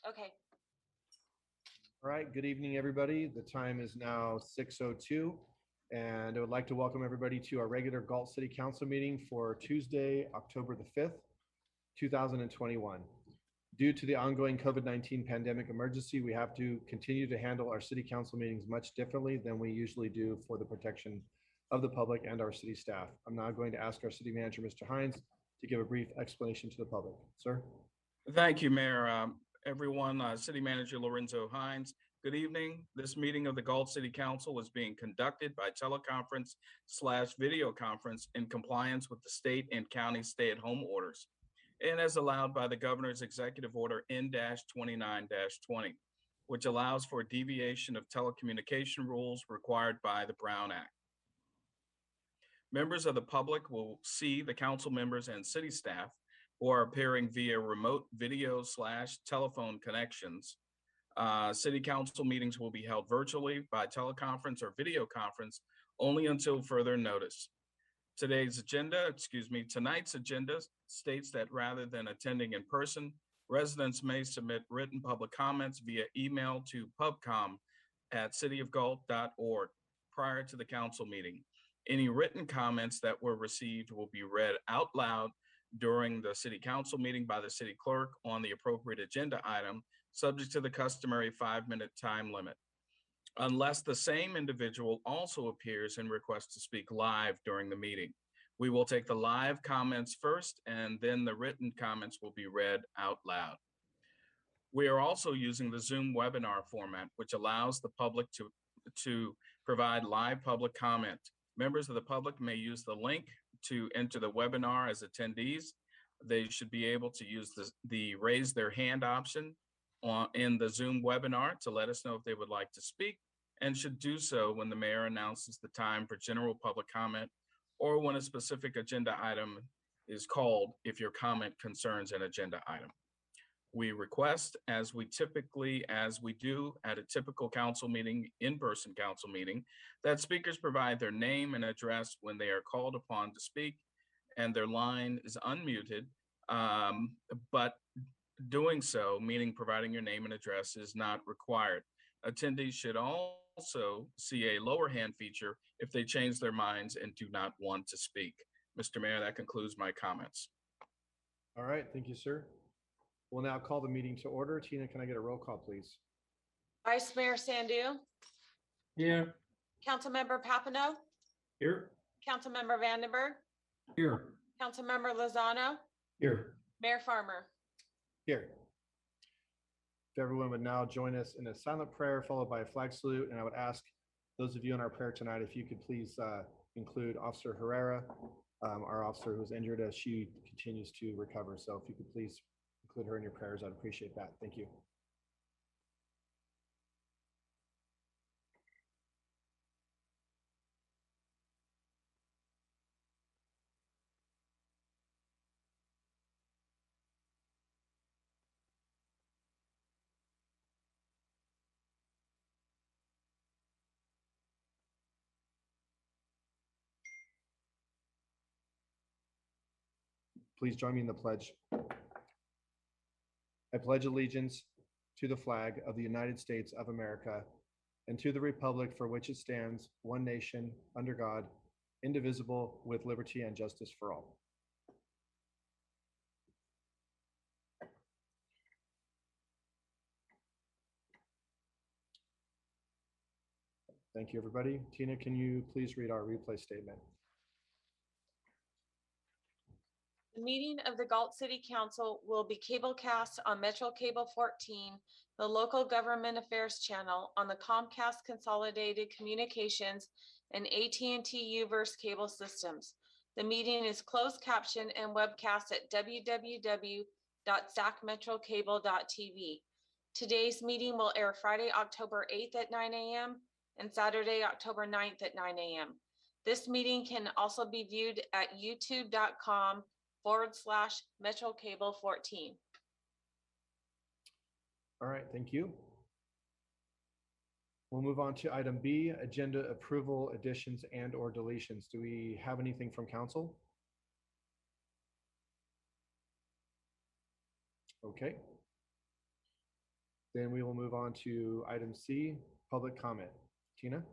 Okay. All right, good evening, everybody. The time is now 6:02, and I would like to welcome everybody to our regular Galt City Council meeting for Tuesday, October the 5th, 2021. Due to the ongoing COVID-19 pandemic emergency, we have to continue to handle our city council meetings much differently than we usually do for the protection of the public and our city staff. I'm now going to ask our city manager, Mr. Hines, to give a brief explanation to the public. Sir? Thank you, Mayor. Everyone, City Manager Lorenzo Hines. Good evening. This meeting of the Galt City Council is being conducted by teleconference/video conference in compliance with the state and county stay-at-home orders, and as allowed by the Governor's Executive Order N-29-20, which allows for deviation of telecommunication rules required by the Brown Act. Members of the public will see the council members and city staff who are appearing via remote video/telephone connections. City council meetings will be held virtually by teleconference or video conference only until further notice. Tonight's agenda states that rather than attending in person, residents may submit written public comments via email to pubcom@cityofgalt.org prior to the council meeting. Any written comments that were received will be read out loud during the city council meeting by the city clerk on the appropriate agenda item, subject to the customary 5-minute time limit. Unless the same individual also appears and requests to speak live during the meeting. We will take the live comments first, and then the written comments will be read out loud. We are also using the Zoom webinar format, which allows the public to provide live public comment. Members of the public may use the link to enter the webinar as attendees. They should be able to use the raise their hand option in the Zoom webinar to let us know if they would like to speak, and should do so when the mayor announces the time for general public comment or when a specific agenda item is called if your comment concerns an agenda item. We request, as we do at a typical council meeting, in-person council meeting, that speakers provide their name and address when they are called upon to speak and their line is unmuted, but doing so, meaning providing your name and address, is not required. Attendees should also see a lower hand feature if they change their minds and do not want to speak. Mr. Mayor, that concludes my comments. All right, thank you, sir. We'll now call the meeting to order. Tina, can I get a roll call, please? Vice Mayor Sandu. Here. Councilmember Papineau. Here. Councilmember Vandenberg. Here. Councilmember Lozano. Here. Mayor Farmer. Here. If everyone would now join us in a silent prayer followed by a flag salute, and I would ask those of you in our prayer tonight if you could please include Officer Herrera, our officer who's injured as she continues to recover. So if you could please include her in your prayers, I'd appreciate that. Thank you. Please join me in the pledge. I pledge allegiance to the flag of the United States of America and to the republic for which it stands, one nation, under God, indivisible, with liberty and justice for all. Thank you, everybody. Tina, can you please read our replay statement? The meeting of the Galt City Council will be cablecast on Metro Cable 14, the local government affairs channel on the Comcast Consolidated Communications and AT&T Uverse cable systems. The meeting is closed captioned and webcast at www.sacmetrocable.tv. Today's meeting will air Friday, October 8th at 9 a.m. and Saturday, October 9th at 9 a.m. This meeting can also be viewed at youtube.com/Metro Cable 14. All right, thank you. We'll move on to item B, agenda approval, additions and or deletions. Do we have anything from council? Okay. Then we will move on to item C, public comment. Tina?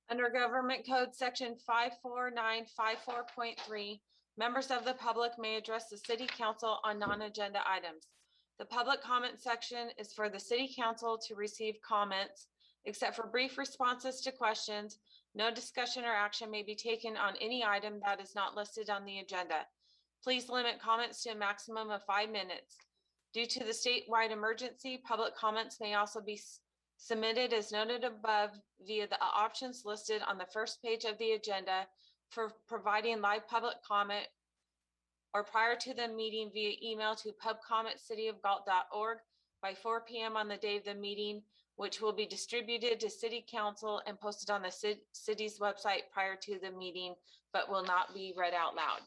Under Government Code Section 54954.3, members of the public may address the city council on non-agenda items. The public comment section is for the city council to receive comments. Except for brief responses to questions, no discussion or action may be taken on any item that is not listed on the agenda. Please limit comments to a maximum of 5 minutes. Due to the statewide emergency, public comments may also be submitted as noted above via the options listed on the first page of the agenda for providing live public comment or prior to the meeting via email to pubcommentcityofgalt.org by 4 p.m. on the day of the meeting, which will be distributed to city council and posted on the city's website prior to the meeting, but will not be read out loud.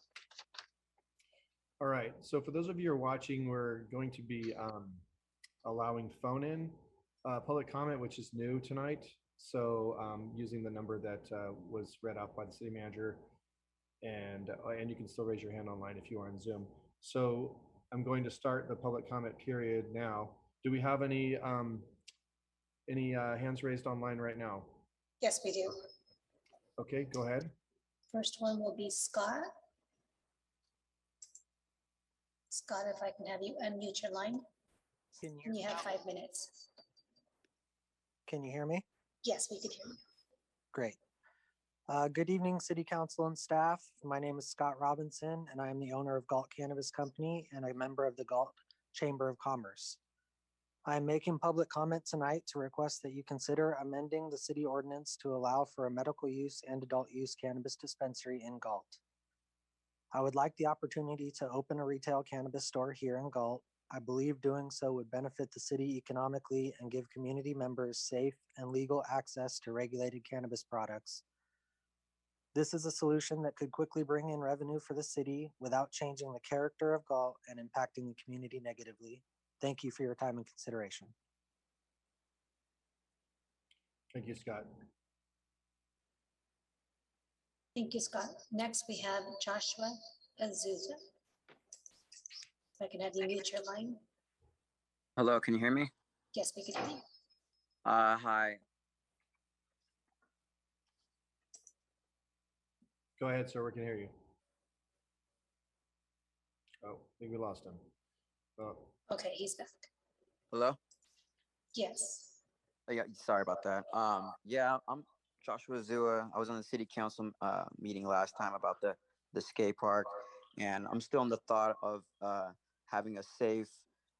All right, so for those of you who are watching, we're going to be allowing phone-in public comment, which is new tonight. So using the number that was read out by the city manager, and you can still raise your hand online if you are on Zoom. So I'm going to start the public comment period now. Do we have any hands raised online right now? Yes, we do. Okay, go ahead. First one will be Scott. Scott, if I can have you unmute your line. And you have 5 minutes. Can you hear me? Yes, we could hear you. Great. Good evening, City Council and staff. My name is Scott Robinson, and I am the owner of Galt Cannabis Company and a member of the Galt Chamber of Commerce. I am making public comment tonight to request that you consider amending the city ordinance to allow for a medical use and adult use cannabis dispensary in Galt. I would like the opportunity to open a retail cannabis store here in Galt. I believe doing so would benefit the city economically and give community members safe and legal access to regulated cannabis products. This is a solution that could quickly bring in revenue for the city without changing the character of Galt and impacting the community negatively. Thank you for your time and consideration. Thank you, Scott. Thank you, Scott. Next, we have Joshua Azusa. If I can have you mute your line. Hello, can you hear me? Yes, we can hear you. Hi. Go ahead, sir, we can hear you. Oh, I think we lost him. Oh, Okay, he's back. Hello? Yes. Yeah, sorry about that. Yeah, I'm Joshua Zua. I was on the city council meeting last time about the skate park, and I'm still in the thought of having a safe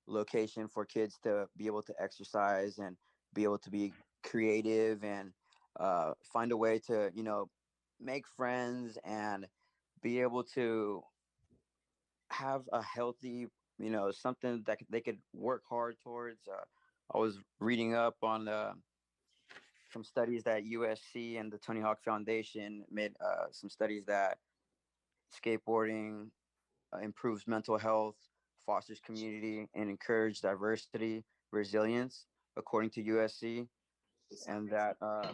location for kids to be able to exercise and be able to be creative and find a way to, make friends and be able to have a healthy, something that they could work hard towards. I was reading up on some studies that USC and the Tony Hawk Foundation made some studies that skateboarding improves mental health, fosters community, and encourages diversity, resilience, according to USC. And that, a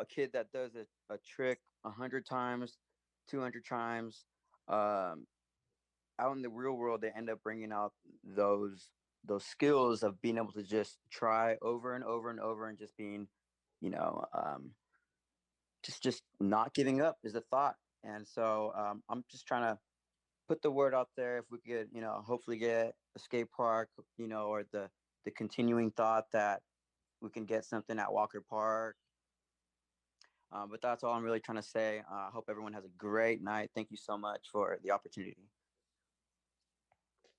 kid that does a trick 100 times, 200 times, out in the real world, they end up bringing out those skills of being able to just try over and over and over and just being, just not giving up is the thought. And so I'm just trying to put the word out there. If we could, hopefully get a skate park, or the continuing thought that we can get something at Walker Park. But that's all I'm really trying to say. I hope everyone has a great night. Thank you so much for the opportunity.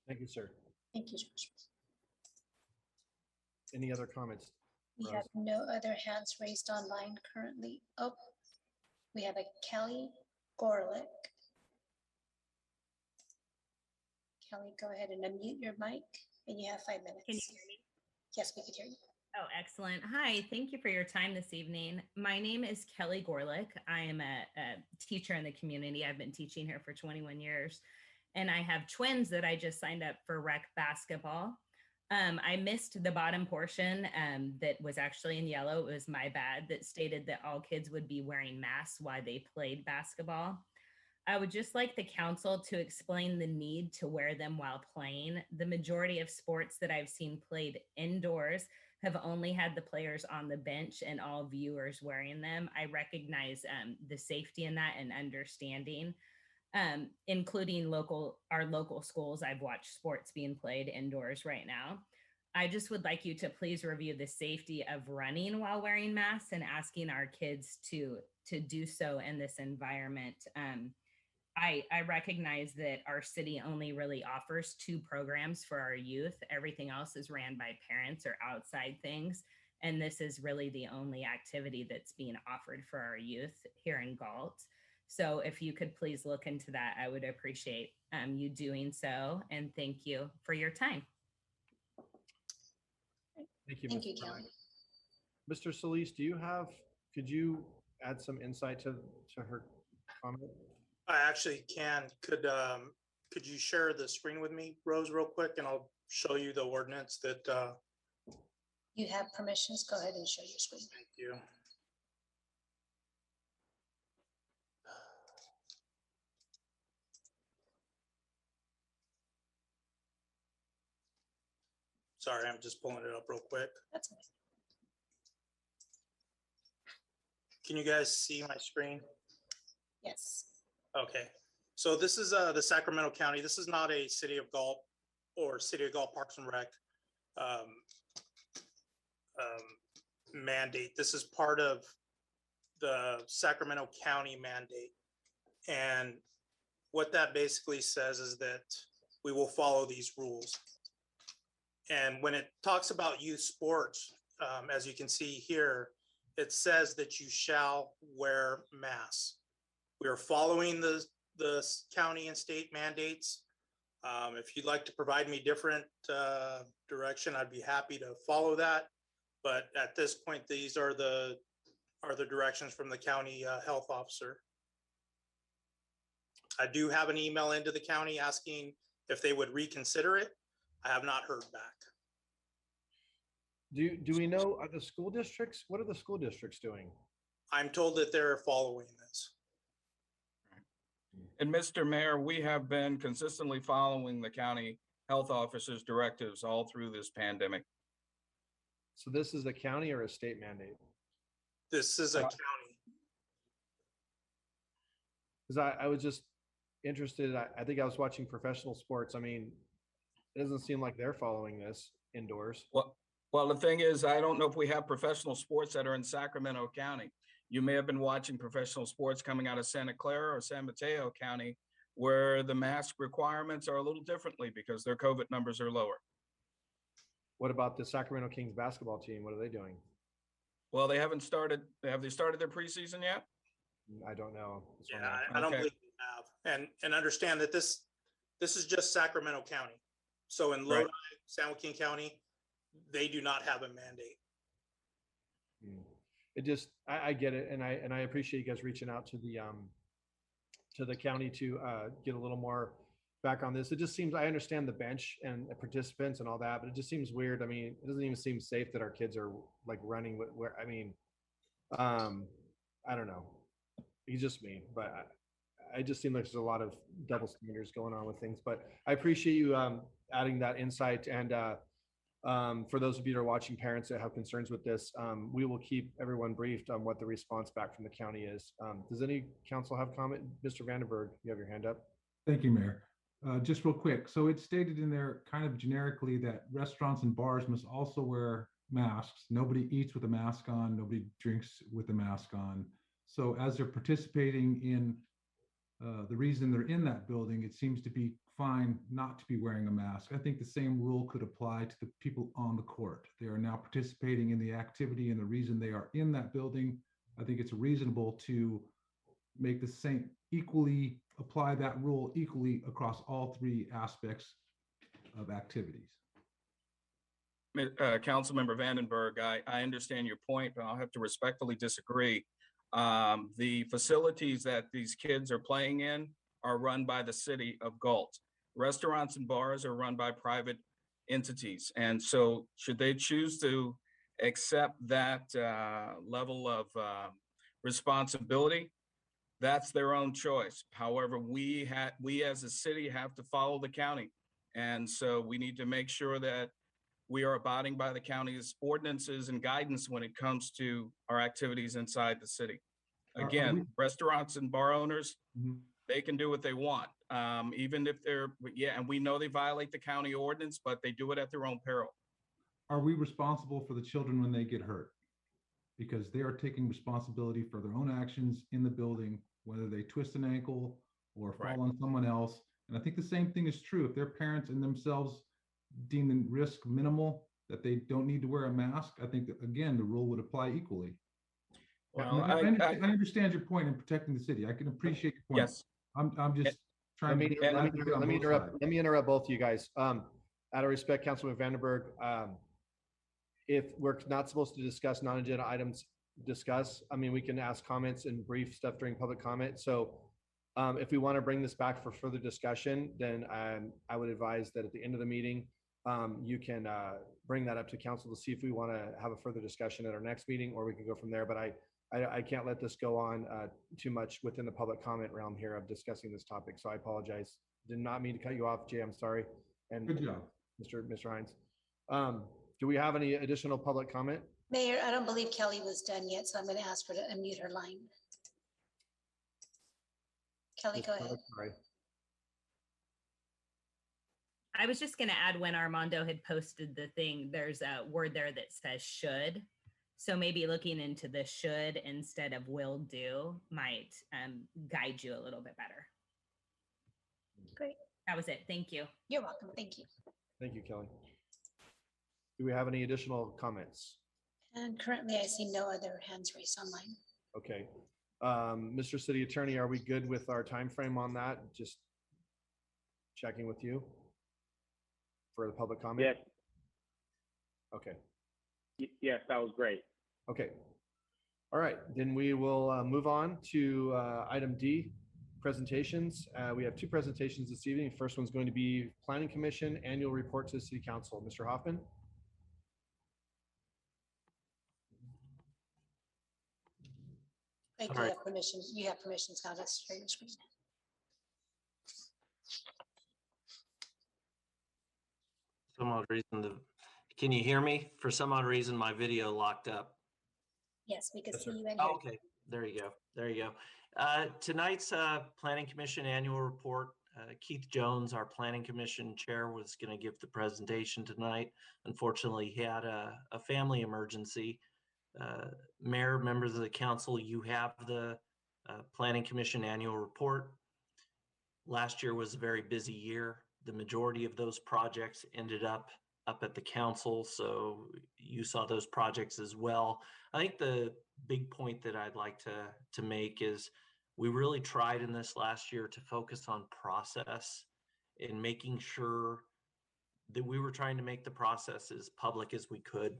thank you, sir. Thank you, Joshua. Any other comments? We Rose? have no other hands raised online currently. Oh, we have a Kelly Gorlick. Kelly, go ahead and unmute your mic, and you have 5 minutes. Can you hear me? Yes, we can hear you. Oh, excellent. Hi, thank you for your time this evening. My name is Kelly Gorlick. I am a teacher in the community. I've been teaching here for 21 years, and I have twins that I just signed up for rec basketball. I missed the bottom portion that was actually in yellow. It was my bad, that stated that all kids would be wearing masks while they played basketball. I would just like the council to explain the need to wear them while playing. The majority of sports that I've seen played indoors have only had the players on the bench and all viewers wearing them. I recognize the safety in that and understanding, including our local schools. I've watched sports being played indoors right now. I just would like you to please review the safety of running while wearing masks and asking our kids to do so in this environment. I recognize that our city only really offers 2 programs for our youth. Everything else is ran by parents or outside things. And this is really the only activity that's being offered for our youth here in Galt. So if you could please look into that, I would appreciate you doing so. And thank you for your time. Thank you, Thank you, Ms. Kelly. Mr. Solis, could you add some insight to her comment? I actually can. Could you share the screen with me, Rose, real quick, and I'll show you the ordinance that, You have permissions. Go ahead and share your screen. thank you. Sorry, I'm just pulling it up real quick. That's fine. Can you guys see my screen? Yes. Okay, so this is the Sacramento County. This is not a City of Galt or City of Galt Parks and Rec mandate. This is part of the Sacramento County mandate. And what that basically says is that we will follow these rules. And when it talks about youth sports, as you can see here, it says that you shall wear masks. We are following the county and state mandates. If you'd like to provide me different direction, I'd be happy to follow that. But at this point, these are the directions from the county health officer. I do have an email into the county asking if they would reconsider it. I have not heard back. Do we know, are the school districts, what are the school districts doing? I'm told that they're following this. And Mr. Mayor, we have been consistently following the county health officer's directives all through this pandemic. So this is a county or a state mandate? This is a county. Because I was just interested, I think I was watching professional sports. I mean, it doesn't seem like they're following this indoors. Well, the thing is, I don't know if we have professional sports that are in Sacramento County. You may have been watching professional sports coming out of Santa Clara or San Mateo County, where the mask requirements are a little differently because their COVID numbers are lower. What about the Sacramento Kings basketball team? What are they doing? Well, they haven't started. Have they started their preseason yet? I don't know. That's what Yeah, I'm- I don't Okay. believe we have. And understand that this is just Sacramento County. So in Lodi, San Joaquin County, they do not have a mandate. It just, I get it. And I appreciate you guys reaching out to the county to get a little more back on this. It just seems, I understand the bench and the participants and all that, but it just seems weird. I mean, it doesn't even seem safe that our kids are like running where, I mean, I don't know. It's just me, but I just seem like there's a lot of double standards going on with things, but I appreciate you adding that insight. And for those of you that are watching, parents that have concerns with this, we will keep everyone briefed on what the response back from the county is. Does any council have comment? Mr. Vandenberg, you have your hand up. Thank you, Mayor. Just real quick. So it's stated in there kind of generically that restaurants and bars must also wear masks. Nobody eats with a mask on. Nobody drinks with a mask on. So as they're participating in the reason they're in that building, it seems to be fine not to be wearing a mask. I think the same rule could apply to the people on the court. They are now participating in the activity, and the reason they are in that building, I think it's reasonable to make the same, equally apply that rule equally across all 3 aspects of activities. Councilmember Vandenberg, I understand your point, but I'll have to respectfully disagree. The facilities that these kids are playing in are run by the city of Galt. Restaurants and bars are run by private entities. And so should they choose to accept that level of responsibility, That's their own choice. However, we as a city have to follow the county. And so we need to make sure that we are abiding by the county's ordinances and guidance when it comes to our activities inside the city. Are Again, we- restaurants and bar owners, Mhm. they can do what they want. Even if they're, yeah, and we know they violate the county ordinance, but they do it at their own peril. Are we responsible for the children when they get hurt? Because they are taking responsibility for their own actions in the building, whether they twist an ankle or Right. fall on someone else. And I think the same thing is true if their parents and themselves deem the risk minimal, that they don't need to wear a mask. I think that, again, the rule would apply equally. Well, I understand your point in protecting the city. I can appreciate your point. yes, I'm just Let trying me, to. let me, advocate on let me both interrupt, sides. let me interrupt both of you guys. Out of respect, Councilman Vandenberg, if we're not supposed to discuss non-agenda items, we can ask comments and brief stuff during public comment. So if we want to bring this back for further discussion, then I would advise that at the end of the meeting, you can bring that up to council to see if we want to have a further discussion at our next meeting, or we can go from there. But I can't let this go on too much within the public comment realm here of discussing this topic. So I apologize. Did not mean to cut you off, Jay. I'm sorry. And Good job. Mr. Hines. Do we have any additional public comment? Mayor, I don't believe Kelly was done yet, so I'm going to ask her to unmute her line. Kelly, go ahead. Sorry. I was just going to add, when Armando had posted the thing, there's a word there that says should. So maybe looking into the should instead of will do might guide you a little bit better. Great. That was it. Thank you. You're welcome. Thank you. Thank you, Kelly. Do we have any additional comments? And currently I see no other hands raised online. Okay. Mr. City Attorney, are we good with our time frame on that? Just checking with you for the public comment? Yes, Okay. yes, that was great. Okay. All right, then we will move on to item D, presentations. We have two presentations this evening. First one's going to be Planning Commission Annual Report to the City Council. Mr. Hoffman? I do Sorry. have permission. You have permission, Scott, to share your screen. Some odd reason, can you hear me? For some odd reason, my video locked up. Yes, we can Yes, see sir. you and Oh, hear you. okay, there you go. There you go. Tonight's Planning Commission Annual Report. Keith Jones, our Planning Commission Chair, was going to give the presentation tonight. Unfortunately, he had a family emergency. Mayor, members of the council, you have the Planning Commission Annual Report. Last year was a very busy year. The majority of those projects ended up at the council, so you saw those projects as well. I think the big point that I'd like to make is we really tried in this last year to focus on process and making sure that we were trying to make the process as public as we could.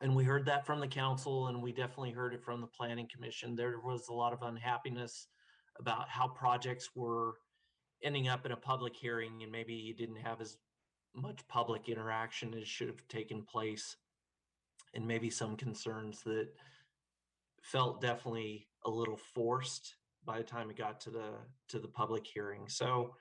And we heard that from the council, and we definitely heard it from the Planning Commission. There was a lot of unhappiness about how projects were ending up in a public hearing, and maybe you didn't have as much public interaction as should have taken place, and maybe some concerns that felt definitely a little forced by the time it got to the public hearing. So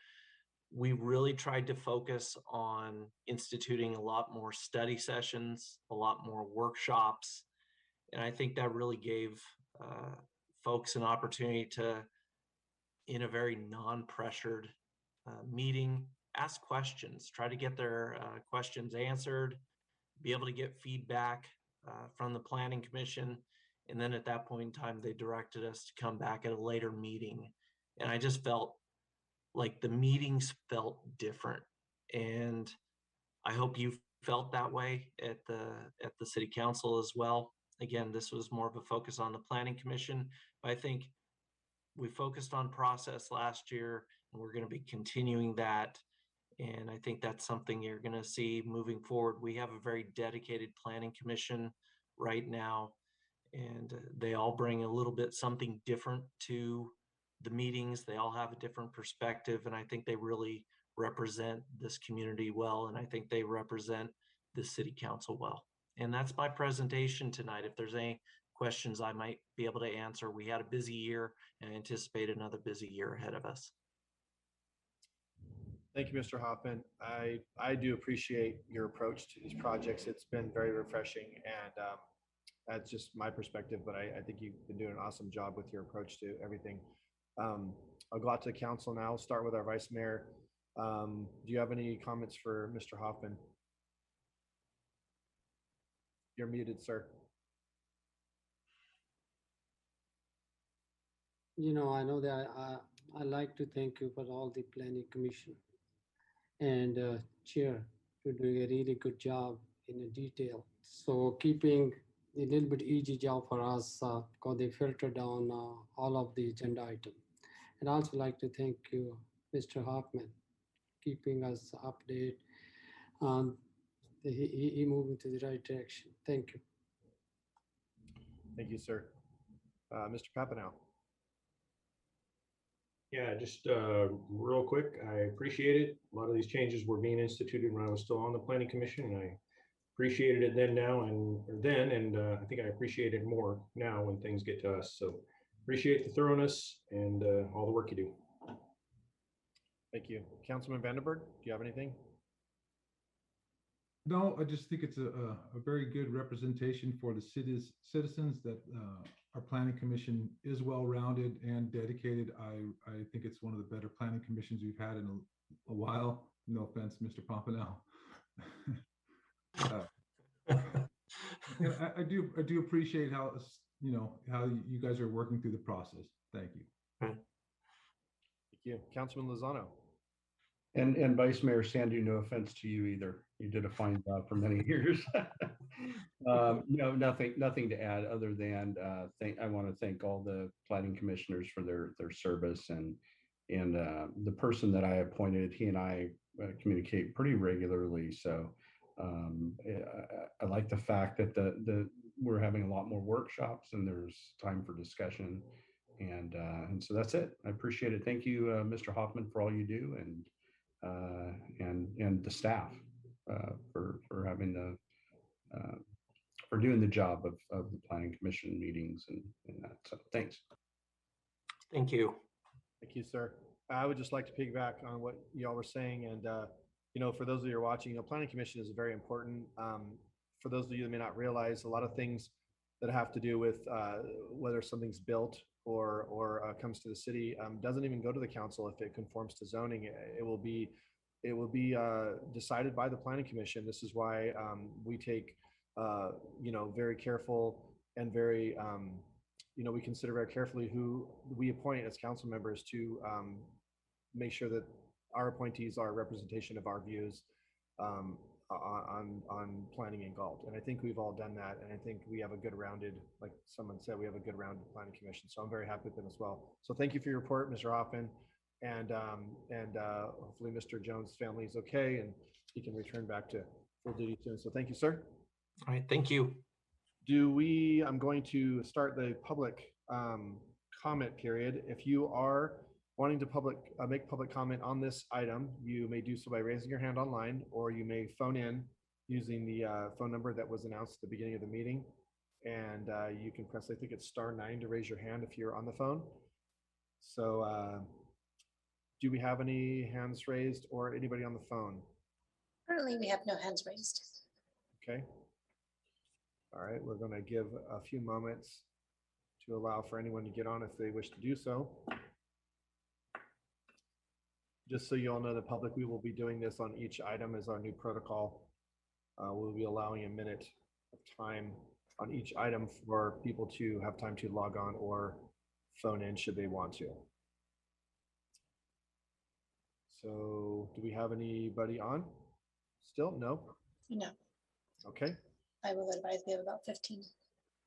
we really tried to focus on instituting a lot more study sessions, a lot more workshops, and I think that really gave folks an opportunity to, in a very non-pressured meeting, ask questions, try to get their questions answered, be able to get feedback from the Planning Commission. And then at that point in time, they directed us to come back at a later meeting. And I just felt like the meetings felt different. And I hope you felt that way at the City Council as well. Again, this was more of a focus on the Planning Commission, but I think we focused on process last year, and we're going to be continuing that. And I think that's something you're going to see moving forward. We have a very dedicated Planning Commission right now, and they all bring a little bit something different to the meetings. They all have a different perspective, and I think they really represent this community well, and I think they represent the City Council well. And that's my presentation tonight. If there's any questions I might be able to answer. We had a busy year and I anticipate another busy year ahead of us. Thank you, Mr. Hoffman. I do appreciate your approach to these projects. It's been very refreshing, and that's just my perspective, but I think you've been doing an awesome job with your approach to everything. I'll go out to the council now. Start with our vice mayor. Do you have any comments for Mr. Hoffman? You're muted, sir. I know that I like to thank you for all the planning commission and chair for doing a really good job in the detail. So keeping a little bit easy job for us because they filter down all of the agenda items. And I also like to thank you, Mr. Hoffman, keeping us updated. He moving to the right direction. Thank you. Thank you, sir. Mr. Papanow. Yeah, just real quick, I appreciate it. A lot of these changes were being instituted when I was still on the planning commission, and I appreciated it then, and I think I appreciate it more now when things get to us. So appreciate the thoroughness and all the work you do. Thank you. Councilman Vandenberg, do you have anything? No, I just think it's a very good representation for the citizens that our planning commission is well-rounded and dedicated. I think it's one of the better planning commissions we've had in a while. No offense, Mr. Pompano. And I do appreciate how how you guys are working through the process. Thank you. Thank you, Councilman Lozano. And Vice Mayor Sandy, no offense to you either. You did a fine job for many years. No, nothing to add other than I want to thank all the planning commissioners for their service and the person that I appointed. He and I communicate pretty regularly, so I like the fact that we're having a lot more workshops and there's time for discussion, and so that's it. I appreciate it. Thank you, Mr. Hoffman, for all you do, and the staff for having for doing the job of the planning commission meetings and that. So thanks. Thank you. Thank you, sir. I would just like to piggyback on what y'all were saying, and for those of you who are watching, planning commission is very important. For those of you that may not realize, a lot of things that have to do with whether something's built or comes to the city doesn't even go to the council if it conforms to zoning. It will be decided by the planning commission. This is why we take very careful and very we consider very carefully who we appoint as council members to make sure that our appointees are a representation of our views on planning in Galt. And I think we've all done that. And I think we have a good rounded, like someone said, we have a good rounded planning commission. So I'm very happy with them as well. So thank you for your report, Mr. Hoffman. And hopefully Mr. Jones' family is okay and he can return back to full duty soon. So thank you, sir. All right, thank you. I'm going to start the public comment period. If you are wanting to make public comment on this item, you may do so by raising your hand online, or you may phone in using the phone number that was announced at the beginning of the meeting. And you can press, I think it's *9 to raise your hand if you're on the phone. So do we have any hands raised or anybody on the phone? Currently, we have no hands raised. Okay. All right, we're going to give a few moments to allow for anyone to get on if they wish to do so. Just so you all know, the public, we will be doing this on each item as our new protocol. We'll be allowing a minute of time on each item for people to have time to log on or phone in should they want to. So do we have anybody on still? No? No. Okay. I will advise we have about 15.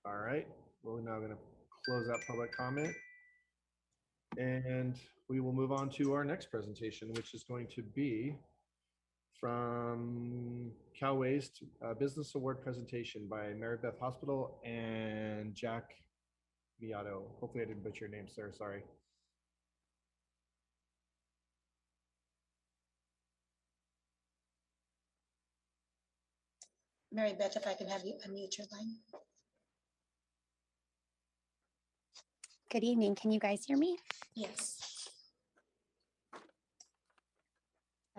All right. We're now going to close out public comment. And we will move on to our next presentation, which is going to be from Cal Waste Business Award presentation by Mary Beth Hospital and Jack Miato. Hopefully I didn't butcher your name, sir. Sorry. Mary Beth, if I can have you unmute your line. Good evening. Can you guys hear me? Yes.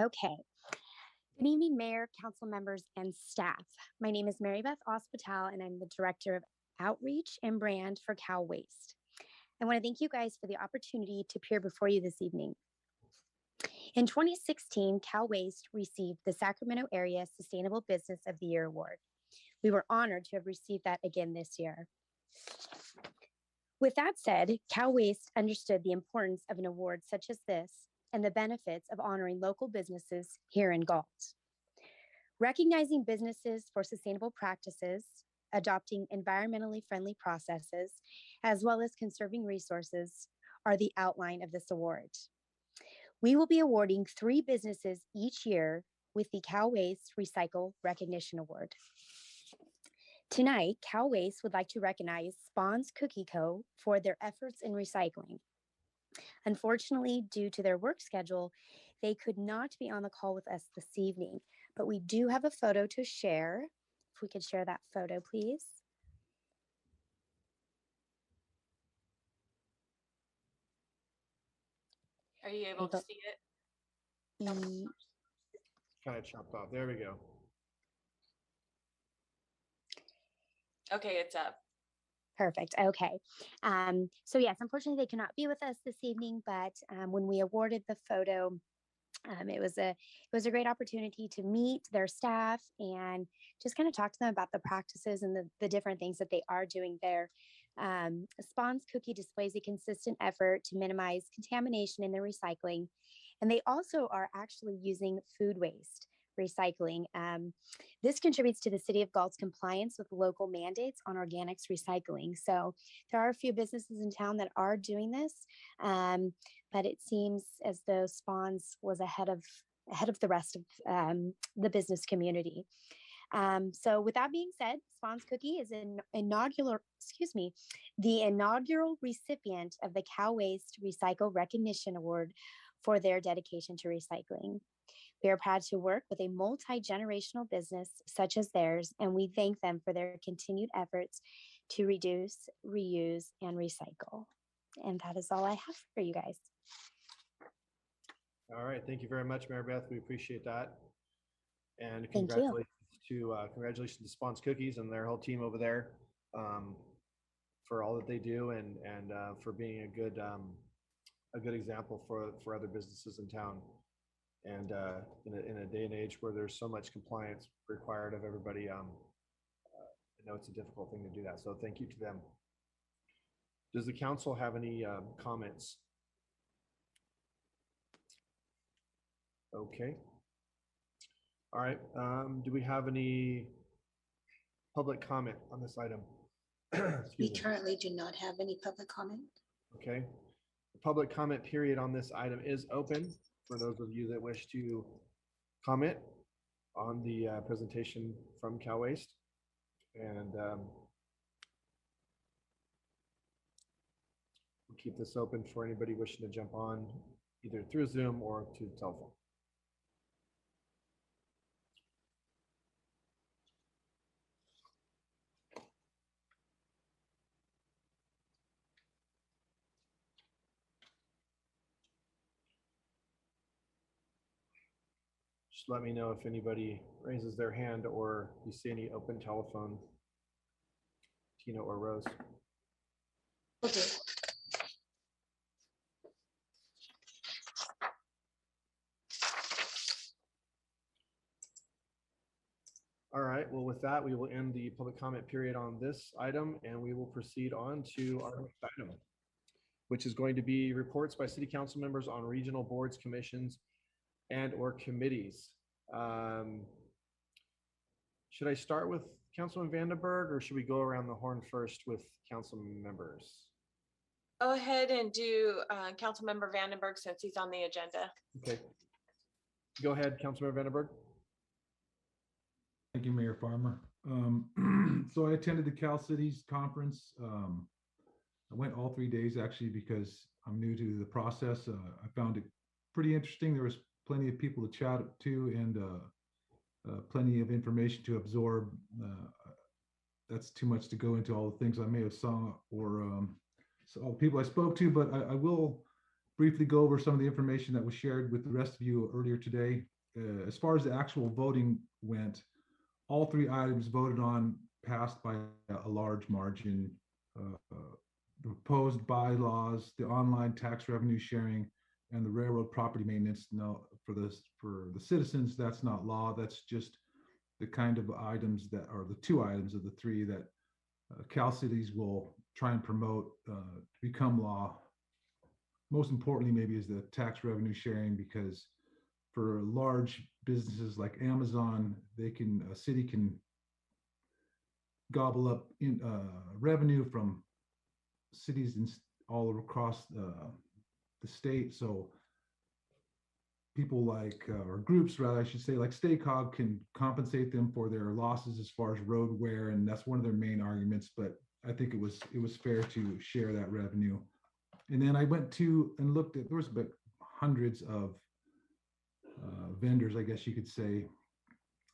Okay. Good evening, Mayor, council members, and staff. My name is Mary Beth Hospital, and I'm the Director of Outreach and Brand for Cal Waste. I want to thank you guys for the opportunity to appear before you this evening. In 2016, Cal Waste received the Sacramento Area Sustainable Business of the Year Award. We were honored to have received that again this year. With that said, Cal Waste understood the importance of an award such as this and the benefits of honoring local businesses here in Galt. Recognizing businesses for sustainable practices, adopting environmentally friendly processes, as well as conserving resources are the outline of this award. We will be awarding 3 businesses each year with the Cal Waste Recycle Recognition Award. Tonight, Cal Waste would like to recognize Spawn's Cookie Co. for their efforts in recycling. Unfortunately, due to their work schedule, they could not be on the call with us this evening, but we do have a photo to share. If we could share that photo, please. Are you able to see it? Kind of chopped off. There we go. Okay, it's up. Perfect. Okay. So yes, unfortunately, they cannot be with us this evening, but when we awarded the photo, it was a great opportunity to meet their staff and just kind of talk to them about the practices and the different things that they are doing there. Spawn's Cookie displays a consistent effort to minimize contamination in their recycling, and they also are actually using food waste recycling. This contributes to the City of Galt's compliance with local mandates on organics recycling. So there are a few businesses in town that are doing this, but it seems as though Spawns was ahead of the rest of the business community. So with that being said, Spawn's Cookie is the inaugural recipient of the Cal Waste Recycle Recognition Award for their dedication to recycling. We are proud to work with a multi-generational business such as theirs, and we thank them for their continued efforts to reduce, reuse, and recycle. And that is all I have for you guys. All right. Thank you very much, Mary Beth. We appreciate that. And Thank you. congratulations to Spawn's Cookies and their whole team over there for all that they do and for being a good example for other businesses in town. And in a day and age where there's so much compliance required of everybody, I know it's a difficult thing to do that. So thank you to them. Does the council have any comments? Okay. All right. Do we have any public comment on this item? We currently do not have any public comment. Okay. The public comment period on this item is open for those of you that wish to comment on the presentation from Cal Waste. And we'll keep this open for anybody wishing to jump on either through Zoom or to the telephone. Just let me know if anybody raises their hand or you see any open telephone, Tina or Rose. Okay. All right, well, with that, we will end the public comment period on this item and we will proceed on to our next item, which is going to be reports by city council members on regional boards, commissions, and or committees. Should I start with Councilman Vandenberg or should we go around the horn first with council members? Go ahead and do Councilmember Vandenberg since he's on the agenda. Okay. Go ahead, Councilmember Vandenberg. Thank you, Mayor Farmer. So I attended the Cal Cities conference. I went all 3 days actually because I'm new to the process. I found it pretty interesting. There was plenty of people to chat to and plenty of information to absorb. That's too much to go into all the things I may have saw or all the people I spoke to, but I will briefly go over some of the information that was shared with the rest of you earlier today. As far as the actual voting went, all three items voted on passed by a large margin. The proposed bylaws, the online tax revenue sharing, and the railroad property maintenance. No, for the citizens, that's not law. That's just the kind of items that are the two items of the three that Cal Cities will try and promote to become law. Most importantly, maybe, is the tax revenue sharing, because for large businesses like Amazon, a city can gobble up in revenue from cities all across the state. So people or groups rather, I should say, like STACOG can compensate them for their losses as far as road wear, and that's one of their main arguments. But I think it was fair to share that revenue. And then I went to and looked at, there was about hundreds of vendors, I guess you could say,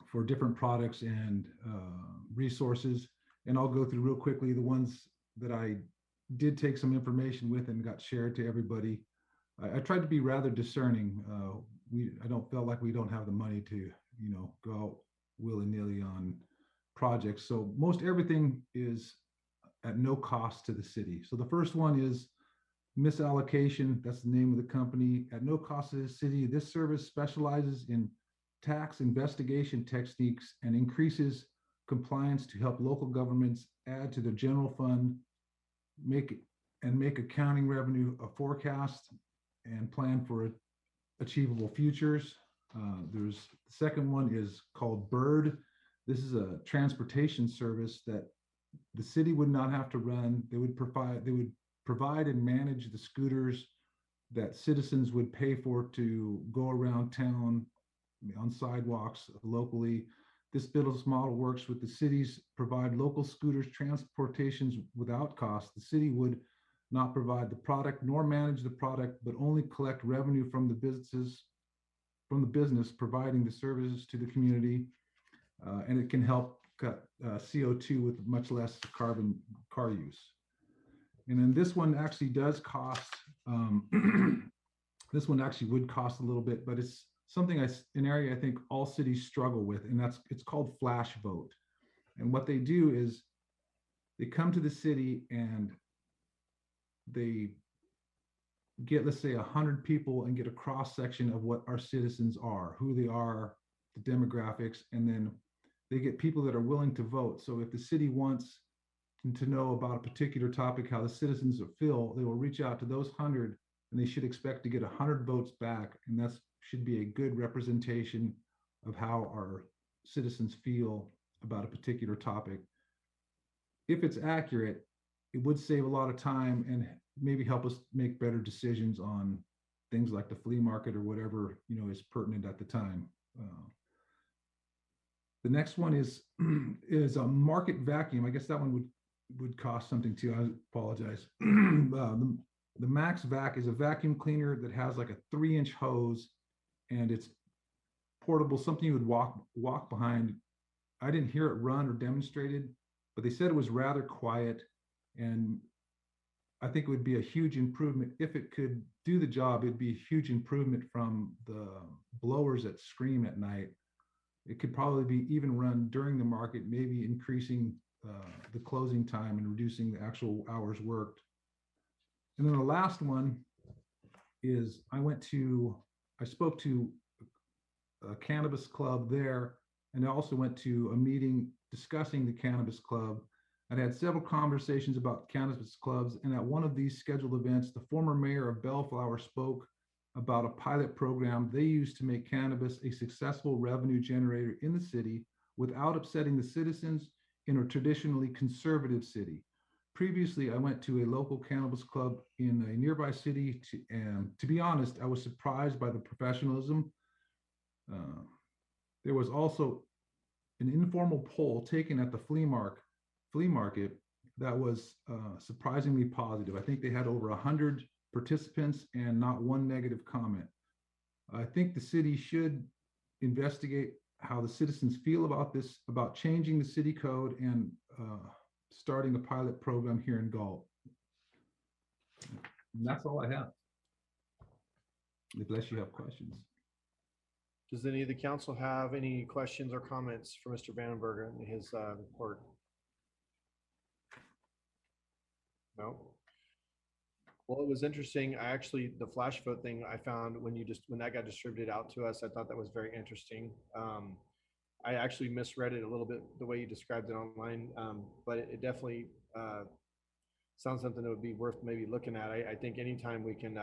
for different products and resources. And I'll go through real quickly the ones that I did take some information with and got shared to everybody. I tried to be rather discerning. I don't feel like we don't have the money to, go out willy-nilly on projects. So most everything is at no cost to the city. So the first one is misallocation. That's the name of the company. At no cost to the city, this service specializes in tax investigation techniques and increases compliance to help local governments add to their general fund, make accounting revenue a forecast, and plan for achievable futures. The second one is called Bird. This is a transportation service that the city would not have to run. They would provide and manage the scooters that citizens would pay for to go around town on sidewalks locally. This business model works with the cities provide local scooters transportations without cost. The city would not provide the product nor manage the product, but only collect revenue from the business providing the services to the community. And it can help cut CO2 with much less carbon car use. And then this one actually does cost, this one actually would cost a little bit, but it's something an area I think all cities struggle with, and it's called Flash Vote. And what they do is they come to the city and they get, let's say, 100 people and get a cross section of what our citizens are, who they are, the demographics, and then they get people that are willing to vote. So if the city wants to know about a particular topic, how the citizens feel, they will reach out to those 100, and they should expect to get 100 votes back. And that should be a good representation of how our citizens feel about a particular topic. If it's accurate, it would save a lot of time and maybe help us make better decisions on things like the flea market or whatever is pertinent at the time. The next one is a market vacuum. I guess that one would cost something too. I apologize. The Max Vac is a vacuum cleaner that has like a 3-inch hose, and it's portable, something you would walk behind. I didn't hear it run or demonstrated, but they said it was rather quiet, and I think it would be a huge improvement. If it could do the job, it'd be a huge improvement from the blowers that scream at night. It could probably be even run during the market, maybe increasing the closing time and reducing the actual hours worked. And then the last one is I spoke to a cannabis club there, and I also went to a meeting discussing the cannabis club. I had several conversations about cannabis clubs, and at one of these scheduled events, the former mayor of Bellflower spoke about a pilot program they use to make cannabis a successful revenue generator in the city without upsetting the citizens in a traditionally conservative city. Previously, I went to a local cannabis club in a nearby city, and to be honest, I was surprised by the professionalism. There was also an informal poll taken at the flea market that was surprisingly positive. I think they had over 100 participants and not one negative comment. I think the city should investigate how the citizens feel about this, about changing the city code and starting a pilot program here in Galt. And that's all I have. Unless you have questions. Does any of the council have any questions or comments for Mr. Vandenberg in his report? No. Well, it was interesting. I actually, the flash vote thing I found when that got distributed out to us, I thought that was very interesting. I actually misread it a little bit the way you described it online, but it definitely sounds something that would be worth maybe looking at. I think anytime we can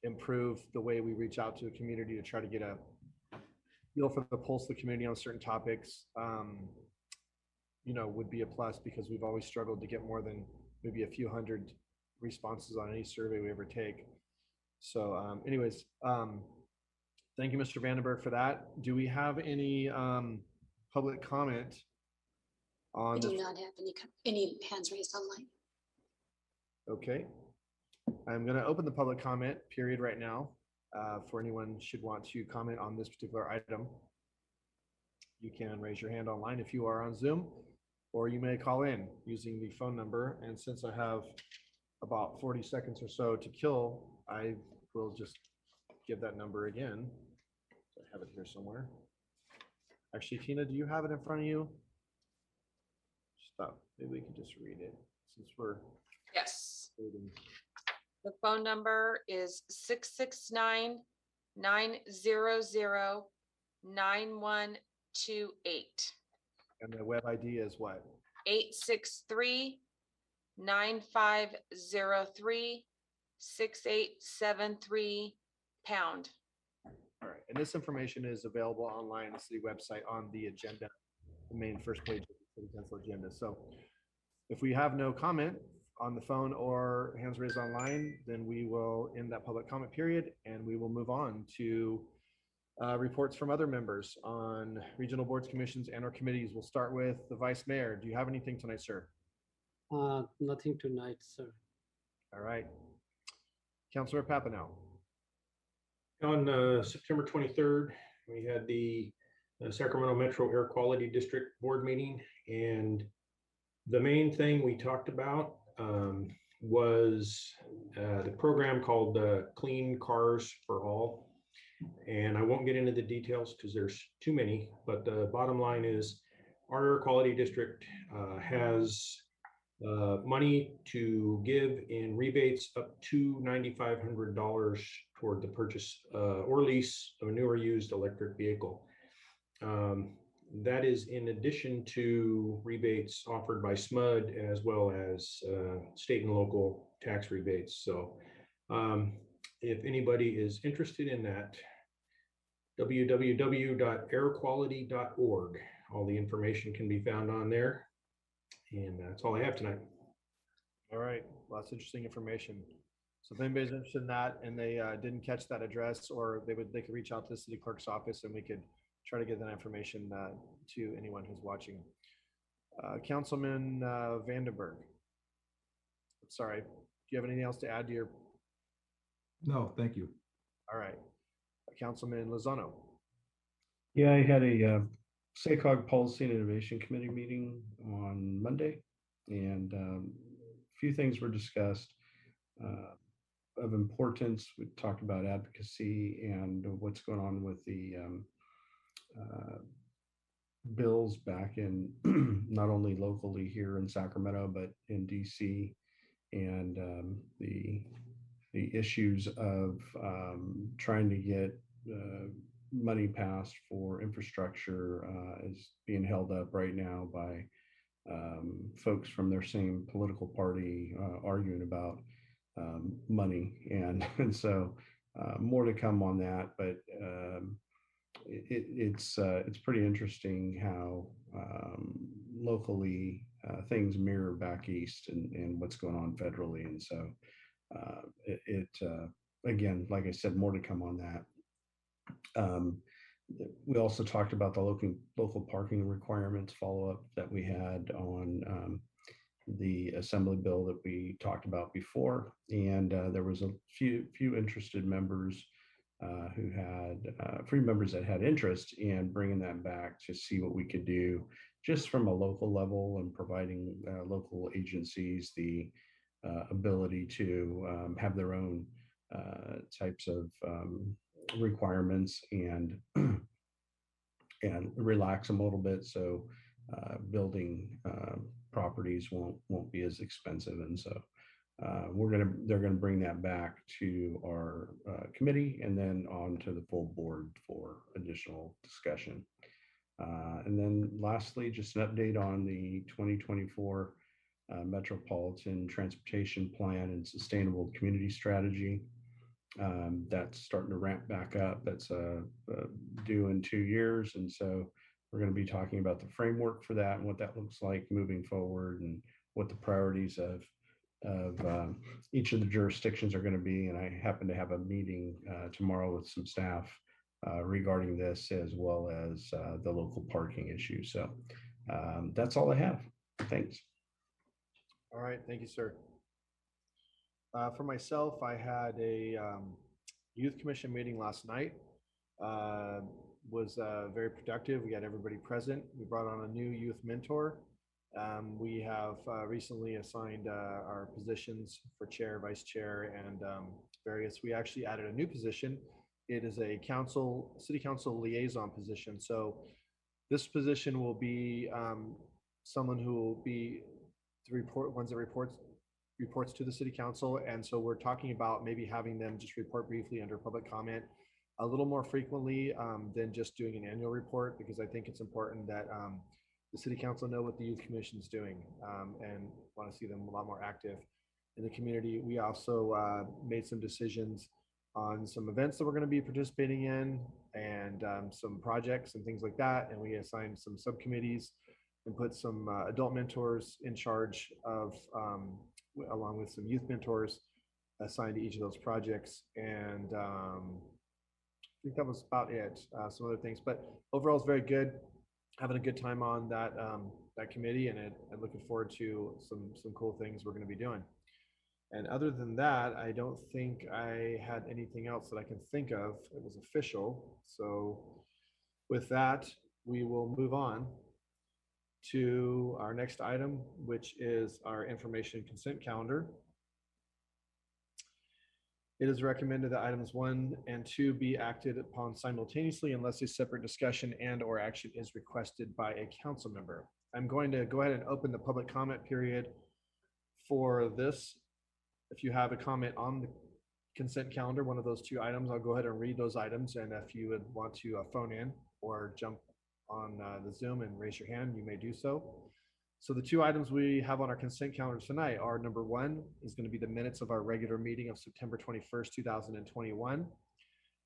improve the way we reach out to a community to try to get a feel for the pulse of the community on certain topics, would be a plus, because we've always struggled to get more than maybe a few hundred responses on any survey we ever take. So anyways, thank you, Mr. Vandenberg, for that. Do we have any public comment on We do this? not have any hands raised online. Okay. I'm going to open the public comment period right now for anyone should want to comment on this particular item. You can raise your hand online if you are on Zoom, or you may call in using the phone number. And since I have about 40 seconds or so to kill, I will just give that number again. I have it here somewhere. Actually, Tina, do you have it in front of you? Stop. Maybe we can just read it since we're Yes. reading. The phone number is 669-900-9128. And the web ID is what? 863-950-3873 #. All right. And this information is available online on the city website on the agenda, the main first page of the city council agenda. So if we have no comment on the phone or hands raised online, then we will end that public comment period, and we will move on to reports from other members on regional boards, commissions, and or committees. We'll start with the vice mayor. Do you have anything tonight, sir? Nothing tonight, sir. All right. Councilor Papineau. On September 23rd, we had the Sacramento Metro Air Quality District Board meeting, and the main thing we talked about was the program called Clean Cars for All. And I won't get into the details because there's too many, but the bottom line is our air quality district has money to give in rebates up to $9,500 toward the purchase or lease of a new or used electric vehicle. That is in addition to rebates offered by SMUD, as well as state and local tax rebates. So if anybody is interested in that, www.airquality.org. All the information can be found on there. And that's all I have tonight. All right, lots of interesting information. So if anybody's interested in that and they didn't catch that address, or they could reach out to the city clerk's office and we could try to get that information to anyone who's watching. Councilman Vandenberg. Sorry, do you have anything else to add to your? No, thank you. All right. Councilman Lozano. Yeah, I had a SACOG Policy and Innovation Committee meeting on Monday, and a few things were discussed of importance. We talked about advocacy and what's going on with the bills back in not only locally here in Sacramento, but in DC, and the issues of trying to get money passed for infrastructure is being held up right now by folks from their same political party arguing about money, and so more to come on that. But it's pretty interesting how locally things mirror back east and what's going on federally, and so again, like I said, more to come on that. We also talked about the local parking requirements follow-up that we had on the assembly bill that we talked about before, and there was a few interested members who had three members that had interest in bringing that back to see what we could do just from a local level and providing local agencies the ability to have their own types of requirements and and relax them a little bit, so building properties won't be as expensive. And so they're gonna bring that back to our committee and then on to the full board for additional discussion. And then lastly, just an update on the 2024 Metropolitan Transportation Plan and Sustainable Community Strategy. That's starting to ramp back up. That's due in 2 years. And so we're going to be talking about the framework for that and what that looks like moving forward and what the priorities of each of the jurisdictions are going to be. And I happen to have a meeting tomorrow with some staff regarding this, as well as the local parking issue. So that's all I have. Thanks. All right, thank you, sir. For myself, I had a youth commission meeting last night. Was very productive. We had everybody present. We brought on a new youth mentor. We have recently assigned our positions for chair, vice chair, and various. We actually added a new position. It is a city council liaison position. So this position will be someone who will be the ones that reports to the city council. And so we're talking about maybe having them just report briefly under public comment a little more frequently than just doing an annual report, because I think it's important that the city council know what the youth commission is doing and want to see them a lot more active in the community. We also made some decisions on some events that we're going to be participating in and some projects and things like that. And we assigned some subcommittees and put some adult mentors in charge of, along with some youth mentors assigned to each of those projects. And I think that was about it. Some other things, but overall it's very good. Having a good time on that that committee, and I'm looking forward to some cool things we're going to be doing. And other than that, I don't think I had anything else that I can think of. It was official. So with that, we will move on to our next item, which is our information consent calendar. It is recommended that items 1 and 2 be acted upon simultaneously unless a separate discussion and or action is requested by a council member. I'm going to go ahead and open the public comment period for this. If you have a comment on the consent calendar, one of those 2 items, I'll go ahead and read those items. And if you would want to phone in or jump on the Zoom and raise your hand, you may do so. So the 2 items we have on our consent calendar tonight are: number 1 is going to be the minutes of our regular meeting of September 21st, 2021.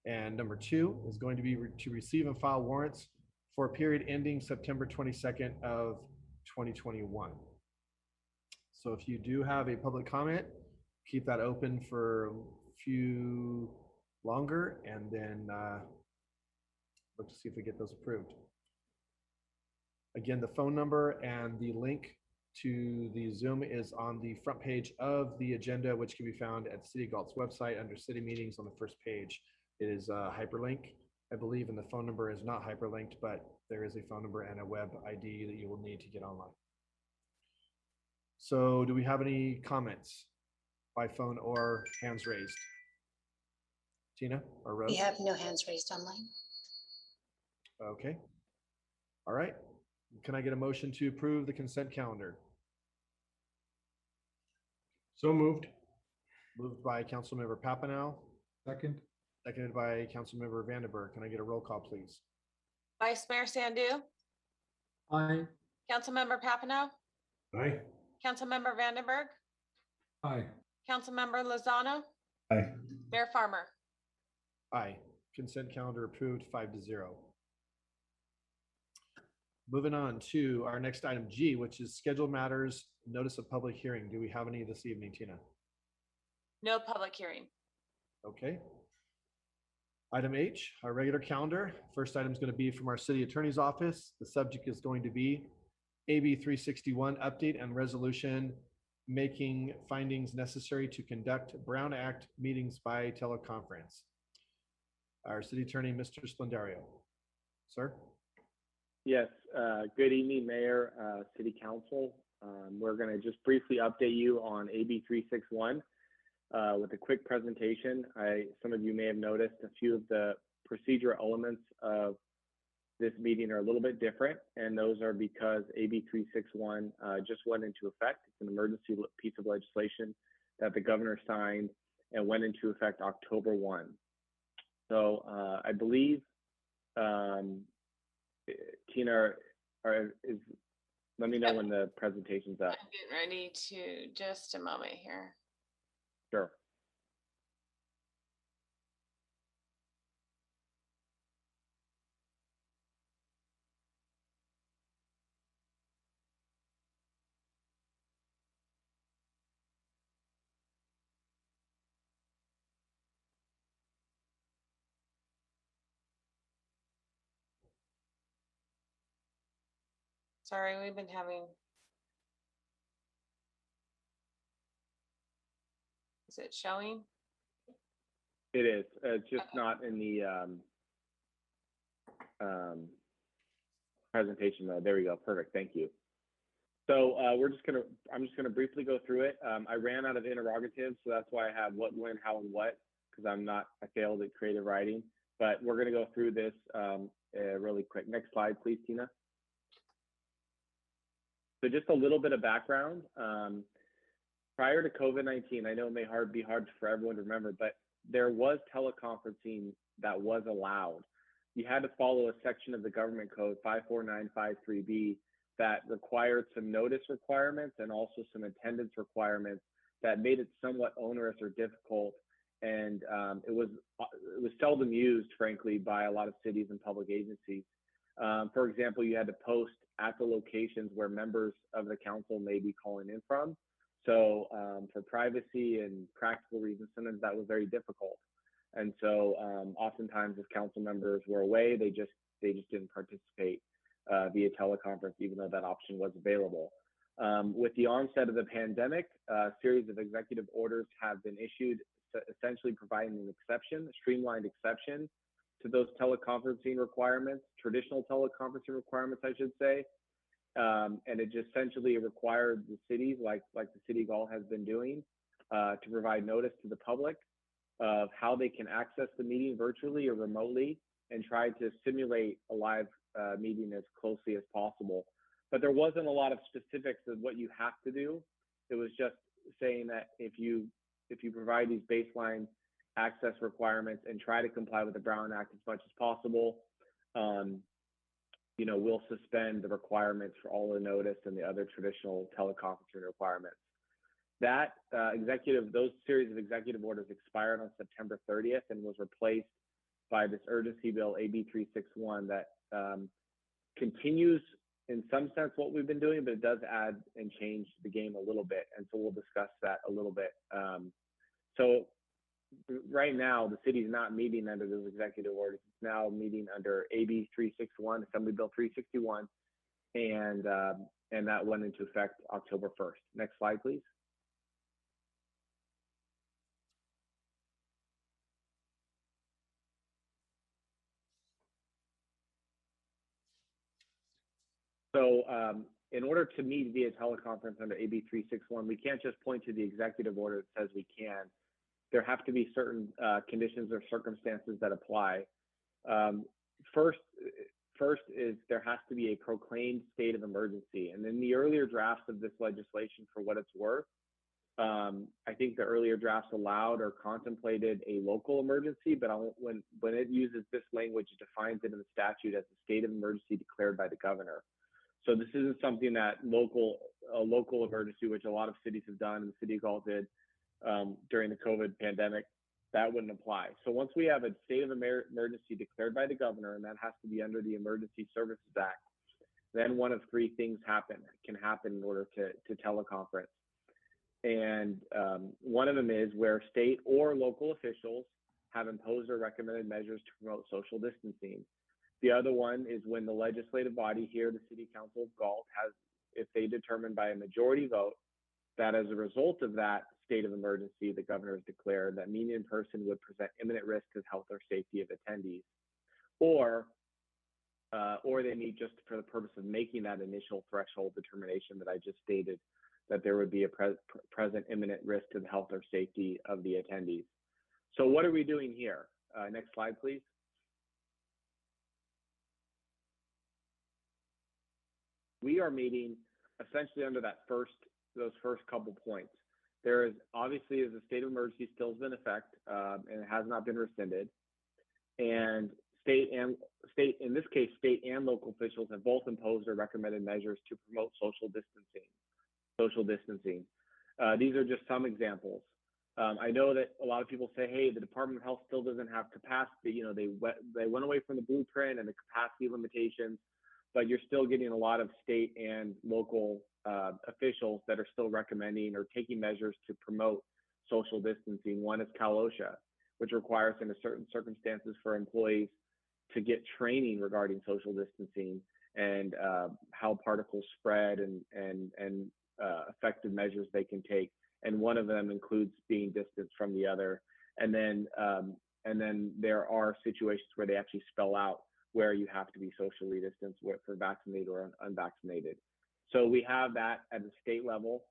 And number 2 is going to be to receive and file warrants for a period ending September 22nd of 2021. So if you do have a public comment, keep that open for a few longer, and then look to see if we get those approved. Again, the phone number and the link to the Zoom is on the front page of the agenda, which can be found at City Galt's website under city meetings on the first page. It is a hyperlink, I believe, and the phone number is not hyperlinked, but there is a phone number and a web ID that you will need to get online. So do we have any comments by phone or hands raised? Tina or Rose? We have no hands raised online. Okay. All right. Can I get a motion to approve the consent calendar? So moved. Moved by Councilmember Papineau. Second. Seconded by Councilmember Vandenberg. Can I get a roll call, please? Vice Mayor Sandu, Aye. Councilmember Papineau, Aye. Councilmember Vandenberg, Aye. Councilmember Lozano, Aye. Mayor Farmer. Aye. Consent calendar approved 5-0. Moving on to our next item G, which is scheduled matters, notice of public hearing. Do we have any this evening, Tina? No public hearing. Okay. Item H, our regular calendar. First item is going to be from our city attorney's office. The subject is going to be AB 361 update and resolution making findings necessary to conduct Brown Act meetings by teleconference. Our city attorney, Mr. Splendario. Sir? Yes, good evening, Mayor, City Council. We're going to just briefly update you on AB 361 with a quick presentation. Some of you may have noticed a few of the procedural elements of this meeting are a little bit different, and those are because AB 361 just went into effect. It's an emergency piece of legislation that the governor signed and went into effect October 1. So I believe, Tina, let me know when the presentation's up. I'm getting ready to, just a moment here. Sure. Sorry, we've been having. Is it showing? It is. It's just not in the presentation mode. There we go. Perfect. Thank you. So I'm just gonna briefly go through it. I ran out of interrogatives, so that's why I have what, when, how, and what, because I failed at creative writing. But we're gonna go through this really quick. Next slide, please, Tina. So just a little bit of background. Prior to COVID-19, I know it may be hard for everyone to remember, but there was teleconferencing that was allowed. You had to follow a section of the government code 54953B that required some notice requirements and also some attendance requirements that made it somewhat onerous or difficult. And it was seldom used, frankly, by a lot of cities and public agencies. For example, you had to post at the locations where members of the council may be calling in from. So for privacy and practical reasons, sometimes that was very difficult. And so oftentimes if council members were away, they just didn't participate via teleconference, even though that option was available. With the onset of the pandemic, a series of executive orders have been issued, essentially providing an exception, a streamlined exception to those teleconferencing requirements, traditional teleconferencing requirements, I should say. And it just essentially required the cities, like the city of Galt has been doing, to provide notice to the public of how they can access the meeting virtually or remotely and try to simulate a live meeting as closely as possible. But there wasn't a lot of specifics of what you have to do. It was just saying that if you provide these baseline access requirements and try to comply with the Brown Act as much as possible, we'll suspend the requirements for all the notice and the other traditional teleconferencing requirements. That those series of executive orders expired on September 30th and was replaced by this urgency bill, AB 361, that continues in some sense what we've been doing, but it does add and change the game a little bit. And so we'll discuss that a little bit. So right now, the city is not meeting under those executive orders. It's now meeting under AB 361, Assembly Bill 361, and that went into effect October 1st. Next slide, please. So in order to meet via teleconference under AB 361, we can't just point to the executive order that says we can. There have to be certain conditions or circumstances that apply. First is there has to be a proclaimed state of emergency. And in the earlier drafts of this legislation, for what it's worth, I think the earlier drafts allowed or contemplated a local emergency, but when it uses this language, it defines it in the statute as a state of emergency declared by the governor. So this isn't something that a local emergency, which a lot of cities have done, and the city of Galt did during the COVID pandemic, that wouldn't apply. So once we have a state of emergency declared by the governor, and that has to be under the Emergency Services Act, then one of three things can happen in order to teleconference. And one of them is where state or local officials have imposed or recommended measures to promote social distancing. The other one is when the legislative body here, the City Council of Galt, if they determine by a majority vote that as a result of that state of emergency the governor has declared, that meeting in person would present imminent risk to health or safety of attendees. Or or they meet just for the purpose of making that initial threshold determination that I just stated, that there would be a present imminent risk to the health or safety of the attendees. So what are we doing here? Next slide, please. We are meeting essentially under those first couple points. There is obviously a state of emergency still is in effect, and it has not been rescinded. And state and local officials have both imposed or recommended measures to promote social distancing. These are just some examples. I know that a lot of people say, hey, the Department of Health still doesn't have capacity. You know, they went away from the blueprint and the capacity limitations, but you're still getting a lot of state and local officials that are still recommending or taking measures to promote social distancing. One is Cal OSHA, which requires in certain circumstances for employees to get training regarding social distancing and how particles spread and effective measures they can take. And one of them includes being distanced from the other. And then there are situations where they actually spell out where you have to be socially distanced for vaccinated or unvaccinated. So we have that at the state level.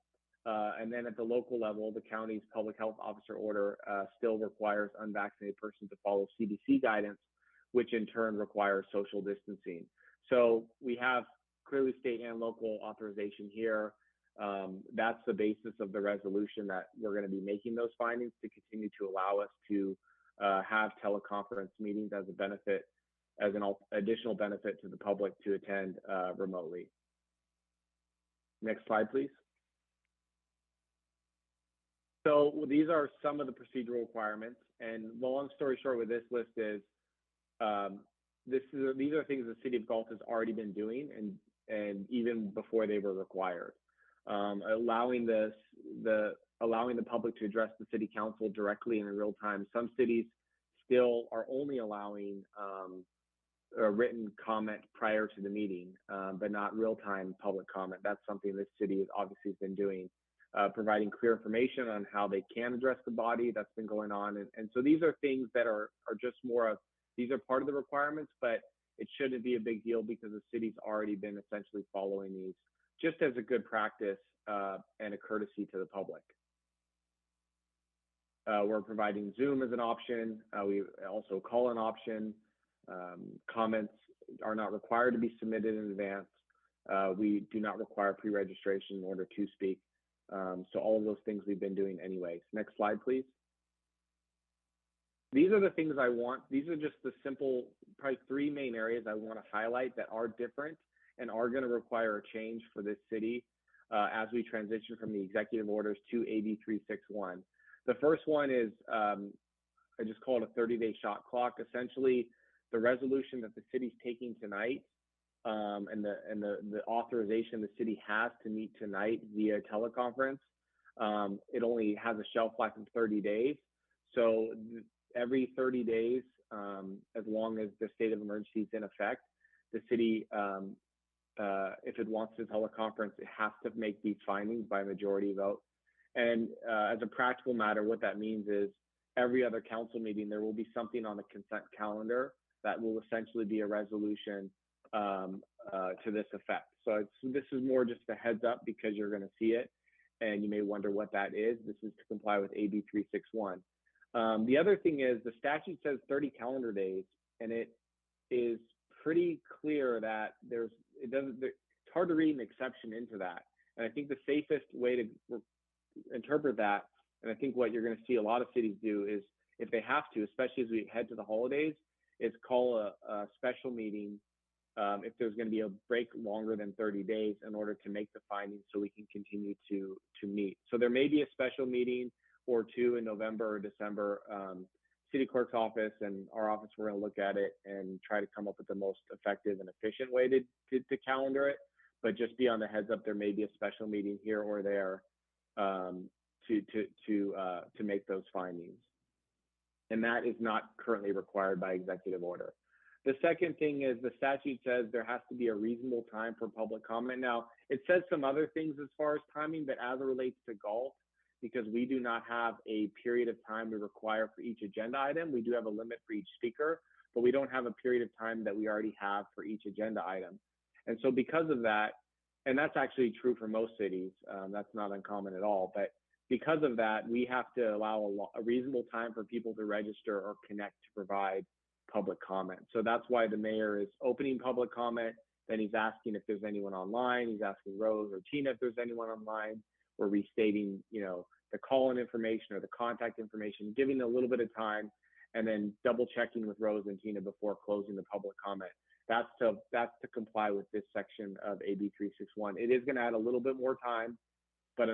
And then at the local level, the county's public health officer order still requires unvaccinated persons to follow CDC guidance, which in turn requires social distancing. So we have clearly state and local authorization here. That's the basis of the resolution that we're going to be making those findings to continue to allow us to have teleconference meetings as a benefit, as an additional benefit to the public to attend remotely. Next slide, please. So these are some of the procedural requirements, and the long story short with this list is, these are things the City of Galt has already been doing, and even before they were required. Allowing the public to address the City Council directly and in real time. Some cities still are only allowing a written comment prior to the meeting, but not real-time public comment. That's something this city has obviously been doing, providing clear information on how they can address the body. That's been going on. And so these are things that are just more of, these are part of the requirements, but it shouldn't be a big deal because the city's already been essentially following these just as a good practice and a courtesy to the public. We're providing Zoom as an option. We also call an option. Comments are not required to be submitted in advance. We do not require pre-registration in order to speak. So all of those things we've been doing anyways. Next slide, please. These are the things I want. These are just the simple, probably three main areas I want to highlight that are different and are going to require a change for this city as we transition from the executive orders to AB 361. The first one is, I just call it a 30-day shot clock. Essentially, the resolution that the city's taking tonight and the authorization the city has to meet tonight via teleconference, it only has a shelf life of 30 days. So every 30 days, as long as the state of emergency is in effect, the city, if it wants to teleconference, it has to make these findings by majority vote. And as a practical matter, what that means is every other council meeting, there will be something on the consent calendar that will essentially be a resolution to this effect. So this is more just a heads up because you're going to see it and you may wonder what that is. This is to comply with AB 361. The other thing is the statute says 30 calendar days, and it is pretty clear that it's hard to read an exception into that. And I think the safest way to interpret that, and I think what you're going to see a lot of cities do is, if they have to, especially as we head to the holidays, is call a special meeting if there's going to be a break longer than 30 days in order to make the findings so we can continue to meet. So there may be a special meeting or two in November or December. City clerk's office and our office, we're going to look at it and try to come up with the most effective and efficient way to calendar it. But just be on the heads up, there may be a special meeting here or there to make those findings. And that is not currently required by executive order. The second thing is the statute says there has to be a reasonable time for public comment. Now, it says some other things as far as timing, but as it relates to Galt, because we do not have a period of time we require for each agenda item. We do have a limit for each speaker, but we don't have a period of time that we already have for each agenda item. And so because of that, and that's actually true for most cities, that's not uncommon at all, but because of that, we have to allow a reasonable time for people to register or connect to provide public comment. So that's why the mayor is opening public comment. Then he's asking if there's anyone online. He's asking Rose or Tina if there's anyone online. We're restating, the call-in information or the contact information, giving a little bit of time, and then double checking with Rose and Tina before closing the public comment. That's to comply with this section of AB 361. It is going to add a little bit more time, but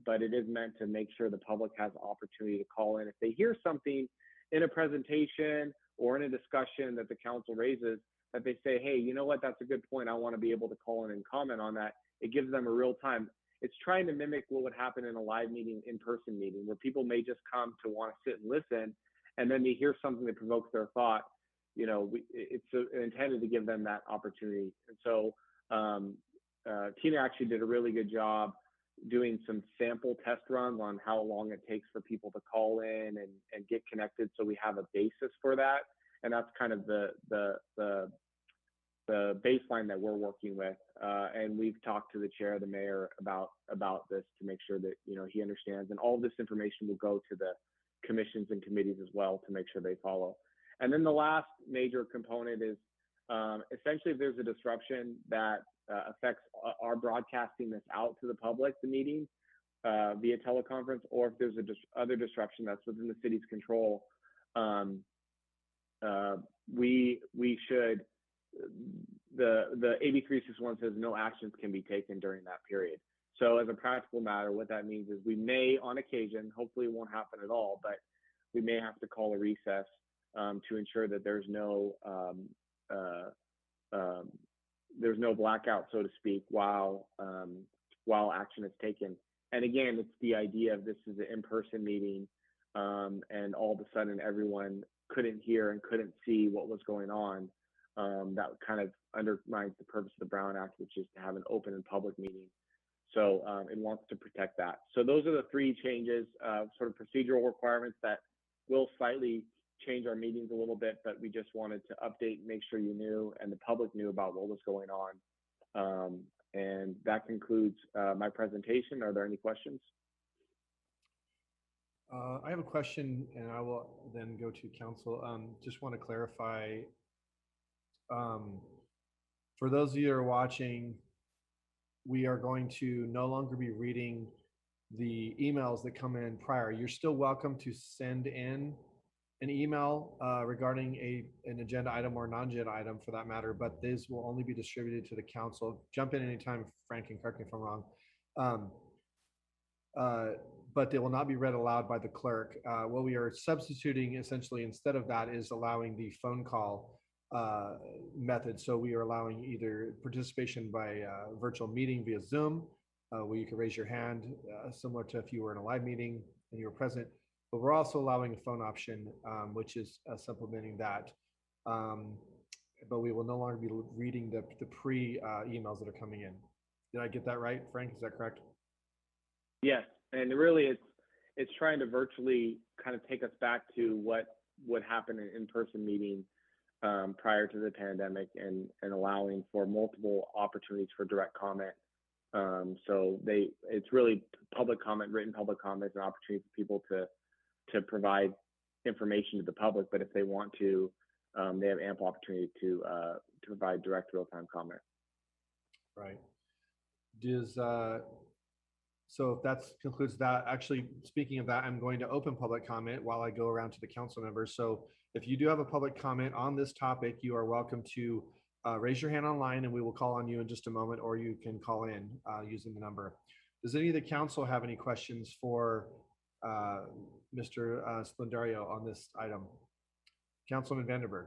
but it is meant to make sure the public has opportunity to call in if they hear something in a presentation or in a discussion that the council raises, that they say, hey, you know what, that's a good point. I want to be able to call in and comment on that. It gives them a real time. It's trying to mimic what would happen in a live meeting, in-person meeting, where people may just come to want to sit and listen, and then they hear something that provokes their thought. It's intended to give them that opportunity. And so Tina actually did a really good job doing some sample test runs on how long it takes for people to call in and get connected, so we have a basis for that. And that's kind of the baseline that we're working with. And we've talked to the chair, the mayor, about this to make sure that he understands. And all this information will go to the commissions and committees as well to make sure they follow. And then the last major component is essentially if there's a disruption that affects our broadcasting this out to the public, the meeting via teleconference, or if there's other disruption that's within the city's control, we should, the AB 361 says no actions can be taken during that period. So as a practical matter, what that means is we may, on occasion, hopefully it won't happen at all, but we may have to call a recess to ensure that there's no blackout, so to speak, while action is taken. And again, it's the idea of this is an in-person meeting, and all of a sudden everyone couldn't hear and couldn't see what was going on. That kind of undermines the purpose of the Brown Act, which is to have an open and public meeting. So it wants to protect that. So those are the three changes, sort of procedural requirements that will slightly change our meetings a little bit, but we just wanted to update, make sure you knew and the public knew about what was going on. And that concludes my presentation. Are there any questions? I have a question, and I will then go to council. Just want to clarify, for those of you that are watching, we are going to no longer be reading the emails that come in prior. You're still welcome to send in an email regarding an agenda item or non-agenda item for that matter, but this will only be distributed to the council. Jump in anytime, Frank, and correct me if I'm wrong. But they will not be read aloud by the clerk. What we are substituting essentially instead of that is allowing the phone call method. So we are allowing either participation by virtual meeting via Zoom, where you can raise your hand, similar to if you were in a live meeting and you were present. But we're also allowing a phone option, which is supplementing that. But we will no longer be reading the emails that are coming in. Did I get that right, Frank? Is that correct? Yes, and really it's trying to virtually kind of take us back to what would happen in in-person meetings prior to the pandemic, and allowing for multiple opportunities for direct comment. So it's really public comment, written public comment, an opportunity for people to provide information to the public, but if they want to, they have ample opportunity to provide direct real-time comment. Right. So if that concludes that, actually, speaking of that, I'm going to open public comment while I go around to the council members. So if you do have a public comment on this topic, you are welcome to raise your hand online and we will call on you in just a moment, or you can call in using the number. Does any of the council have any questions for Mr. Splendario on this item? Councilman Vandenberg.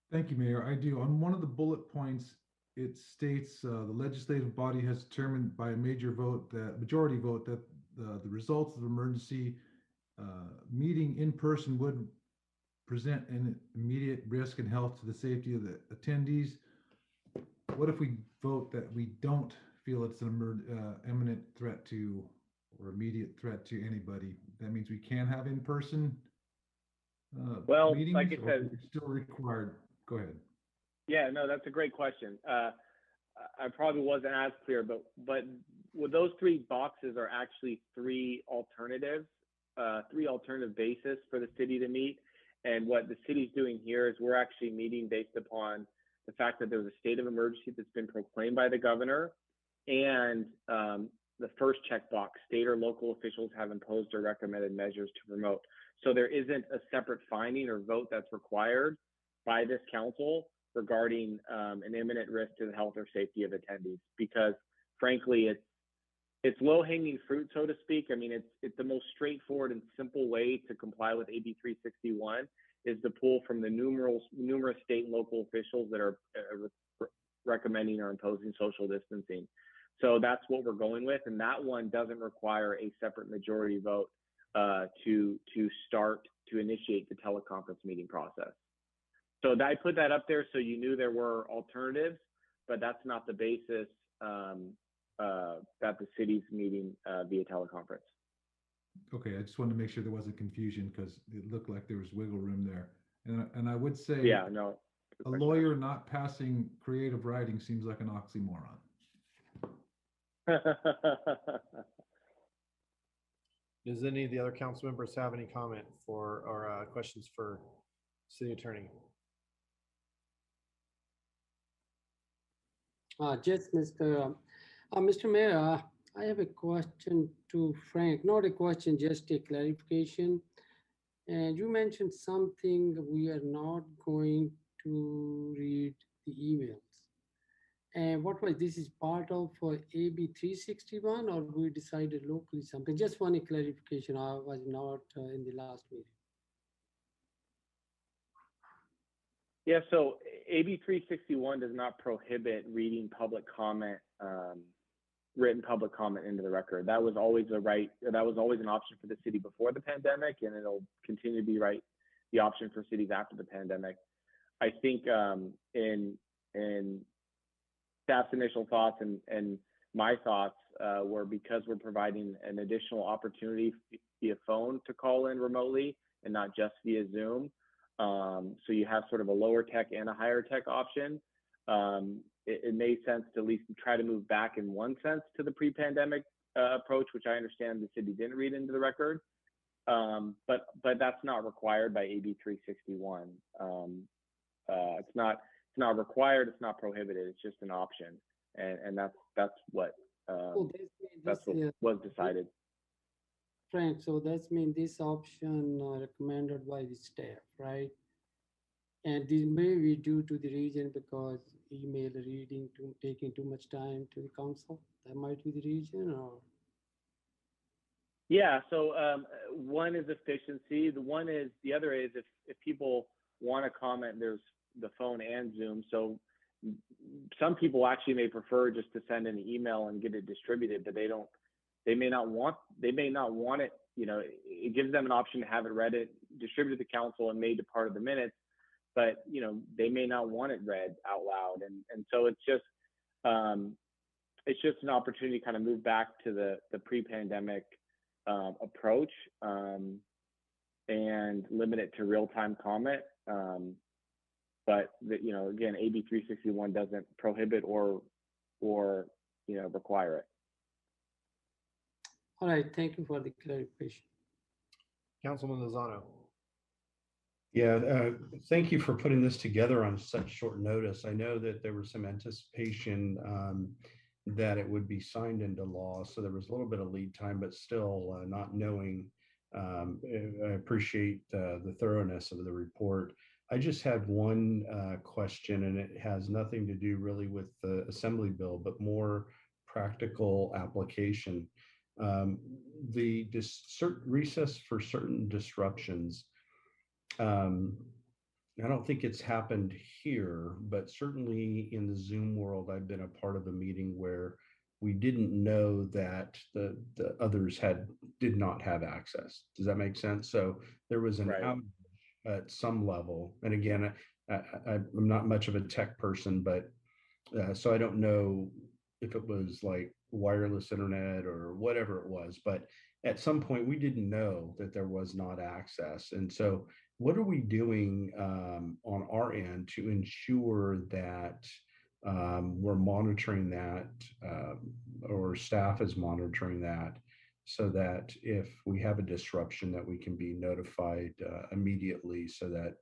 Thank you, Mayor. I do. On one of the bullet points, it states the legislative body has determined by a majority vote that the results of emergency meeting in person would present an immediate risk and health to the safety of the attendees. What if we vote that we don't feel it's an imminent threat to or immediate threat to anybody, that means we can have in-person Well, meetings, like I or said, is it still required? Go ahead. yeah, no, that's a great question. I probably wasn't as clear, but with those three boxes are actually three alternative bases for the city to meet. And what the city's doing here is we're actually meeting based upon the fact that there's a state of emergency that's been proclaimed by the governor, and the first checkbox, state or local officials have imposed or recommended measures to promote. So there isn't a separate finding or vote that's required by this council regarding an imminent risk to the health or safety of attendees, because frankly, it's low-hanging fruit, so to speak. I mean, it's the most straightforward and simple way to comply with AB 361 is to pull from the numerous state and local officials that are recommending or imposing social distancing. So that's what we're going with, and that one doesn't require a separate majority vote to initiate the teleconference meeting process. So I put that up there so you knew there were alternatives, but that's not the basis that the city's meeting via teleconference. Okay, I just wanted to make sure there wasn't confusion because it looked like there was wiggle room there. And I would say, yeah, no, a lawyer not passing creative writing seems like an oxymoron. Does any of the other council members have any comment for or questions for city attorney? Just Mr. Mayor, I have a question to Frank, not a question, just a clarification. And you mentioned something, we are not going to read the emails. And what was this is part of AB 361, or we decided locally something? Just one clarification. I was not in the last meeting. Yeah, so AB 361 does not prohibit reading public comment, written public comment into the record. That was always a right. That was always an option for the city before the pandemic, and it'll continue to be the option for cities after the pandemic. I think in staff's initial thoughts and my thoughts were, because we're providing an additional opportunity via phone to call in remotely and not just via Zoom. So you have sort of a lower tech and a higher tech option. It made sense to at least try to move back in one sense to the pre-pandemic approach, which I understand the city didn't read into the record. But that's not required by AB 361. It's not required. It's not prohibited. It's just an option, and that's what was decided. Frank, so that's mean this option recommended by the staff, right? And this may be due to the reason because email reading taking too much time to the council. That might be the reason, or? Yeah. So one is efficiency. The other is if people want to comment, there's the phone and Zoom. So some people actually may prefer just to send an email and get it distributed, but they may not want it. You know, it gives them an option to have it read, distributed to the council and made a part of the minutes, but you know, they may not want it read out loud. And so it's just an opportunity to kind of move back to the pre-pandemic approach and limit it to real-time comment. But you know, again, AB 361 doesn't prohibit or require it. All right, thank you for the clarification. Councilman Lozano. Yeah, thank you for putting this together on such short notice. I know that there was some anticipation that it would be signed into law, so there was a little bit of lead time, but still not knowing. I appreciate the thoroughness of the report. I just had one question, and it has nothing to do really with the assembly bill, but more practical application. The recess for certain disruptions. I don't think it's happened here, but certainly in the Zoom world, I've been a part of a meeting where we didn't know that the others did not have access. Does that make sense? So there was an outage at some level. And again, I'm not much of a tech person, but so I don't know if it was like wireless internet or whatever it was, but at some point we didn't know that there was not access. And so what are we doing on our end to ensure that we're monitoring that, or staff is monitoring that, so that if we have a disruption that we can be notified immediately, so that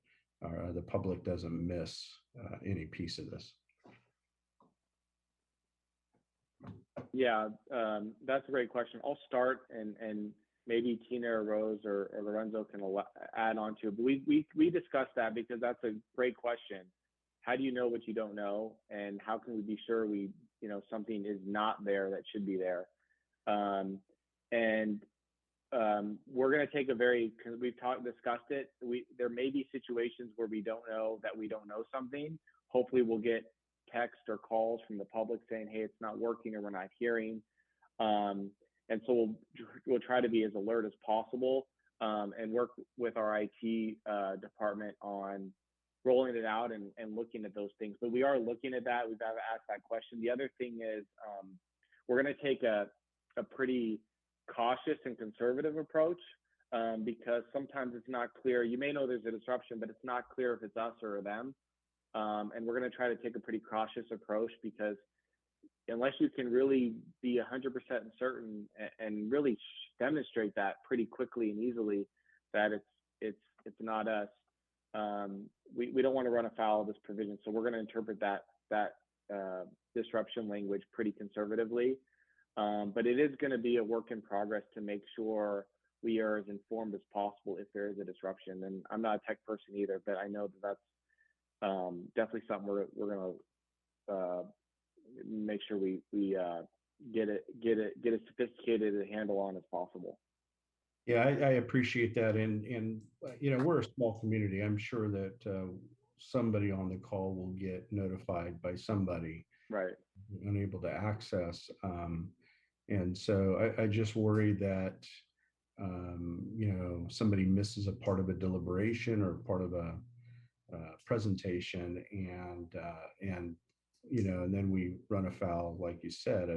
the public doesn't miss any piece of this? Yeah, that's a great question. I'll start, and maybe Tina or Rose or Lorenzo can add on to it. But we discussed that because that's a great question. How do you know what you don't know, and how can we be sure something is not there that should be there? We're going to take because we've discussed it. There may be situations where we don't know that we don't know something. Hopefully, we'll get text or calls from the public saying, "Hey, it's not working," or "We're not hearing." And so we'll try to be as alert as possible, and work with our IT department on rolling it out and looking at those things. But we are looking at that. We've asked that question. The other thing is, we're going to take a pretty cautious and conservative approach, because sometimes it's not clear. You may know there's a disruption, but it's not clear if it's us or them. And we're going to try to take a pretty cautious approach, because unless you can really be 100% certain and really demonstrate that pretty quickly and easily that it's not us, we don't want to run afoul of this provision. So we're going to interpret that disruption language pretty conservatively. But it is going to be a work in progress to make sure we are as informed as possible if there is a disruption. And I'm not a tech person either, but I know that that's definitely something we're going to make sure we get as sophisticated a handle on as possible. Yeah, I appreciate that. And we're a small community. I'm sure that somebody on the call will get notified by somebody right unable to access. And so I just worry that, somebody misses a part of a deliberation or part of a presentation, and then we run afoul, like you said,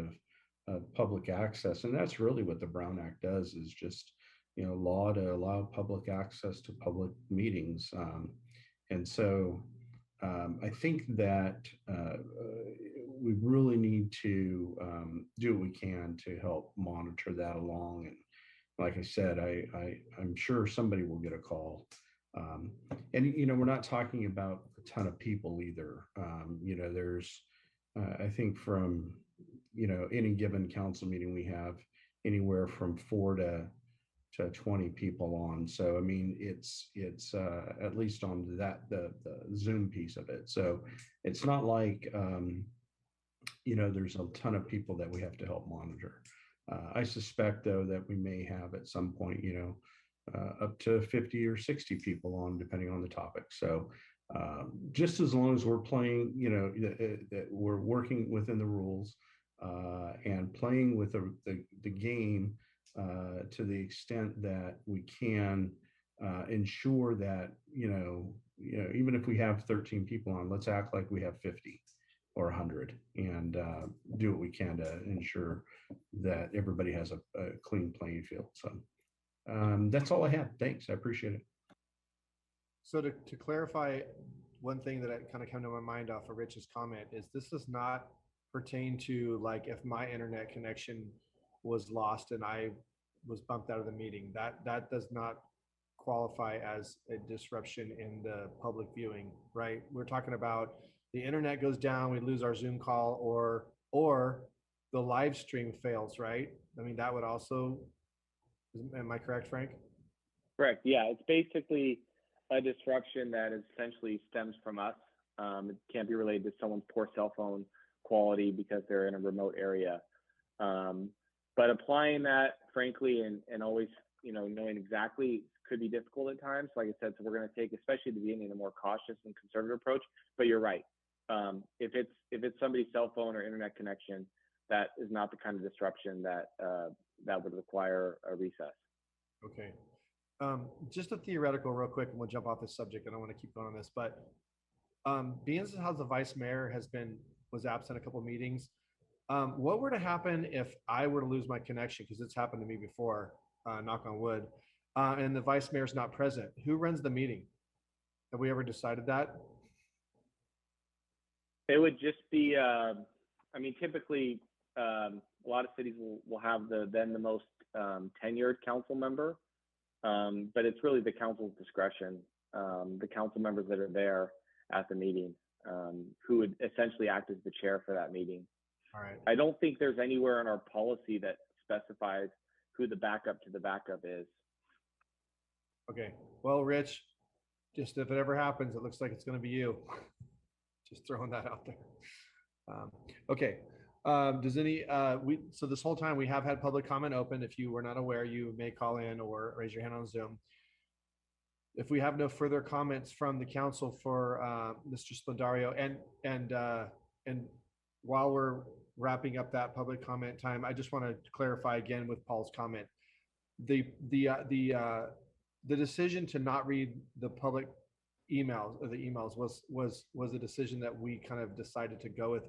of public access. And that's really what the Brown Act does, is just, law to allow public access to public meetings. And so I think that we really need to do what we can to help monitor that along. And like I said, I'm sure somebody will get a call. And we're not talking about a ton of people either. There's I think from any given council meeting, we have anywhere from 4 to 20 people on. So I mean, it's at least on the Zoom piece of it. So it's not like there's a ton of people that we have to help monitor. I suspect, though, that we may have at some point, up to 50 or 60 people on, depending on the topic. So just as long as we're playing, that we're working within the rules and playing with the game to the extent that we can ensure that, even if we have 13 people on, let's act like we have 50 or 100 and do what we can to ensure that everybody has a clean playing field. So that's all I have. Thanks. I appreciate it. So to clarify, one thing that kind of came to my mind off of Rich's comment is this does not pertain to, like, if my internet connection was lost and I was bumped out of the meeting, that does not qualify as a disruption in the public viewing, right? We're talking about the internet goes down, we lose our Zoom call, or the live stream fails, right? I mean, that would also, am I correct, Frank? Correct. Yeah, it's basically a disruption that essentially stems from us. It can't be related to someone's poor cell phone quality because they're in a remote area. But applying that, frankly, and always, knowing exactly could be difficult at times. Like I said, so we're going to take, especially at the beginning, a more cautious and conservative approach. But you're right. If it's somebody's cell phone or internet connection, that is not the kind of disruption that would require a recess. Okay. Just a theoretical real quick, and we'll jump off this subject. I don't want to keep going on this, but being as how the vice mayor was absent a couple of meetings, What were to happen if I were to lose my connection? Because it's happened to me before, knock on wood, and the vice mayor's not present. Who runs the meeting? Have we ever decided that? It would just be, I mean, typically, a lot of cities will have the most tenured council member, but it's really the council's discretion, the council members that are there at the meeting, who would essentially act as the chair for that meeting. All right. I don't think there's anywhere in our policy that specifies who the backup to the backup is. Okay. Well, Rich, just if it ever happens, it looks like it's going to be you. Just throwing that out there. Okay. Does any, so this whole time we have had public comment open. If you were not aware, you may call in or raise your hand on Zoom. If we have no further comments from the council for Mr. Splendario, and while we're wrapping up that public comment time, I just want to clarify again with Paul's comment. The decision to not read the public emails or the emails was a decision that we kind of decided to go with.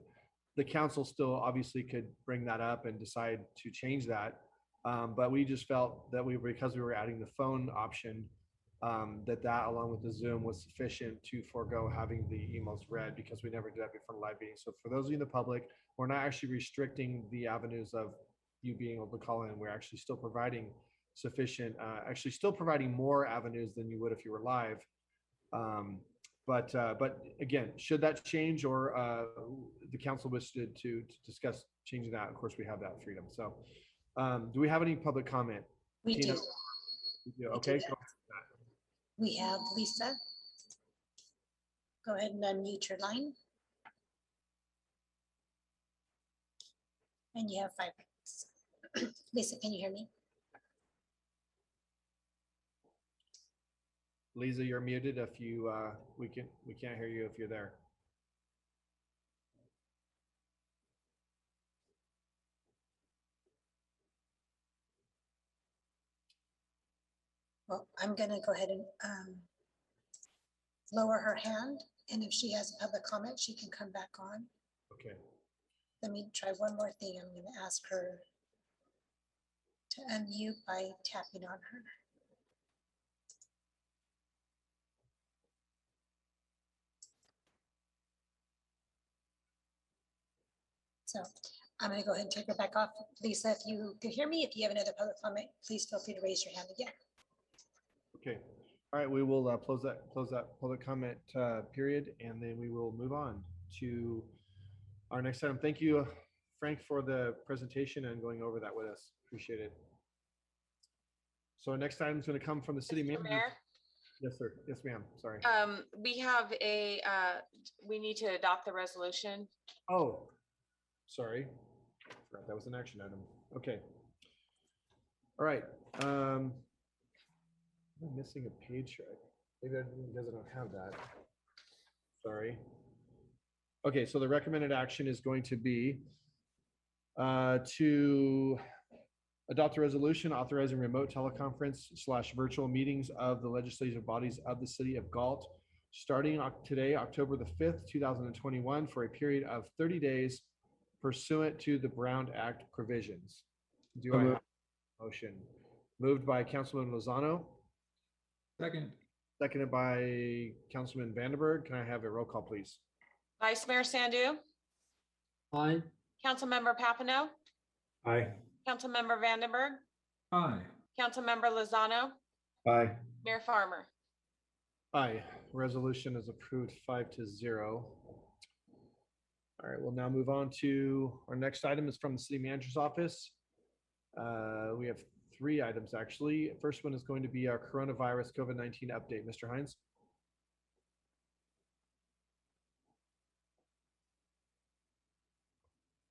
The council still obviously could bring that up and decide to change that, but we just felt that because we were adding the phone option, that along with the Zoom was sufficient to forego having the emails read, because we never did that before live meeting. So for those of you in the public, we're not actually restricting the avenues of you being able to call in. We're actually still providing sufficient, actually still providing more avenues than you would if you were live. But again, should that change, or the council wishes to discuss changing that, of course we have that freedom. So do we have any public comment? We Tina? do. We do. Okay. We have Lisa. Go ahead and unmute your line. And you have 5 minutes. Lisa, can you hear me? Lisa, you're muted. If you we can't hear you if you're there. Well, I'm gonna go ahead and lower her hand, and if she has a public comment, she can come back on. Okay. Let me try one more thing. I'm gonna ask her to unmute by tapping on her. So I'm gonna go ahead and take her back off. Lisa, if you can hear me, if you have another public comment, please feel free to raise your hand again. Okay. All right. We will close that public comment period, and then we will move on to our next item. Thank you, Frank, for the presentation and going over that with us. Appreciate it. So our next item is going to come from the city manager. Mayor? Yes, sir. Yes, ma'am. Sorry. We have we need to adopt the resolution. Oh, sorry. Forgot that was an action item. Okay. All right. I'm missing a page. Maybe it doesn't have that. Sorry. Okay, so the recommended action is going to be to adopt a resolution authorizing remote teleconference/virtual meetings of the legislative bodies of the city of Galt, starting today, October the 5th, 2021, for a period of 30 days pursuant to the Brown Act provisions. Do I have a motion? Moved by Councilman Lozano. Second. Seconded by Councilman Vandenberg. Can I have a roll call, please? Vice Mayor Sandu, Aye. Councilmember Papineau, Aye. Councilmember Vandenberg, Aye. Councilmember Lozano, Aye. Mayor Farmer. Aye. Resolution is approved 5-0. All right, we'll now move on to our next item is from the city manager's office. We have 3 items actually. First one is going to be our coronavirus COVID-19 update. Mr. Hines.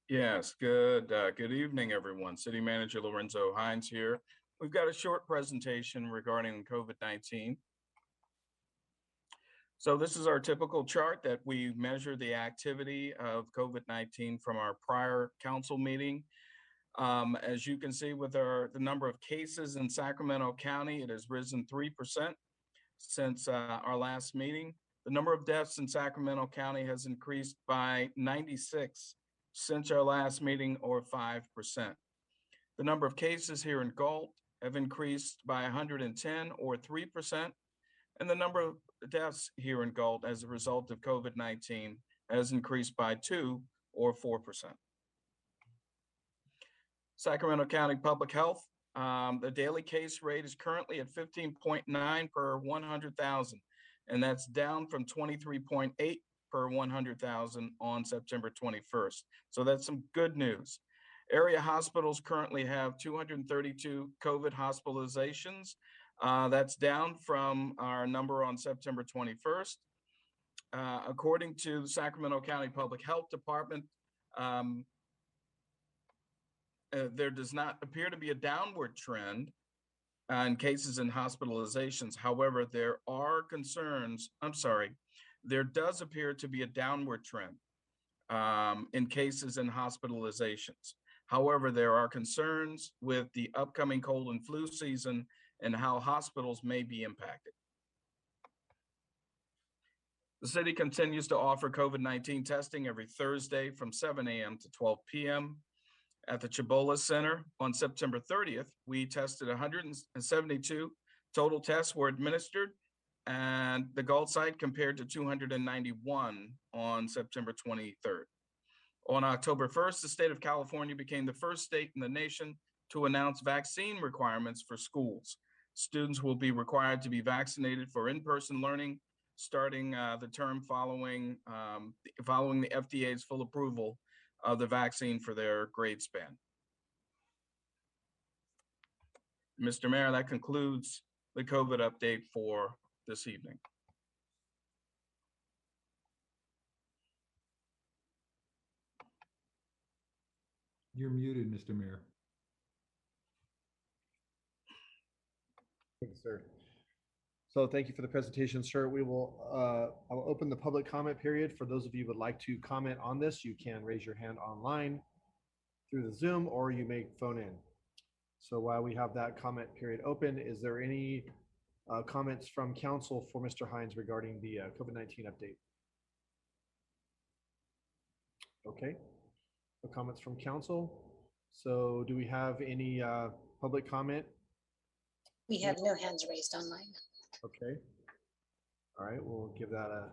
Yes, good evening, everyone. City Manager Lorenzo Hines here. We've got a short presentation regarding COVID-19. So this is our typical chart that we measure the activity of COVID-19 from our prior council meeting. As you can see with the number of cases in Sacramento County, it has risen 3% since our last meeting. The number of deaths in Sacramento County has increased by 96 since our last meeting, or 5%. The number of cases here in Galt have increased by 110, or 3%, and the number of deaths here in Galt as a result of COVID-19 has increased by 2, or 4%. Sacramento County Public Health, the daily case rate is currently at 15.9 per 100,000, and that's down from 23.8 per 100,000 on September 21st. So that's some good news. Area hospitals currently have 232 COVID hospitalizations. That's down from our number on September 21st. According to the Sacramento County Public Health Department, there does not appear to be a downward trend in cases and hospitalizations. However, there does appear to be a downward trend in cases and hospitalizations. However, there are concerns with the upcoming cold and flu season and how hospitals may be impacted. The city continues to offer COVID-19 testing every Thursday from 7 a.m. to 12 p.m. At the Cibola Center on September 30th, we tested 172 total tests were administered, and the Galt site compared to 291 on September 23rd. On October 1st, the state of California became the first state in the nation to announce vaccine requirements for schools. Students will be required to be vaccinated for in-person learning starting the term following the FDA's full approval of the vaccine for their grade span. Mr. Mayor, that concludes the COVID update for this evening. You're muted, Mr. Mayor. Thank you, sir. So thank you for the presentation, sir. I will open the public comment period. For those of you who would like to comment on this, you can raise your hand online through the Zoom, or you may phone in. So while we have that comment period open, is there any comments from council for Mr. Hines regarding the COVID-19 update? Okay, no comments from council. So do we have any public comment? We have no hands raised online. Okay. All right, we'll give that about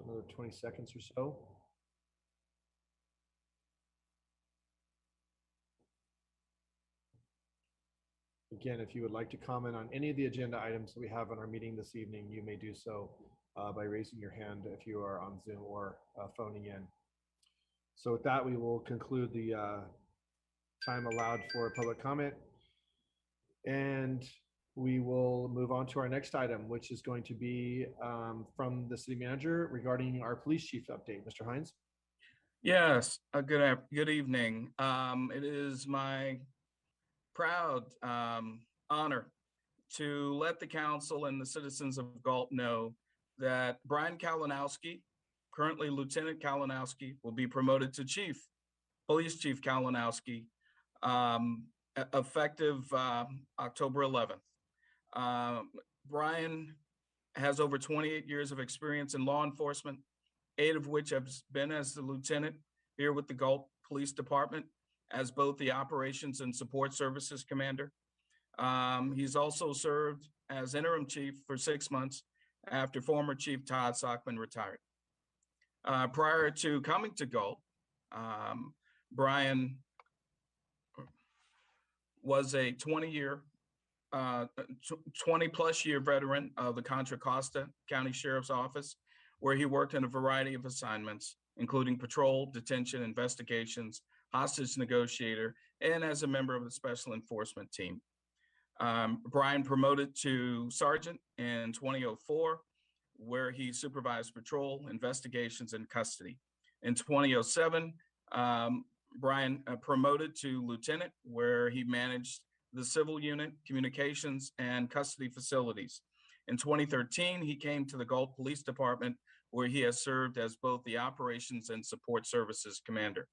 another 20 seconds or so. Again, if you would like to comment on any of the agenda items that we have on our meeting this evening, you may do so by raising your hand if you are on Zoom or phoning in. So with that, we will conclude the time allowed for public comment. And we will move on to our next item, which is going to be from the city manager regarding our police chief update. Mr. Hines? Yes, good evening. It is my proud honor to let the council and the citizens of Galt know that Brian Kalinowski, currently Lieutenant Kalinowski, will be promoted to chief, Police Chief Kalinowski, effective October 11th. Brian has over 28 years of experience in law enforcement, 8 of which have been as the lieutenant here with the Galt Police Department as both the operations and support services commander. He's also served as interim chief for 6 months after former Chief Todd Sockman retired. Prior to coming to Galt, Brian was a 20-plus year veteran of the Contra Costa County Sheriff's Office, where he worked in a variety of assignments, including patrol, detention, investigations, hostage negotiator, and as a member of the Special Enforcement Team. Brian promoted to sergeant in 2004, where he supervised patrol, investigations, and custody. In 2007, Brian promoted to lieutenant, where he managed the civil unit, communications, and custody facilities. In 2013, he came to the Galt Police Department, where he has served as both the operations and support services commander.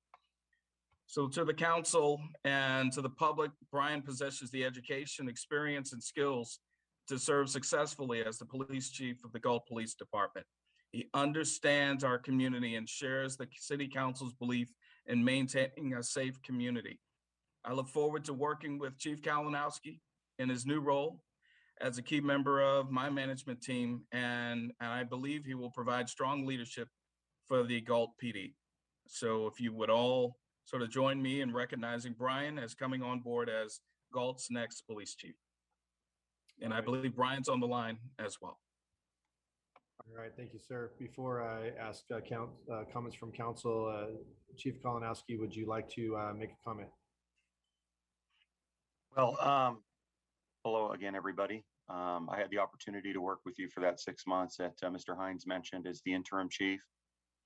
So to the council and to the public, Brian possesses the education, experience, and skills to serve successfully as the police chief of the Galt Police Department. He understands our community and shares the city council's belief in maintaining a safe community. I look forward to working with Chief Kalinowski in his new role as a key member of my management team, and I believe he will provide strong leadership for the Galt PD. So if you would all sort of join me in recognizing Brian as coming on board as Galt's next police chief. And I believe Brian's on the line as well. All right, thank you, sir. Before I ask comments from council, Chief Kalinowski, would you like to make a comment? Well, hello again, everybody. I had the opportunity to work with you for that 6 months that Mr. Hines mentioned as the interim chief.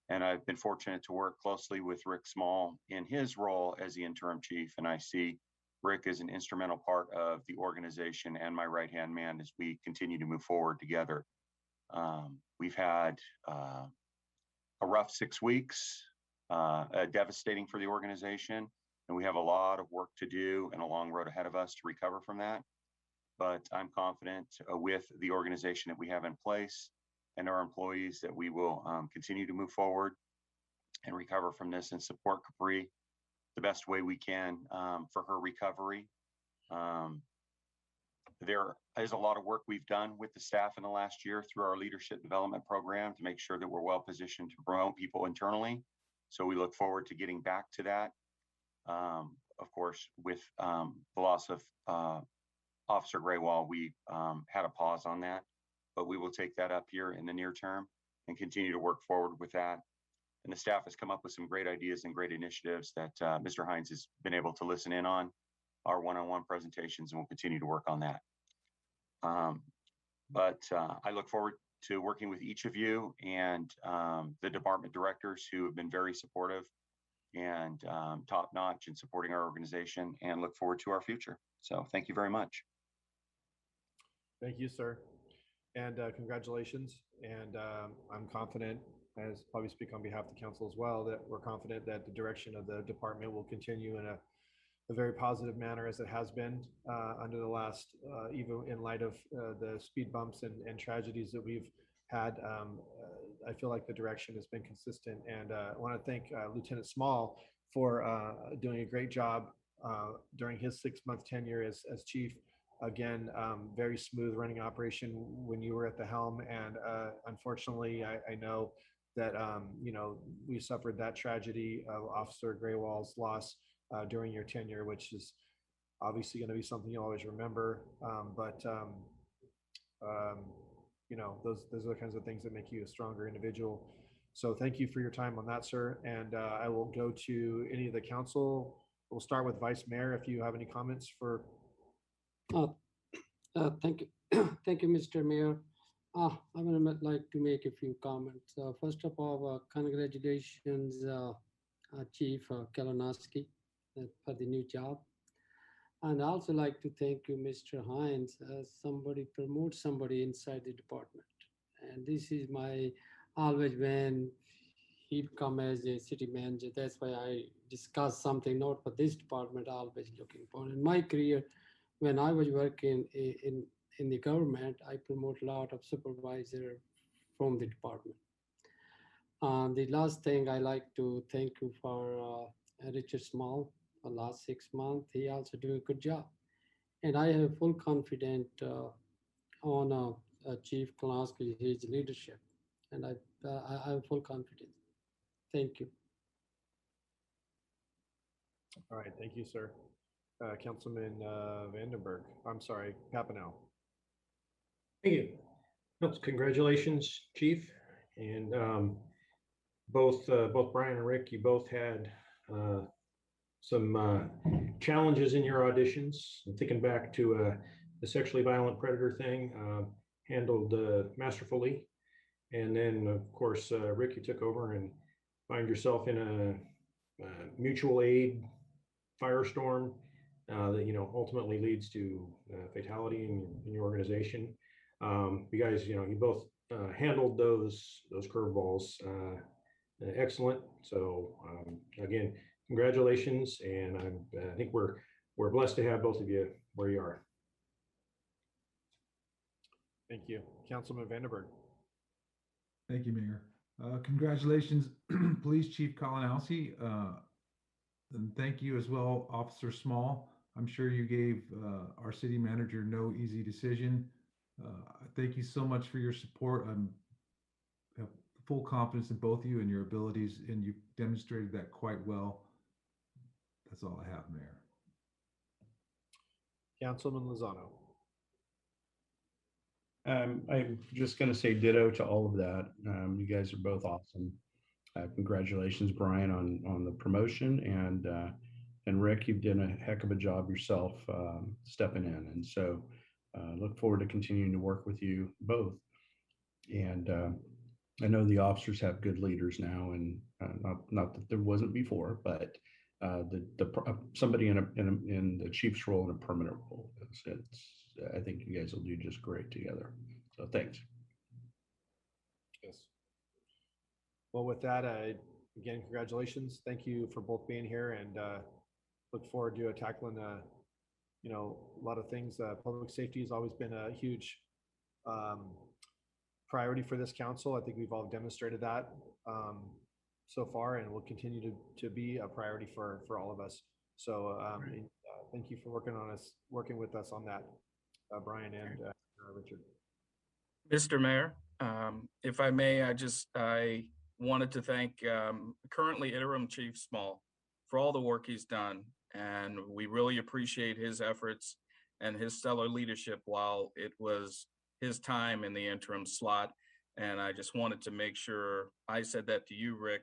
And I've been fortunate to work closely with Rick Small in his role as the interim chief. And I see Rick as an instrumental part of the organization and my right-hand man as we continue to move forward together. We've had a rough 6 weeks, devastating for the organization, and we have a lot of work to do and a long road ahead of us to recover from that. But I'm confident with the organization that we have in place and our employees that we will continue to move forward and recover from this and support Capri the best way we can for her recovery. There is a lot of work we've done with the staff in the last year through our leadership development program to make sure that we're well positioned to promote people internally. So we look forward to getting back to that. Of course, with the loss of Officer Graywall, we had a pause on that, but we will take that up here in the near term and continue to work forward with that. And the staff has come up with some great ideas and great initiatives that Mr. Hines has been able to listen in on our one-on-one presentations, and we'll continue to work on that. But I look forward to working with each of you and the department directors who have been very supportive and top-notch in supporting our organization, and look forward to our future. So thank you very much. Thank you, sir. And congratulations. And I'm confident, as probably speak on behalf of the council as well, that we're confident that the direction of the department will continue in a very positive manner as it has been under the last, even in light of the speed bumps and tragedies that we've had. I feel like the direction has been consistent. And I want to thank Lieutenant Small for doing a great job during his 6-month tenure as chief. Again, very smooth running operation when you were at the helm. And unfortunately, I know that, you know, we suffered that tragedy of Officer Graywall's loss during your tenure, which is obviously going to be something you'll always remember. You know, those are the kinds of things that make you a stronger individual. So thank you for your time on that, sir. And I will go to any of the council. We'll start with Vice Mayor. If you have any comments for. Thank you. Thank you, Mr. Mayor. I would like to make a few comments. First of all, congratulations, Chief Kalinowski, for the new job. And I also like to thank you, Mr. Hines, as somebody promotes somebody inside the department. And this is my always when he'd come as a city manager. That's why I discuss something not for this department, always looking for. In my career, when I was working in the government, I promote a lot of supervisor from the department. The last thing I like to thank you for Richard Small for the last 6 months. He also doing a good job. And I have full confidence on Chief Kalinowski, his leadership. And I have full confidence. Thank you. All right, thank you, sir. Councilman Vandenberg, I'm sorry, Papineau. Thank you. Well, congratulations, Chief. And both Brian and Rick, you both had some challenges in your auditions. I'm thinking back to the sexually violent predator thing, handled masterfully. And then, of course, Rick, you took over and find yourself in a mutual aid firestorm that, you know, ultimately leads to fatality in your organization. You guys, you know, you both handled those curveballs excellent. So again, congratulations, and I think we're blessed to have both of you where you are. Thank you, Councilman Vandenberg. Thank you, Mayor. Congratulations, Police Chief Kalinowski. And thank you as well, Officer Small. I'm sure you gave our city manager no easy decision. Thank you so much for your support. I have full confidence in both of you and your abilities, and you've demonstrated that quite well. That's all I have, Mayor. Councilman Lozano. I'm just going to say ditto to all of that. You guys are both awesome. Congratulations, Brian, on the promotion, and Rick, you've done a heck of a job yourself stepping in, and so look forward to continuing to work with you both. And I know the officers have good leaders now, and not that there wasn't before, but somebody in the chief's role in a permanent role. I think you guys will do just great together. So thanks. Yes. Well, with that, again, congratulations. Thank you for both being here, and look forward to tackling a lot of things. Public safety has always been a huge priority for this council. I think we've all demonstrated that so far, and will continue to be a priority for all of us. So thank you for working with us on that, Brian and Richard. Mr. Mayor, if I may, I wanted to thank currently Interim Chief Small for all the work he's done, and we really appreciate his efforts and his stellar leadership while it was his time in the interim slot. And I just wanted to make sure I said that to you, Rick,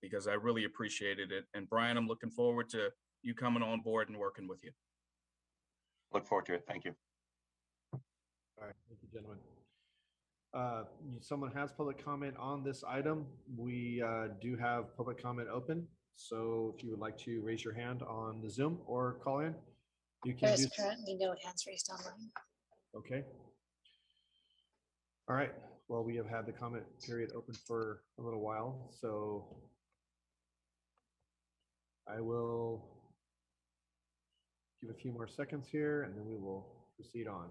because I really appreciated it. And Brian, I'm looking forward to you coming on board and working with you. Look forward to it. Thank you. All right, thank you, gentlemen. Someone has public comment on this item. We do have public comment open. So if you would like to raise your hand on the Zoom or call in, you can There's do. currently no hands raised online. Okay. All right. Well, we have had the comment period open for a little while, so I will give a few more seconds here, and then we will proceed on.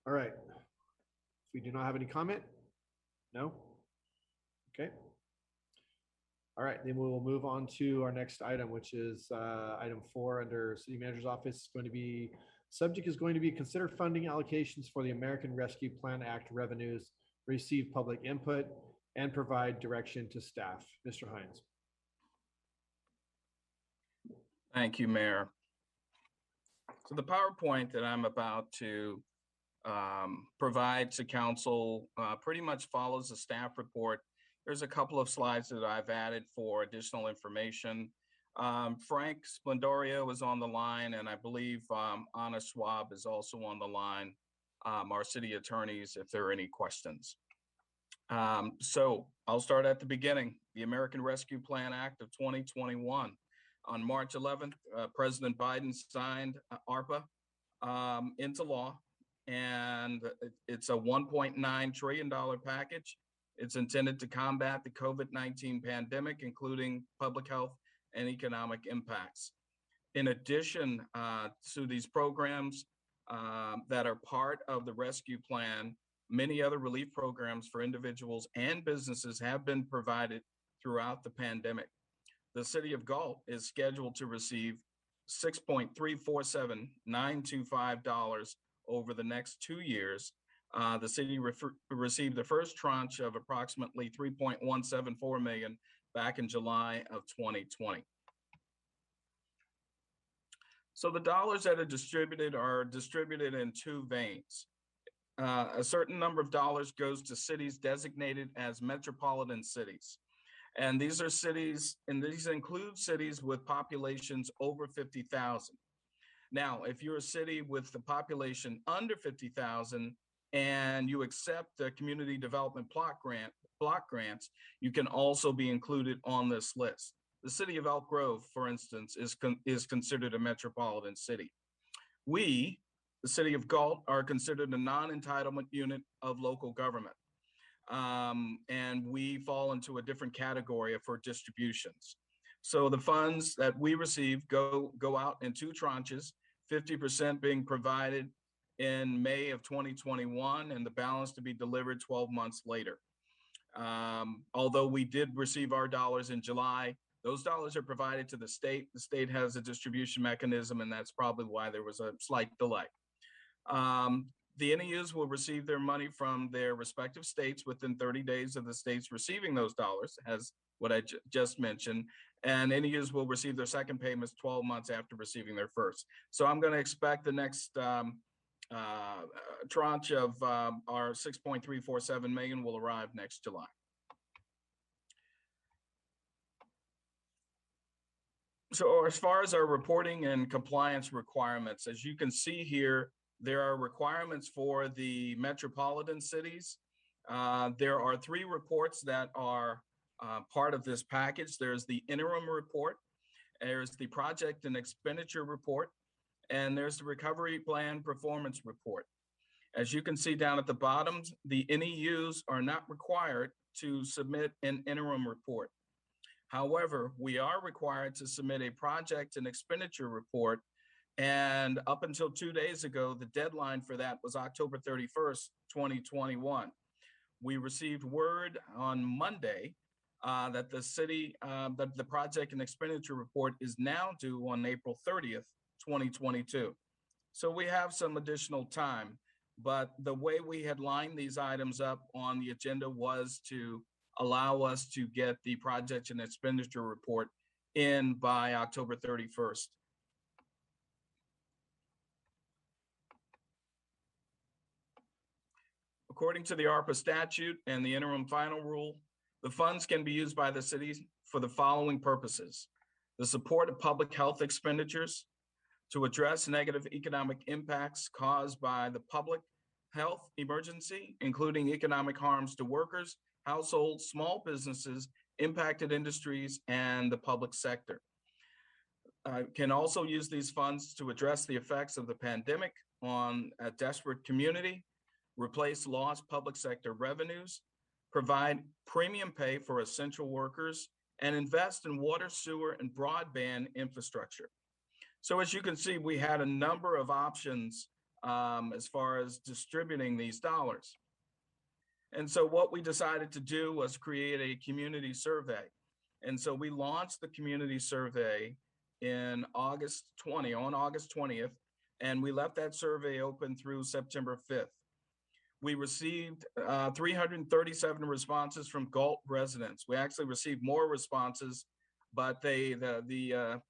All right. If we do not have any comment, no? Okay. All right, then we will move on to our next item, which is item 4 under City Manager's Office. Subject is going to be consider funding allocations for the American Rescue Plan Act revenues, receive public input, and provide direction to staff. Mr. Hines. Thank you, Mayor. So the PowerPoint that I'm about to provide to council pretty much follows the staff report. There's a couple of slides that I've added for additional information. Frank Splendoria was on the line, and I believe Anna Schwab is also on the line, our city attorneys, if there are any questions. So I'll start at the beginning. The American Rescue Plan Act of 2021. On March 11th, President Biden signed ARPA into law, and it's a $1.9 trillion package. It's intended to combat the COVID-19 pandemic, including public health and economic impacts. In addition to these programs that are part of the rescue plan, many other relief programs for individuals and businesses have been provided throughout the pandemic. The city of Galt is scheduled to receive $6.347925 over the next 2 years. The city received the first tranche of approximately $3.174 million back in July of 2020. So the dollars that are distributed in two veins. A certain number of dollars goes to cities designated as metropolitan cities. And these are cities, and these include cities with populations over 50,000. Now, if you're a city with the population under 50,000 and you accept the community development block grants, you can also be included on this list. The city of Elk Grove, for instance, is considered a metropolitan city. We, the city of Galt, are considered a non-entitlement unit of local government. And we fall into a different category for distributions. So the funds that we receive go out in two tranches, 50% being provided in May of 2021, and the balance to be delivered 12 months later. Although we did receive our dollars in July, those dollars are provided to the state. The state has a distribution mechanism, and that's probably why there was a slight delay. The NEUs will receive their money from their respective states within 30 days of the states receiving those dollars, as what I just mentioned, and NEUs will receive their second payments 12 months after receiving their first. So I'm going to expect the next tranche of our 6.347 million will arrive next July. So as far as our reporting and compliance requirements, as you can see here, there are requirements for the metropolitan cities. There are 3 reports that are part of this package. There's the interim report, there's the project and expenditure report, and there's the recovery plan performance report. As you can see down at the bottom, the NEUs are not required to submit an interim report. However, we are required to submit a project and expenditure report. And up until 2 days ago, the deadline for that was October 31st, 2021. We received word on Monday that the project and expenditure report is now due on April 30th, 2022. So we have some additional time, but the way we had lined these items up on the agenda was to allow us to get the project and expenditure report in by October 31st. According to the ARPA statute and the interim final rule, the funds can be used by the cities for the following purposes: the support of public health expenditures, to address negative economic impacts caused by the public health emergency, including economic harms to workers, households, small businesses, impacted industries, and the public sector. Can also use these funds to address the effects of the pandemic on a desperate community, replace lost public sector revenues, provide premium pay for essential workers, and invest in water, sewer, and broadband infrastructure. So as you can see, we had a number of options as far as distributing these dollars. And so what we decided to do was create a community survey. And so we launched the community survey on August 20th, and we left that survey open through September 5th. We received 337 responses from Galt residents. We actually received more responses, but the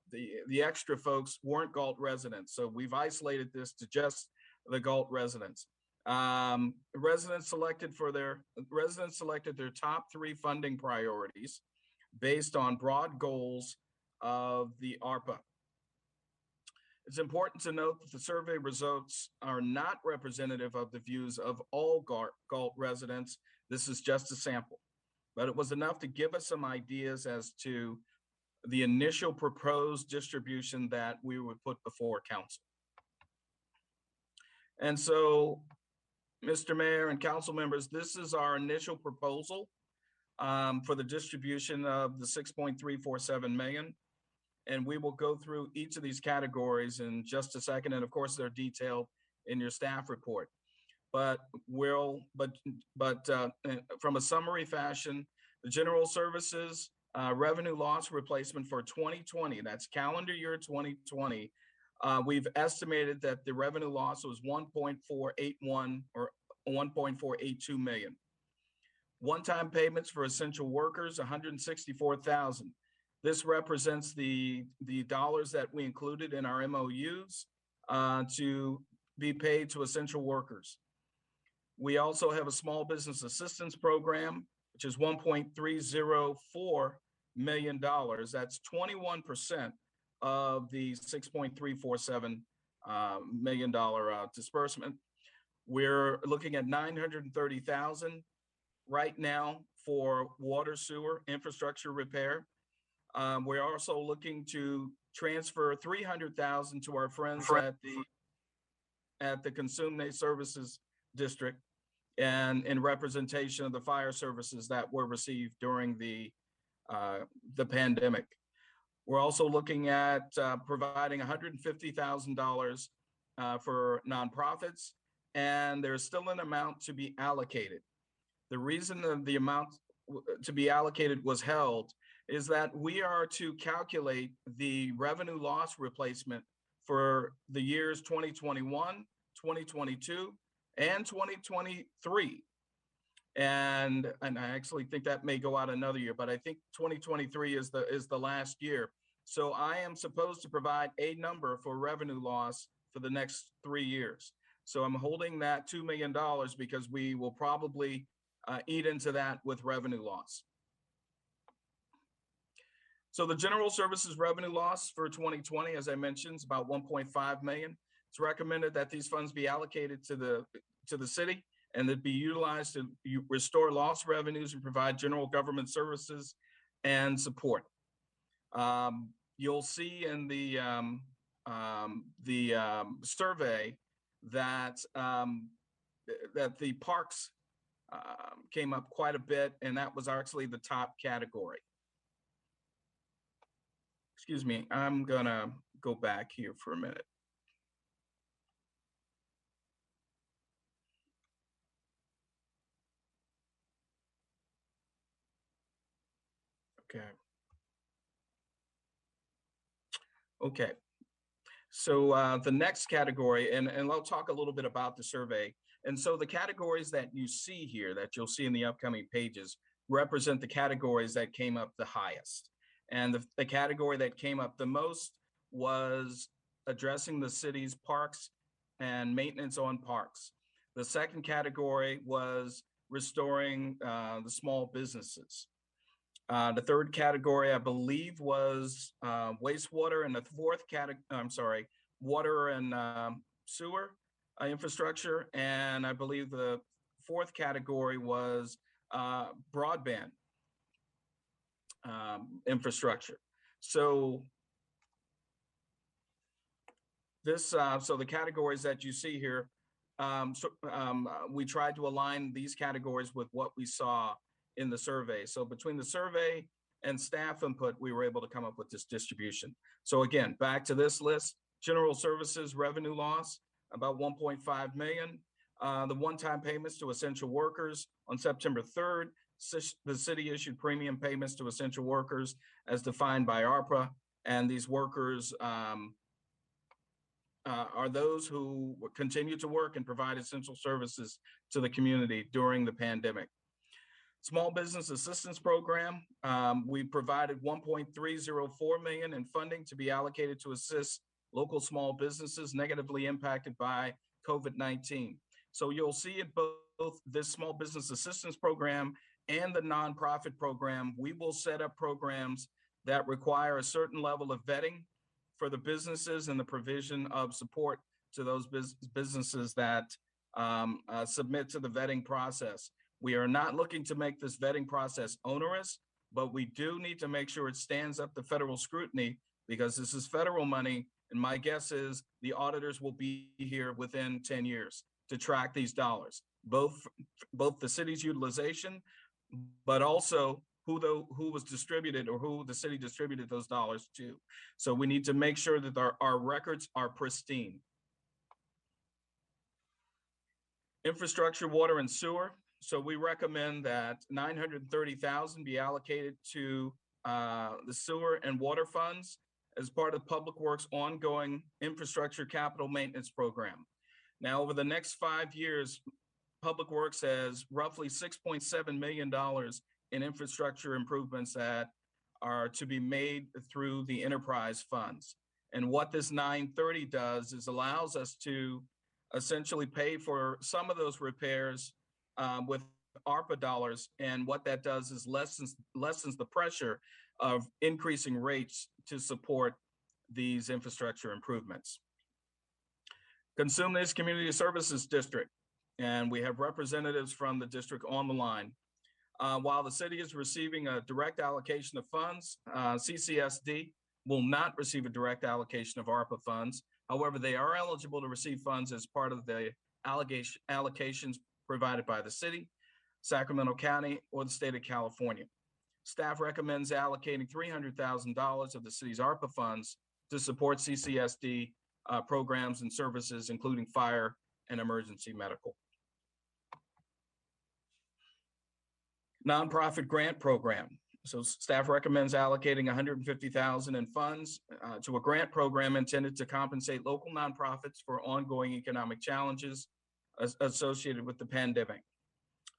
extra folks weren't Galt residents. So we've isolated this to just the Galt residents. Residents selected their top 3 funding priorities based on broad goals of the ARPA. It's important to note that the survey results are not representative of the views of all Galt residents. This is just a sample, but it was enough to give us some ideas as to the initial proposed distribution that we would put before council. And so, Mr. Mayor and council members, this is our initial proposal for the distribution of the 6.347 million. And we will go through each of these categories in just a second. And of course, they're detailed in your staff report. But from a summary fashion, the general services revenue loss replacement for 2020, that's calendar year 2020, we've estimated that the revenue loss was 1.481 or 1.482 million. One-time payments for essential workers, 164,000. This represents the dollars that we included in our MOUs to be paid to essential workers. We also have a small business assistance program, which is $1.304 million. That's 21% of the $6.347 million disbursement. We're looking at 930,000 right now for water, sewer, infrastructure repair. We're also looking to transfer 300,000 to our friends at the Consumer Services District, and in representation of the fire services that were received during the pandemic. We're also looking at providing $150,000 for nonprofits, and there's still an amount to be allocated. The reason that the amount to be allocated was held is that we are to calculate the revenue loss replacement for the years 2021, 2022, and 2023. And I actually think that may go out another year, but I think 2023 is the last year. So I am supposed to provide a number for revenue loss for the next 3 years. So I'm holding that $2 million because we will probably eat into that with revenue loss. So the general services revenue loss for 2020, as I mentioned, is about 1.5 million. It's recommended that these funds be allocated to the city and that be utilized to restore lost revenues and provide general government services and support. You'll see in the survey that that the parks came up quite a bit, and that was actually the top category. Excuse me, I'm gonna go back here for a minute. Okay. Okay. So the next category, and I'll talk a little bit about the survey. And so the categories that you see here, that you'll see in the upcoming pages, represent the categories that came up the highest. And the category that came up the most was addressing the city's parks and maintenance on parks. The second category was restoring the small businesses. The third category, I believe, was wastewater, and the fourth category, I'm sorry, water and sewer infrastructure. And I believe the fourth category was broadband infrastructure. So so the categories that you see here, we tried to align these categories with what we saw in the survey. So between the survey and staff input, we were able to come up with this distribution. So again, back to this list: general services revenue loss, about 1.5 million. The one-time payments to essential workers on September 3rd, the city issued premium payments to essential workers as defined by ARPA. And these workers are those who continue to work and provide essential services to the community during the pandemic. Small Business Assistance Program, we provided 1.304 million in funding to be allocated to assist local small businesses negatively impacted by COVID-19. So you'll see it both this Small Business Assistance Program and the nonprofit program. We will set up programs that require a certain level of vetting for the businesses and the provision of support to those businesses that submit to the vetting process. We are not looking to make this vetting process onerous, but we do need to make sure it stands up to federal scrutiny because this is federal money. And my guess is the auditors will be here within 10 years to track these dollars, both the city's utilization, but also who was distributed or who the city distributed those dollars to. So we need to make sure that our records are pristine. Infrastructure, water, and sewer. So we recommend that 930,000 be allocated to the sewer and water funds as part of Public Works' ongoing infrastructure capital maintenance program. Now, over the next 5 years, Public Works has roughly $6.7 million in infrastructure improvements that are to be made through the enterprise funds. And what this 930 does is allows us to essentially pay for some of those repairs with ARPA dollars. And what that does is lessens the pressure of increasing rates to support these infrastructure improvements. Consumers Community Services District, and we have representatives from the district on the line. While the city is receiving a direct allocation of funds, CCSD will not receive a direct allocation of ARPA funds. However, they are eligible to receive funds as part of the allocations provided by the city, Sacramento County, or the state of California. Staff recommends allocating $300,000 of the city's ARPA funds to support CCSD programs and services, including fire and emergency medical. Nonprofit grant program. So staff recommends allocating $150,000 in funds to a grant program intended to compensate local nonprofits for ongoing economic challenges associated with the pandemic.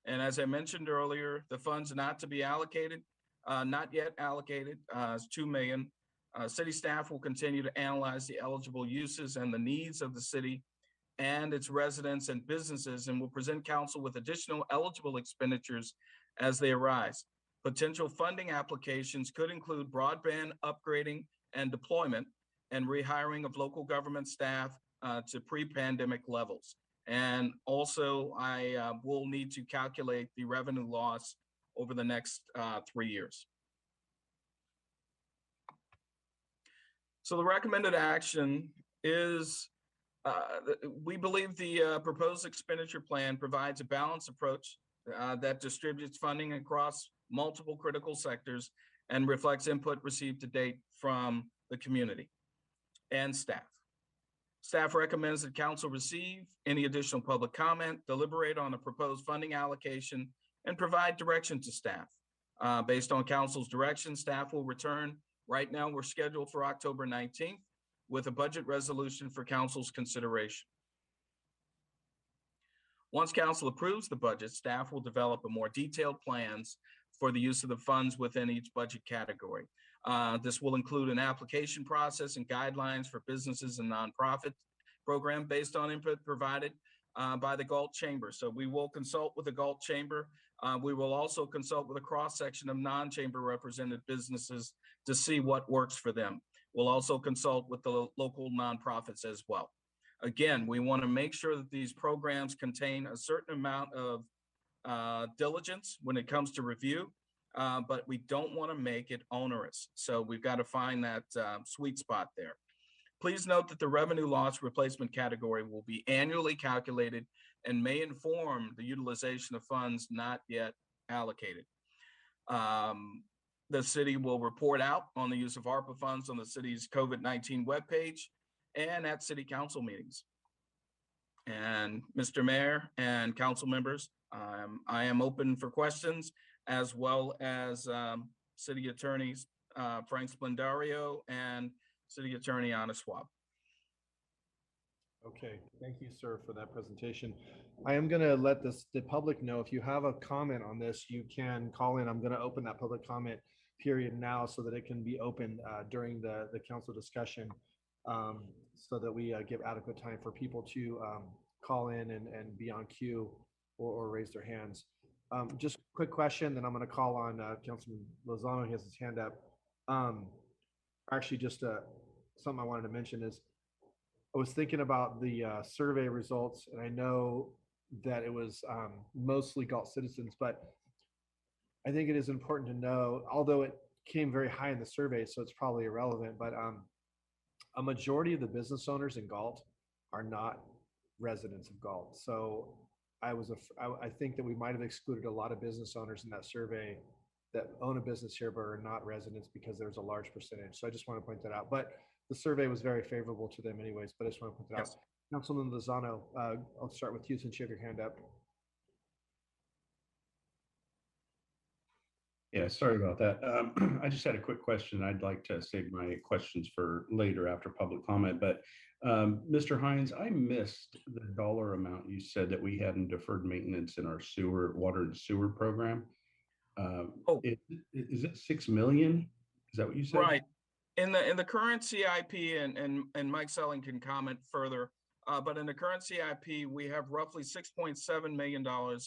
And as I mentioned earlier, the funds not to be allocated, not yet allocated, is $2 million. City staff will continue to analyze the eligible uses and the needs of the city and its residents and businesses, and will present council with additional eligible expenditures as they arise. Potential funding applications could include broadband upgrading and deployment and rehiring of local government staff to pre-pandemic levels. And also, I will need to calculate the revenue loss over the next 3 years. So the recommended action is, we believe the proposed expenditure plan provides a balanced approach that distributes funding across multiple critical sectors and reflects input received to date from the community and staff. Staff recommends that council receive any additional public comment, deliberate on a proposed funding allocation, and provide direction to staff. Based on council's direction, staff will return. Right now, we're scheduled for October 19th with a budget resolution for council's consideration. Once council approves the budget, staff will develop a more detailed plans for the use of the funds within each budget category. This will include an application process and guidelines for businesses and nonprofit program based on input provided by the Galt Chamber. So we will consult with the Galt Chamber. We will also consult with a cross-section of non-chamber represented businesses to see what works for them. We'll also consult with the local nonprofits as well. Again, we want to make sure that these programs contain a certain amount of diligence when it comes to review, but we don't want to make it onerous. So we've got to find that sweet spot there. Please note that the revenue loss replacement category will be annually calculated and may inform the utilization of funds not yet allocated. The city will report out on the use of ARPA funds on the city's COVID-19 webpage and at city council meetings. And Mr. Mayor and council members, I am open for questions, as well as City Attorneys Frank Splendario and City Attorney Anna Schwab. Okay, thank you, sir, for that presentation. I am going to let the public know, if you have a comment on this, you can call in. I'm going to open that public comment period now so that it can be open during the council discussion, so that we give adequate time for people to call in and be on queue or raise their hands. Just quick question, then I'm going to call on Councilman Lozano. He has his hand up. Actually, just something I wanted to mention is, I was thinking about the survey results, and I know that it was mostly Galt citizens, but I think it is important to know, although it came very high in the survey, so it's probably irrelevant, but a majority of the business owners in Galt are not residents of Galt. So I think that we might have excluded a lot of business owners in that survey that own a business here but are not residents, because there's a large percentage. So I just want to point that out. But the survey was very favorable to them anyways, but I just want to point that out. Councilman Lozano, I'll start with you since you have your hand up. Yeah, sorry about that. I just had a quick question. I'd like to save my questions for later after public comment. But Mr. Hines, I missed the dollar amount you said that we had in deferred maintenance in our water and sewer program. Is it 6 million? Is that what you said? Right. In the current CIP, and Mike Selling can comment further, but in the current CIP, we have roughly $6.7 million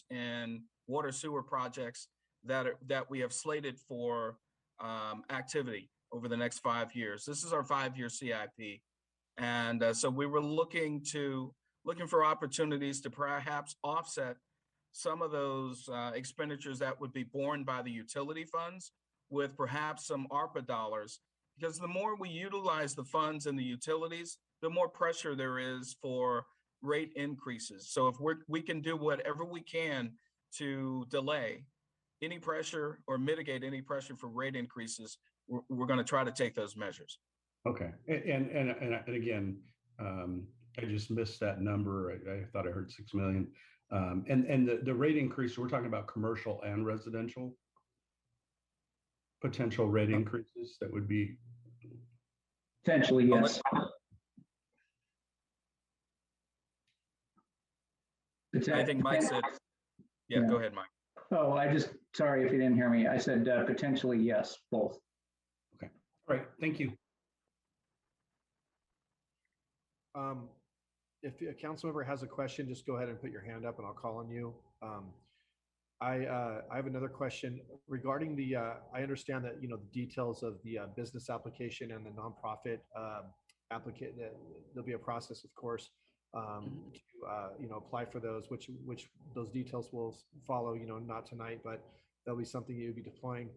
in water sewer projects that we have slated for activity over the next 5 years. This is our 5-year CIP. And so we were looking for opportunities to perhaps offset some of those expenditures that would be borne by the utility funds with perhaps some ARPA dollars, because the more we utilize the funds in the utilities, the more pressure there is for rate increases. So if we can do whatever we can to delay any pressure or mitigate any pressure for rate increases, we're going to try to take those measures. Okay, and again, I just missed that number. I thought I heard 6 million. And the rate increase, we're talking about commercial and residential potential rate increases that would be potentially, yes. I think Mike said, yeah, go ahead, Mike. Oh, sorry if you didn't hear me. I said potentially, yes, both. Okay, all right, thank you. If a council member has a question, just go ahead and put your hand up and I'll call on you. I have another question regarding the, I understand that, the details of the business application and the nonprofit applicant, there'll be a process, of course, to, apply for those, which those details will follow, not tonight, but that'll be something you'll be deploying.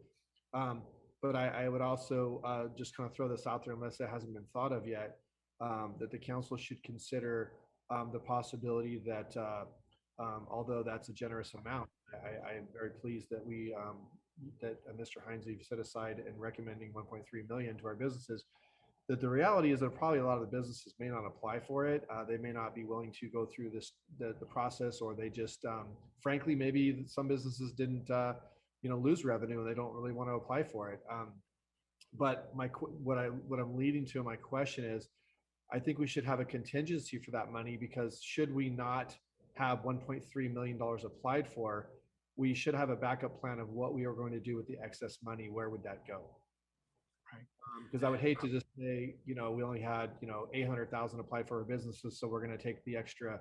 But I would also just kind of throw this out there, unless it hasn't been thought of yet, that the council should consider the possibility that although that's a generous amount, I am very pleased that we that Mr. Hines, you've set aside and recommending 1.3 million to our businesses. That the reality is that probably a lot of the businesses may not apply for it. They may not be willing to go through the process, or they just frankly, maybe some businesses didn't lose revenue and they don't really want to apply for it. But what I'm leading to my question is, I think we should have a contingency for that money, because should we not have $1.3 million applied for, we should have a backup plan of what we are going to do with the excess money. Where would that go? Right. Because I would hate to just say, we only had, 800,000 applied for our businesses, so we're going to take the extra,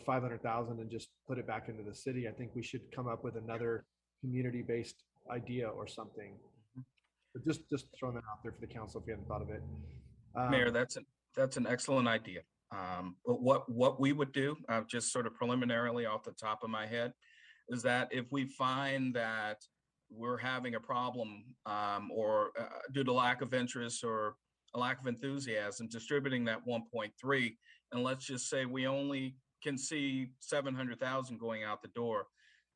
500,000 and just put it back into the city. I think we should come up with another community-based idea or something. But just throwing that out there for the council if you hadn't thought of it. Mayor, that's an excellent idea. But what we would do, just sort of preliminarily off the top of my head, is that if we find that we're having a problem or due to lack of interest or a lack of enthusiasm distributing that 1.3, and let's just say we only can see 700,000 going out the door,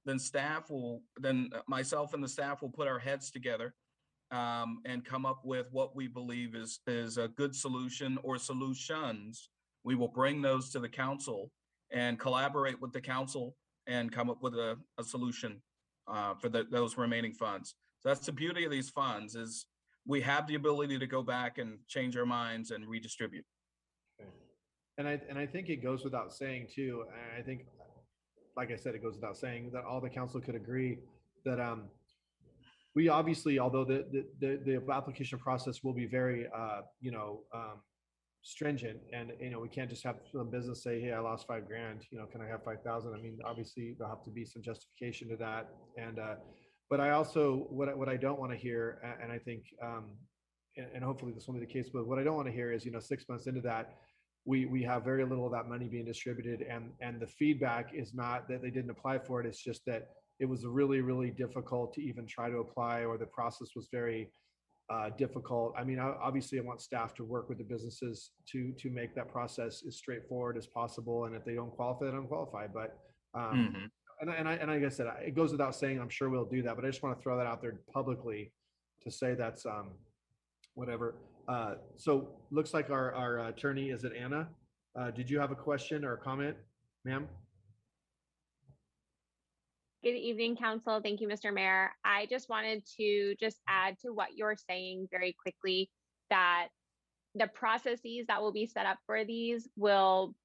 then myself and the staff will put our heads together and come up with what we believe is a good solution or solutions. We will bring those to the council and collaborate with the council and come up with a solution for those remaining funds. So that's the beauty of these funds, is we have the ability to go back and change our minds and redistribute. Okay. And I think it goes without saying too, and I think, like I said, it goes without saying that all the council could agree that we obviously, although the application process will be very, stringent, and we can't just have some business say, hey, I lost $5,000, can I have 5,000? I mean, obviously there'll have to be some justification to that. And but I also, what I don't want to hear, and I think and hopefully this will be the case, but what I don't want to hear is 6 months into that, we have very little of that money being distributed, and the feedback is not that they didn't apply for it, it's just that it was really, really difficult to even try to apply, or the process was very difficult. I mean, obviously I want staff to work with the businesses to make that process as straightforward as possible. And if they don't qualify, they don't qualify. But and like I said, it goes without saying, I'm sure we'll do that. But I just want to throw that out there publicly to say that's whatever. So looks like our attorney, is it Anna? Did you have a question or a comment, ma'am? Good evening, Council. Thank you, Mr. Mayor. I just wanted to add to what you're saying very quickly, that the processes that will be set up for these will,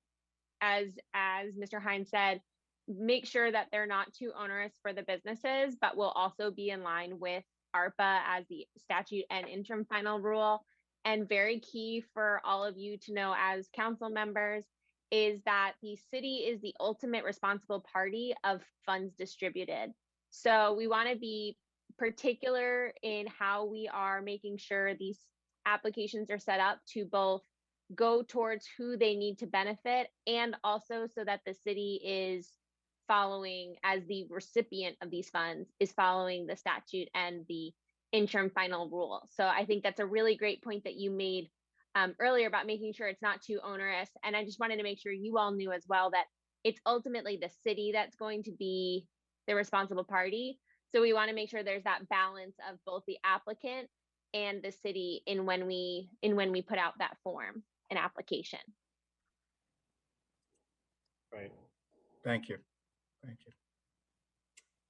as Mr. Hines said, make sure that they're not too onerous for the businesses, but will also be in line with ARPA as the statute and interim final rule. And very key for all of you to know as council members is that the city is the ultimate responsible party of funds distributed. So we want to be particular in how we are making sure these applications are set up to both go towards who they need to benefit, and also so that the city is following, as the recipient of these funds, is following the statute and the interim final rule. So I think that's a really great point that you made earlier about making sure it's not too onerous. And I just wanted to make sure you all knew as well that it's ultimately the city that's going to be the responsible party. So we want to make sure there's that balance of both the applicant and the city in when we put out that form and application. Right. Thank you. Thank you.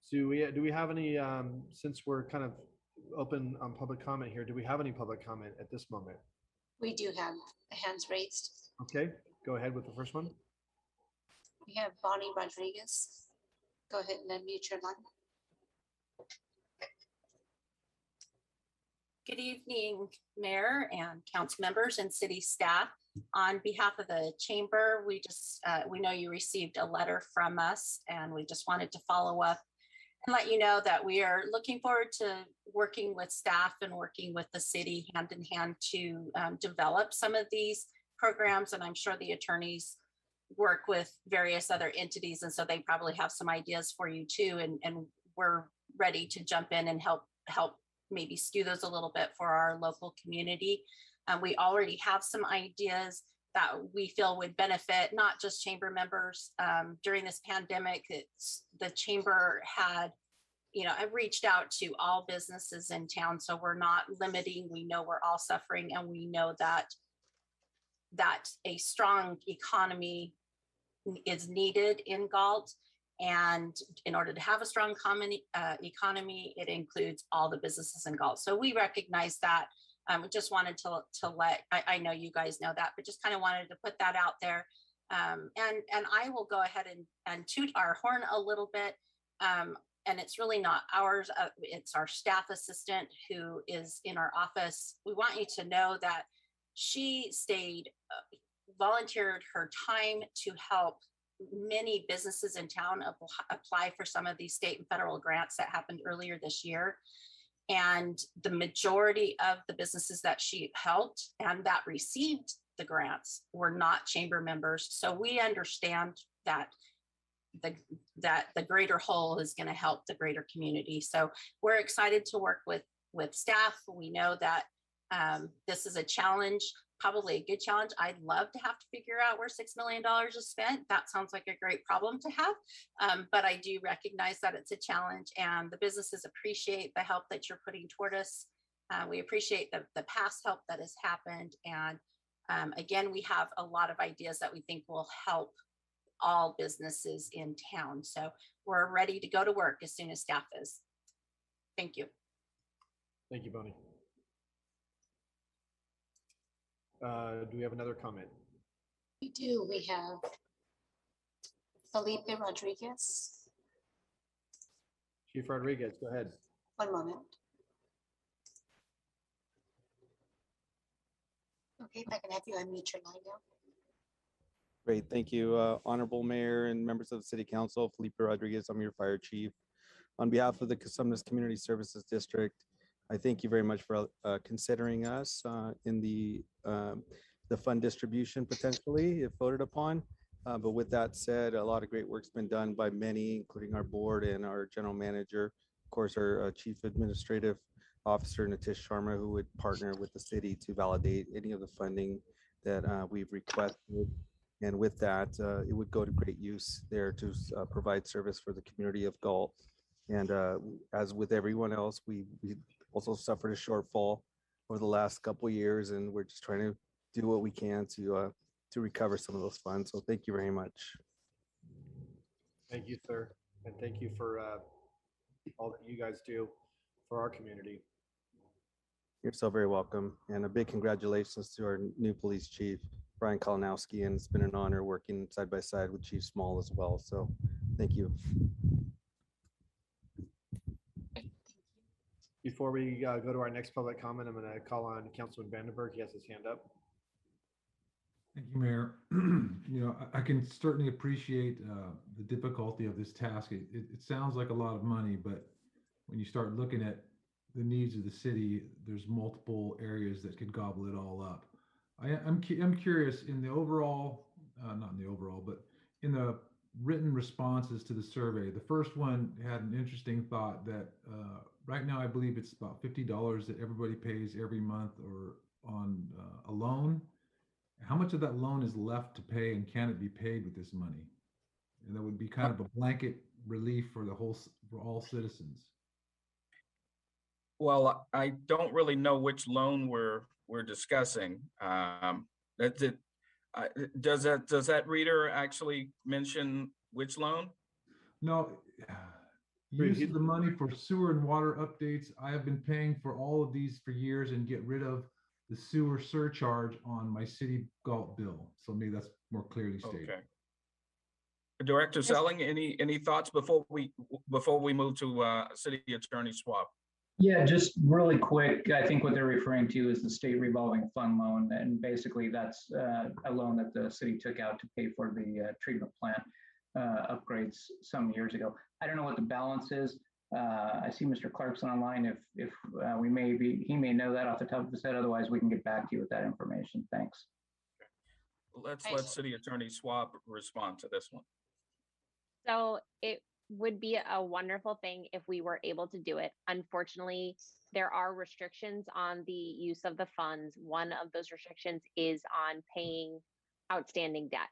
So do we have any, since we're kind of open on public comment here, do we have any public comment at this moment? We do have hands raised. Okay, go ahead with the first one. We have Bonnie Rodriguez. Go ahead and unmute your line. Good evening, Mayor and council members and city staff. On behalf of the chamber, we know you received a letter from us, and we just wanted to follow up and let you know that we are looking forward to working with staff and working with the city hand in hand to develop some of these programs. And I'm sure the attorneys work with various other entities, and so they probably have some ideas for you too. And we're ready to jump in and help maybe skew those a little bit for our local community. We already have some ideas that we feel would benefit not just chamber members. During this pandemic, the chamber had, I've reached out to all businesses in town, so we're not limiting. We know we're all suffering, and we know that a strong economy is needed in Galt. And in order to have a strong economy, it includes all the businesses in Galt. So we recognize that. We just wanted to let, I know you guys know that, but just kind of wanted to put that out there. And I will go ahead and toot our horn a little bit. And it's really not ours. It's our staff assistant who is in our office. We want you to know that she volunteered her time to help many businesses in town apply for some of these state and federal grants that happened earlier this year. And the majority of the businesses that she helped and that received the grants were not chamber members. So we understand that the greater whole is going to help the greater community. So we're excited to work with staff. We know that this is a challenge, probably a good challenge. I'd love to have to figure out where $6 million is spent. That sounds like a great problem to have. But I do recognize that it's a challenge, and the businesses appreciate the help that you're putting toward us. We appreciate the past help that has happened. And again, we have a lot of ideas that we think will help all businesses in town. So we're ready to go to work as soon as staff is. Thank you. Thank you, Bonnie. Do we have another comment? We do. We have Felipe Rodriguez. Chief Rodriguez, go ahead. One moment. Okay, if I can have you unmute your line now. Great, thank you. Honorable Mayor and members of the City Council, Felipe Rodriguez, I'm your fire chief. On behalf of the Cosumnes Community Services District, I thank you very much for considering us in the fund distribution potentially if voted upon. But with that said, a lot of great work's been done by many, including our board and our general manager, of course, our chief administrative officer, Nitish Sharma, who would partner with the city to validate any of the funding that we've requested. And with that, it would go to great use there to provide service for the community of Galt. And as with everyone else, we also suffered a shortfall over the last couple of years, and we're just trying to do what we can to recover some of those funds. So thank you very much. Thank you, sir. And thank you for all that you guys do for our community. You're so very welcome. And a big congratulations to our new police chief, Brian Kalinowski, and it's been an honor working side by side with Chief Small as well. So thank you. Before we go to our next public comment, I'm going to call on Councilman Vandenberg. He has his hand up. Thank you, Mayor. I can certainly appreciate the difficulty of this task. It sounds like a lot of money, but when you start looking at the needs of the city, there's multiple areas that could gobble it all up. I'm curious in the overall, not in the overall, but in the written responses to the survey. The first one had an interesting thought that right now I believe it's about $50 that everybody pays every month or on a loan. How much of that loan is left to pay, and can it be paid with this money? And that would be kind of a blanket relief for all citizens. Well, I don't really know which loan we're discussing. That's it. Does that reader actually mention which loan? No, use of the money for sewer and water updates. I have been paying for all of these for years and get rid of the sewer surcharge on my city Galt bill. So maybe that's more clearly stated. Okay. Director Selling, any thoughts before we move to City Attorney Swab? Yeah, just really quick. I think what they're referring to is the state revolving fund loan. And basically that's a loan that the city took out to pay for the treatment plant upgrades some years ago. I don't know what the balance is. I see Mr. Clarkson online. If he may know that off the top of his head. Otherwise, we can get back to you with that information. Thanks. Let's let City Attorney Swab respond to this one. So it would be a wonderful thing if we were able to do it. Unfortunately, there are restrictions on the use of the funds. One of those restrictions is on paying outstanding debt.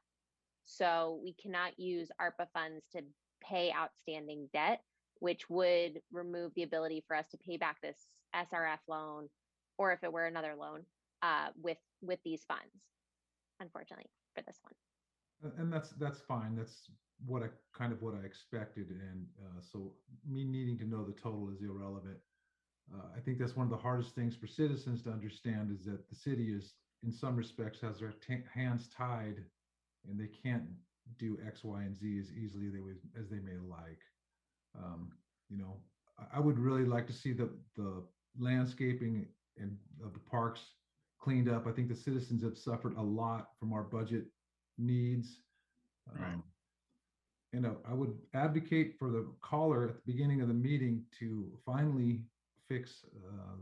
So we cannot use ARPA funds to pay outstanding debt, which would remove the ability for us to pay back this SRF loan, or if it were another loan, with these funds, unfortunately, for this one. And that's fine. That's what I expected. And so me needing to know the total is irrelevant. I think that's one of the hardest things for citizens to understand is that the city is, in some respects, has their hands tied and they can't do X, Y, and Z as easily as they may like. I would really like to see the landscaping and of the parks cleaned up. I think the citizens have suffered a lot from our budget needs. Right. I would advocate for the caller at the beginning of the meeting to finally fix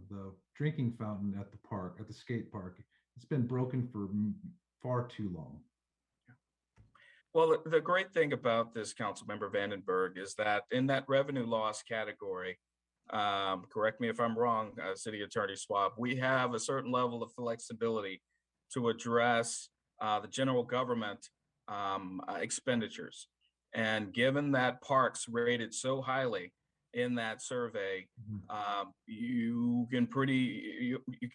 the drinking fountain at the park, at the skate park. It's been broken for far too long. Well, the great thing about this, Councilmember Vandenberg, is that in that revenue loss category, correct me if I'm wrong, City Attorney Swab, we have a certain level of flexibility to address the general government expenditures. And given that parks rated so highly in that survey, you can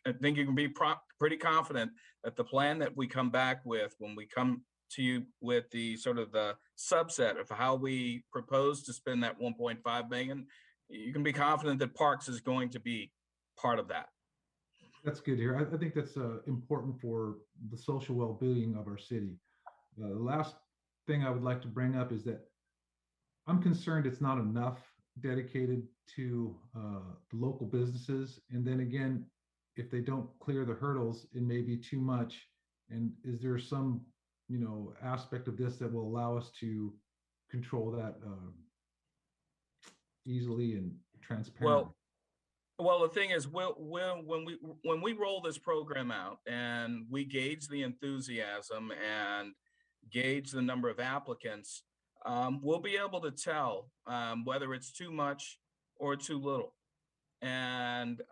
I think you can be pretty confident that the plan that we come back with when we come to you with the sort of the subset of how we propose to spend that 1.5 million, you can be confident that parks is going to be part of that. That's good to hear. I think that's important for the social well-being of our city. The last thing I would like to bring up is that I'm concerned it's not enough dedicated to the local businesses. And then again, if they don't clear the hurdles, it may be too much. And is there some, aspect of this that will allow us to control that easily and transparently? Well, the thing is, when we roll this program out and we gauge the enthusiasm and gauge the number of applicants, we'll be able to tell whether it's too much or too little. And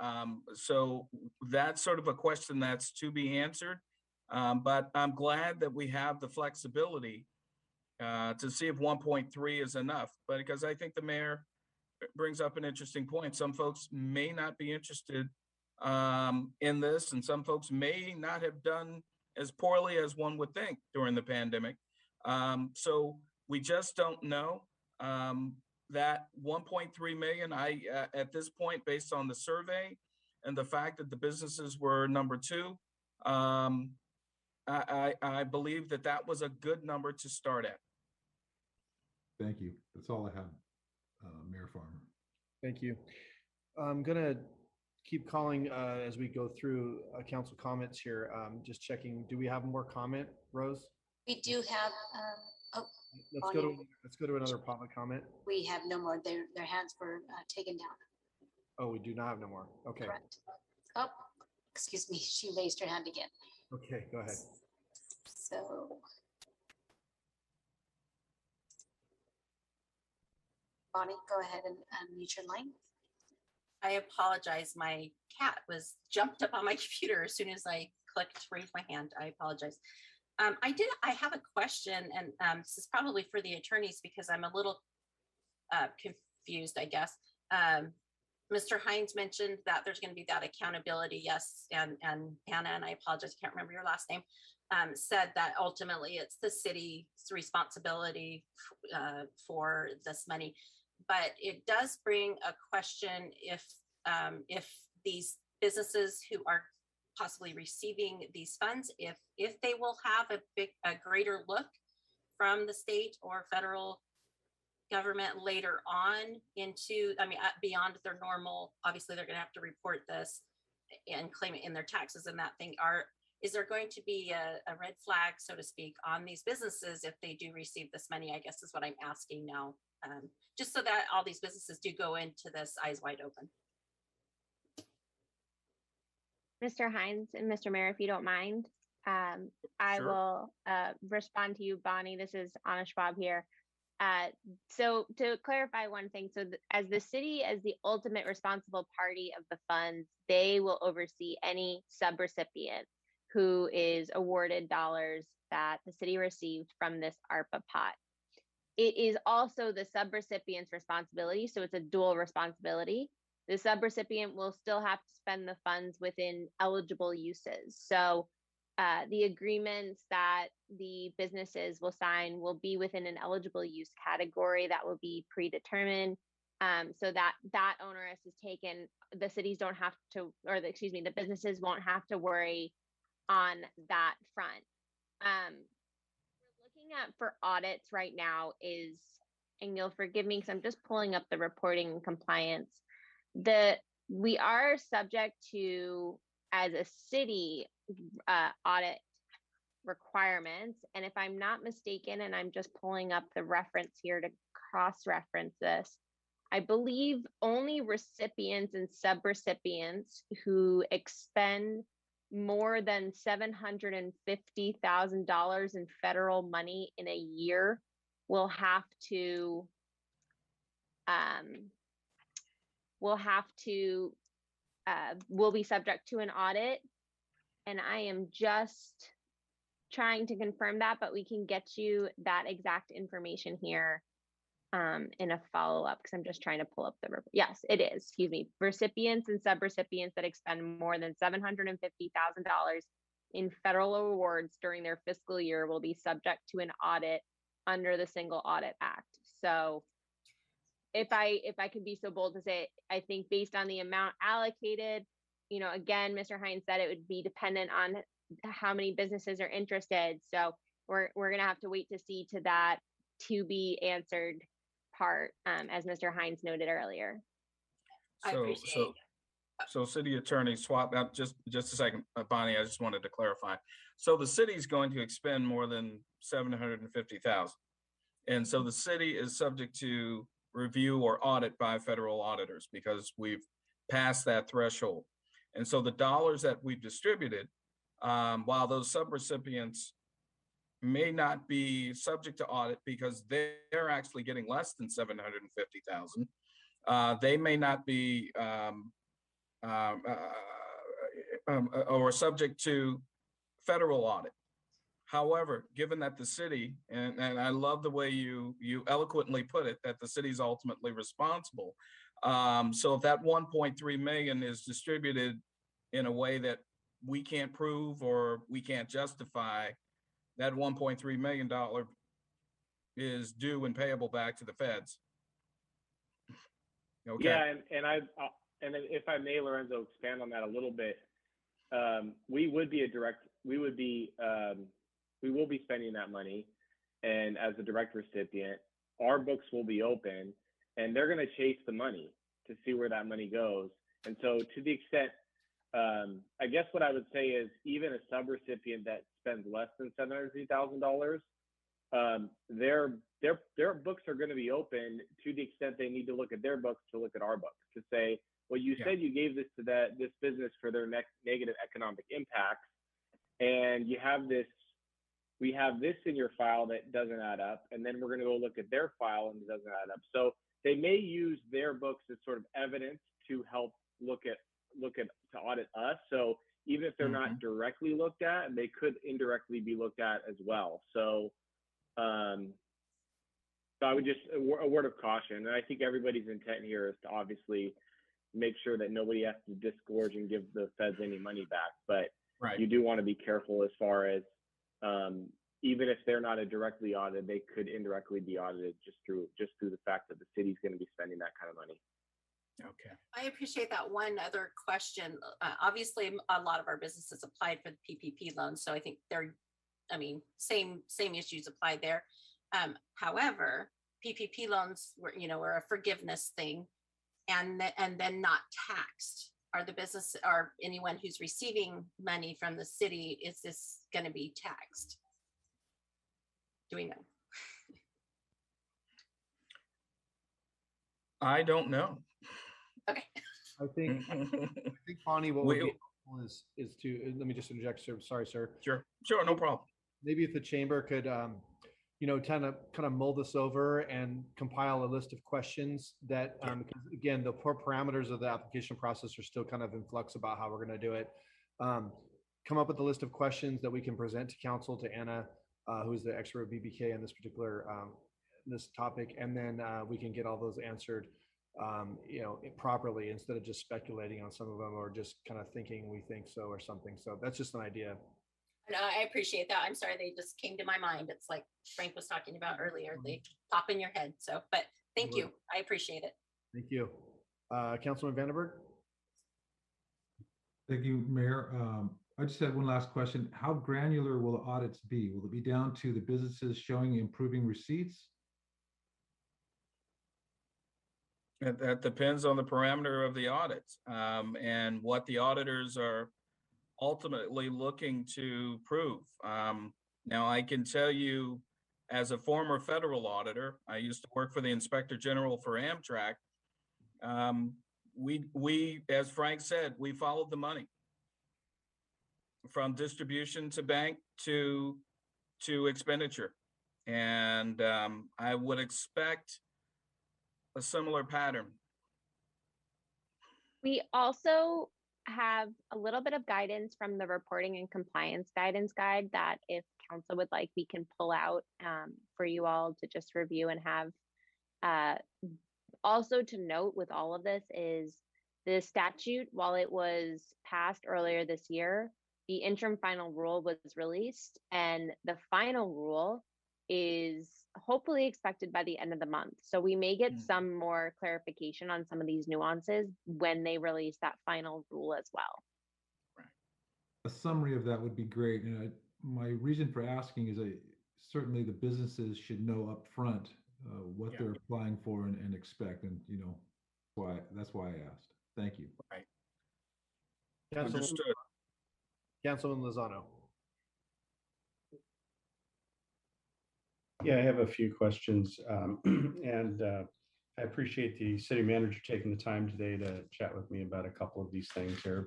so that's sort of a question that's to be answered. But I'm glad that we have the flexibility to see if 1.3 is enough. But because I think the mayor brings up an interesting point. Some folks may not be interested in this, and some folks may not have done as poorly as one would think during the pandemic. So we just don't know. That 1.3 million, at this point, based on the survey and the fact that the businesses were number 2, I believe that was a good number to start at. Thank you. That's all I have, Mayor Farmer. Thank you. I'm gonna keep calling as we go through council comments here. Just checking, do we have more comment, Rose? We do have, Let's go to another public comment. we have no more. Their hands were taken down. Oh, we do not have no more. Okay. Correct. Oh, excuse me. She raised her hand again. Okay, go ahead. So. Bonnie, go ahead and unmute your line. I apologize. My cat jumped up on my computer as soon as I clicked to raise my hand. I apologize. I have a question, and this is probably for the attorneys because I'm a little confused, I guess. Mr. Hines mentioned that there's going to be that accountability, yes, and Hannah, and I apologize, I can't remember your last name, said that ultimately it's the city's responsibility for this money. But it does bring a question if these businesses who are possibly receiving these funds, if they will have a greater look from the state or federal government later on into, I mean, beyond their normal, obviously they're going to have to report this and claim it in their taxes and that thing. Is there going to be a red flag, so to speak, on these businesses if they do receive this money, I guess is what I'm asking now, just so that all these businesses do go into this eyes wide open. Mr. Hines and Mr. Mayor, if you don't mind, I Sure. will respond to you, Bonnie. This is Anna Schwab here. So to clarify one thing, so as the city, as the ultimate responsible party of the funds, they will oversee any subrecipient who is awarded dollars that the city received from this ARPA pot. It is also the subrecipient's responsibility, so it's a dual responsibility. The subrecipient will still have to spend the funds within eligible uses. So the agreements that the businesses will sign will be within an eligible use category that will be predetermined, so that onerous is taken. The cities don't have to, or the businesses won't have to worry on that front. We're looking at for audits right now is, and you'll forgive me because I'm just pulling up the reporting and compliance. We are subject to, as a city, audit requirements. And if I'm not mistaken, and I'm just pulling up the reference here to cross-reference this, I believe only recipients and subrecipients who expend more than $750,000 in federal money in a year will have to will be subject to an audit. And I am just trying to confirm that, but we can get you that exact information here in a follow-up, because I'm just trying to pull up yes, it is, excuse me. Recipients and subrecipients that expend more than $750,000 in federal awards during their fiscal year will be subject to an audit under the Single Audit Act. So if I could be so bold to say, I think based on the amount allocated, again, Mr. Hines said it would be dependent on how many businesses are interested. So we're going to have to wait to see to that to be answered part, as Mr. Hines noted earlier. So City Attorney Swap, just a second, Bonnie, I just wanted to clarify. So the city is going to expend more than $750,000. And so the city is subject to review or audit by federal auditors because we've passed that threshold. And so the dollars that we've distributed, while those subrecipients may not be subject to audit because they're actually getting less than $750,000, they may not be or subject to federal audit. However, given that the city, and I love the way you eloquently put it, that the city is ultimately responsible. So if that 1.3 million is distributed in a way that we can't prove or we can't justify, that $1.3 million is due and payable back to the feds. Okay. Yeah, and if I may, Lorenzo, expand on that a little bit. We will be spending that money, and as a direct recipient, our books will be open, and they're going to chase the money to see where that money goes. And so, to the extent, I guess what I would say is, even a subrecipient that spends less than $750,000, their books are going to be open to the extent they need to look at their books to look at our books to say, well, you said you gave this to this business for their next negative economic impacts, and we have this in your file that doesn't add up, and then we're going to go look at their file and it doesn't add up. So they may use their books as sort of evidence to help to audit us. So even if they're not directly looked at, they could indirectly be looked at as well. So so I would just, a word of caution, and I think everybody's intent here is to obviously make sure that nobody has to disgorge and give the feds any money back. But Right. you do want to be careful as far as even if they're not directly audited, they could indirectly be audited just through the fact that the city's going to be spending that kind of money. Okay. I appreciate that. One other question. Obviously, a lot of our businesses applied for the PPP loans, so I think same issues apply there. However, PPP loans were a forgiveness thing, and then not taxed. Are anyone who's receiving money from the city, is this going to be taxed? Do we know? I don't know. Okay. I think Bonnie, what would be helpful is to, let me just interject, sir. Sorry, sir. Sure, no problem. Maybe if the chamber could, kind of mull this over and compile a list of questions that, because again, the parameters of the application process are still kind of in flux about how we're going to do it. Come up with a list of questions that we can present to council, to Anna, who's the expert at BBK on this particular this topic, and then we can get all those answered properly, instead of just speculating on some of them or just kind of thinking we think so or something. So that's just an idea. No, I appreciate that. I'm sorry, they just came to my mind. It's like Frank was talking about earlier. They pop in your head. So, but thank you. I appreciate it. Thank you. Councilman Vandenberg. Thank you, Mayor. I just had one last question. How granular will the audits be? Will it be down to the businesses showing improving receipts? That depends on the parameter of the audits, and what the auditors are ultimately looking to prove. Now, I can tell you, as a former federal auditor, I used to work for the Inspector General for Amtrak. We, as Frank said, we followed the money from distribution to bank to expenditure, and I would expect a similar pattern. We also have a little bit of guidance from the reporting and compliance guidance guide that, if council would like, we can pull out for you all to just review and have. Also to note with all of this is the statute, while it was passed earlier this year, the interim final rule was released, and the final rule is hopefully expected by the end of the month. So we may get some more clarification on some of these nuances when they release that final rule as well. A summary of that would be great. And my reason for asking is certainly the businesses should know up front what they're applying for and expect. And, that's why I asked. Thank you. Right. Understood. Councilman Lozano. Yeah, I have a few questions, and I appreciate the city manager taking the time today to chat with me about a couple of these things here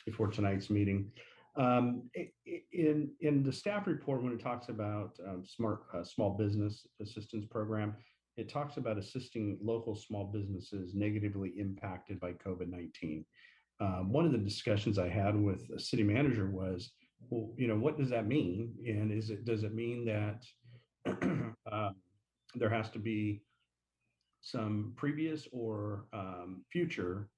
before tonight's meeting. In the staff report, when it talks about small business assistance program, it talks about assisting local small businesses negatively impacted by COVID-19. One of the discussions I had with the city manager was, well, what does that mean? And does it mean that there has to be some previous or future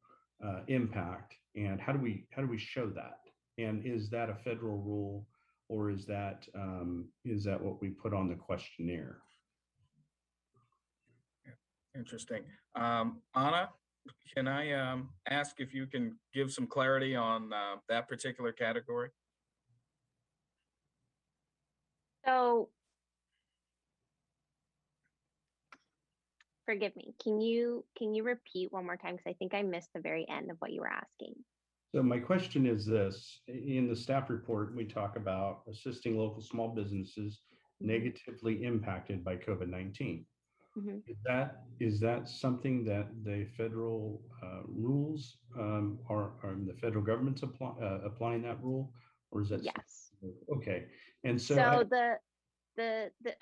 impact, and how do we show that? And is that a federal rule, or is that what we put on the questionnaire? Interesting. Anna, can I ask if you can give some clarity on that particular category? So, forgive me, can you repeat one more time? Because I think I missed the very end of what you were asking. So my question is this: in the staff report, we talk about assisting local small businesses negatively impacted by COVID-19. Is that something that the federal rules are the federal government's applying that rule, or is that? Yes. Okay, and so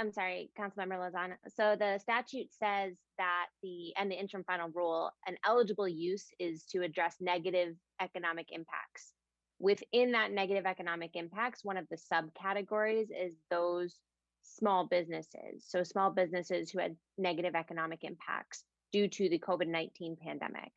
I'm sorry, Councilmember Lozano. So the statute says that the interim final rule, an eligible use is to address negative economic impacts. Within that negative economic impacts, one of the subcategories is those small businesses. So small businesses who had negative economic impacts due to the COVID-19 pandemic.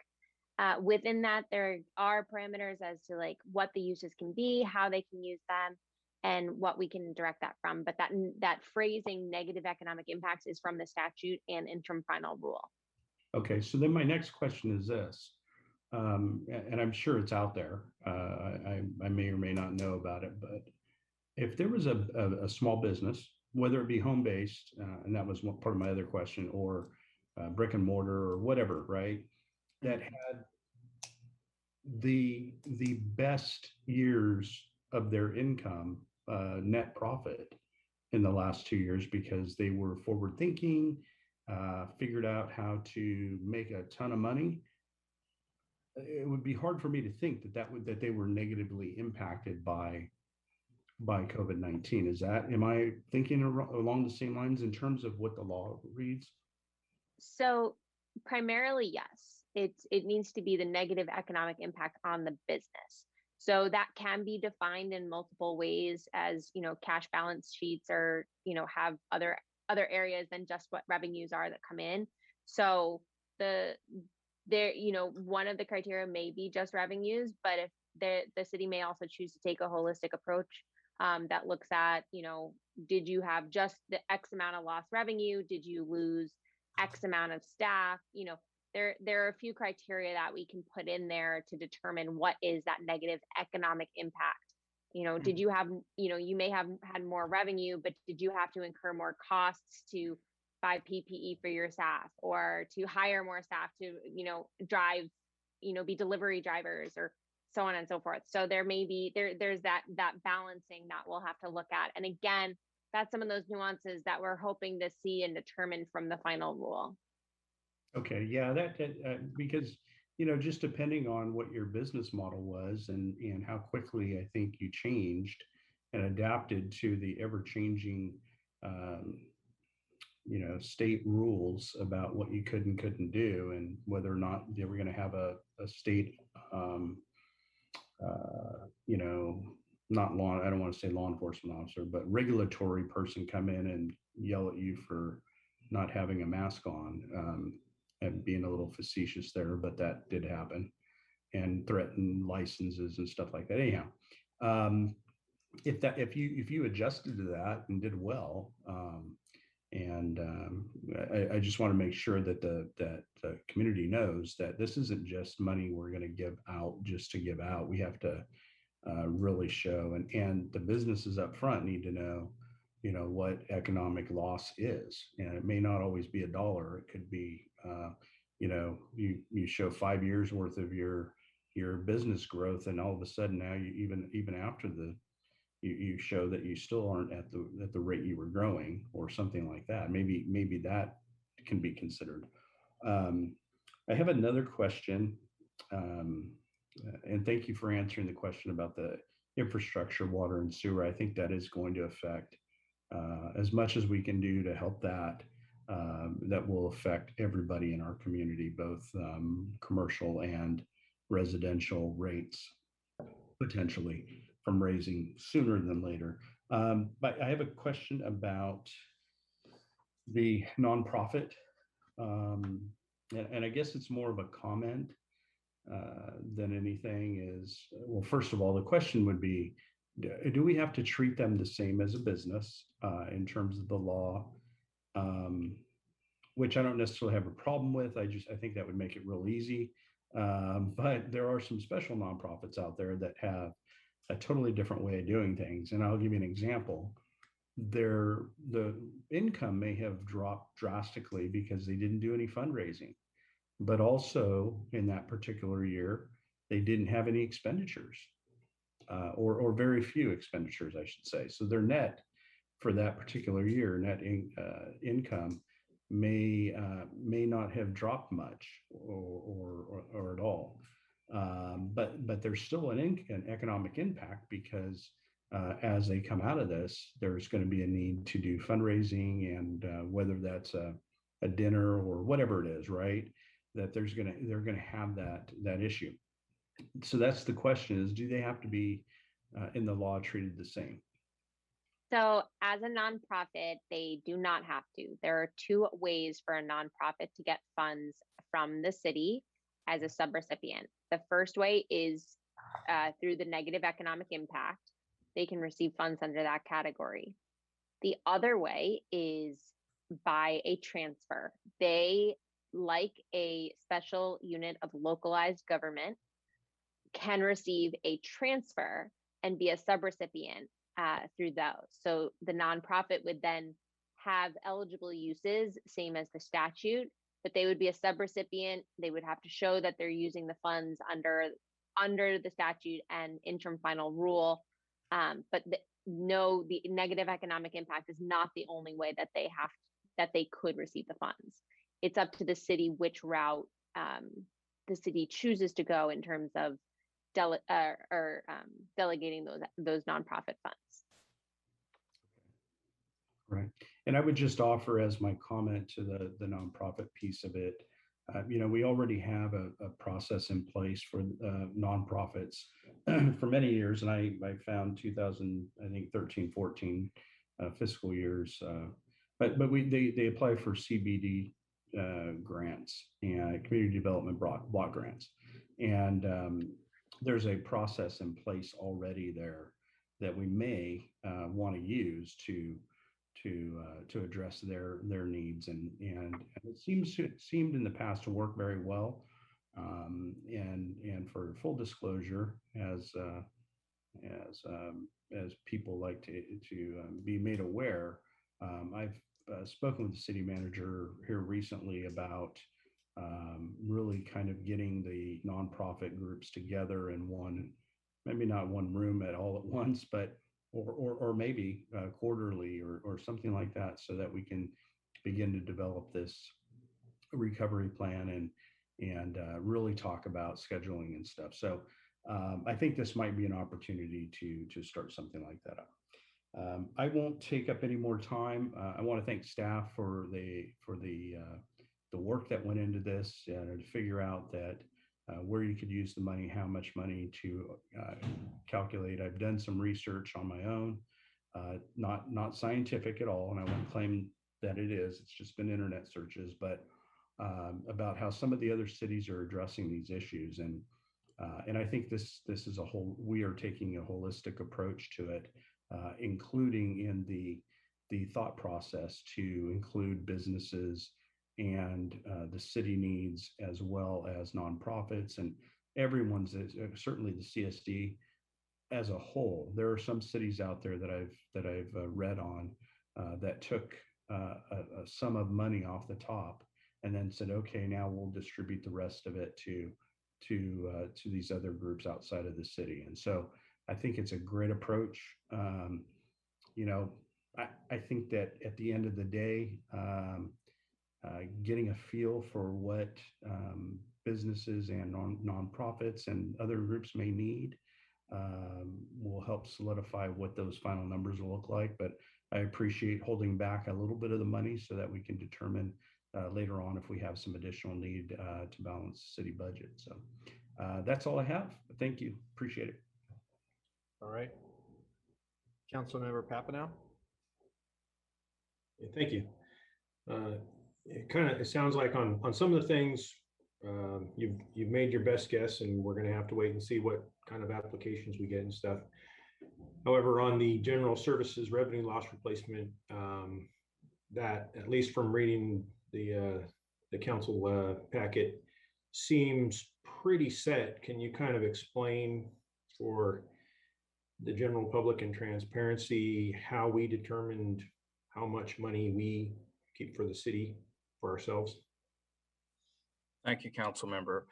Within that, there are parameters as to like what the uses can be, how they can use them, and what we can direct that from. But that phrasing negative economic impacts is from the statute and interim final rule. Okay, so then my next question is this, and I'm sure it's out there. I may or may not know about it, but if there was a small business, whether it be home-based, and that was part of my other question, or brick and mortar or whatever, right, that had the best years of their income, net profit in the last 2 years because they were forward thinking, figured out how to make a ton of money. It would be hard for me to think that they were negatively impacted by COVID-19. Am I thinking along the same lines in terms of what the law reads? So primarily, yes. It needs to be the negative economic impact on the business. So that can be defined in multiple ways as, cash balance sheets or, have other areas than just what revenues are that come in. So one of the criteria may be just revenues, but if the city may also choose to take a holistic approach that looks at, did you have just the X amount of lost revenue? Did you lose X amount of staff? There are a few criteria that we can put in there to determine what is that negative economic impact. Did you have, you may have had more revenue, but did you have to incur more costs to buy PPE for your staff or to hire more staff to, drive, be delivery drivers or so on and so forth. So there may be, there's that balancing that we'll have to look at. And again, that's some of those nuances that we're hoping to see and determine from the final rule. Okay, yeah, because just depending on what your business model was and how quickly I think you changed and adapted to the ever-changing state rules about what you could and couldn't do, and whether or not they were going to have a state not law, I don't want to say law enforcement officer, but regulatory person come in and yell at you for not having a mask on. And being a little facetious there, but that did happen, and threaten licenses and stuff like that. Anyhow, if you adjusted to that and did well, I just want to make sure that the community knows that this isn't just money we're going to give out just to give out. We have to really show, and the businesses up front need to know, what economic loss is, and it may not always be $1. It could be, you show 5 years worth of your business growth, and all of a sudden now even after you show that you still aren't at the rate you were growing or something like that. Maybe that can be considered. I have another question, and thank you for answering the question about the infrastructure, water and sewer. I think that is going to affect as much as we can do to help that. That will affect everybody in our community, both commercial and residential rates, potentially from raising sooner than later. But I have a question about the nonprofit, and I guess it's more of a comment than anything. Well, first of all, the question would be, do we have to treat them the same as a business in terms of the law? Which I don't necessarily have a problem with. I think that would make it real easy. But there are some special nonprofits out there that have a totally different way of doing things. And I'll give you an example. The income may have dropped drastically because they didn't do any fundraising, but also in that particular year, they didn't have any expenditures, or very few expenditures, I should say. So their net for that particular year, income may not have dropped much or at all, but there's still an economic impact because as they come out of this, there's going to be a need to do fundraising, and whether that's a dinner or whatever it is, right? That they're going to have that issue. So that's the question: is do they have to be in the law treated the same? So as a nonprofit, they do not have to. There are two ways for a nonprofit to get funds from the city. as a subrecipient. The first way is through the negative economic impact. They can receive funds under that category. The other way is by a transfer. They, like a special unit of localized government, can receive a transfer and be a subrecipient through those. So the nonprofit would then have eligible uses, same as the statute, but they would be a subrecipient. They would have to show that they're using the funds under the statute and interim final rule. But no, the negative economic impact is not the only way that they could receive the funds. It's up to the city which route the city chooses to go in terms of delegating those nonprofit funds. Right. And I would just offer as my comment to the nonprofit piece of it, we already have a process in place for nonprofits for many years. And I found 2013, 14 fiscal years, but they apply for CBD grants and community development block grants. And there's a process in place already there that we may want to use to address their needs, and it seemed in the past to work very well. And for full disclosure, as people like to be made aware, I've spoken with the city manager here recently about really kind of getting the nonprofit groups together in one, maybe not one room all at once, but or maybe quarterly or something like that, so that we can begin to develop this recovery plan and really talk about scheduling and stuff. So I think this might be an opportunity to start something like that up. I won't take up any more time. I want to thank staff for the work that went into this to figure out that where you could use the money, how much money to calculate. I've done some research on my own, not scientific at all, and I won't claim that it is. It's just been internet searches, but about how some of the other cities are addressing these issues, and I think this is we are taking a holistic approach to it, including in the thought process to include businesses and the city needs, as well as nonprofits and everyone's, certainly the CSD as a whole. There are some cities out there that I've read on that took a sum of money off the top and then said, okay, now we'll distribute the rest of it to these other groups outside of the city. And so I think it's a great approach. I think that at the end of the day, getting a feel for what businesses and nonprofits and other groups may need will help solidify what those final numbers will look like. But I appreciate holding back a little bit of the money so that we can determine later on if we have some additional need to balance the city budget. So that's all I have. Thank you. Appreciate it. All right. Councilmember Papanow. Yeah, thank you. It sounds like on some of the things you've made your best guess, and we're going to have to wait and see what kind of applications we get and stuff. However, on the general services revenue loss replacement, that, at least from reading the council packet, seems pretty set. Can you kind of explain for the general public and transparency how we determined how much money we keep for the city for ourselves? Thank you, council member.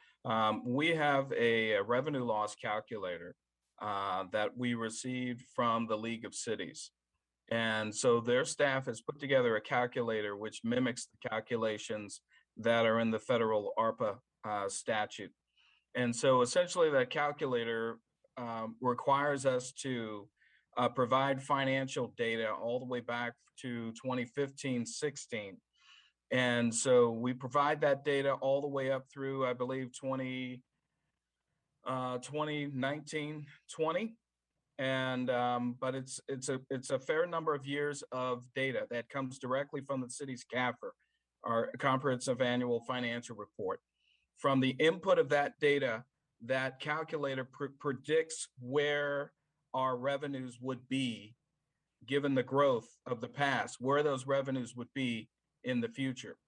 We have a revenue loss calculator that we received from the League of Cities. And so their staff has put together a calculator which mimics the calculations that are in the federal ARPA statute. And so essentially that calculator requires us to provide financial data all the way back to 2015-16. And so we provide that data all the way up through, I believe, 2019-20. And but it's a fair number of years of data that comes directly from the city's CAFR, our comprehensive annual financial report. From the input of that data, that calculator predicts where our revenues would be given the growth of the past, where those revenues would be in the future.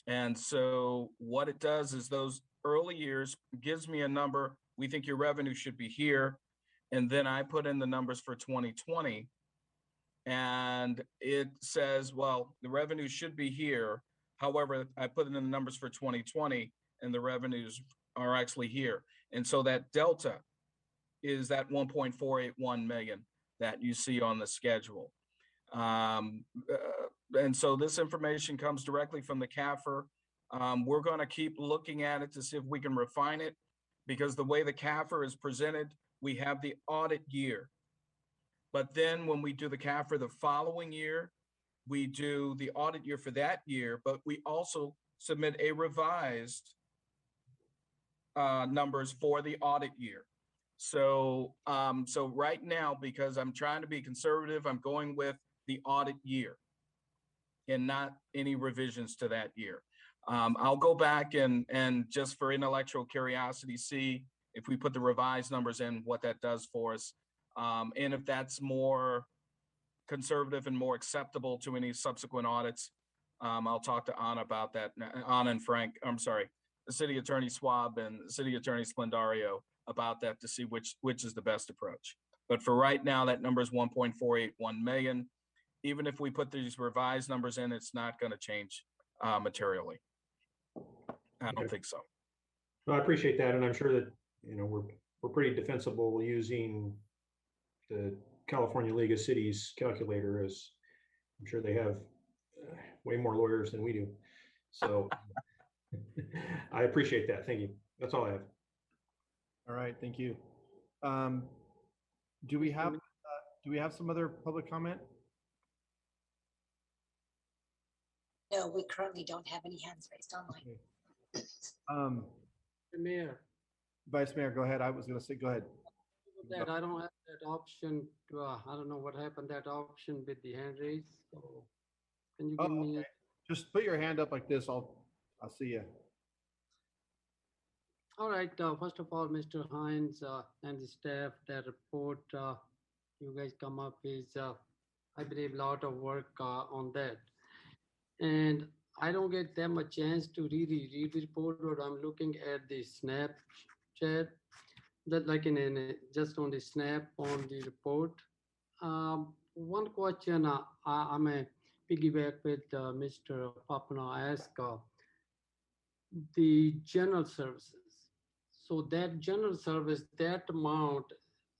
And so what it does is those early years gives me a number. We think your revenue should be here. And then I put in the numbers for 2020. And it says, well, the revenue should be here. However, I put in the numbers for 2020 and the revenues are actually here. And so that delta is that 1.481 million that you see on the schedule. And so this information comes directly from the CAFR. We're going to keep looking at it to see if we can refine it, because the way the CAFR is presented, we have the audit year. But then when we do the CAFR the following year, we do the audit year for that year, but we also submit a revised numbers for the audit year. So, so right now, because I'm trying to be conservative, I'm going with the audit year and not any revisions to that year. I'll go back and just for intellectual curiosity, see if we put the revised numbers in, what that does for us. And if that's more conservative and more acceptable to any subsequent audits, I'll talk to Anna about that. Anna and Frank, I'm sorry, the City Attorney Swab and City Attorney Splendario about that to see which is the best approach. But for right now, that number is 1.481 million. Even if we put these revised numbers in, it's not going to change materially. I don't think so. No, I appreciate that, and I'm sure that we're pretty defensible using the California League of Cities calculator, as I'm sure they have way more lawyers than we do. So I appreciate that. Thank you. That's all I have. All right, thank you. Do we have some other public comment? No, we currently don't have any hands raised online. The Mayor, Vice Mayor, go ahead. I was going to say, go ahead. that I don't have that option to, I don't know what happened, that option with the hand raise. So can you give me? Okay. Just put your hand up like this. I'll see you. All right, first of all, Mr. Hines and the staff, that report you guys come up is, I believe, a lot of work on that. And I don't get that much chance to really read the report, but I'm looking at the Snapchat, that like just on the snap on the report. One question I'm a piggyback with Mr. Papano asked, the general services. So that general service, that amount,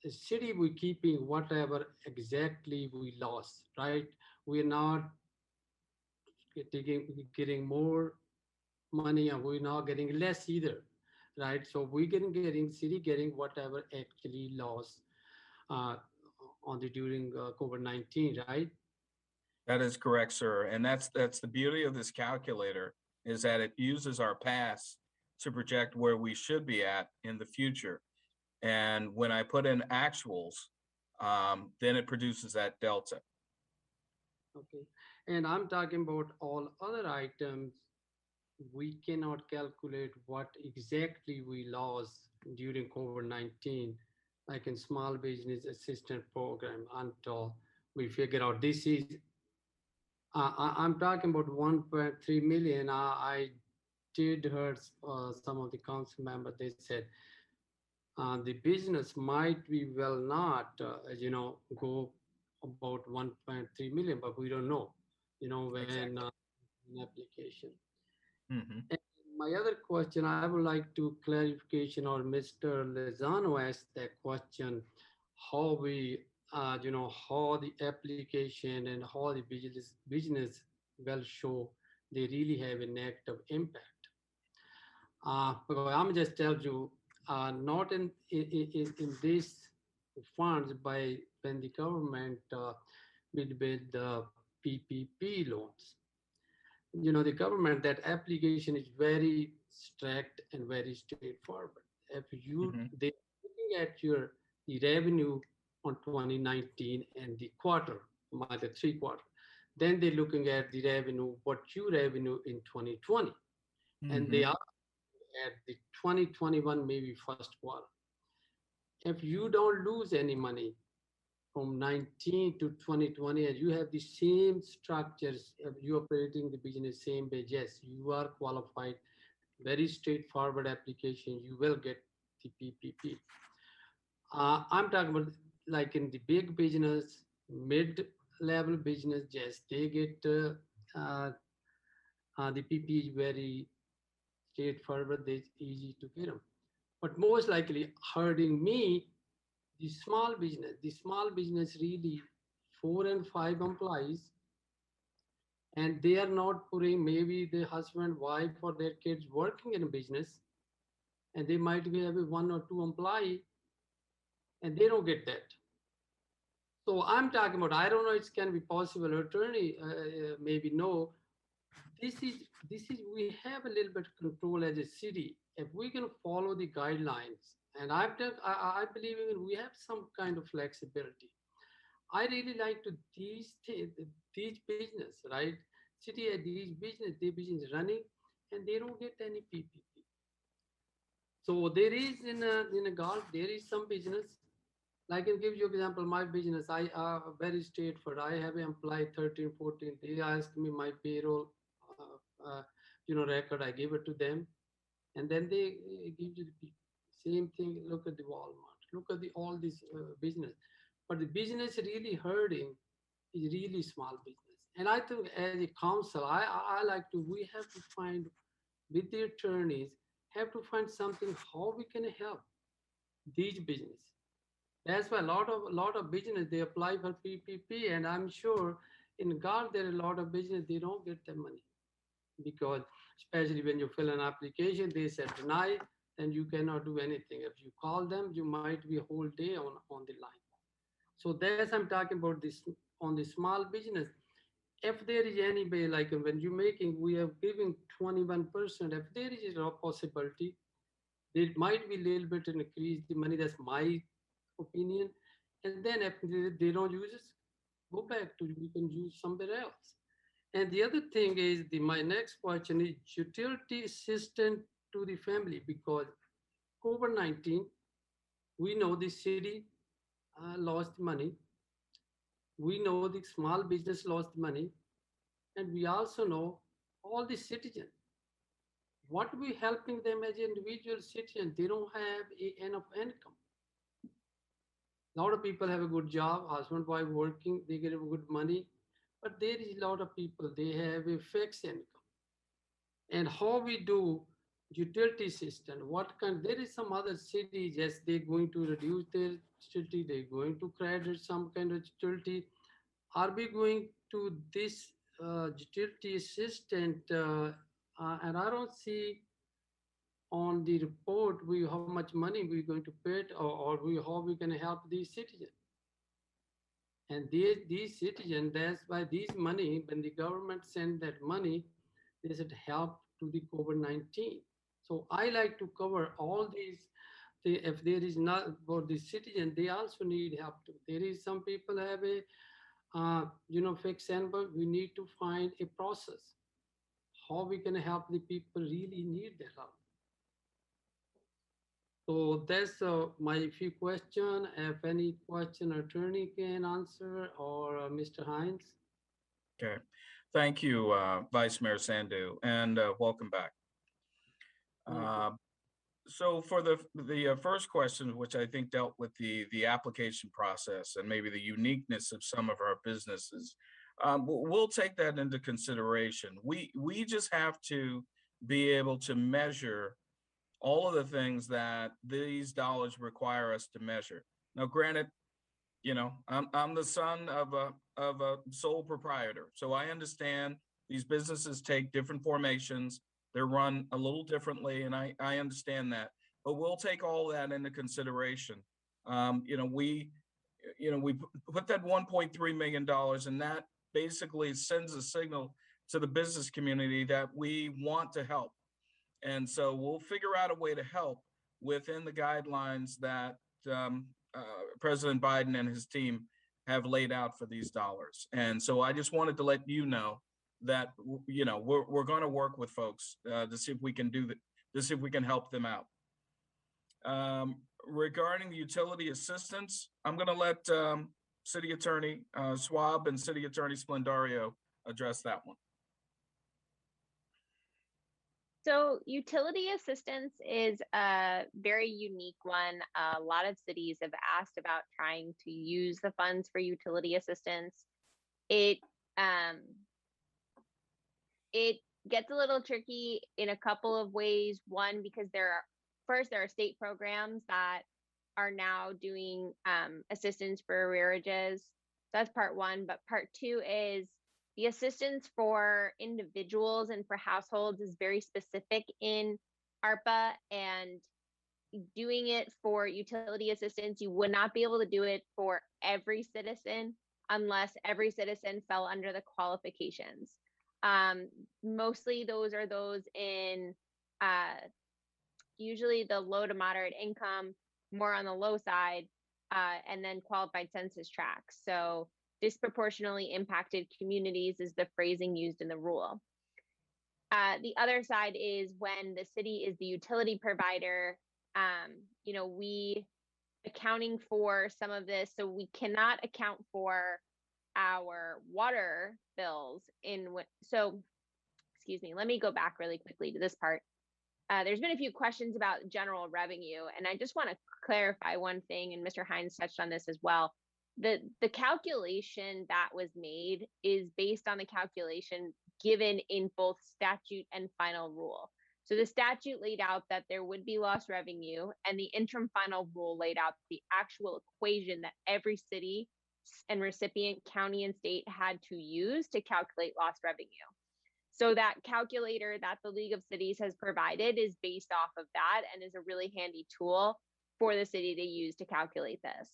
the city we keeping whatever exactly we lost, right? We're not getting more money, and we're not getting less either, right? So we're getting city getting whatever actually lost during COVID-19, right? That is correct, sir. And that's the beauty of this calculator, is that it uses our past to project where we should be at in the future. And when I put in actuals, then it produces that delta. Okay. And I'm talking about all other items. We cannot calculate what exactly we lost during COVID-19, like in small business assistance program, until we figure out this is, I'm talking about 1.3 million. I did heard some of the council members, they said the business might be well not, go about 1.3 million, but we don't know, when Exactly. An application. Mm-hmm. And my other question, I would like to clarification, or Mr. Lezano asked that question, how we, how the application and how the business will show they really have a negative impact. Because I'm just tell you, not in this funds by when the government with the PPP loans. The government, that application is very strict and very straightforward. If you they looking at the revenue on 2019 and the quarter, the 3 quarter, then they're looking at the revenue, what you revenue in 2020, and they are at the 2021, maybe first quarter. If you don't lose any money from 19 to 2020, and you have the same structures, if you operating the business same way, yes, you are qualified. Very straightforward application, you will get the PPP. I'm talking about like in the big business, mid-level business, yes, they get the PP is very straightforward, it's easy to get them. But most likely hurting me, the small business really 4 and 5 employees, and they are not putting maybe the husband, wife, or their kids working in a business, and they might be having 1 or 2 employees, and they don't get that. So I'm talking about, I don't know it can be possible, attorney maybe no. This is we have a little bit control as a city. If we can follow the guidelines, and I believe in we have some kind of flexibility. I really like to these business, right? City at these business, their business running, and they don't get any PPP. So there is in a Galt, there is some business. I can give you example, my business, I very straightforward. I have an employee 13, 14. They asked me my payroll, record. I give it to them. And then they give you the same thing. Look at the Walmart, look at all this business. But the business really hurting is really small business. And I think as a council, I like to, we have to find with the attorneys, have to find something how we can help these business. That's why a lot of business they apply for PPP, and I'm sure in Galt there are a lot of business they don't get the money because especially when you fill an application, they said deny, and you cannot do anything. If you call them, you might be a whole day on the line. So that's I'm talking about this on the small business. If there is any way, like when you're making, we are giving 21%. If there is a possibility, there might be a little bit increase the money. That's my opinion. And then if they don't use it, go back to you can use somewhere else. And the other thing is my next question is utility assistance to the family, because COVID-19, we know the city lost money. We know the small business lost money. And we also know all the citizens. What we helping them as individual citizens, they don't have enough income. A lot of people have a good job, husband, wife working, they get good money, but there is a lot of people, they have a fixed income. And how we do utility system, there is some other cities, yes, they're going to reduce their utility, they're going to credit some kind of utility. Are we going to this utility assistant? And I don't see on the report how much money we're going to pay it, or how we can help these citizens. And these citizens, that's why these money, when the government send that money, they should help to the COVID-19. So I like to cover all these. If there is not for the citizen, they also need help too. There is some people have a fixed income. We need to find a process how we can help the people really need the help. So that's my few questions. If any question attorney can answer, or Mr. Hines. Okay, thank you, Vice Mayor Sandhu, and welcome back. So for the first question, which I think dealt with the application process and maybe the uniqueness of some of our businesses, we'll take that into consideration. We just have to be able to measure all of the things that these dollars require us to measure. Now, granted, I'm the son of a sole proprietor, so I understand these businesses take different formations. They're run a little differently, and I understand that. But we'll take all that into consideration. We put that $1.3 million, and that basically sends a signal to the business community that we want to help. And so we'll figure out a way to help within the guidelines that President Biden and his team have laid out for these dollars. And so I just wanted to let you know that we're going to work with folks to see if we can to see if we can help them out. Regarding the utility assistance, I'm going to let City Attorney Schwab and City Attorney Splendario address that one. So utility assistance is a very unique one. A lot of cities have asked about trying to use the funds for utility assistance. It gets a little tricky in a couple of ways. One, because there are state programs that are now doing assistance for arrearages. That's part one. But part two is the assistance for individuals and for households is very specific in ARPA, and doing it for utility assistance, you would not be able to do it for every citizen unless every citizen fell under the qualifications. Mostly those are those in usually the low to moderate income, more on the low side, and then qualified census tracts. So disproportionately impacted communities is the phrasing used in the rule. The other side is when the city is the utility provider, we accounting for some of this, so we cannot account for our water bills excuse me, let me go back really quickly to this part. There's been a few questions about general revenue, and I just want to clarify one thing, and Mr. Hines touched on this as well. The calculation that was made is based on the calculation given in both statute and final rule. So the statute laid out that there would be lost revenue, and the interim final rule laid out the actual equation that every city and recipient county and state had to use to calculate lost revenue. So that calculator that the League of Cities has provided is based off of that and is a really handy tool for the city to use to calculate this.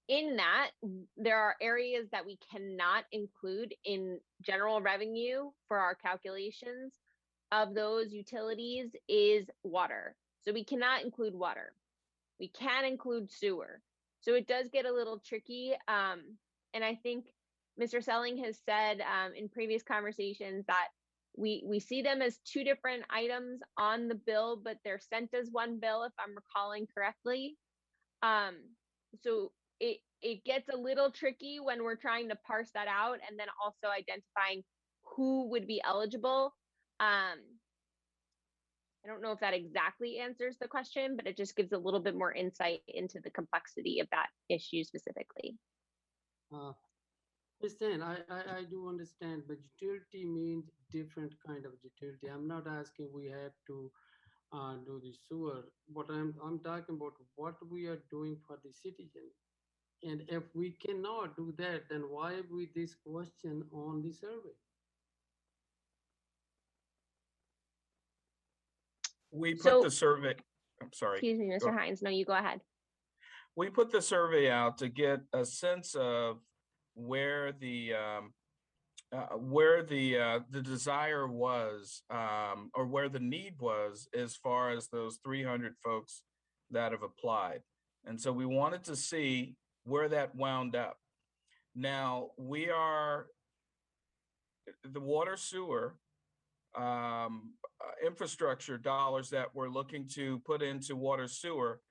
In that, there are areas that we cannot include in general revenue for our calculations. Of those utilities is water. So we cannot include water. We can include sewer. So it does get a little tricky. And I think Mr. Selling has said in previous conversations that we see them as two different items on the bill, but they're sent as one bill, if I'm recalling correctly. So it gets a little tricky when we're trying to parse that out, and then also identifying who would be eligible. I don't know if that exactly answers the question, but it just gives a little bit more insight into the complexity of that issue specifically. Understand, I do understand, but utility means different kind of utility. I'm not asking we have to do the sewer, but I'm talking about what we are doing for the citizen. And if we cannot do that, then why we this question on the survey? We put the survey, I'm sorry. Excuse me, Mr. Hines. No, you go ahead. We put the survey out to get a sense of where the desire was, or where the need was, as far as those 300 folks that have applied. And so we wanted to see where that wound up. Now the water sewer infrastructure dollars that we're looking to put into water sewer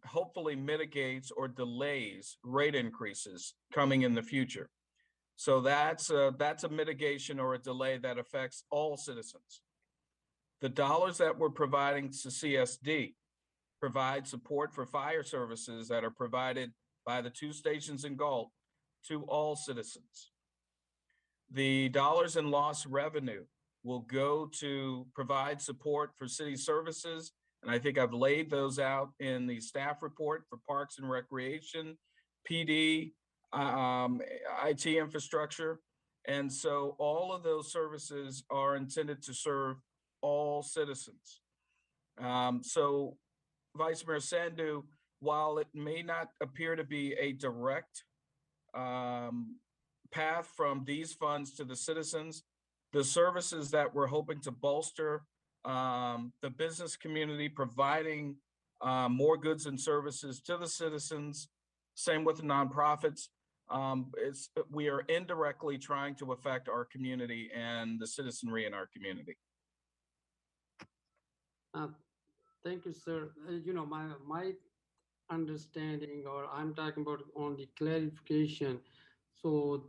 hopefully mitigates or delays rate increases coming in the future. So that's a mitigation or a delay that affects all citizens. The dollars that we're providing to CSD provide support for fire services that are provided by the 2 stations in Galt to all citizens. The dollars in lost revenue will go to provide support for city services. And I think I've laid those out in the staff report for Parks and Recreation, PD, IT infrastructure. And so all of those services are intended to serve all citizens. So Vice Mayor Sandhu, while it may not appear to be a direct path from these funds to the citizens, the services that we're hoping to bolster the business community, providing more goods and services to the citizens, same with the nonprofits, we are indirectly trying to affect our community and the citizenry in our community. Uh, Thank you, sir. My understanding, or I'm talking about on the clarification. So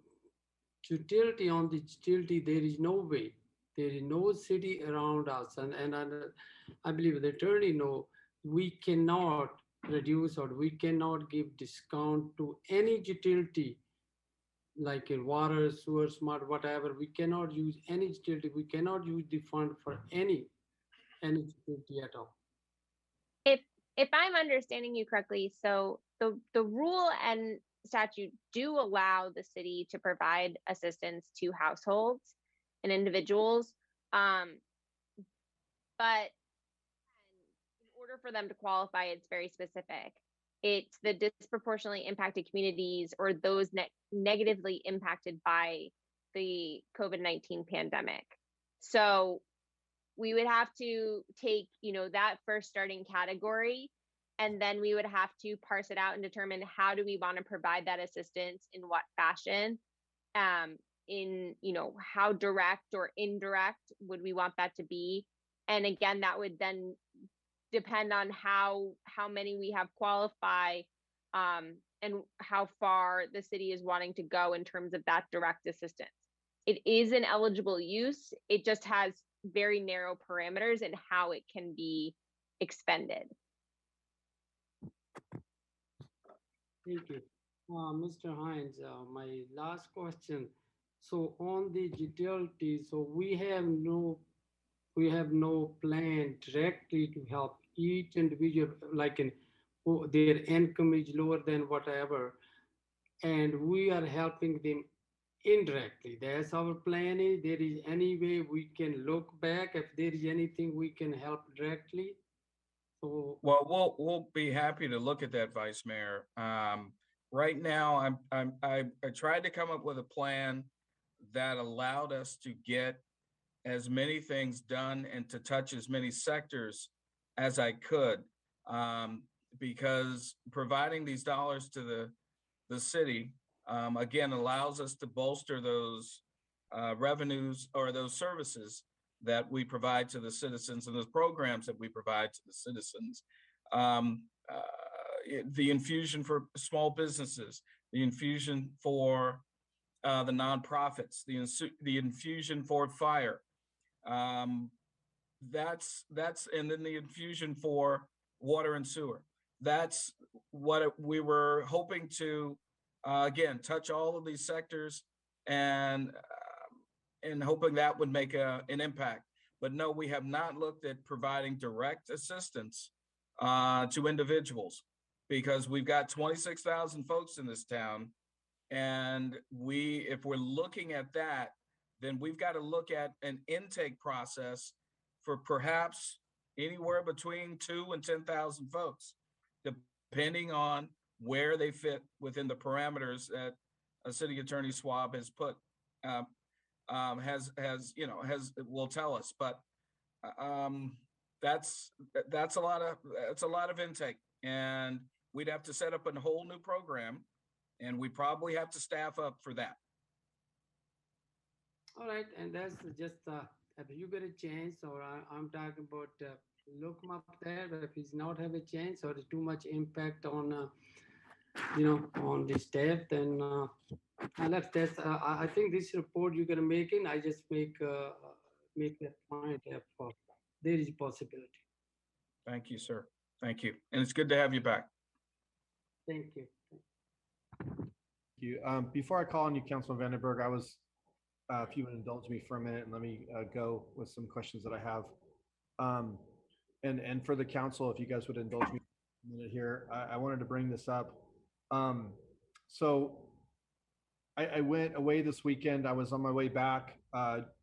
utility on the utility, there is no way, there is no city around us, and I believe the attorney know we cannot reduce or we cannot give discount to any utility like in water, sewer, smart, whatever. We cannot use any utility. We cannot use the fund for any utility at all. If I'm understanding you correctly, so the rule and statute do allow the city to provide assistance to households and individuals, but in order for them to qualify, it's very specific. It's the disproportionately impacted communities or those negatively impacted by the COVID-19 pandemic. So we would have to take, that first starting category, and then we would have to parse it out and determine how do we want to provide that assistance, in what fashion, in, how direct or indirect would we want that to be. And again, that would then depend on how many we have qualify, and how far the city is wanting to go in terms of that direct assistance. It is an eligible use. It just has very narrow parameters in how it can be expended. Thank you. Mr. Hines, my last question. So on the utility, so we have no plan directly to help each individual, like their income is lower than whatever, and we are helping them indirectly. That's our plan. Is there is any way we can look back if there is anything we can help directly? So Well, we'll be happy to look at that, Vice Mayor. Right now, I tried to come up with a plan that allowed us to get as many things done and to touch as many sectors as I could, because providing these dollars to the city, again, allows us to bolster those revenues or those services that we provide to the citizens and those programs that we provide to the citizens. Um, the infusion for small businesses, the infusion for the nonprofits, the infusion for fire. That's and then the infusion for water and sewer. That's what we were hoping to again touch all of these sectors and hoping that would make an impact. But no, we have not looked at providing direct assistance to individuals because we've got 26,000 folks in this town. And if we're looking at that, then we've got to look at an intake process for perhaps anywhere between 2,000 and 10,000 folks, depending on where they fit within the parameters that City Attorney Schwab has put, will tell us. But that's a lot of intake, and we'd have to set up a whole new program, and we probably have to staff up for that. all right, and that's just if you get a chance, or I'm talking about look him up there. But if he's not have a chance or too much impact on on the staff, then that's I think this report you're gonna make it. I just make that point if there is a possibility. Thank you, sir. Thank you, and it's good to have you back. Thank you. Thank you. Before I call on you, Councilman Vandenberg, if you would indulge me for a minute and let me go with some questions that I have. And for the council, if you guys would indulge me for a minute here, I wanted to bring this up. So I went away this weekend. I was on my way back,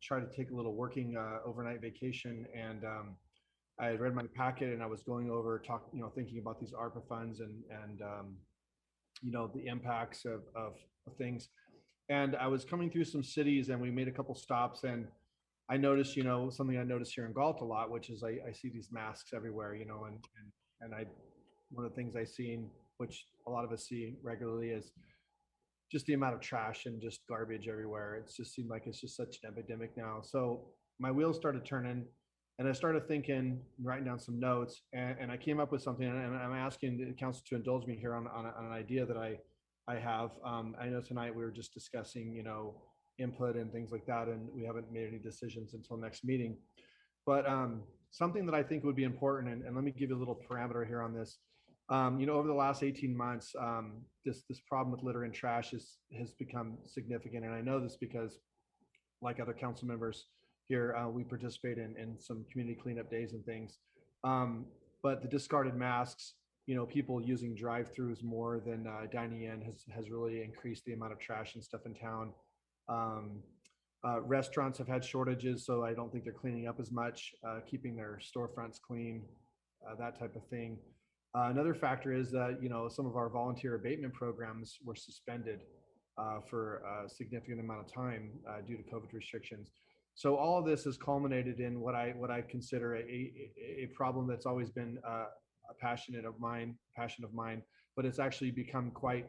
trying to take a little working overnight vacation, and I had read my packet and I was going over thinking about these ARPA funds and the impacts of things. And I was coming through some cities and we made a couple stops, and I noticed, something I noticed here in Galt a lot, which is I see these masks everywhere, and one of the things I seen, which a lot of us see regularly, is just the amount of trash and just garbage everywhere. It's just seemed like it's just such an epidemic now. So my wheels started turning, And I started thinking, writing down some notes, and I came up with something, and I'm asking the council to indulge me here on an idea that I have. I know tonight we were just discussing, input and things like that, and we haven't made any decisions until next meeting. But something that I think would be important, and let me give you a little parameter here on this. Over the last 18 months, this problem with litter and trash has become significant. And I know this because, like other council members here, we participate in some community cleanup days and things. But the discarded masks, people using drive-throughs more than dining in has really increased the amount of trash and stuff in town. Restaurants have had shortages, so I don't think they're cleaning up as much, keeping their storefronts clean, that type of thing. Another factor is that, some of our volunteer abatement programs were suspended for a significant amount of time due to COVID restrictions. So all of this has culminated in what I consider a problem that's always been a passion of mine, but it's actually become quite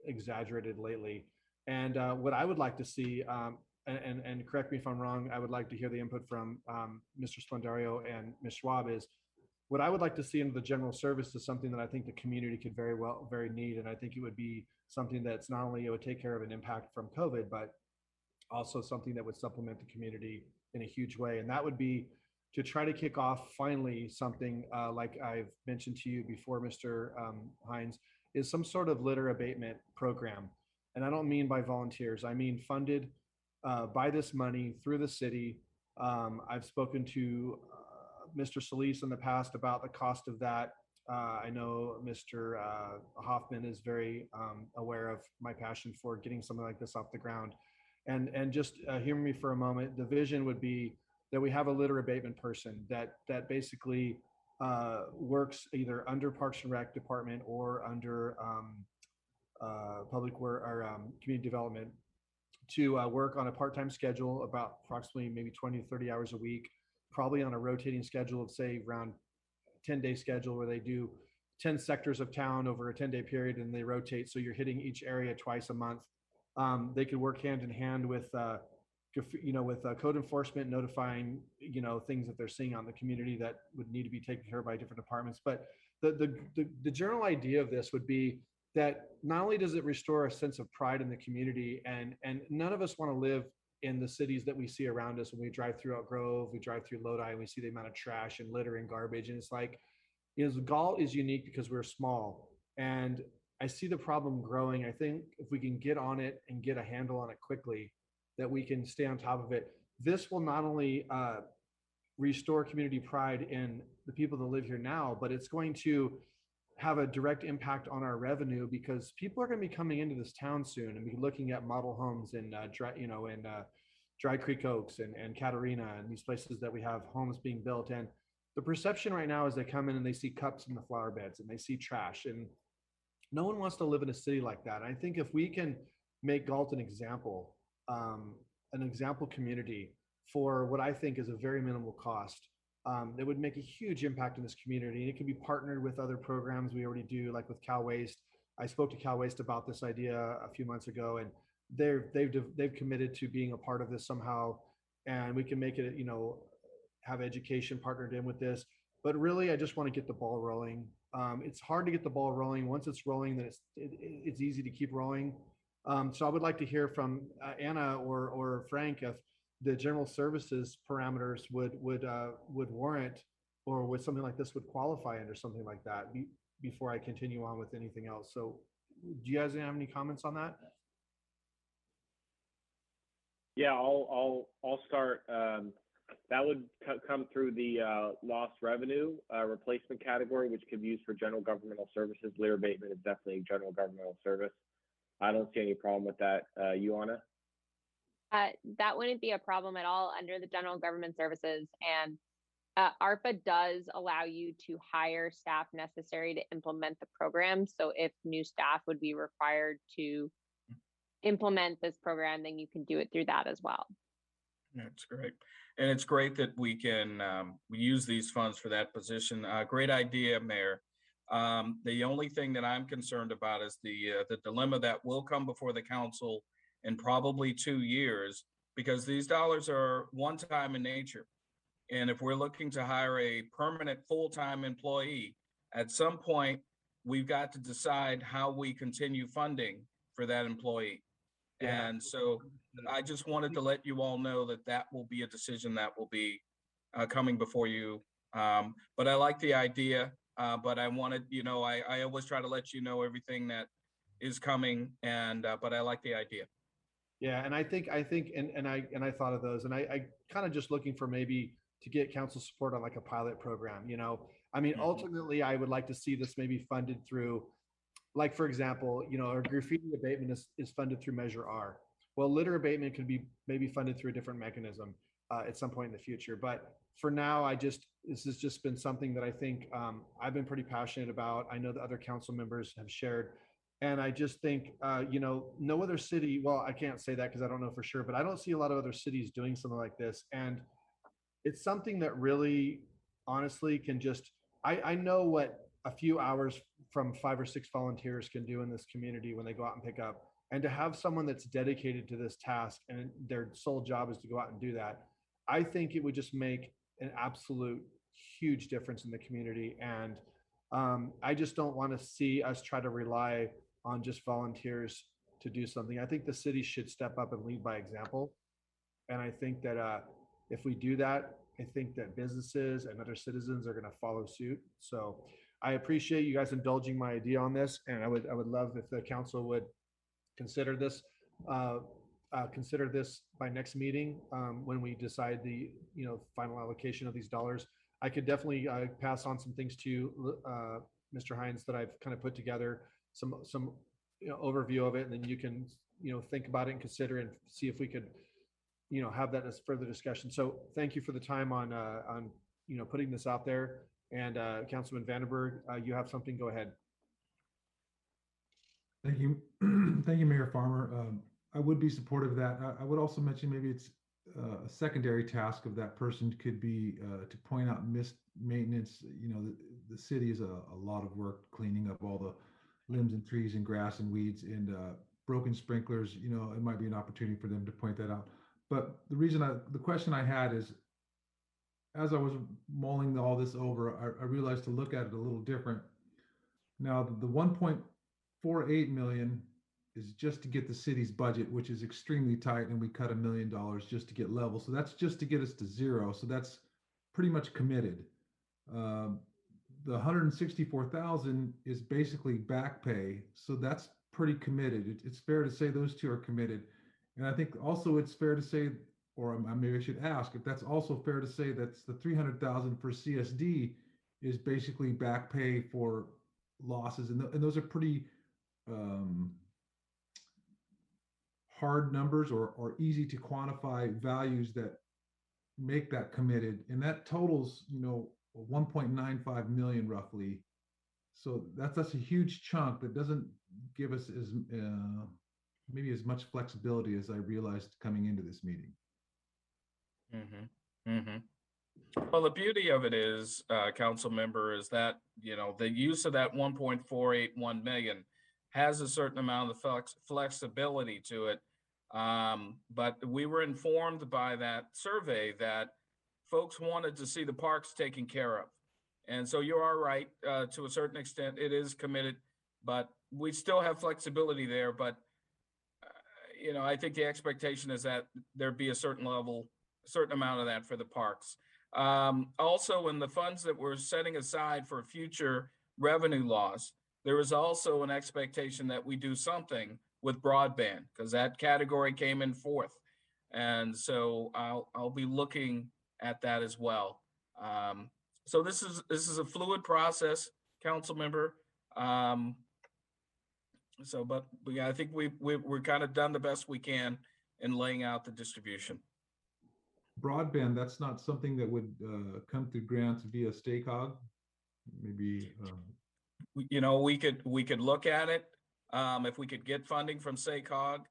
exaggerated lately. And what I would like to see, and correct me if I'm wrong, I would like to hear the input from Mr. Splendario and Ms. Schwab, is what I would like to see into the general service is something that I think the community could very need. And I think it would be something that's not only it would take care of an impact from COVID, but also something that would supplement the community in a huge way. And that would be to try to kick off finally something like I've mentioned to you before, Mr. Hines, is some sort of litter abatement program. And I don't mean by volunteers, I mean funded by this money through the city. I've spoken to Mr. Solis in the past about the cost of that. I know Mr. Hoffman is very aware of my passion for getting something like this off the ground. And just hear me for a moment. The vision would be that we have a litter abatement person that basically works either under Parks and Rec Department or under public work or community development to work on a part-time schedule, about approximately maybe 20 to 30 hours a week, probably on a rotating schedule of, say, around 10-day schedule where they do 10 sectors of town over a 10-day period and they rotate. So you're hitting each area twice a month. They could work hand in hand with, code enforcement, notifying, things that they're seeing on the community that would need to be taken care of by different departments. But the general idea of this would be that not only does it restore a sense of pride in the community, and none of us want to live in the cities that we see around us when we drive through Elk Grove, we drive through Lodi, and we see the amount of trash and litter and garbage. And it's like, Galt is unique because we're small. And I see the problem growing. I think if we can get on it and get a handle on it quickly, that we can stay on top of it. This will not only restore community pride in the people that live here now, but it's going to have a direct impact on our revenue because people are going to be coming into this town soon and be looking at model homes in Dry Creek Oaks and Catarina and these places that we have homes being built. And the perception right now is they come in and they see cups in the flower beds and they see trash, and no one wants to live in a city like that. And I think if we can make Galt an example community for what I think is a very minimal cost, it would make a huge impact in this community. And it can be partnered with other programs we already do, like with Cal Waste. I spoke to Cal Waste about this idea a few months ago, and they've committed to being a part of this somehow. And we can make it, have education partnered in with this. But really, I just want to get the ball rolling. It's hard to get the ball rolling. Once it's rolling, then it's easy to keep rolling. So I would like to hear from Anna or Frank if the general services parameters would warrant, or would something like this would qualify under something like that before I continue on with anything else. So do you guys have any comments on that? Yeah, I'll start. That would come through the lost revenue replacement category, which could be used for general governmental services. Litter abatement is definitely a general governmental service. I don't see any problem with that. You, Anna? That wouldn't be a problem at all under the general government services. And ARPA does allow you to hire staff necessary to implement the program. So if new staff would be required to implement this program, then you can do it through that as well. That's great. And it's great that we can we use these funds for that position. Great idea, Mayor. The only thing that I'm concerned about is the dilemma that will come before the council in probably 2 years, because these dollars are one-time in nature. And if we're looking to hire a permanent full-time employee, at some point, we've got to decide how we continue funding for that employee. Yeah. And so I just wanted to let you all know that that will be a decision that will be coming before you. But I like the idea, but I wanted, I always try to let you know everything that is coming, and but I like the idea. Yeah, and I think, and I thought of those, and I kind of just looking for maybe to get council support on like a pilot program. I mean, ultimately, I would like to see this maybe funded through, like for example, our graffiti abatement is funded through Measure R. Well, litter abatement could be maybe funded through a different mechanism at some point in the future. But for now, this has just been something that I think I've been pretty passionate about. I know the other council members have shared. And I just think, no other city, well, I can't say that because I don't know for sure, but I don't see a lot of other cities doing something like this. And it's something that really, honestly, can just, I know what a few hours from 5 or 6 volunteers can do in this community when they go out and pick up. And to have someone that's dedicated to this task and their sole job is to go out and do that, I think it would just make an absolute huge difference in the community. And I just don't want to see us try to rely on just volunteers to do something. I think the city should step up and lead by example. And I think that if we do that, I think that businesses and other citizens are going to follow suit. So I appreciate you guys indulging my idea on this, and I would love if the council would consider this by next meeting when we decide the final allocation of these dollars. I could definitely pass on some things to Mr. Hines that I've kind of put together, some overview of it, and then you can think about it and consider and see if we could have that as further discussion. So thank you for the time on putting this out there. And Councilman Vandenberg, you have something, go ahead. Thank you. Thank you, Mayor Farmer. I would be supportive of that. I would also mention maybe it's a secondary task of that person could be to point out missed maintenance. The city is a lot of work cleaning up all the limbs and trees and grass and weeds and broken sprinklers. It might be an opportunity for them to point that out. But the question I had is, as I was mulling all this over, I realized to look at it a little different. Now, the 1.48 million is just to get the city's budget, which is extremely tight, and we cut $1 million just to get level. So that's just to get us to zero. So that's pretty much committed. The 164,000 is basically back pay. So that's pretty committed. It's fair to say those two are committed. And I think also it's fair to say, or maybe I should ask, if that's also fair to say that's the 300,000 for CSD is basically back pay for losses. And those are pretty hard numbers or easy to quantify values that make that committed. And that totals, 1.95 million roughly. So that's a huge chunk that doesn't give us maybe as much flexibility as I realized coming into this meeting. Well, the beauty of it is, council member, is that, the use of that 1.481 million has a certain amount of flexibility to it. But we were informed by that survey that folks wanted to see the parks taken care of. And so you are right, to a certain extent, it is committed, but we still have flexibility there. But, I think the expectation is that there be a certain amount of that for the parks. Also, in the funds that we're setting aside for future revenue loss, there is also an expectation that we do something with broadband, because that category came in 4th. And so I'll be looking at that as well. So this is a fluid process, council member. But I think we're kind of done the best we can in laying out the distribution. Broadband, that's not something that would come through grants via STACOG. Maybe we could look at it if we could get funding from STACOG.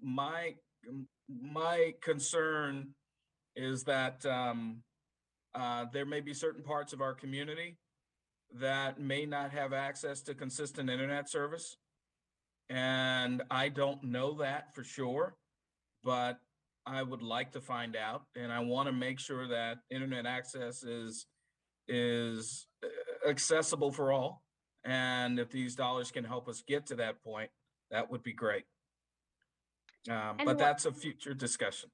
My concern is that there may be certain parts of our community that may not have access to consistent internet service. And I don't know that for sure, but I would like to find out, and I want to make sure that internet access is accessible for all. And if these dollars can help us get to that point, that would be great. But that's a future discussion.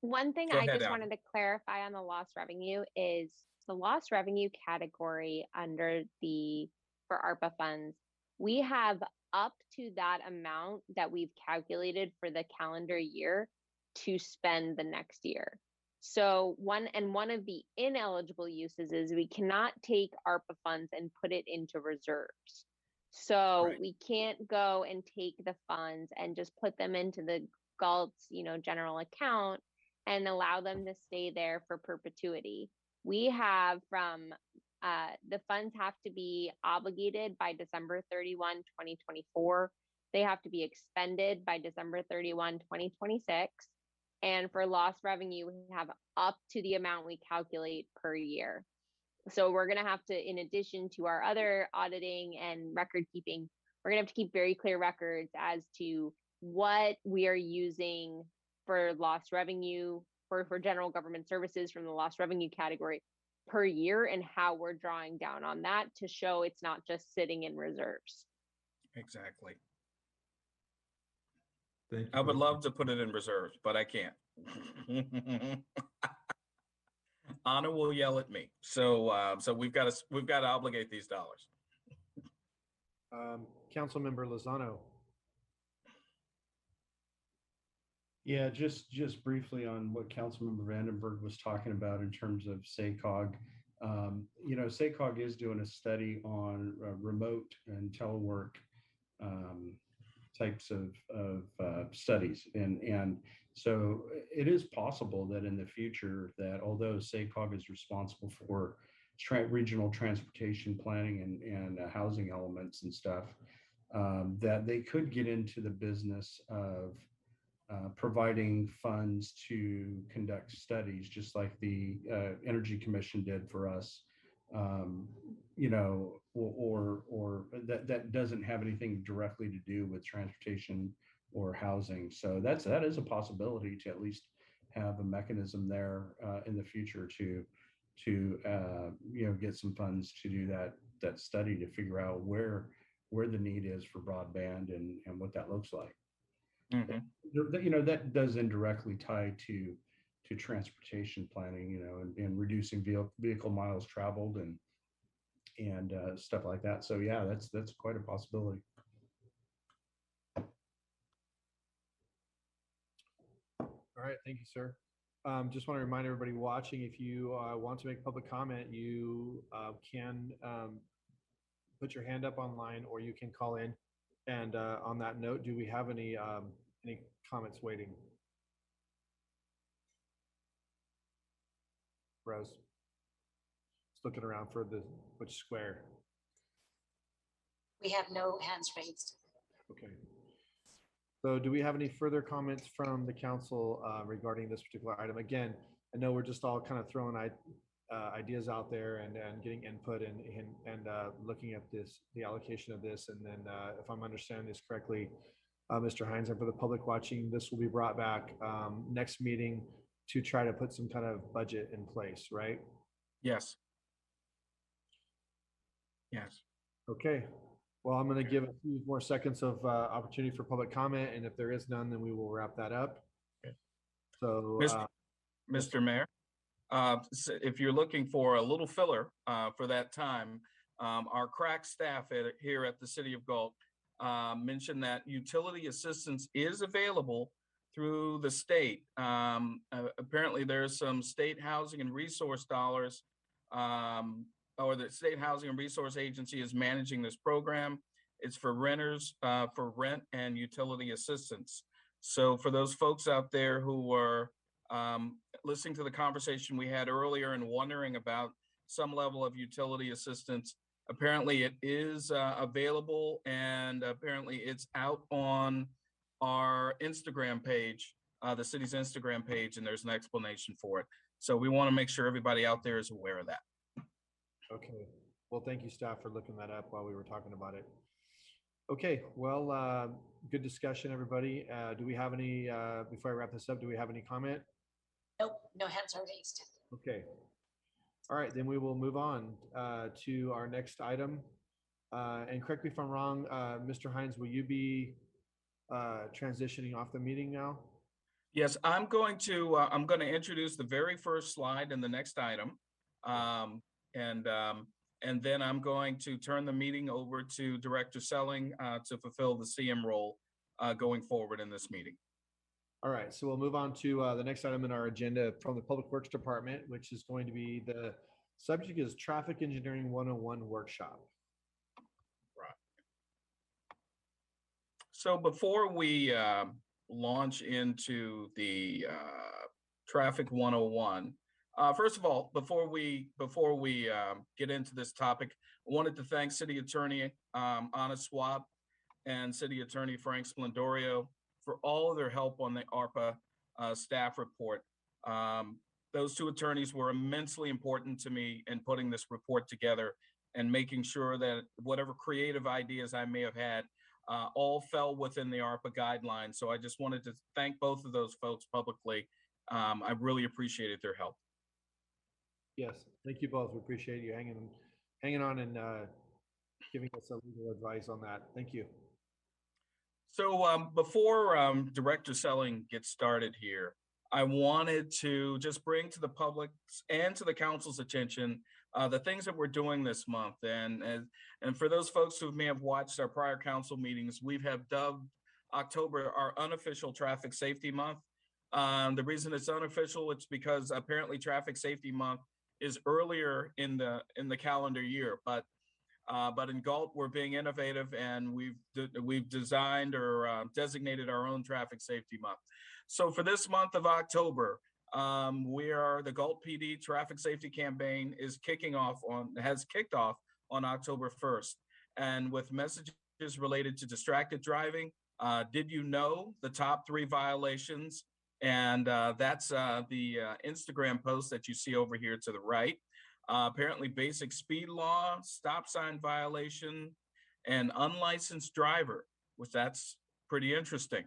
One thing Go I ahead, just Al. wanted to clarify on the lost revenue is the lost revenue category under for ARPA funds. We have up to that amount that we've calculated for the calendar year to spend the next year. So one of the ineligible uses is we cannot take ARPA funds and put it into reserves. So Right. we can't go and take the funds and just put them into the Galt's, general account and allow them to stay there for perpetuity. We have the funds have to be obligated by December 31, 2024. They have to be expended by December 31, 2026. And for lost revenue, we have up to the amount we calculate per year. So we're going to have to, in addition to our other auditing and record keeping, we're going to have to keep very clear records as to what we are using for lost revenue for general government services from the lost revenue category per year and how we're drawing down on that to show it's not just sitting in reserves. Exactly. Thank you. I would love to put it in reserves, but I can't. Anna will yell at me. So we've got to obligate these dollars. Councilmember Lozano. Yeah, just briefly on what Councilmember Vandenberg was talking about in terms of SACOG. SACOG is doing a study on remote and telework types of studies, and so it is possible that in the future that although SACOG is responsible for regional transportation planning and housing elements and stuff, that they could get into the business of providing funds to conduct studies, just like the Energy Commission did for us, or that doesn't have anything directly to do with transportation or housing. So that is a possibility to at least have a mechanism there in the future to get some funds to do that study to figure out where the need is for broadband and what that looks like. Mm-hmm. That does indirectly tie to transportation planning, and reducing vehicle miles traveled and stuff like that. So yeah, that's quite a possibility. All right, thank you, sir. Just want to remind everybody watching, if you want to make public comment, you can put your hand up online, or you can call in. And on that note, do we have any comments waiting? Rose, just looking around for which square. We have no hands raised. Okay. So do we have any further comments from the council regarding this particular item? Again, I know we're just all kind of throwing ideas out there and getting input and looking at the allocation of this. And then if I'm understanding this correctly, Mr. Hines, and for the public watching, this will be brought back next meeting to try to put some kind of budget in place, right? Yes. Yes. Okay. Well, I'm going to give a few more seconds of opportunity for public comment, and if there is none, then we will wrap that up. Okay. So, Mr. Mayor, if you're looking for a little filler for that time, our crack staff here at the City of Galt mentioned that utility assistance is available through the state. Apparently, there's some state housing and resource dollars, or the State Housing and Resource Agency is managing this program. It's for renters, for rent and utility assistance. So for those folks out there who are listening to the conversation we had earlier and wondering about some level of utility assistance, apparently it is available, and apparently it's out on our Instagram page, the city's Instagram page, and there's an explanation for it. So we want to make sure everybody out there is aware of that. Okay. Well, thank you, staff, for looking that up while we were talking about it. Okay, well, good discussion, everybody. Do we have any, before I wrap this up, do we have any comment? Nope, no hands are raised. Okay. All right, then we will move on to our next item. And correct me if I'm wrong, Mr. Hines, will you be transitioning off the meeting now? Yes, I'm going to introduce the very first slide in the next item. And then I'm going to turn the meeting over to Director Selling to fulfill the CM role going forward in this meeting. All right, so we'll move on to the next item in our agenda from the Public Works Department, which is going to be the subject is Traffic Engineering 101 workshop. Right. So before we launch into the Traffic 101, first of all, before we get into this topic, I wanted to thank City Attorney Anna Swab and City Attorney Frank Splendorio for all of their help on the ARPA staff report. Those two attorneys were immensely important to me in putting this report together and making sure that whatever creative ideas I may have had all fell within the ARPA guidelines. So I just wanted to thank both of those folks publicly. I really appreciated their help. Yes, thank you both. We appreciate you hanging on and giving us some legal advice on that. Thank you. So before Director Selling gets started here, I wanted to just bring to the public's and to the council's attention the things that we're doing this month. And for those folks who may have watched our prior council meetings, we have dubbed October our unofficial Traffic Safety Month. The reason it's unofficial, it's because apparently Traffic Safety Month is earlier in the calendar year, but in Galt, we're being innovative, and we've designed or designated our own Traffic Safety Month. So for this month of October, the Galt PD Traffic Safety Campaign has kicked off on October 1st, and with messages related to distracted driving. Did you know the top 3 violations? And that's the Instagram post that you see over here to the right. Apparently basic speed law, stop sign violation, and unlicensed driver, which that's pretty interesting.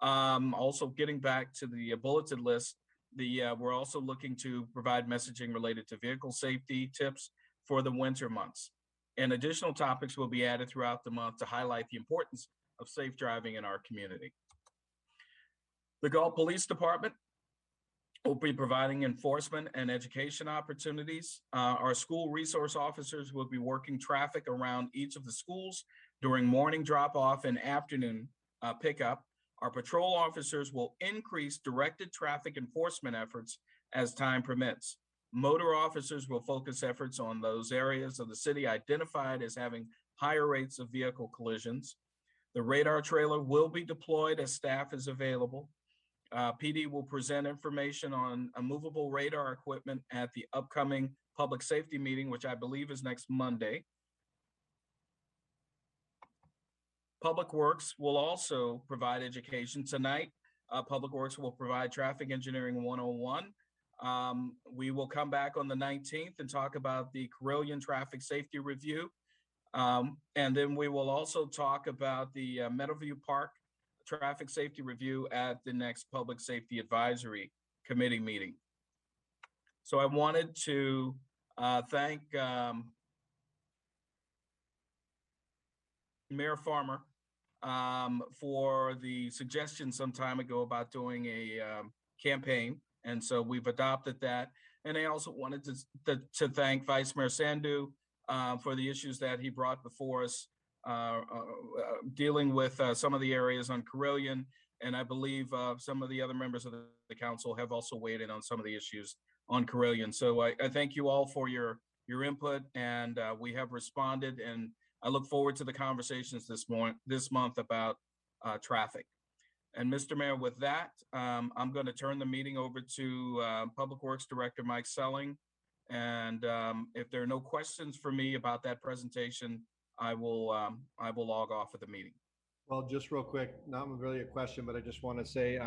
Also getting back to the bulleted list, we're also looking to provide messaging related to vehicle safety tips for the winter months. And additional topics will be added throughout the month to highlight the importance of safe driving in our community. The Galt Police Department will be providing enforcement and education opportunities. Our school resource officers will be working traffic around each of the schools during morning drop-off and afternoon pickup. Our patrol officers will increase directed traffic enforcement efforts as time permits. Motor officers will focus efforts on those areas of the city identified as having higher rates of vehicle collisions. The radar trailer will be deployed as staff is available. PD will present information on a movable radar equipment at the upcoming public safety meeting, which I believe is next Monday. Public Works will also provide education tonight. Public Works will provide Traffic Engineering 101. We will come back on the 19th and talk about the Carilion Traffic Safety Review. And then we will also talk about the Meadowview Park Traffic Safety Review at the next Public Safety Advisory Committee meeting. So I wanted to thank Mayor Farmer for the suggestion some time ago about doing a campaign. And so we've adopted that. And I also wanted to thank Vice Mayor Sandhu for the issues that he brought before us, dealing with some of the areas on Carilion. And I believe some of the other members of the council have also weighed in on some of the issues on Carilion. So I thank you all for your input, and we have responded, and I look forward to the conversations this month about traffic. And Mr. Mayor, with that, I'm going to turn the meeting over to Public Works Director Mike Selling. And if there are no questions for me about that presentation, I will log off of the meeting. Well, just real quick, not really a question, but I just want to say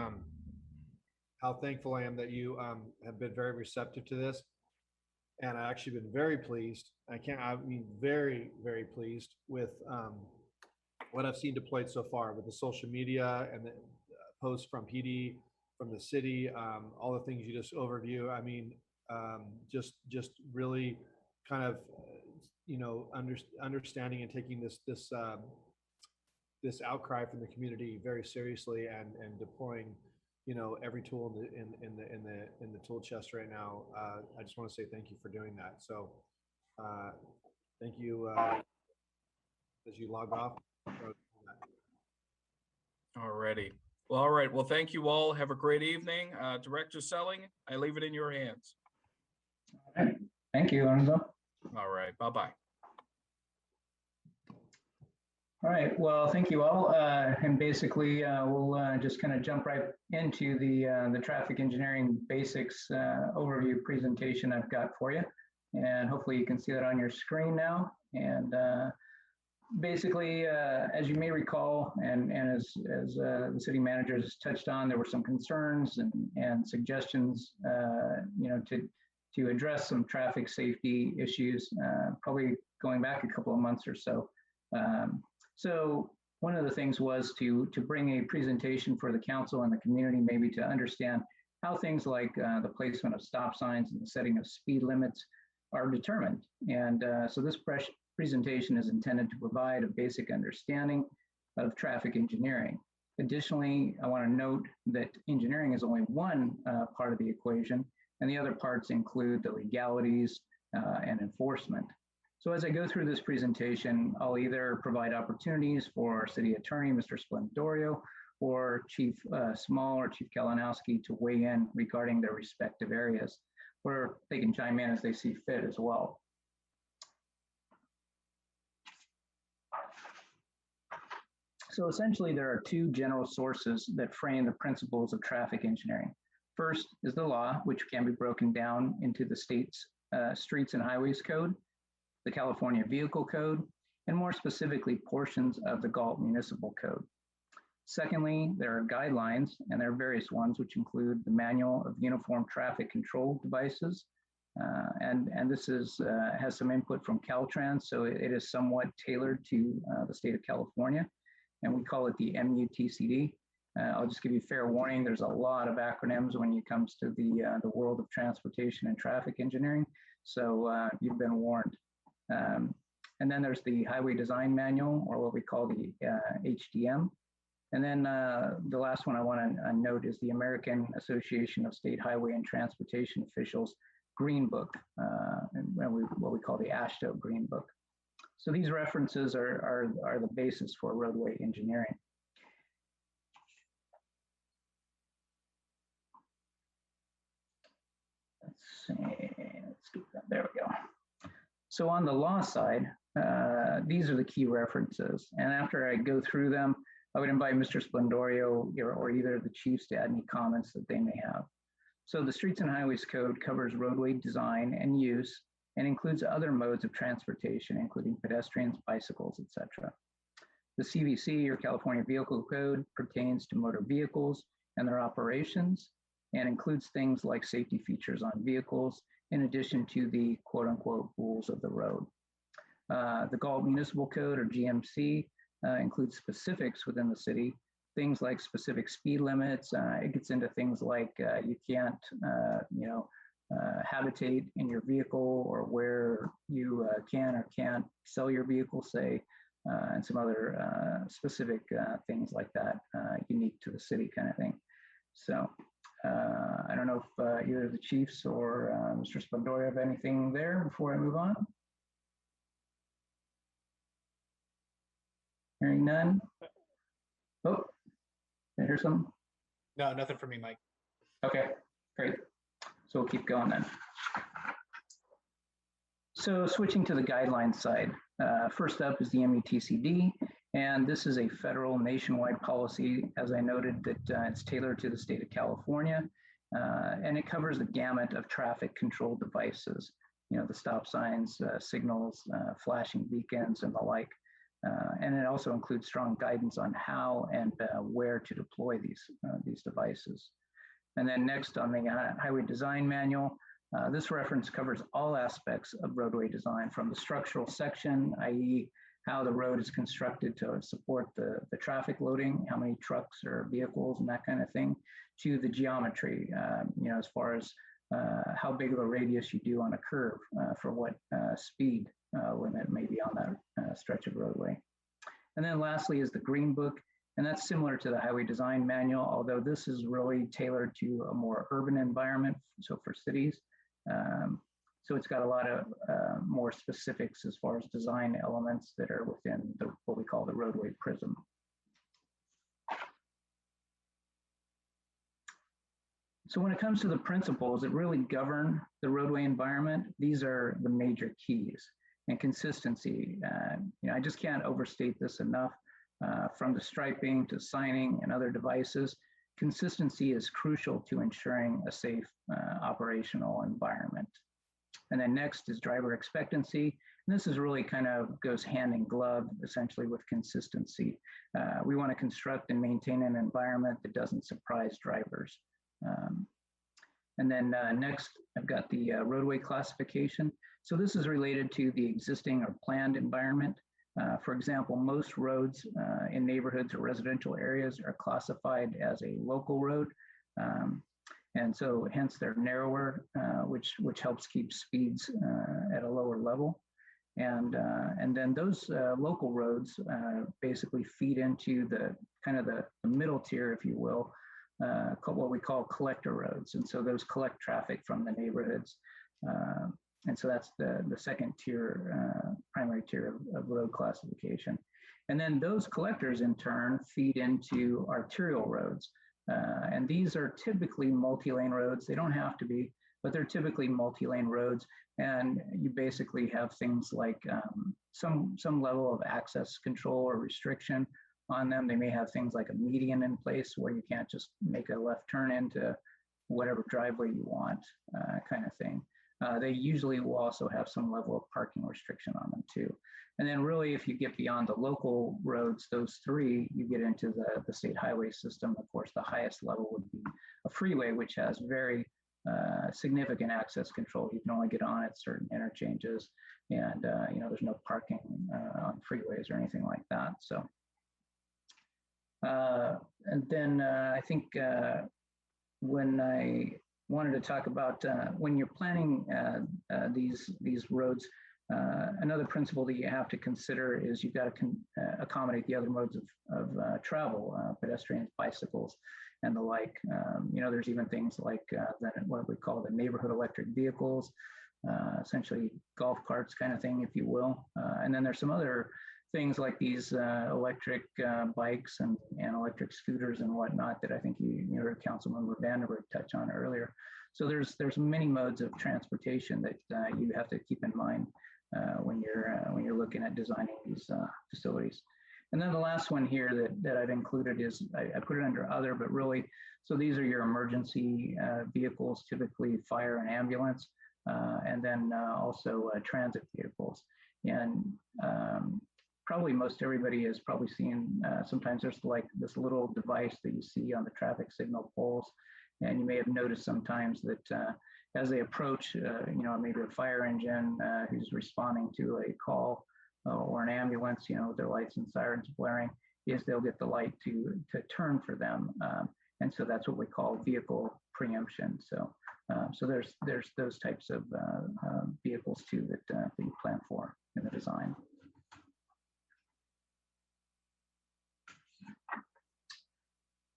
how thankful I am that you have been very receptive to this. And I've actually been very pleased. I mean, very, very pleased with what I've seen deployed so far with the social media and the posts from PD, from the city, all the things you just overview. I mean, just really kind of, understanding and taking this outcry from the community very seriously and deploying, every tool in the tool chest right now. I just want to say thank you for doing that. So thank you as you log off. All righty. Well, all right. Well, thank you all. Have a great evening. Director Selling, I leave it in your hands. All right. Thank you, Lorenzo. All right. Bye-bye. All right, well, thank you all. And basically, we'll just kind of jump right into the traffic engineering basics overview presentation I've got for you. And hopefully you can see that on your screen now. And basically, as you may recall, and as the city managers touched on, there were some concerns and suggestions, to address some traffic safety issues, probably going back a couple of months or so. So one of the things was to bring a presentation for the council and the community, maybe to understand how things like the placement of stop signs and the setting of speed limits are determined. And so this presentation is intended to provide a basic understanding of traffic engineering. Additionally, I want to note that engineering is only one part of the equation, and the other parts include the legalities and enforcement. So as I go through this presentation, I'll either provide opportunities for City Attorney, Mr. Splendorio, or Chief Small or Chief Kalinowski to weigh in regarding their respective areas, or they can chime in as they see fit as well. So essentially, there are two general sources that frame the principles of traffic engineering. First is the law, which can be broken down into the state's Streets and Highways Code, the California Vehicle Code, and more specifically, portions of the Galt Municipal Code. Secondly, there are guidelines, and there are various ones, which include the Manual of Uniform Traffic Control Devices, and this has some input from Caltrans, so it is somewhat tailored to the state of California, and we call it the MUTCD. I'll just give you fair warning, there's a lot of acronyms when it comes to the world of transportation and traffic engineering, so you've been warned. And then there's the Highway Design Manual, or what we call the HDM. And then the last one I want to note is the American Association of State Highway and Transportation Officials Green Book, and what we call the AASHTO Green Book. So these references are the basis for roadway engineering. Let's see, let's get that, there we go. So on the law side, these are the key references. And after I go through them, I would invite Mr. Splendorio or either of the chiefs to add any comments that they may have. So the Streets and Highways Code covers roadway design and use and includes other modes of transportation, including pedestrians, bicycles, etc. The CVC, or California Vehicle Code, pertains to motor vehicles and their operations and includes things like safety features on vehicles, in addition to the quote unquote rules of the road. The Galt Municipal Code, or GMC, includes specifics within the city, things like specific speed limits. It gets into things like you can't, habitate in your vehicle, or where you can or can't sell your vehicle, say, and some other specific things like that, unique to the city kind of thing. So I don't know if either of the chiefs or Mr. Splendorio have anything there before I move on. Hearing none. Oh, did I hear something? No, nothing for me, Mike. Okay, great. So we'll keep going then. So switching to the guidelines side, first up is the MUTCD, and this is a federal nationwide policy, as I noted, that it's tailored to the state of California, and it covers the gamut of traffic control devices, the stop signs, signals, flashing beacons, and the like. And it also includes strong guidance on how and where to deploy these devices. And then next on the Highway Design Manual, this reference covers all aspects of roadway design, from the structural section, i.e. how the road is constructed to support the traffic loading, how many trucks or vehicles and that kind of thing, to the geometry, as far as how big of a radius you do on a curve for what speed limit may be on that stretch of roadway. And then lastly is the Green Book, and that's similar to the Highway Design Manual, although this is really tailored to a more urban environment, so for cities. So it's got a lot of more specifics as far as design elements that are within what we call the roadway prism. So when it comes to the principles that really govern the roadway environment, these are the major keys. And consistency, I just can't overstate this enough. From the striping to signing and other devices, consistency is crucial to ensuring a safe operational environment. And then next is driver expectancy. And this is really kind of goes hand in glove, essentially, with consistency. We want to construct and maintain an environment that doesn't surprise drivers. And then next, I've got the roadway classification. So this is related to the existing or planned environment. For example, most roads in neighborhoods or residential areas are classified as a local road. And so hence they're narrower, which helps keep speeds at a lower level. And then those local roads basically feed into the kind of the middle tier, if you will, what we call collector roads. And so those collect traffic from the neighborhoods. And so that's the second tier, primary tier of road classification. And then those collectors in turn feed into arterial roads. And these are typically multi-lane roads. They don't have to be, but they're typically multi-lane roads. And you basically have things like some level of access control or restriction on them. They may have things like a median in place where you can't just make a left turn into whatever driveway you want, kind of thing. They usually will also have some level of parking restriction on them too. And then really, if you get beyond the local roads, those three, you get into the state highway system. Of course, the highest level would be a freeway, which has very significant access control. You can only get on at certain interchanges, and there's no parking on freeways or anything like that. So, and then I think when I wanted to talk about when you're planning these roads, another principle that you have to consider is you've got to accommodate the other modes of travel, pedestrians, bicycles, and the like. There's even things like what we call the neighborhood electric vehicles, essentially golf carts kind of thing, if you will. And then there's some other things like these electric bikes and electric scooters and whatnot that I think you heard Councilmember Vandenberg touch on earlier. So there's many modes of transportation that you have to keep in mind when you're looking at designing these facilities. And then the last one here that I've included is I put it under other, but really, so these are your emergency vehicles, typically fire and ambulance, and then also transit vehicles. And probably most everybody has probably seen, sometimes there's like this little device that you see on the traffic signal poles. And you may have noticed sometimes that as they approach, maybe a fire engine who's responding to a call or an ambulance, with their lights and sirens blaring, is they'll get the light to turn for them. And so that's what we call vehicle preemption. So there's those types of vehicles too that you plan for in the design.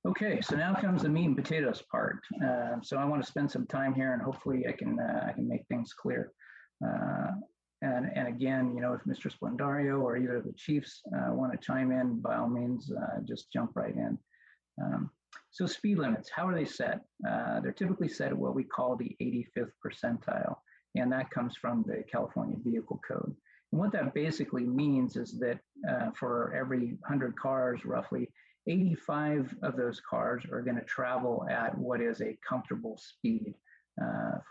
Okay, so now comes the meat and potatoes part. So I want to spend some time here, and hopefully I can make things clear. And again, if Mr. Splendario or either of the chiefs want to chime in, by all means, just jump right in. So speed limits, how are they set? They're typically set at what we call the 85th percentile, and that comes from the California Vehicle Code. And what that basically means is that for every 100 cars, roughly, 85 of those cars are going to travel at what is a comfortable speed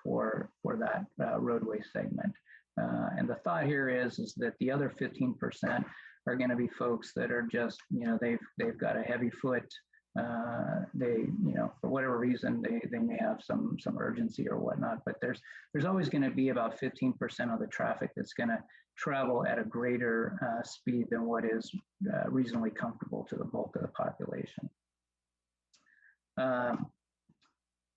for that roadway segment. And the thought here is that the other 15% are going to be folks that are just, they've got a heavy foot, they, for whatever reason, they may have some urgency or whatnot, but there's always going to be about 15% of the traffic that's going to travel at a greater speed than what is reasonably comfortable to the bulk of the population.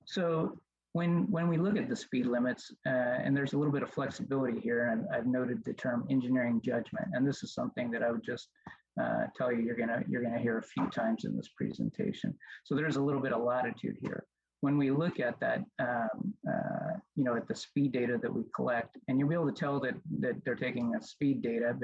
So when we look at the speed limits, and there's a little bit of flexibility here, and I've noted the term engineering judgment, and this is something that I would just tell you you're gonna hear a few times in this presentation. So there's a little bit of latitude here. When we look at that, at the speed data that we collect, and you'll be able to tell that they're taking a speed data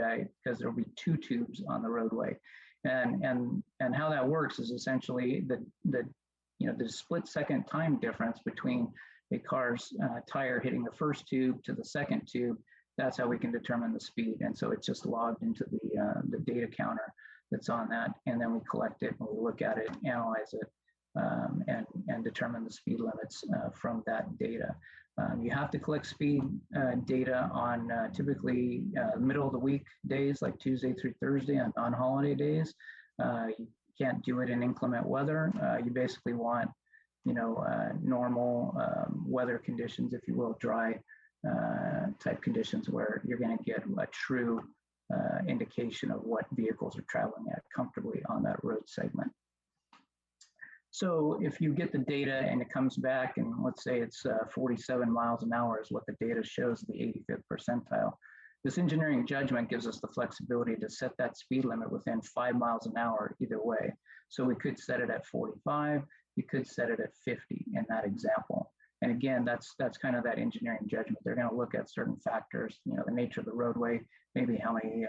because there'll be two tubes on the roadway, and how that works is essentially the split-second time difference between a car's tire hitting the first tube to the second tube. That's how we can determine the speed. And so it's just logged into the data counter that's on that. And then we collect it and we look at it, analyze it, and determine the speed limits from that data. You have to collect speed data on typically middle of the week days, like Tuesday through Thursday, and on holiday days. You can't do it in inclement weather. You basically want, normal weather conditions, if you will, dry type conditions where you're going to get a true indication of what vehicles are traveling at comfortably on that road segment. So if you get the data and it comes back, and let's say it's 47 miles an hour is what the data shows, the 85th percentile, this engineering judgment gives us the flexibility to set that speed limit within 5 miles an hour either way. So we could set it at 45, you could set it at 50 in that example. And again, that's kind of that engineering judgment. They're going to look at certain factors, the nature of the roadway, maybe how many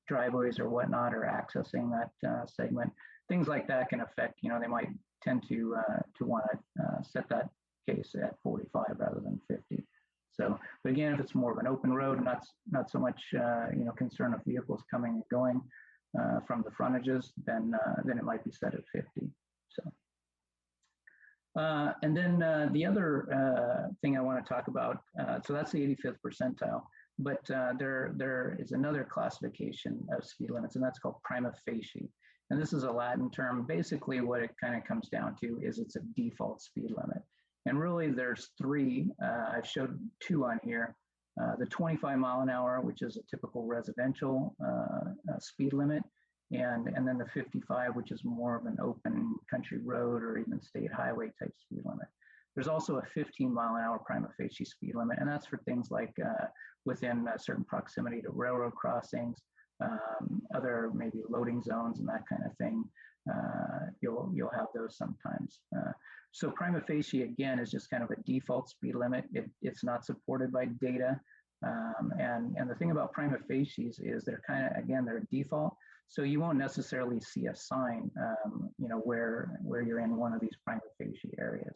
driveways or whatnot are accessing that segment. Things like that can affect, they might tend to want to set that case at 45 rather than 50. So, but again, if it's more of an open road, not so much concern of vehicles coming and going from the frontages, then it might be set at 50. So, and then the other thing I want to talk about, so that's the 85th percentile, but there is another classification of speed limits, and that's called prima facie. And this is a Latin term. Basically, what it kind of comes down to is it's a default speed limit. And really, there's three. I've showed two on here. The 25 mile an hour, which is a typical residential speed limit, and then the 55, which is more of an open country road or even state highway type speed limit. There's also a 15 mile an hour prima facie speed limit, and that's for things like within a certain proximity to railroad crossings, other maybe loading zones and that kind of thing. You'll have those sometimes. So prima facie, again, is just kind of a default speed limit. It's not supported by data. And the thing about prima facies is they're kind of, again, they're a default. So you won't necessarily see a sign, where you're in one of these prima facie areas.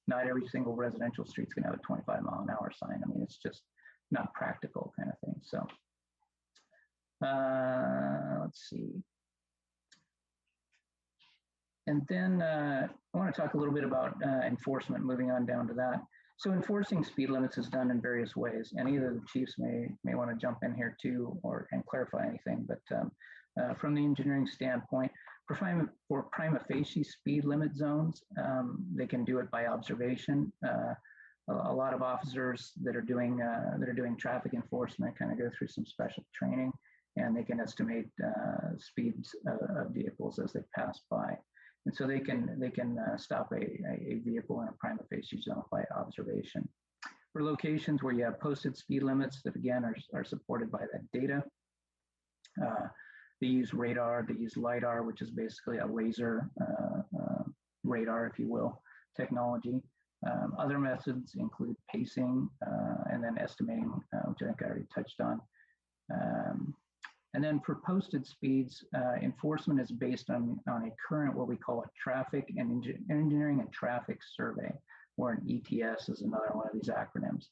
Not every single residential street's gonna have a 25 mile an hour sign. I mean, it's just not practical kind of thing. So let's see. And then I want to talk a little bit about enforcement, moving on down to that. So enforcing speed limits is done in various ways, and either the chiefs may want to jump in here too and clarify anything. But from the engineering standpoint, for prima facie speed limit zones, they can do it by observation. A lot of officers that are doing traffic enforcement kind of go through some special training, and they can estimate speeds of vehicles as they pass by. And so they can stop a vehicle in a prima facie zone by observation. For locations where you have posted speed limits that again are supported by that data, they use radar, they use LiDAR, which is basically a laser radar, if you will, technology. Other methods include pacing and then estimating, which I think I already touched on. And then for posted speeds, enforcement is based on a current, what we call a traffic and engineering and traffic survey, or an ETS is another one of these acronyms.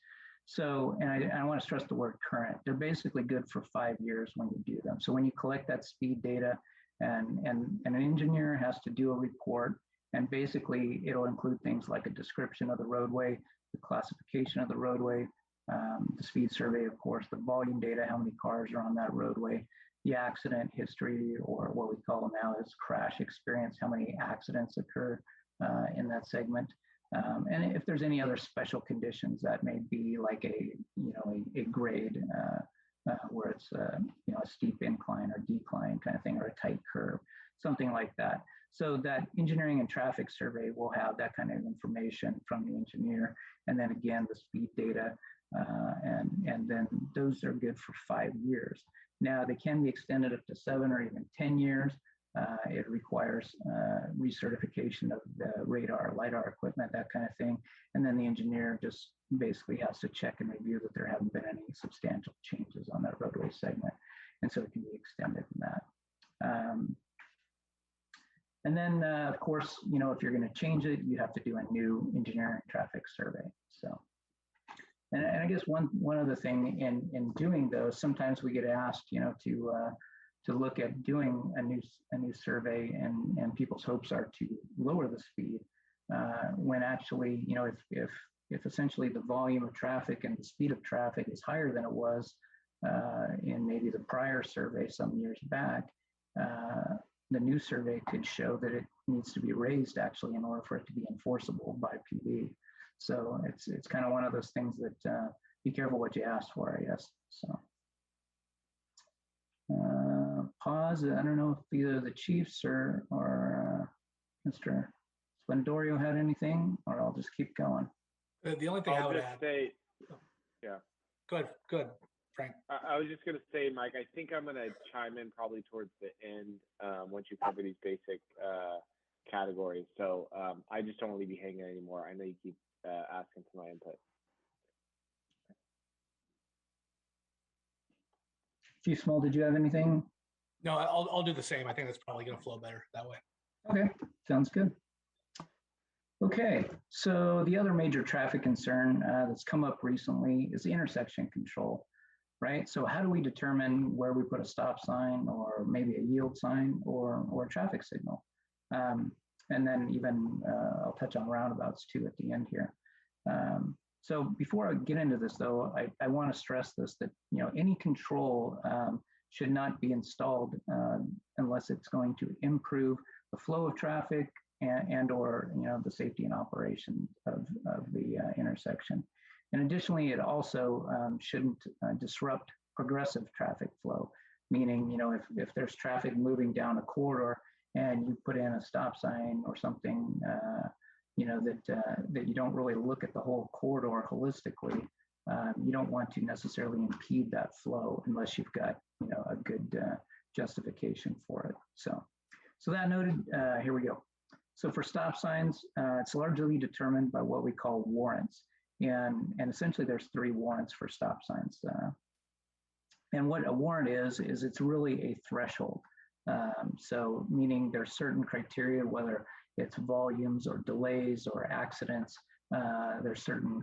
So, and I want to stress the word current. They're basically good for 5 years when you do them. So when you collect that speed data, and an engineer has to do a report, and basically it'll include things like a description of the roadway, the classification of the roadway, the speed survey, of course, the volume data, how many cars are on that roadway, the accident history, or what we call now is crash experience, how many accidents occur in that segment. And if there's any other special conditions that may be like a grade where it's a steep incline or decline kind of thing, or a tight curve, something like that. So that engineering and traffic survey will have that kind of information from the engineer. And then again, the speed data, and then those are good for 5 years. Now they can be extended up to 7 or even 10 years. It requires recertification of the radar, LiDAR equipment, that kind of thing. And then the engineer just basically has to check and review that there haven't been any substantial changes on that roadway segment. And so it can be extended in that. And then, of course, if you're going to change it, you have to do a new engineering traffic survey. So, and I guess one other thing in doing those, sometimes we get asked, to look at doing a new survey, and people's hopes are to lower the speed, when actually, if essentially the volume of traffic and the speed of traffic is higher than it was in maybe the prior survey some years back, the new survey could show that it needs to be raised actually in order for it to be enforceable by PD. So it's kind of one of those things that be careful what you ask for, I guess. So pause. I don't know if either the chiefs or Mr. Splendorio had anything, or I'll just keep going. The only thing I would add. Yeah. Go ahead, Frank. I was just going to say, Mike, I think I'm going to chime in probably towards the end once you cover these basic categories. So I just don't want to leave you hanging anymore. I know you keep asking for my input. Chief Small, did you have anything? No, I'll do the same. I think that's probably going to flow better that way. Okay, sounds good. Okay, so the other major traffic concern that's come up recently is the intersection control, right? So how do we determine where we put a stop sign, or maybe a yield sign, or a traffic signal? And then even I'll touch on roundabouts too at the end here. So before I get into this though, I want to stress this, that any control should not be installed unless it's going to improve the flow of traffic and or the safety and operation of the intersection. And additionally, it also shouldn't disrupt progressive traffic flow, meaning if there's traffic moving down a corridor and you put in a stop sign or something, that you don't really look at the whole corridor holistically, you don't want to necessarily impede that flow unless you've got a good justification for it. So that noted, here we go. So for stop signs, it's largely determined by what we call warrants, and essentially there's 3 warrants for stop signs. And what a warrant is it's really a threshold. So meaning there's certain criteria, whether it's volumes or delays or accidents, there's certain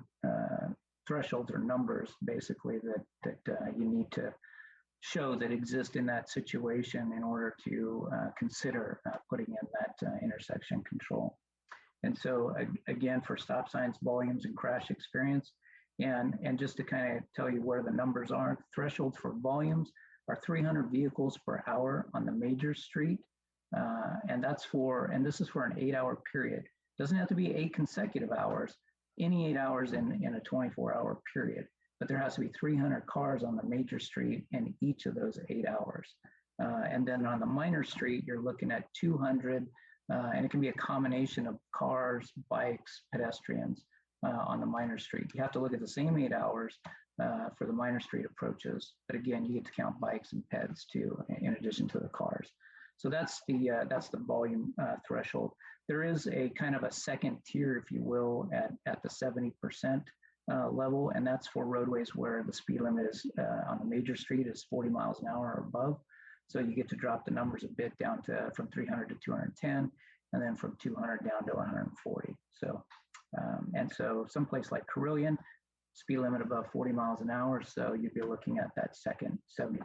thresholds or numbers basically that you need to show that exist in that situation in order to consider putting in that intersection control. And so again, for stop signs, volumes, and crash experience, and just to kind of tell you where the numbers are, thresholds for volumes are 300 vehicles per hour on the major street. And this is for an 8-hour period. Doesn't have to be 8 consecutive hours, any 8 hours in a 24-hour period, but there has to be 300 cars on the major street in each of those 8 hours. And then on the minor street, you're looking at 200, and it can be a combination of cars, bikes, pedestrians on the minor street. You have to look at the same 8 hours for the minor street approaches, but again, you get to count bikes and peds too, in addition to the cars. So that's the volume threshold. There is a kind of a second tier, if you will, at the 70% level, and that's for roadways where the speed limit is on the major street is 40 miles an hour or above. So you get to drop the numbers a bit down to from 300 to 210, and then from 200 down to 140. So and so someplace like Carillion, speed limit above 40 miles an hour, so you'd be looking at that second 70%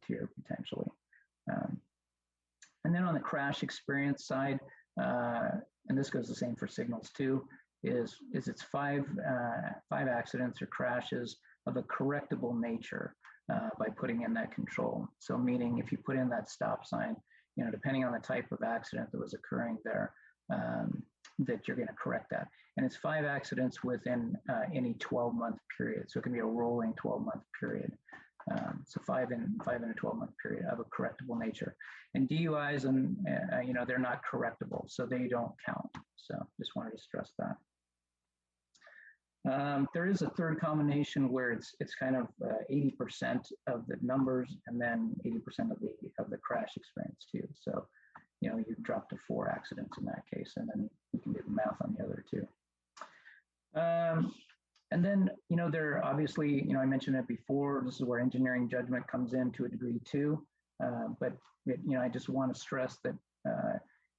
tier potentially. And then on the crash experience side, and this goes the same for signals too, is it's five accidents or crashes of a correctable nature by putting in that control. So meaning if you put in that stop sign, you know, depending on the type of accident that was occurring there, that you're going to correct that. And it's 5 accidents within any 12-month period. So it can be a rolling 12-month period. So 5 in a 12-month period of a correctable nature. And DUIs, and you know, they're not correctable, so they don't count. So just wanted to stress that. There is a third combination where it's kind of 80% of the numbers and then 80% of the crash experience too. So, you know, you drop to 4 accidents in that case, and then you can do the math on the other 2. And then, you know, there obviously, you know, I mentioned it before, this is where engineering judgment comes in to a degree too. But, you know, I just want to stress that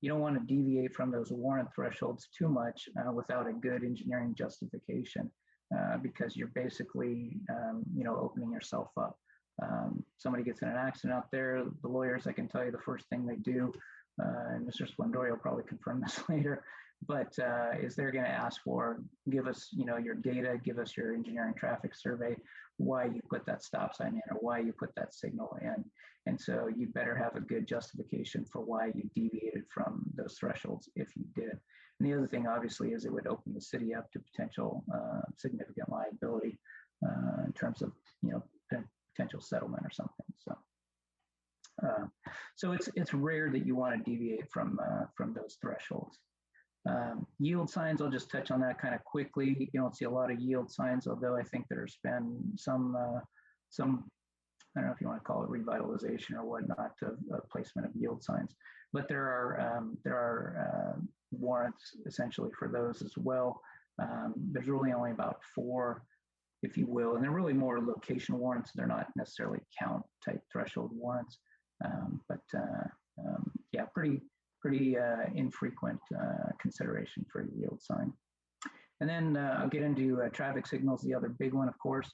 you don't want to deviate from those warrant thresholds too much without a good engineering justification, because you're basically, you know, opening yourself up. Somebody gets in an accident out there, the lawyers, I can tell you the first thing they do, and Mr. Splendori will probably confirm this later, but is they're going to ask for, give us, you know, your data, give us your engineering traffic survey, why you put that stop sign in or why you put that signal in. And so you better have a good justification for why you deviated from those thresholds if you did. And the other thing, obviously, is it would open the city up to potential significant liability in terms of, you know, potential settlement or something. So it's rare that you want to deviate from those thresholds. Yield signs, I'll just touch on that kind of quickly. You don't see a lot of yield signs, although I think there's been some I don't know if you want to call it revitalization or whatnot of placement of yield signs, but there are warrants essentially for those as well. There's really only about 4, if you will, and they're really more location warrants. They're not necessarily count type threshold warrants, but yeah, pretty infrequent consideration for a yield sign. And then I'll get into traffic signals, the other big one, of course.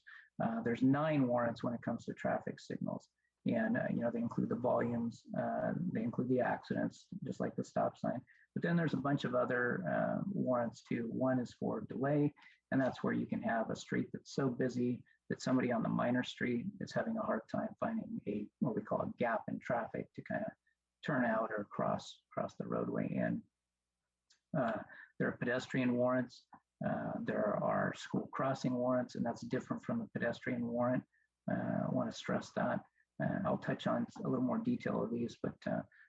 There's 9 warrants when it comes to traffic signals. And, you know, they include the volumes, they include the accidents, just like the stop sign. But then there's a bunch of other warrants too. One is for delay, and that's where you can have a street that's so busy that somebody on the minor street is having a hard time finding what we call a gap in traffic to kind of turn out or cross the roadway in. There are pedestrian warrants. There are school crossing warrants, and that's different from the pedestrian warrant. I want to stress that. I'll touch on a little more detail of these, but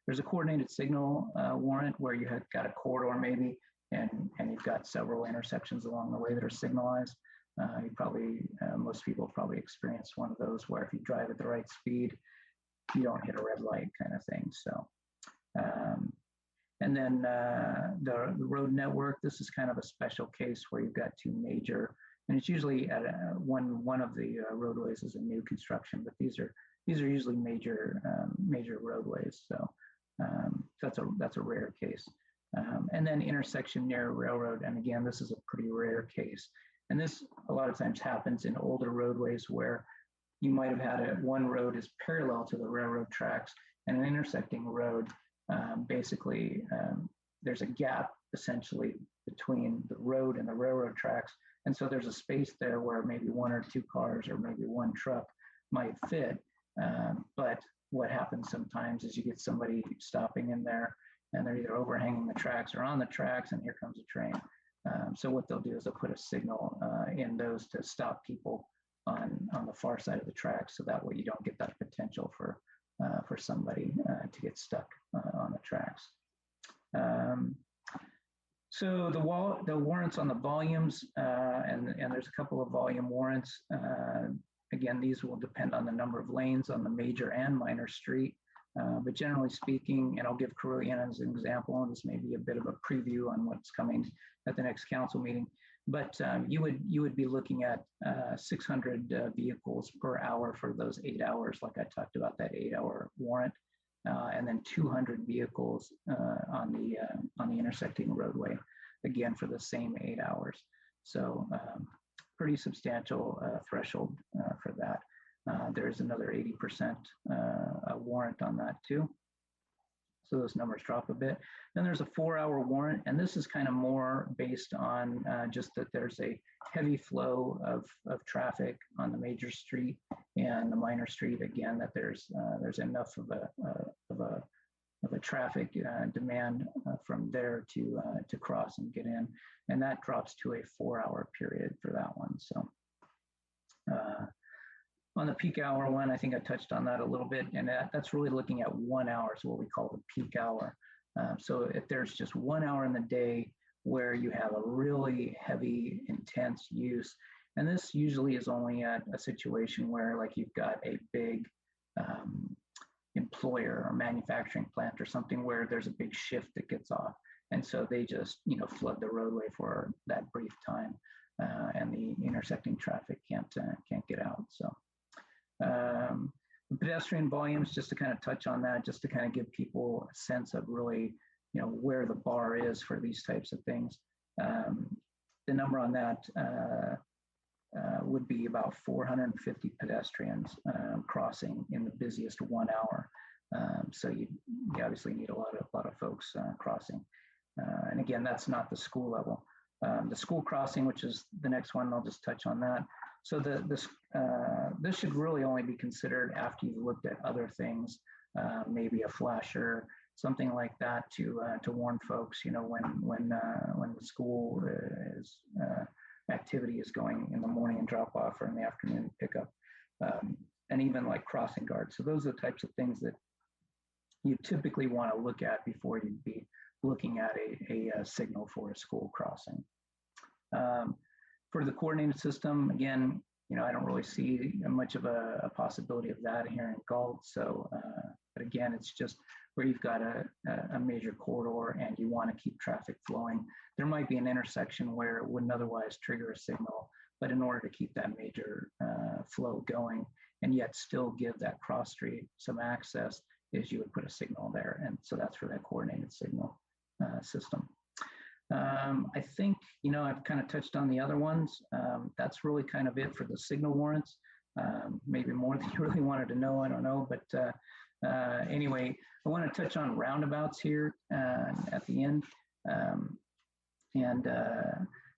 there's a coordinated signal warrant where you have got a corridor maybe, and you've got several intersections along the way that are signalized. You probably, most people have probably experienced one of those where if you drive at the right speed, you don't hit a red light kind of thing. So, and then the road network, this is kind of a special case where you've got 2 major, and it's usually at one of the roadways is a new construction, but these are usually major roadways. So that's a rare case. And then intersection near a railroad, and again, this is a pretty rare case. And this a lot of times happens in older roadways where you might have had one road is parallel to the railroad tracks, and an intersecting road, basically there's a gap essentially between the road and the railroad tracks. And so there's a space there where maybe 1 or 2 cars or maybe 1 truck might fit. But what happens sometimes is you get somebody stopping in there and they're either overhanging the tracks or on the tracks, and here comes a train. So what they'll do is they'll put a signal in those to stop people on the far side of the tracks, so that way you don't get that potential for somebody to get stuck on the tracks. So the warrants on the volumes, and there's a couple of volume warrants. Again, these will depend on the number of lanes on the major and minor street. But generally speaking, and I'll give Carillion as an example, and this may be a bit of a preview on what's coming at the next council meeting, but you would be looking at 600 vehicles per hour for those 8 hours, like I talked about that 8-hour warrant, and then 200 vehicles on the intersecting roadway, again for the same 8 hours. So pretty substantial threshold for that. There's another 80% warrant on that too. So those numbers drop a bit. Then there's a 4-hour warrant, and this is kind of more based on just that there's a heavy flow of traffic on the major street and the minor street. Again, that there's enough of a traffic demand from there to cross and get in, and that drops to a 4-hour period for that one. So on the peak hour one, I think I touched on that a little bit, and that's really looking at 1 hour, so what we call the peak hour. So if there's just 1 hour in the day where you have a really heavy, intense use, and this usually is only at a situation where like you've got a big employer or manufacturing plant or something where there's a big shift that gets off. And so they just, flood the roadway for that brief time, and the intersecting traffic can't get out. So pedestrian volumes, just to kind of touch on that, just to kind of give people a sense of really, where the bar is for these types of things. The number on that would be about 450 pedestrians crossing in the busiest 1 hour. So you obviously need a lot of folks crossing. And again, that's not the school level. The school crossing, which is the next one, I'll just touch on that. So this should really only be considered after you've looked at other things, maybe a flasher, something like that, to warn folks, when the school activity is going in the morning and drop off, or in the afternoon pickup, and even like crossing guards. So those are the types of things that you typically want to look at before you'd be looking at a signal for a school crossing. For the coordinated system, again, I don't really see much of a possibility of that here in Galt. So, but again, it's just where you've got a major corridor and you want to keep traffic flowing. There might be an intersection where it wouldn't otherwise trigger a signal, but in order to keep that major flow going and yet still give that cross street some access, is you would put a signal there. And so that's for that coordinated signal system. I think, I've kind of touched on the other ones. That's really kind of it for the signal warrants. Maybe more than you really wanted to know, I don't know. But anyway, I want to touch on roundabouts here at the end.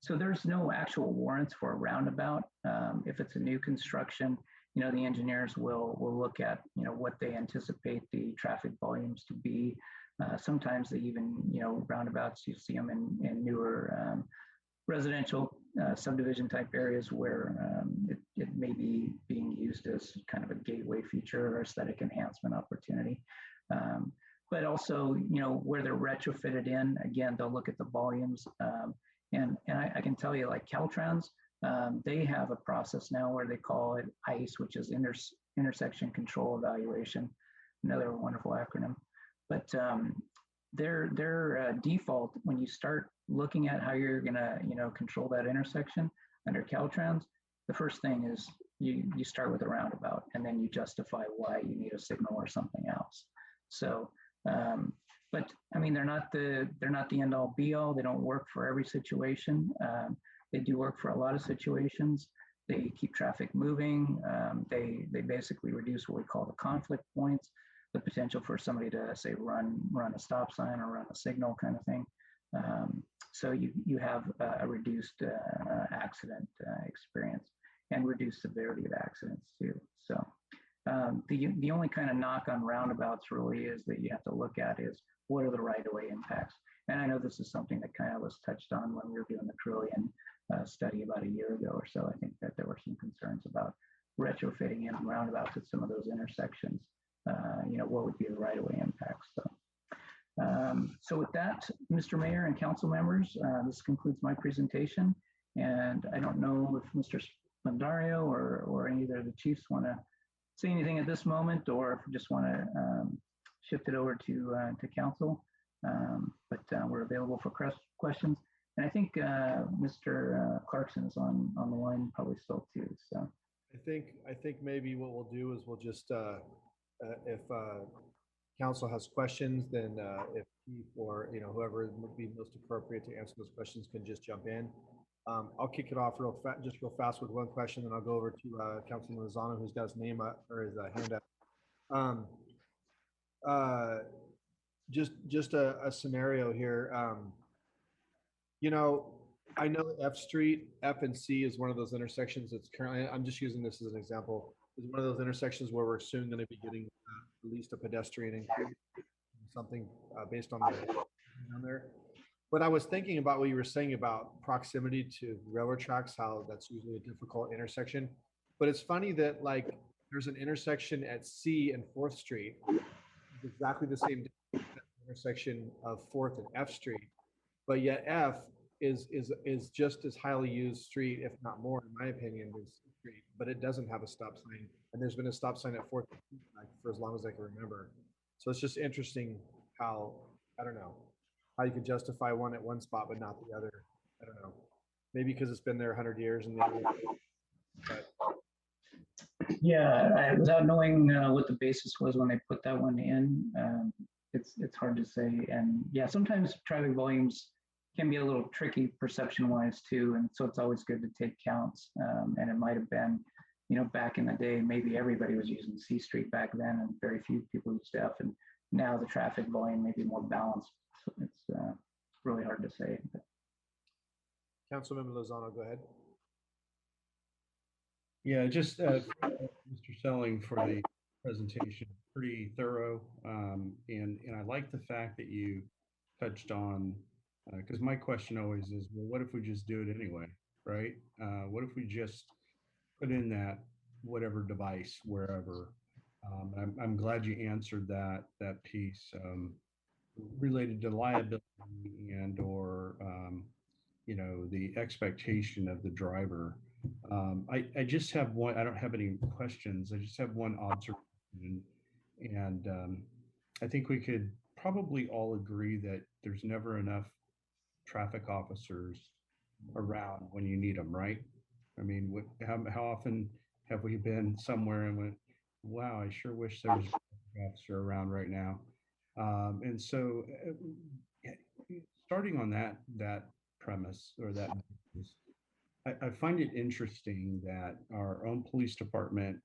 So there's no actual warrants for a roundabout. If it's a new construction, the engineers will look at, what they anticipate the traffic volumes to be. Sometimes they even, roundabouts, you see them in newer residential subdivision type areas where it may be being used as kind of a gateway feature or aesthetic enhancement opportunity. But also, where they're retrofitted in, again, they'll look at the volumes. And I can tell you, like Caltrans, they have a process now where they call it ICE, which is intersection control evaluation, another wonderful acronym. But their default, when you start looking at how you're gonna, control that intersection under Caltrans, the first thing is you start with a roundabout, and then you justify why you need a signal or something else. So, but I mean, they're not the end all be all. They don't work for every situation. They do work for a lot of situations. They keep traffic moving. They basically reduce what we call the conflict points, the potential for somebody to say run a stop sign or run a signal kind of thing. So you have a reduced accident experience and reduced severity of accidents too. So the only kind of knock on roundabouts really is that you have to look at is what are the right-of-way impacts. And I know this is something that kind of was touched on when we were doing the Trillion study about a year ago or so. I think that there were some concerns about retrofitting in roundabouts at some of those intersections. What would be the right-of-way impacts? So with that, Mr. Mayor and council members, this concludes my presentation. And I don't know if Mr. Spandario or either of the chiefs want to say anything at this moment, or if we just want to shift it over to council. But we're available for questions. And I think Mr. Clarkson is on the line probably still too. So I think maybe what we'll do is we'll just if council has questions, then if Keith or whoever would be most appropriate to answer those questions can just jump in. I'll kick it off real fast with one question, then I'll go over to Councilman Lozano, who's got his name up or his hand up. just a scenario here. You know, I know F Street, F and C is one of those intersections that's currently, I'm just using this as an example, is one of those intersections where we're soon going to be getting at least a pedestrian increase, something based on the down there. But I was thinking about what you were saying about proximity to railroad tracks, how that's usually a difficult intersection. But it's funny that like there's an intersection at C and 4th Street, exactly the same intersection of 4th and F Street, but yet F is just as highly used street, if not more, in my opinion, than C Street. But it doesn't have a stop sign, and there's been a stop sign at 4th like, for as long as I can remember. So it's just interesting how I don't know how you could justify one at one spot but not the other. I don't know. Maybe because it's been there 100 years and the other. But Yeah, without knowing what the basis was when they put that one in, it's hard to say. And yeah, sometimes traffic volumes can be a little tricky perception-wise too, and so it's always good to take counts. And it might have been, you know, back in the day, maybe everybody was using C Street back then, and very few people used F. And now the traffic volume may be more balanced. So it's really hard to say. But. Councilmember Lozano, go ahead. Yeah, just Mr. Selling for the presentation, pretty thorough. And I like the fact that you touched on, because my question always is, well, what if we just do it anyway, right? What if we just put in that whatever device wherever? I'm glad you answered that piece related to liability and or you know, the expectation of the driver. I just have one, I don't have any questions. I just have one observation. And I think we could probably all agree that there's never enough traffic officers around when you need them, right? I mean, how often have we been somewhere and went, wow, I sure wish there was an officer around right now. And so starting on that premise or that basis, I find it interesting that our own police department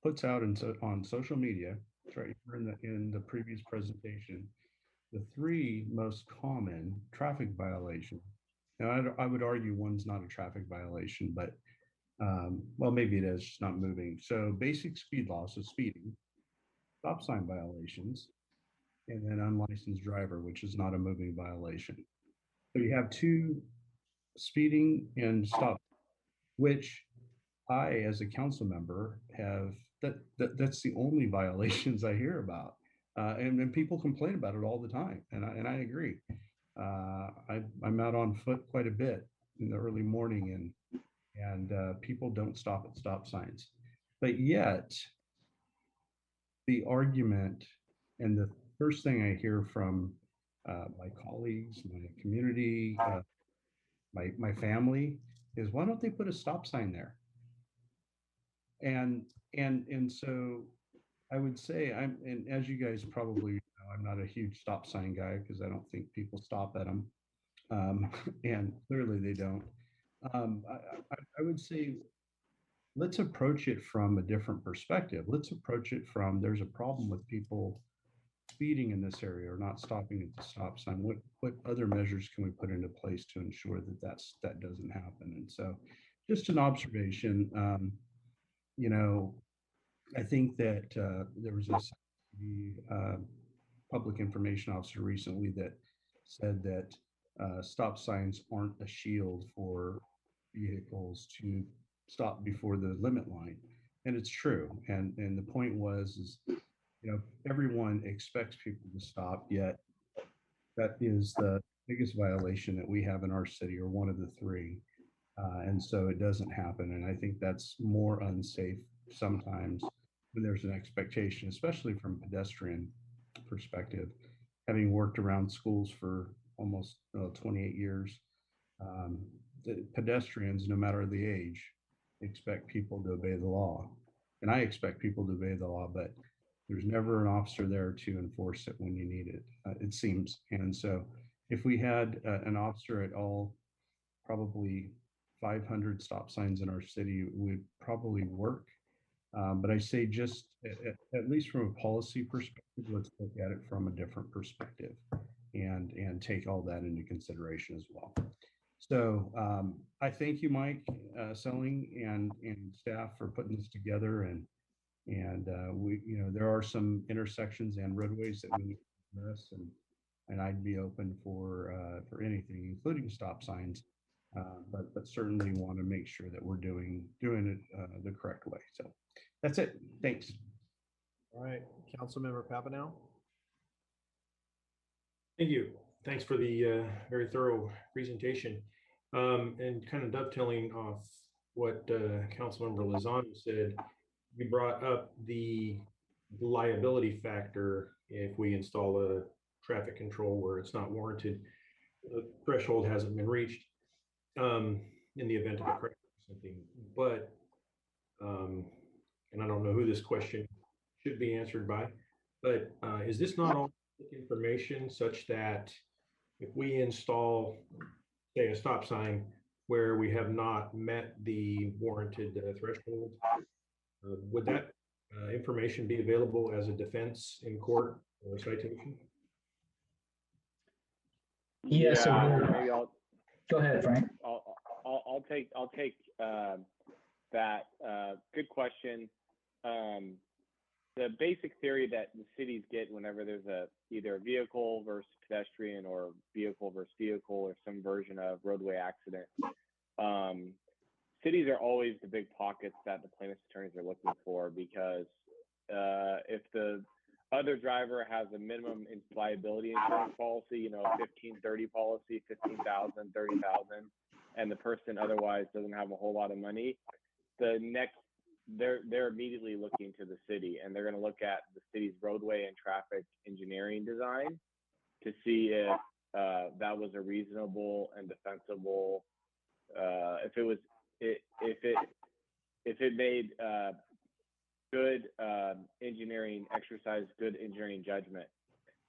puts out on social media, it's right here in the previous presentation, the 3 most common traffic violations. Now, I would argue one's not a traffic violation, but well, maybe it is, just not moving. So basic speed loss is speeding, stop sign violations, and then unlicensed driver, which is not a moving violation. So you have 2 speeding and stop, which I, as a council member, have that's the only violations I hear about, and people complain about it all the time, and I agree. I'm out on foot quite a bit in the early morning, and people don't stop at stop signs, but yet the argument and the first thing I hear from my colleagues, my community, my family is, why don't they put a stop sign there? And so I would say and as you guys probably know, I'm not a huge stop sign guy because I don't think people stop at them, and clearly they don't. I would say let's approach it from a different perspective. Let's approach it from, there's a problem with people speeding in this area or not stopping at the stop sign. What other measures can we put into place to ensure that doesn't happen? And so, just an observation. You know, I think that there was a public information officer recently that said that stop signs aren't a shield for vehicles to stop before the limit line, and it's true. And the point is, you know, everyone expects people to stop, yet that is the biggest violation that we have in our city, or one of the 3. And so it doesn't happen. And I think that's more unsafe sometimes when there's an expectation, especially from a pedestrian perspective. Having worked around schools for almost 28 years, the pedestrians, no matter the age, expect people to obey the law. And I expect people to obey the law, but there's never an officer there to enforce it when you need it, it seems. And so if we had an officer at all, probably 500 stop signs in our city would probably work. But I say just at least from a policy perspective, let's look at it from a different perspective and take all that into consideration as well. So I thank you, Mike, Selling and staff for putting this together. And we, there are some intersections and roadways that we need to address, and I'd be open for anything, including stop signs. But certainly want to make sure that we're doing it the correct way. So that's it. Thanks. All right, Councilmember Papanow. Thank you. Thanks for the very thorough presentation. And kind of dovetailing off what Councilmember Lozano said, you brought up the liability factor if we install a traffic control where it's not warranted. The threshold hasn't been reached in the event of a crash or something. But, and I don't know who this question should be answered by, but is this not all information such that if we install, say, a stop sign where we have not met the warranted threshold, would that information be available as a defense in court or a citation? Yes. Yeah, maybe I'll go ahead, Frank. I'll take that. Good question. The basic theory that the cities get whenever there's either a vehicle versus pedestrian or vehicle versus vehicle or some version of roadway accident, cities are always the big pockets that the plaintiff's attorneys are looking for, because if the other driver has a minimum liability insurance policy, 15-30 policy, 15,000, 30,000, and the person otherwise doesn't have a whole lot of money, they're immediately looking to the city, and they're going to look at the city's roadway and traffic engineering design to see if that was a reasonable and defensible, if it made good engineering exercise, good engineering judgment.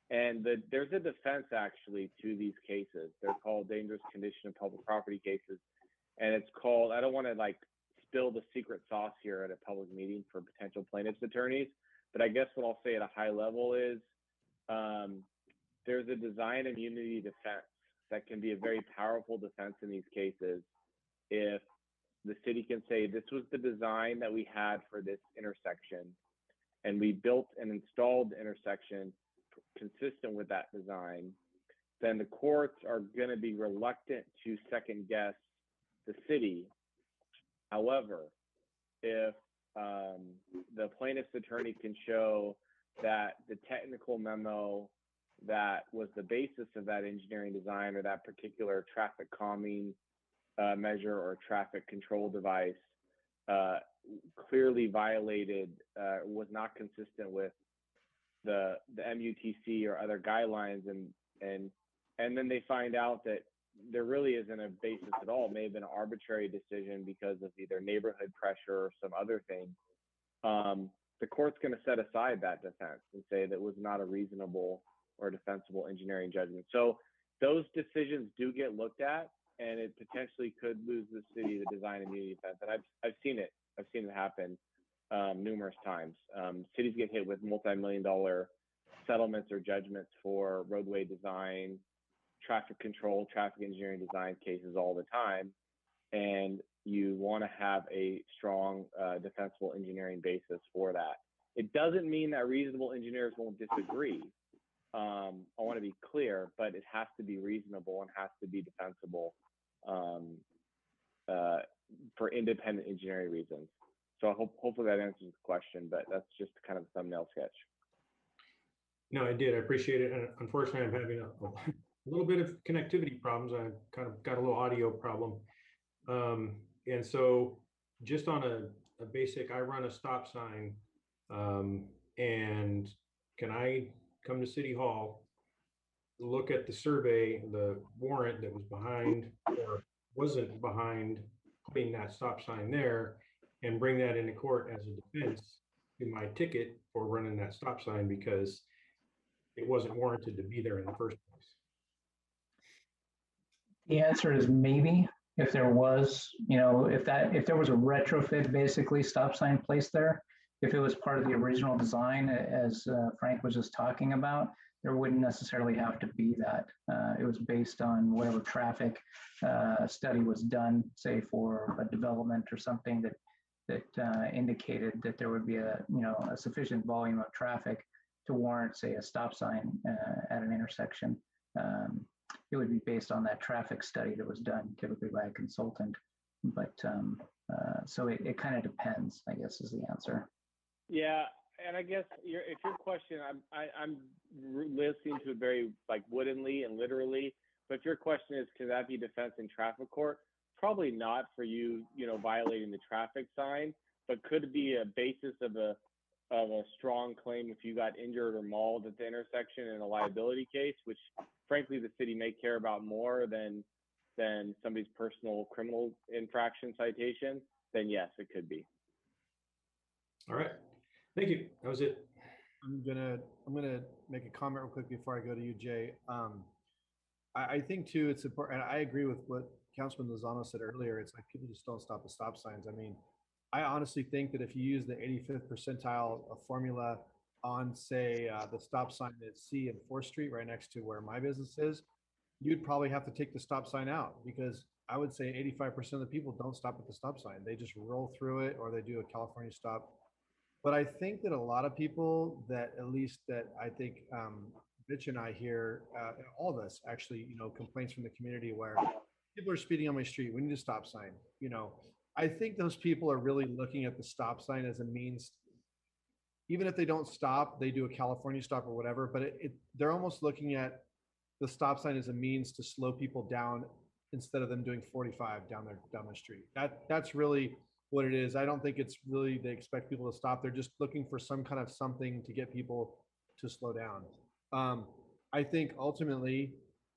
And there's a defense actually to these cases. They're called dangerous condition of public property cases, and it's called, I don't want to spill the secret sauce here at a public meeting for potential plaintiffs' attorneys, but I guess what I'll say at a high level is there's a design immunity defense that can be a very powerful defense in these cases if the city can say, this was the design that we had for this intersection, and we built and installed the intersection consistent with that design, then the courts are going to be reluctant to second guess the city. However, if the plaintiff's attorney can show that the technical memo that was the basis of that engineering design or that particular traffic calming measure or traffic control device clearly violated, was not consistent with the MUTC or other guidelines, and then they find out that there really isn't a basis at all. It may have been an arbitrary decision because of either neighborhood pressure or some other thing. The court's going to set aside that defense and say that was not a reasonable or defensible engineering judgment. So those decisions do get looked at, and it potentially could lose the city the design immunity defense. And I've seen it. I've seen it happen numerous times. Cities get hit with multi-million-dollar settlements or judgments for roadway design, traffic control, traffic engineering design cases all the time. And you want to have a strong defensible engineering basis for that. It doesn't mean that reasonable engineers won't disagree. I want to be clear, but it has to be reasonable and has to be defensible for independent engineering reasons. So hopefully that answers the question, but that's just kind of a thumbnail sketch. No, I did. I appreciate it. And unfortunately, I'm having a little bit of connectivity problems. I've kind of got a little audio problem. And so just on a basic, I run a stop sign, and can I come to City Hall, look at the survey, the warrant that was behind or wasn't behind putting that stop sign there, and bring that into court as a defense to my ticket for running that stop sign because it wasn't warranted to be there in the first place? The answer is maybe. If there was, if there was a retrofit basically stop sign placed there, If it was part of the original design, as Frank was just talking about, there wouldn't necessarily have to be that. It was based on whatever traffic study was done, say for a development or something that indicated that there would be a sufficient volume of traffic to warrant, say, a stop sign at an intersection. It would be based on that traffic study that was done, typically by a consultant. But so it kind of depends, I guess, is the answer. Yeah, and I guess if your question, I'm listening to it very like woodenly and literally. But if your question is, can that be defense in traffic court? Probably not for you, violating the traffic sign, but could be a basis of a strong claim if you got injured or mauled at the intersection in a liability case, which frankly the city may care about more than somebody's personal criminal infraction citation. Then yes, it could be. All right. Thank you. That was it. I'm gonna make a comment real quick before I go to you, Jay. I think too it's important, and I agree with what Councilman Lozano said earlier. It's like people just don't stop at stop signs. I mean, I honestly think that if you use the 85th percentile formula on, say, the stop sign at C and 4th Street, right next to where my business is, you'd probably have to take the stop sign out, because I would say 85% of the people don't stop at the stop sign. They just roll through it, or they do a California stop. But I think that a lot of people that, at least that I think Rich and I hear, all of us actually, complaints from the community where people are speeding on my street. We need a stop sign. I think those people are really looking at the stop sign as a means, even if they don't stop, they do a California stop or whatever, but they're almost looking at the stop sign as a means to slow people down instead of them doing 45 down the street. That's really what it is. I don't think it's really they expect people to stop. They're just looking for some kind of something to get people to slow down. I think ultimately,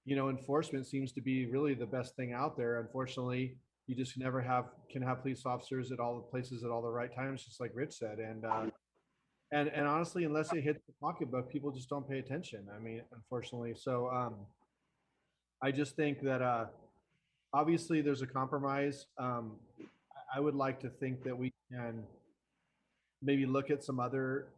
enforcement seems to be really the best thing out there. Unfortunately, you just never can have police officers at all the places at all the right times, just like Rich said. And honestly, unless it hits the pocketbook, people just don't pay attention. I mean, unfortunately. So I just think that obviously there's a compromise. I would like to think that we can maybe look at some other,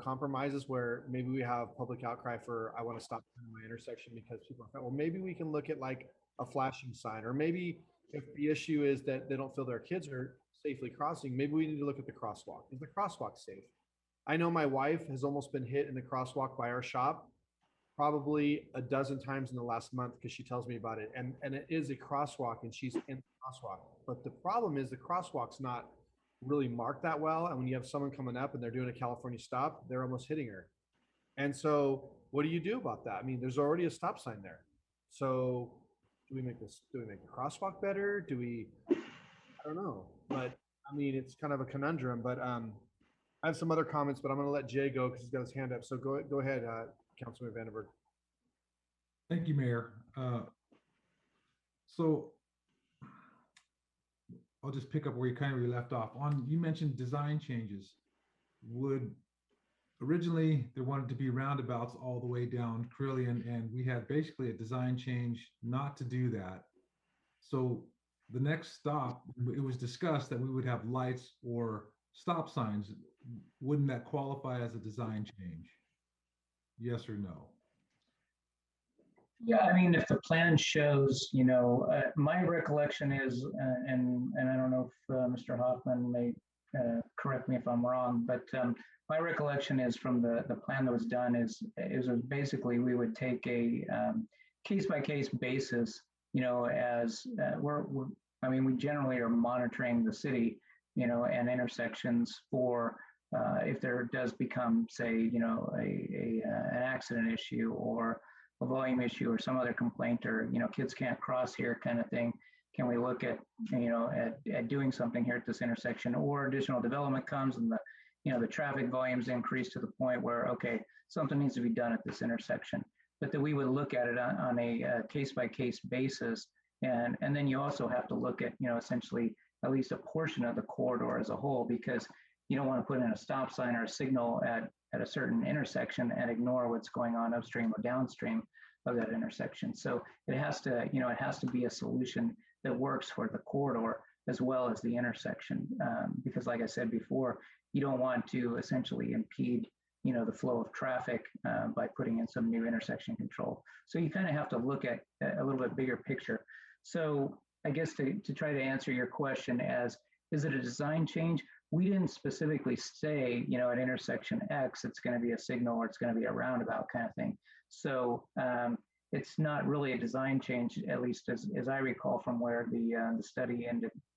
compromises where maybe we have public outcry for, I want to stop in my intersection because people are, well, maybe we can look at like a flashing sign, or maybe if the issue is that they don't feel their kids are safely crossing, maybe we need to look at the crosswalk. Is the crosswalk safe? I know my wife has almost been hit in the crosswalk by our shop probably a dozen times in the last month because she tells me about it. And it is a crosswalk and she's in the crosswalk. But the problem is the crosswalk's not really marked that well. And when you have someone coming up and they're doing a California stop, they're almost hitting her. And so what do you do about that? I mean, there's already a stop sign there. So do we make the crosswalk better? I don't know. But I mean, it's kind of a conundrum. But I have some other comments, but I'm going to let Jay go because he's got his hand up. So go ahead, Councilman Vandenberg. Thank you, Mayor. So I'll just pick up where you left off. You mentioned design changes. Originally there wanted to be roundabouts all the way down Carillion, and we had basically a design change not to do that. So the next stop, it was discussed that we would have lights or stop signs. Wouldn't that qualify as a design change? Yes or no? Yeah, I mean, if the plan shows, my recollection is, and I don't know if Mr. Hoffman may correct me if I'm wrong, but my recollection is from the plan that was done is basically we would take a case-by-case basis, as we generally are monitoring the city, and intersections for if there does become, say, an accident issue or a volume issue or some other complaint, or kids can't cross here kind of thing. Can we look at at doing something here at this intersection, or additional development comes and the traffic volumes increase to the point where, okay, something needs to be done at this intersection. But that we would look at it on a case-by-case basis, and then you also have to look at essentially at least a portion of the corridor as a whole, because you don't want to put in a stop sign or a signal at a certain intersection and ignore what's going on upstream or downstream of that intersection. So it has to be a solution that works for the corridor as well as the intersection. Because like I said before, you don't want to essentially impede, the flow of traffic by putting in some new intersection control. So you kind of have to look at a little bit bigger picture. So I guess to try to answer your question as, is it a design change? We didn't specifically say, at intersection X, it's going to be a signal or it's going to be a roundabout kind of thing. So it's not really a design change, at least as I recall from where the study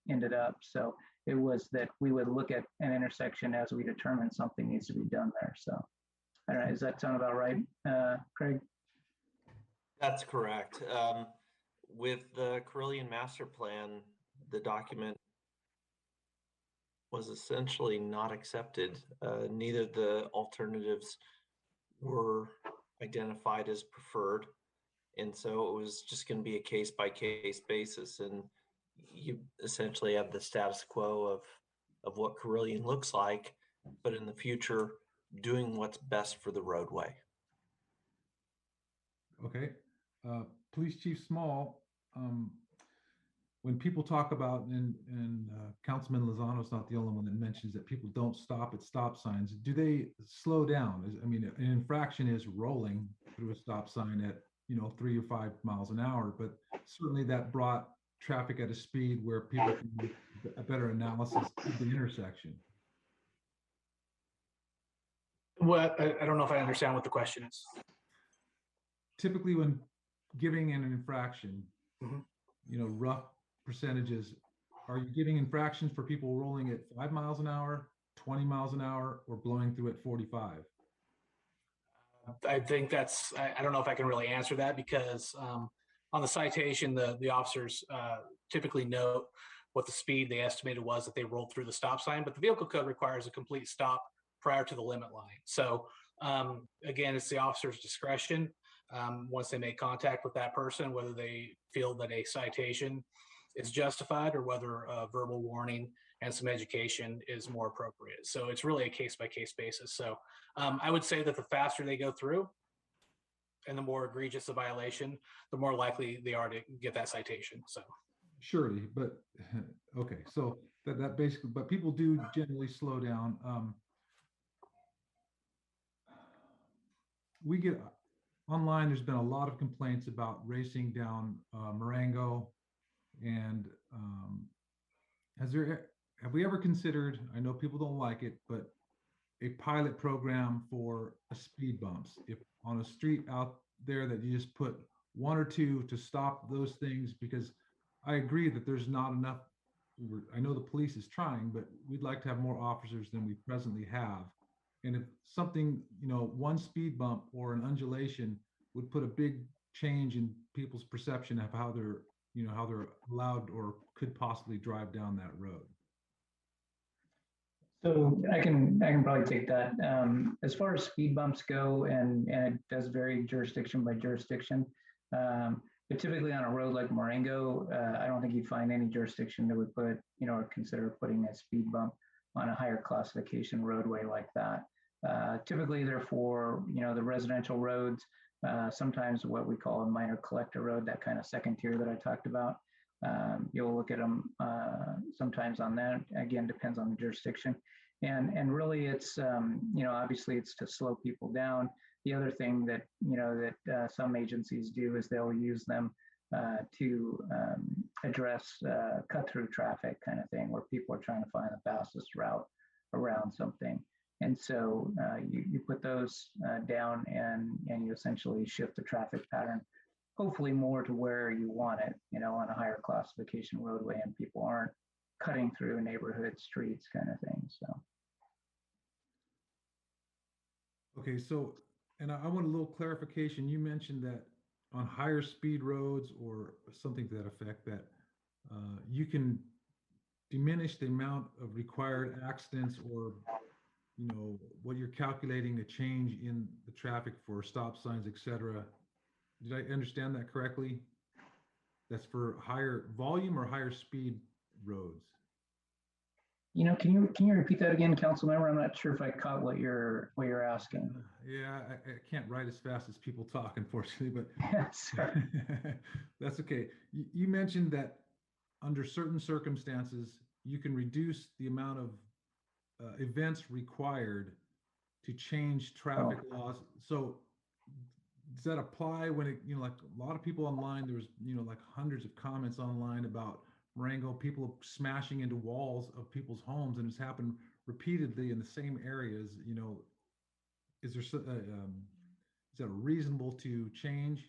ended up. So it was that we would look at an intersection as we determine something needs to be done there. So I don't know, does that sound about right, Craig? That's correct. With the Carillion Master Plan, the document was essentially not accepted. Neither the alternatives were identified as preferred. And so it was just going to be a case by case basis. And you essentially have the status quo of what Carillion looks like, but in the future, doing what's best for the roadway. Okay. Police Chief Small, when people talk about, and Councilman Lozano's not the only one that mentions that people don't stop at stop signs. Do they slow down? I mean, an infraction is rolling through a stop sign at 3 or 5 miles an hour, but certainly that brought traffic at a speed where people can make a better analysis of the intersection. Well, I don't know if I understand what the question is. Typically, when giving an infraction, rough percentages, are you giving infractions for people rolling at 5 miles an hour, 20 miles an hour, or blowing through at 45? I think that's, I don't know if I can really answer that because on the citation, the officers typically note what the speed they estimated was that they rolled through the stop sign, but the vehicle code requires a complete stop prior to the limit line. So again, it's the officer's discretion once they make contact with that person, whether they feel that a citation is justified or whether a verbal warning and some education is more appropriate. So it's really a case by case basis. So I would say that the faster they go through and the more egregious the violation, the more likely they are to get that citation. So surely, but okay, so that basically, but people do generally slow down. We get online, there's been a lot of complaints about racing down Marengo, and have we ever considered, I know people don't like it, but a pilot program for speed bumps? If on a street out there that you just put 1 or 2 to stop those things, because I agree that there's not enough. I know the police is trying, but we'd like to have more officers than we presently have. And if something, 1 speed bump or an undulation would put a big change in people's perception of how they're, how they're allowed or could possibly drive down that road. So I can probably take that. As far as speed bumps go, and it does vary jurisdiction by jurisdiction. But typically on a road like Marengo, I don't think you'd find any jurisdiction that would put, or consider putting a speed bump on a higher classification roadway like that. Typically they're for, the residential roads, sometimes what we call a minor collector road, that kind of second tier that I talked about. You'll look at them sometimes on that. Again, depends on the jurisdiction. And really it's, obviously it's to slow people down. The other thing that, that some agencies do is they'll use them to address cut-through traffic kind of thing, where people are trying to find the fastest route around something. And so you put those down and you essentially shift the traffic pattern, hopefully more to where you want it, on a higher classification roadway, and people aren't cutting through neighborhood streets kind of thing. So. Okay, so, and I want a little clarification. You mentioned that on higher speed roads or something to that effect, that you can diminish the amount of required accidents, or what you're calculating a change in the traffic for stop signs, etc. Did I understand that correctly? That's for higher volume or higher speed roads? Can you repeat that again, council member? I'm not sure if I caught what you're asking. Yeah, I can't write as fast as people talk, unfortunately, but sorry. that's okay. You mentioned that under certain circumstances, you can reduce the amount of events required to change traffic laws. So does that apply when it, like a lot of people online, there was, like hundreds of comments online about Marengo, people smashing into walls of people's homes, and it's happened repeatedly in the same areas, is there, is that reasonable to change?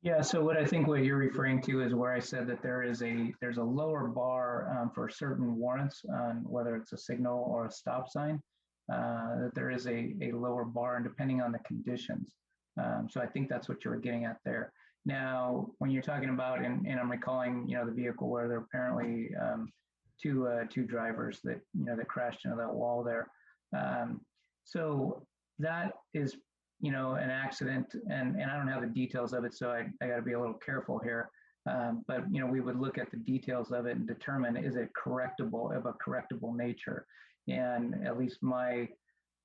Yeah, so what you're referring to is where I said that there's a lower bar for certain warrants on whether it's a signal or a stop sign, that there is a lower bar, and depending on the conditions. So I think that's what you were getting at there. Now, when you're talking about, and I'm recalling, the vehicle where there are apparently two drivers that that crashed into that wall there. So that is an accident, and I don't have the details of it, so I got to be a little careful here. But we would look at the details of it and determine, is it correctable, of a correctable nature? And at least my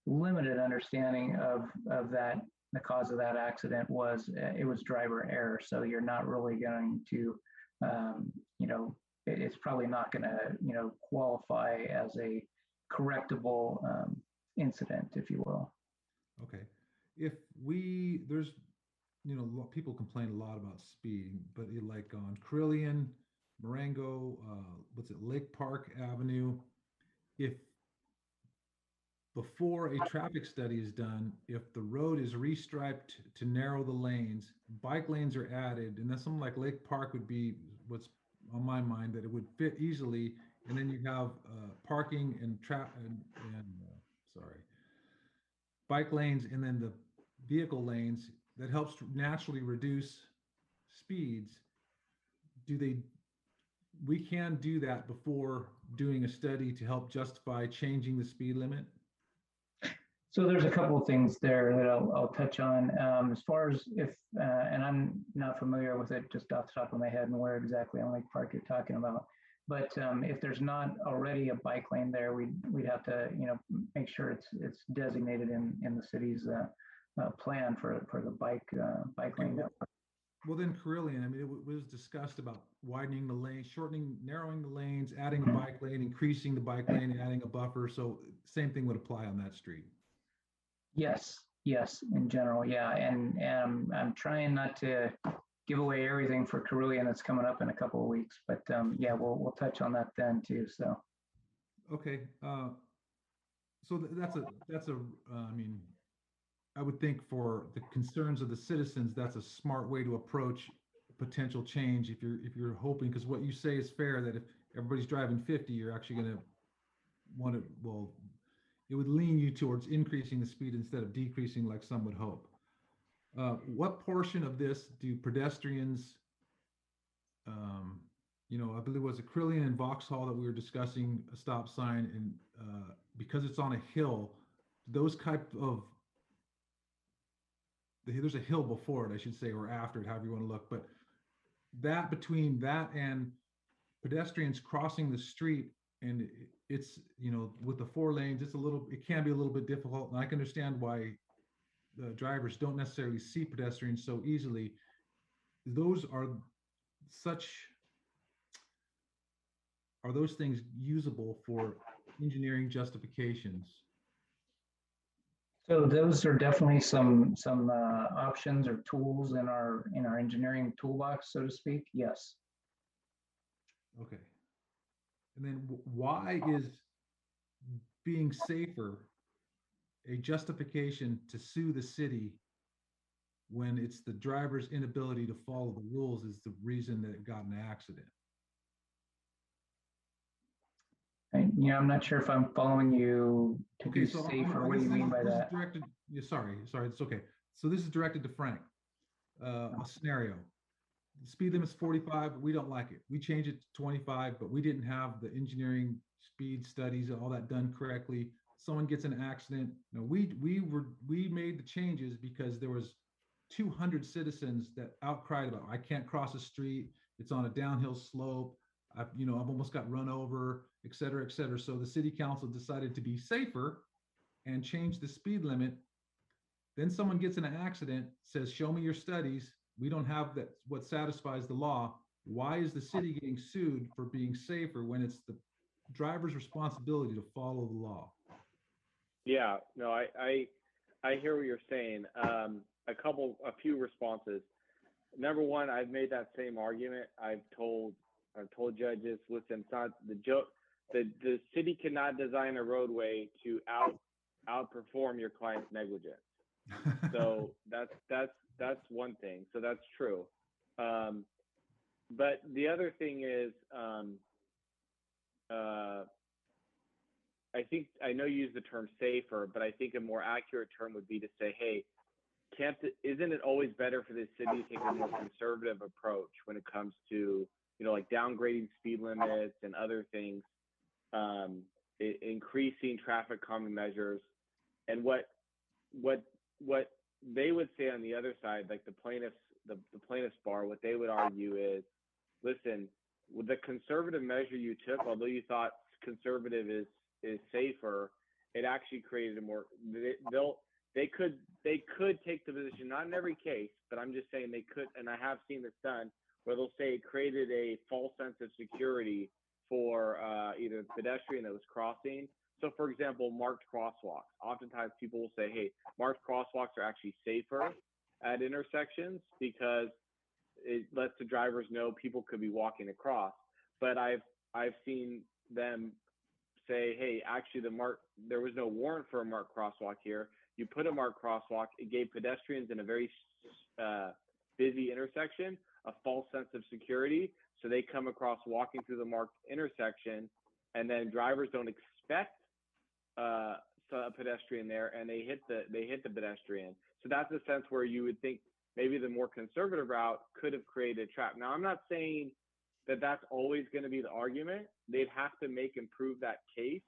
limited understanding of that, the cause of that accident was it was driver error. So you're not really going to, it's probably not going to, qualify as a correctable incident, if you will. Okay. If there's, people complain a lot about speed, but like on Carillion, Marengo, Lake Park Avenue, if before a traffic study is done, if the road is restriped to narrow the lanes, bike lanes are added, and then something like Lake Park would be what's on my mind, that it would fit easily, and then you have parking and bike lanes, and then the vehicle lanes that helps to naturally reduce speeds. We can do that before doing a study to help justify changing the speed limit? So there's a couple of things there that I'll touch on. As far as if, and I'm not familiar with it just off the top of my head and where exactly on Lake Park you're talking about. But if there's not already a bike lane there, we'd have to, make sure it's designated in the city's plan for the bike lane network. Well, then Carillion, it was discussed about widening the lane, narrowing the lanes, adding a bike lane, increasing the bike lane, and adding a buffer. So same thing would apply on that street. Yes, in general, yeah. And I'm trying not to give away everything for Carillion that's coming up in a couple of weeks, but yeah, we'll touch on that then too. So. Okay. So that's I would think for the concerns of the citizens, that's a smart way to approach potential change. If you're hoping, because what you say is fair, that if everybody's driving 50, you're actually going to want to, well, it would lean you towards increasing the speed instead of decreasing like some would hope. What portion of this do pedestrians, I believe it was a Carillion and Vauxhall that we were discussing a stop sign, and because it's on a hill, those type of, there's a hill before it, I should say, or after it, however you want to look, but that between that and pedestrians crossing the street, and it's, with the 4 lanes, it can be a little bit difficult, and I can understand why the drivers don't necessarily see pedestrians so easily. Are those things usable for engineering justifications? So those are definitely some options or tools in our engineering toolbox, so to speak. Yes. Okay. And then why is being safer a justification to sue the city when it's the driver's inability to follow the rules is the reason that it got in an accident? I'm not sure if I'm following you. To okay, be so safer, what do you mean by that? Directed, sorry, it's okay. So this is directed to Frank. A scenario. The speed limit's 45. We don't like it. We change it to 25, but we didn't have the engineering speed studies and all that done correctly. Someone gets in an accident. We made the changes because there was 200 citizens that outcried about, I can't cross a street. It's on a downhill slope. I've almost got run over, et cetera, et cetera. So the city council decided to be safer and change the speed limit. Then someone gets in an accident, says, show me your studies. We don't have that, what satisfies the law. why is the city getting sued for being safer when it's the driver's responsibility to follow the law? Yeah, no, I hear what you're saying. A few responses. Number one, I've made that same argument. I've told judges, listen, it's not the joke. The city cannot design a roadway to outperform your client's negligence. So that's one thing. So that's true. But the other thing is, I know you use the term safer, but I think a more accurate term would be to say, hey, isn't it always better for the city to take a more conservative approach when it comes to, like downgrading speed limits and other things, increasing traffic calming measures, and what they would say on the other side, like the plaintiff's bar, what they would argue is, listen, with the conservative measure you took, although you thought conservative is safer, it actually created a more, they could take the position, not in every case, but I'm just saying they could, and I have seen this done, where they'll say it created a false sense of security for either the pedestrian that was crossing. So for example, marked crosswalks. Oftentimes people will say, hey, marked crosswalks are actually safer at intersections because it lets the drivers know people could be walking across. But I've seen them say, hey, actually there was no warrant for a marked crosswalk here. You put a marked crosswalk, it gave pedestrians in a very busy intersection a false sense of security. So they come across walking through the marked intersection, and then drivers don't expect a pedestrian there, and they hit the pedestrian. So that's a sense where you would think maybe the more conservative route could have created a trap. Now, I'm not saying that that's always going to be the argument. They'd have to make and prove that case.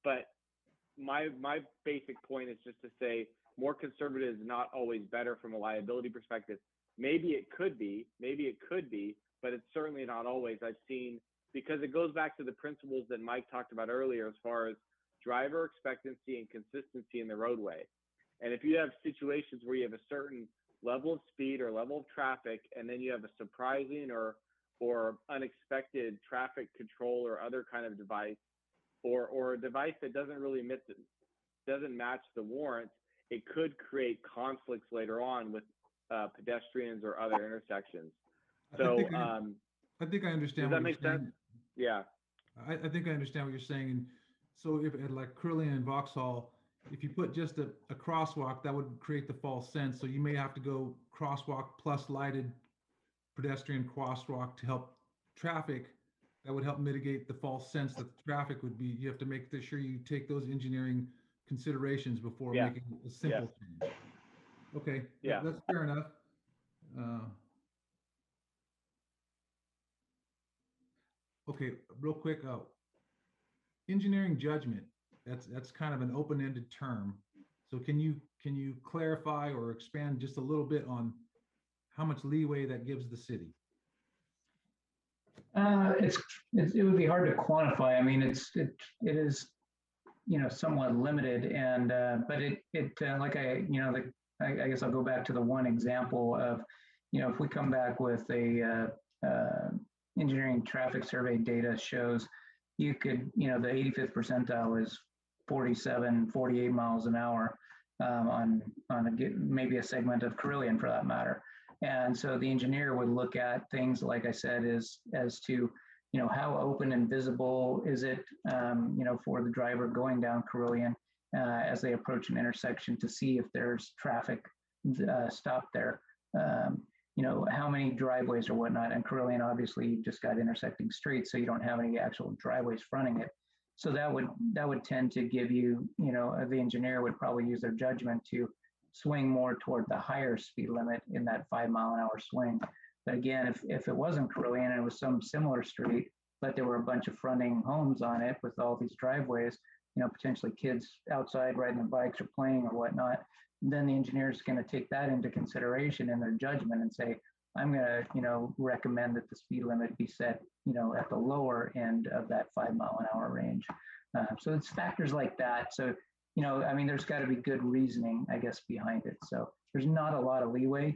But my basic point is just to say more conservative is not always better from a liability perspective. Maybe it could be, but it's certainly not always. I've seen, because it goes back to the principles that Mike talked about earlier as far as driver expectancy and consistency in the roadway. And if you have situations where you have a certain level of speed or level of traffic, and then you have a surprising or unexpected traffic control or other kind of device, or a device that doesn't match the warrant, it could create conflicts later on with pedestrians or other intersections. So I think I understand. Does that make sense? Yeah. I think I understand what you're saying. And so if at like Curlian and Vauxhall, if you put just a crosswalk, that would create the false sense. So you may have to go crosswalk plus lighted pedestrian crosswalk to help traffic. That would help mitigate the false sense that the traffic would be. You have to make sure you take those engineering considerations before making a simple change. Okay. Yeah. That's fair enough. Okay, real quick, engineering judgment, that's kind of an open-ended term. So can you clarify or expand just a little bit on how much leeway that gives the city? It would be hard to quantify. I mean, it is, somewhat limited, and but it like I guess I'll go back to the one example of, if we come back with a engineering traffic survey data shows you could, the 85th percentile is 47, 48 miles an hour on maybe a segment of Carillion for that matter. And so the engineer would look at things, like I said, as to, how open and visible is it, for the driver going down Carillion as they approach an intersection to see if there's traffic stopped there. How many driveways or whatnot. And Carillion, obviously, you've just got intersecting streets, so you don't have any actual driveways fronting it. So that would tend to give you, the engineer would probably use their judgment to swing more toward the higher speed limit in that 5 mile an hour swing. But again, if it wasn't Carillion and it was some similar street, but there were a bunch of fronting homes on it with all these driveways, potentially kids outside riding their bikes or playing or whatnot, then the engineer is going to take that into consideration in their judgment and say, I'm going to, recommend that the speed limit be set, at the lower end of that 5 mile an hour range. So it's factors like that. So, there's got to be good reasoning, I guess, behind it. So there's not a lot of leeway,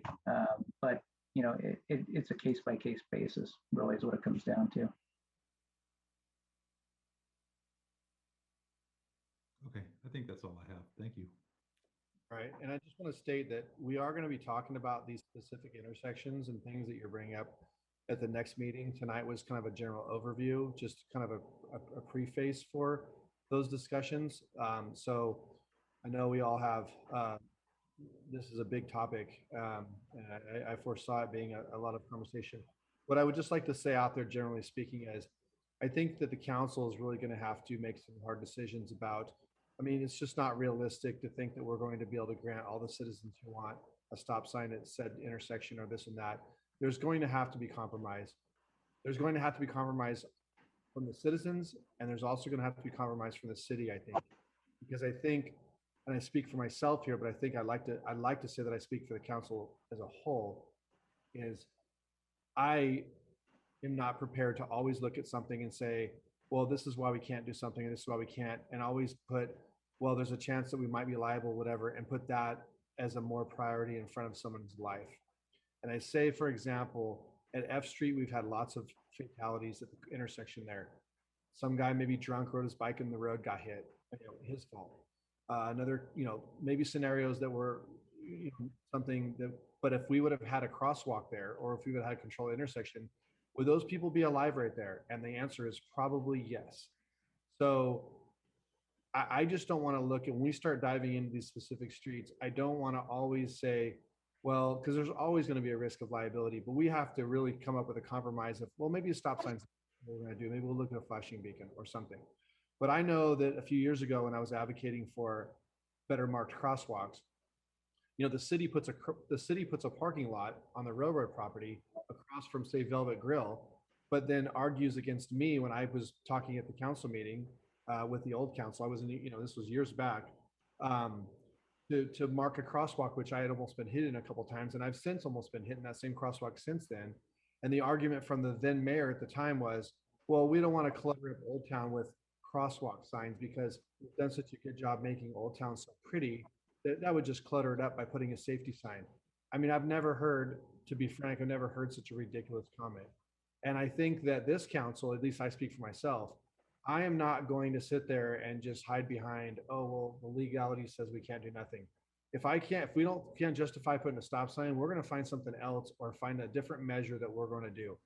but it's a case by case basis, really is what it comes down to. Okay, I think that's all I have. Thank you. All right, and I just want to state that we are going to be talking about these specific intersections and things that you're bringing up at the next meeting. Tonight was kind of a general overview, just kind of a preface for those discussions. So I know we all have, this is a big topic, and I foresaw it being a lot of conversation. What I would just like to say out there, generally speaking, is I think that the council is really going to have to make some hard decisions about, I mean, it's just not realistic to think that we're going to be able to grant all the citizens who want a stop sign at said intersection or this and that. There's going to have to be compromise. There's going to have to be compromise from the citizens, and there's also going to have to be compromise from the city, I think. Because I think, and I speak for myself here, but I think I'd like to say that I speak for the council as a whole, is I am not prepared to always look at something and say, well, this is why we can't do something, and this is why we can't, and always put, well, there's a chance that we might be liable, whatever, and put that as a more priority in front of someone's life. And I say, for example, at F Street, we've had lots of fatalities at the intersection there. Some guy maybe drunk, rode his bike in the road, got hit, his fault. Another, maybe scenarios that were something that, but if we would have had a crosswalk there, or if we would have had a controlled intersection, would those people be alive right there? And the answer is probably yes. So I just don't want to look, and when we start diving into these specific streets, I don't want to always say, well, because there's always going to be a risk of liability, but we have to really come up with a compromise of, well, maybe a stop sign's what we're going to do. Maybe we'll look at a flashing beacon or something. But I know that a few years ago when I was advocating for better marked crosswalks, the city puts a parking lot on the railroad property across from, say, Velvet Grill, but then argues against me when I was talking at the council meeting with the old council. I was in, this was years back, to mark a crosswalk, which I had almost been hit in a couple times, and I've since almost been hit in that same crosswalk since then. And the argument from the then mayor at the time was, well, we don't want to clutter up Old Town with crosswalk signs because we've done such a good job making Old Town so pretty that would just clutter it up by putting a safety sign. I mean, I've never heard, to be frank, I've never heard such a ridiculous comment. And I think that this council, at least I speak for myself, I am not going to sit there and just hide behind, oh, well, the legality says we can't do nothing. If we can't justify putting a stop sign, we're going to find something else or find a different measure that we're going to do.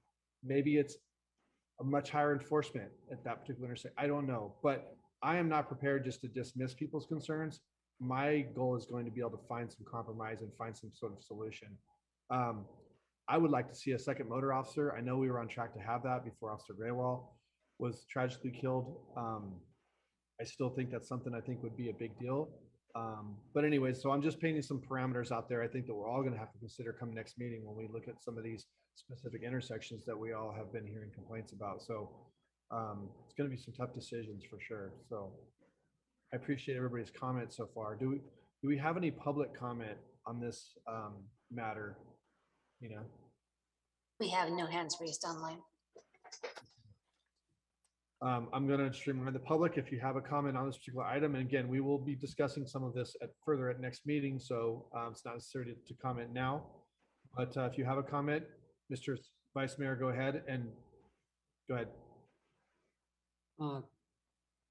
Maybe it's a much higher enforcement at that particular intersection. I don't know, but I am not prepared just to dismiss people's concerns. My goal is going to be able to find some compromise and find some sort of solution. I would like to see a second motor officer. I know we were on track to have that before Officer Graywall was tragically killed. I still think that's something I think would be a big deal. But anyway, so I'm just painting some parameters out there. I think that we're all going to have to consider come next meeting when we look at some of these specific intersections that we all have been hearing complaints about. So it's going to be some tough decisions for sure. So I appreciate everybody's comments so far. Do we have any public comment on this matter? We have no hands raised online. I'm going to just remind the public, if you have a comment on this particular item, and again, we will be discussing some of this further at next meeting, so it's not necessary to comment now. But if you have a comment, Mr. Vice Mayor, go ahead.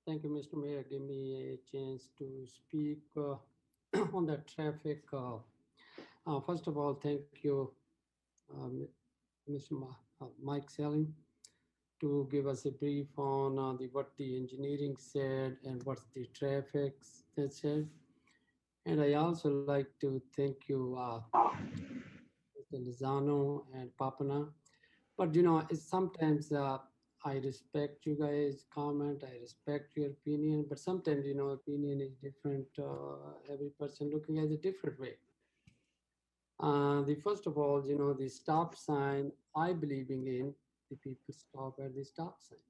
Thank you, Mr. Mayor. Give me a chance to speak on the traffic. First of all, thank you, Mr. Mike Selling, to give us a brief on what the engineering said and what the traffic that said. And I also like to thank you, Mr. Lozano and Papana. But it's sometimes I respect you guys' comment, I respect your opinion, but sometimes opinion is different. Every person looking at it a different way. First of all, the stop sign, I believing in the people stop at the stop sign.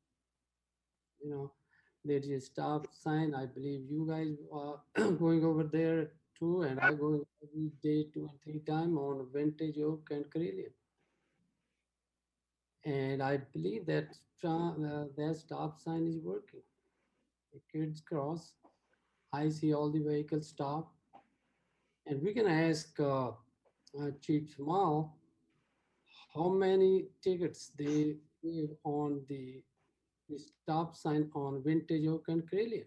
There's a stop sign. I believe you guys are going over there too, and I go every day 2 or 3 times on Vintage Oak and Carillion. And I believe that that stop sign is working. The kids cross. I see all the vehicles stop. And we can ask Chief Small how many tickets they give on the stop sign on Vintage Oak and Crelian.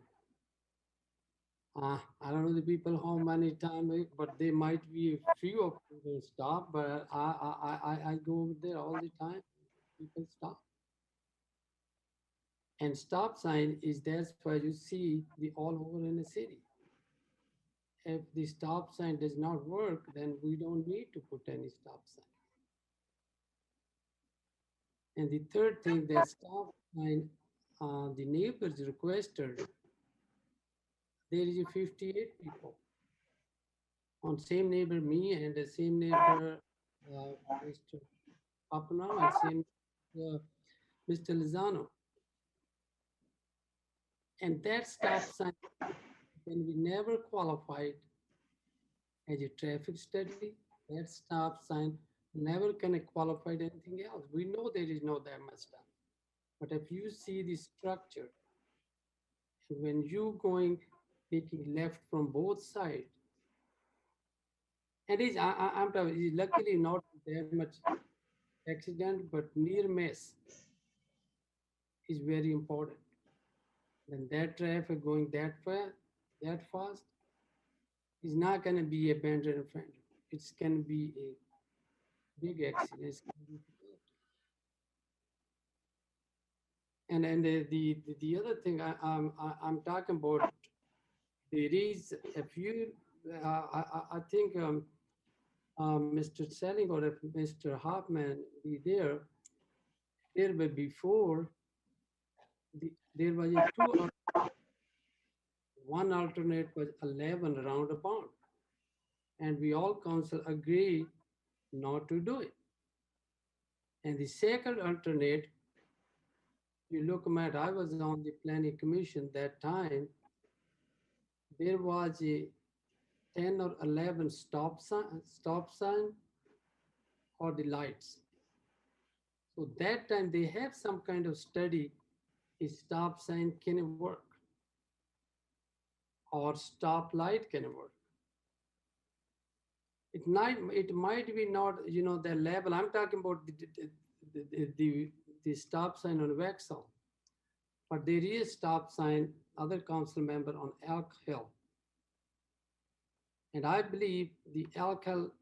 I don't know the people how many times, but they might be a few of people stop, but I go over there all the time. People stop. And stop sign is that's why you see the all over in the city. If the stop sign does not work, then we don't need to put any stop sign. And the third thing that stop sign, the neighbors requested, there is 58 people on same neighbor me and the same neighbor Mr. Papano and same Mr. Lozano. And that stop sign can be never qualified as a traffic study. That stop sign never can qualify anything else. We know there is no that much time. But if you see the structure, when you going taking left from both sides, and I'm telling you, luckily not that much accident, but near miss is very important. Then that traffic going that fast, is not going to be a bender and fender. It's going to be a big accident. And the other thing I'm talking about, there is a few. I think Mr. Selling or Mr. Hoffman be there. There were before. There was a two. One alternate was 11 roundabout, and we all council agree not to do it. And the second alternate, you look at, I was on the planning commission that time, there was a 10 or 11 stop sign or the lights. So that time they have some kind of study, a stop sign can work or stop light can work. It might be not, the level. I'm talking about the stop sign on Waxhaw, but there is stop sign, other council member on Elk Hill. And I believe the Elk Hill,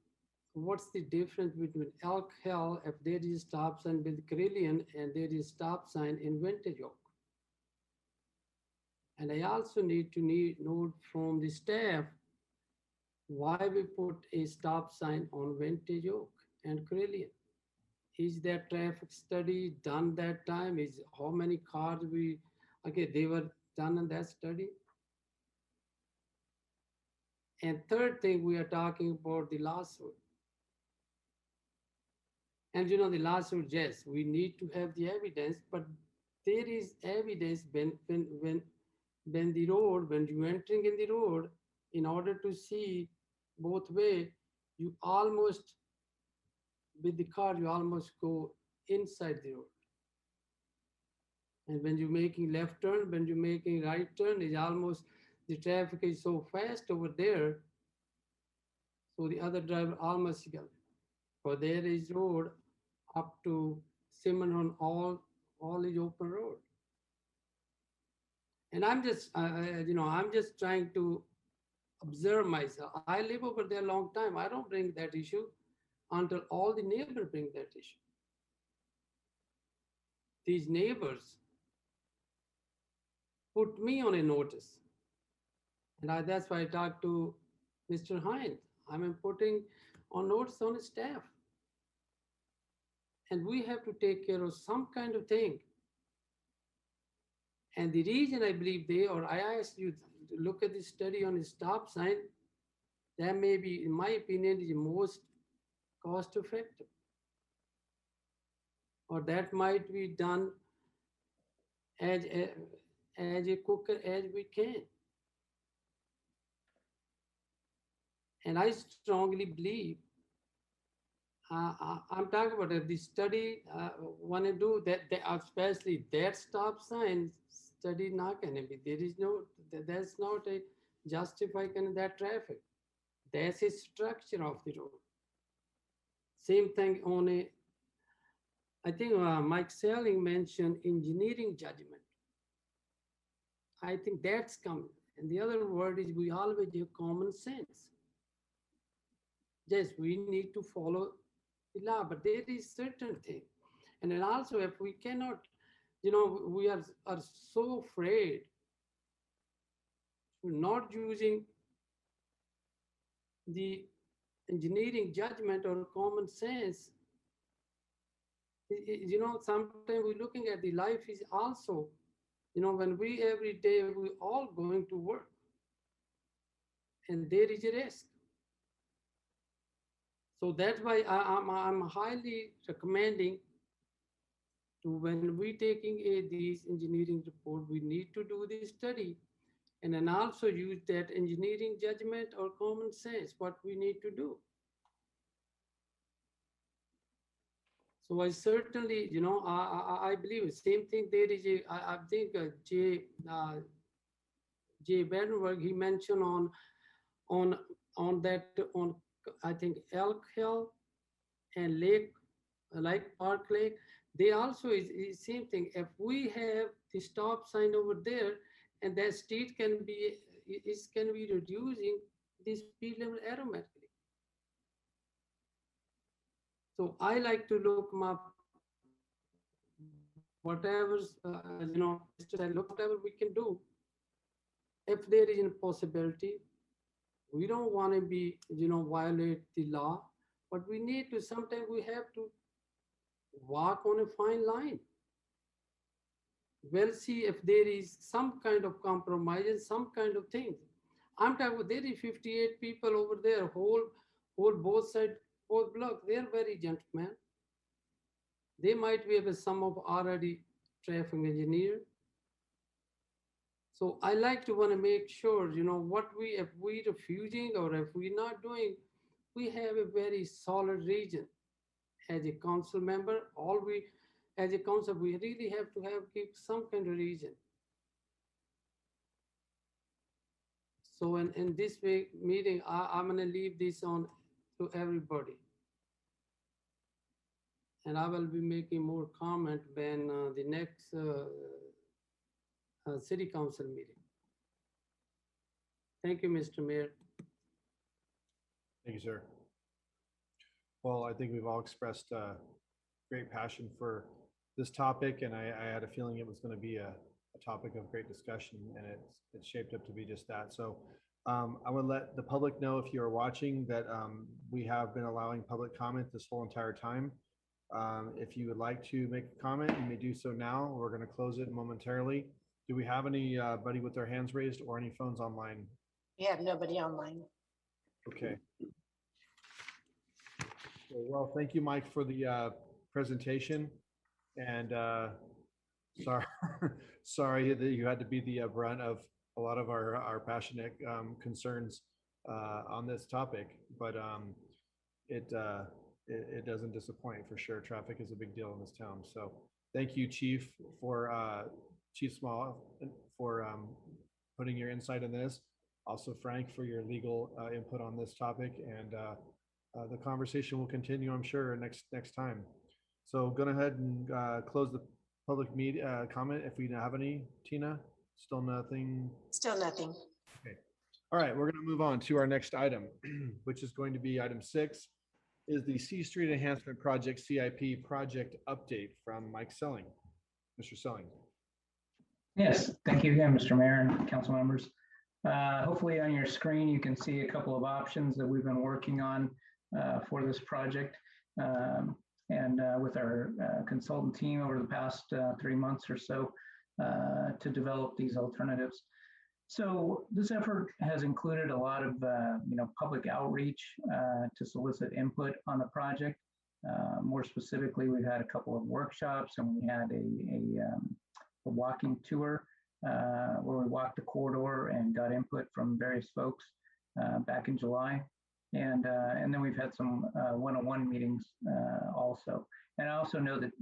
what's the difference between Elk Hill if there is stop sign with Carillion and there is stop sign in Vintage Oak? And I also need to note from the staff why we put a stop sign on Vintage Oak and Carillion. Is that traffic study done that time? Is how many cars they were done in that study? And third thing, we are talking about the lawsuit. And the lawsuit, yes, we need to have the evidence, but there is evidence when the road, when you entering in the road, in order to see both way, you almost, with the car, you almost go inside the road. And when you're making left turn, when you're making right turn, is almost, the traffic is so fast over there. So the other driver almost got it. But there is road up to Simon on all is open road. And I'm just, I'm just trying to observe myself. I live over there a long time. I don't bring that issue until all the neighbors bring that issue. These neighbors put me on a notice. And that's why I talked to Mr. Hines. I'm putting on notice on his staff. And we have to take care of some kind of thing. And the reason I believe I asked you to look at the study on the stop sign, that may be, in my opinion, the most cost effective. Or that might be done as a quicker as we can. And I strongly believe, I'm talking about if the study want to do that, especially that stop sign study not going to be, that's not a justify kind of that traffic. That's a structure of the road. Same thing on I think Mike Selling mentioned engineering judgment. I think that's coming. And the other word is we always have common sense. Yes, we need to follow the law, but there is certain thing. And then also if we cannot, we are so afraid to not using the engineering judgment or common sense. Sometimes we're looking at the life is also, when we every day, we all going to work and there is a risk. So that's why I'm highly recommending to when we taking these engineering report, we need to do this study and then also use that engineering judgment or common sense, what we need to do. So I certainly, I believe the same thing. There is I think Jay Benberg, he mentioned on I think Elk Hill and like Park Lake, they also is same thing. If we have the stop sign over there, and that street can be reducing the speed limit automatically. So I like to look whatever's whatever we can do. If there is a possibility, we don't want to be violate the law, but we need to. Sometimes we have to walk on a fine line. We'll see if there is some kind of compromise and some kind of things. I'm talking about there is 58 people over there, whole both sides, both blocks. They're very gentlemen. They might be some of already traffic engineer. So I like to want to make sure, if we refusing or if we're not doing, we have a very solid region. As a council member, as a council, we really have to keep some kind of region. So in this meeting, I'm going to leave this on to everybody. And I will be making more comment when the next city council meeting. Thank you, Mr. Mayor. Thank you, sir. Well, I think we've all expressed great passion for this topic, and I had a feeling it was going to be a topic of great discussion, and it's shaped up to be just that. So I would let the public know, if you're watching, that we have been allowing public comment this whole entire time. If you would like to make a comment, you may do so now. We're going to close it momentarily. Do we have anybody with their hands raised or any phones online? We have nobody online. Okay. Well, thank you, Mike, for the presentation. And sorry that you had to be the brunt of a lot of our passionate concerns on this topic, but it doesn't disappoint for sure. Traffic is a big deal in this town. So thank you, Chief, for Chief Small, for putting your insight in this. Also, Frank, for your legal input on this topic, and the conversation will continue, I'm sure, next time. So go ahead and close the public comment if we have any. Tina, still nothing? Still nothing. Okay. All right, we're going to move on to our next item, which is going to be item 6, is the C Street Enhancement Project CIP project update from Mike Selling. Mr. Selling. Yes, thank you again, Mr. Mayor and council members. Hopefully on your screen, you can see a couple of options that we've been working on for this project. And with our consultant team over the past 3 months or so to develop these alternatives. So this effort has included a lot of public outreach to solicit input on the project. More specifically, we've had a couple of workshops, and we had a walking tour where we walked the corridor and got input from various folks back in July. And then we've had some one-on-one meetings also. And I also know that,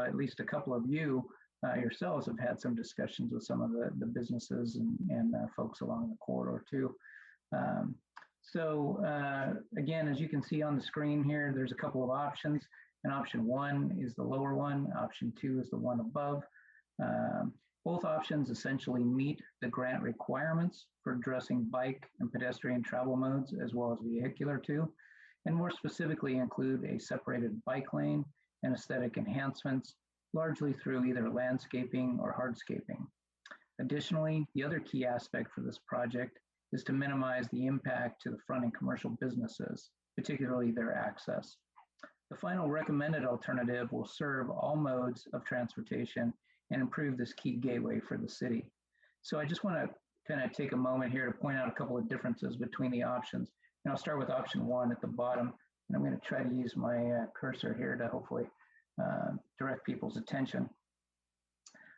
at least a couple of you yourselves have had some discussions with some of the businesses and folks along the corridor too. So again, as you can see on the screen here, there's a couple of options. And option 1 is the lower one. Option 2 is the one above. Both options essentially meet the grant requirements for addressing bike and pedestrian travel modes, as well as vehicular too, and more specifically include a separated bike lane and aesthetic enhancements, largely through either landscaping or hardscaping. Additionally, the other key aspect for this project is to minimize the impact to the fronting commercial businesses, particularly their access. The final recommended alternative will serve all modes of transportation and improve this key gateway for the city. So I just want to kind of take a moment here to point out a couple of differences between the options. And I'll start with option 1 at the bottom, and I'm going to try to use my cursor here to hopefully direct people's attention.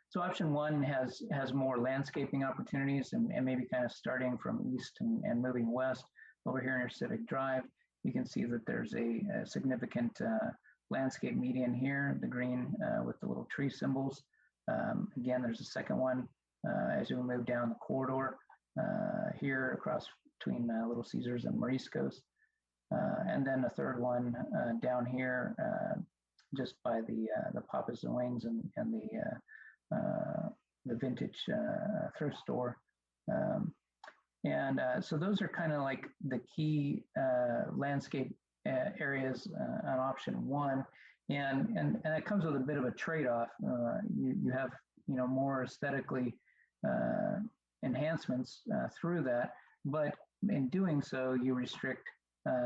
So option 1 has more landscaping opportunities and maybe kind of starting from east and moving west over here near Civic Drive. You can see that there's a significant landscape median here, the green with the little tree symbols. Again, there's a second one as we move down the corridor here across between Little Caesars and Moriscos. And then a third one down here just by the Papas and Wings and the vintage thrift store. So those are kind of like the key landscape areas on option 1. And it comes with a bit of a trade-off. You have more aesthetically enhancements through that, but in doing so, you restrict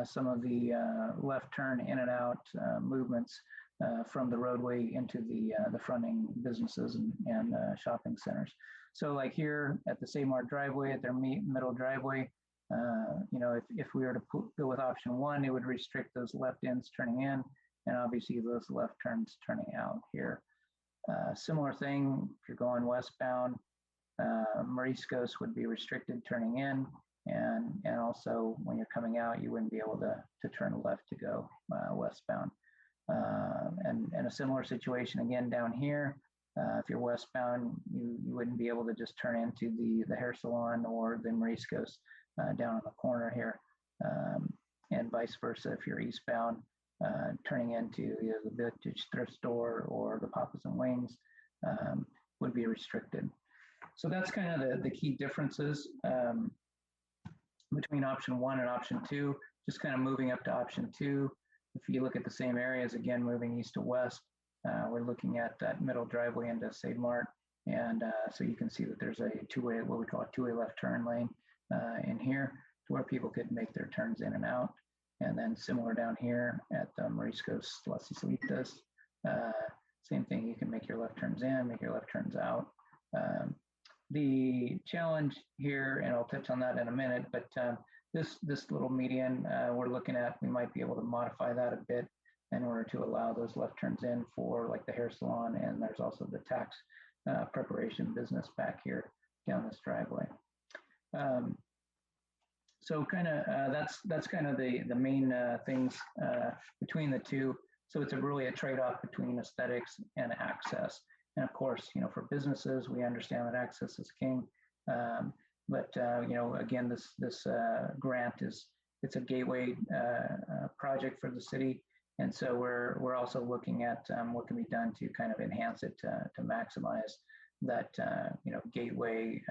some of the left turn in and out movements from the roadway into the fronting businesses and shopping centers. So like here at the Save-Mart driveway, at their middle driveway, if we were to go with option 1, it would restrict those left ends turning in, and obviously those left turns turning out here. Similar thing, if you're going westbound, Moriscos would be restricted turning in, and also when you're coming out, you wouldn't be able to turn left to go westbound. And a similar situation again down here. If you're westbound, you wouldn't be able to just turn into the hair salon or the Moriscos down on the corner here, and vice versa if you're eastbound. Turning into either the vintage thrift store or the Papas and Wings would be restricted. So that's kind of the key differences between option 1 and option 2. Just kind of moving up to option 2. If you look at the same areas, again, moving east to west, we're looking at that middle driveway into Save-Mart. And so you can see that there's a two-way, what we call a two-way left turn lane in here to where people could make their turns in and out. And then similar down here at Moriscos, Las Islitas, same thing, you can make your left turns in, make your left turns out. The challenge here, and I'll touch on that in a minute, but this little median we're looking at, we might be able to modify that a bit in order to allow those left turns in for like the hair salon, and there's also the tax preparation business back here down this driveway. So kind of that's kind of the main things between the two. So it's really a trade-off between aesthetics and access. And of course, for businesses, we understand that access is king. But again, this grant it's a gateway project for the city, and so we're also looking at what can be done to kind of enhance it to maximize that gateway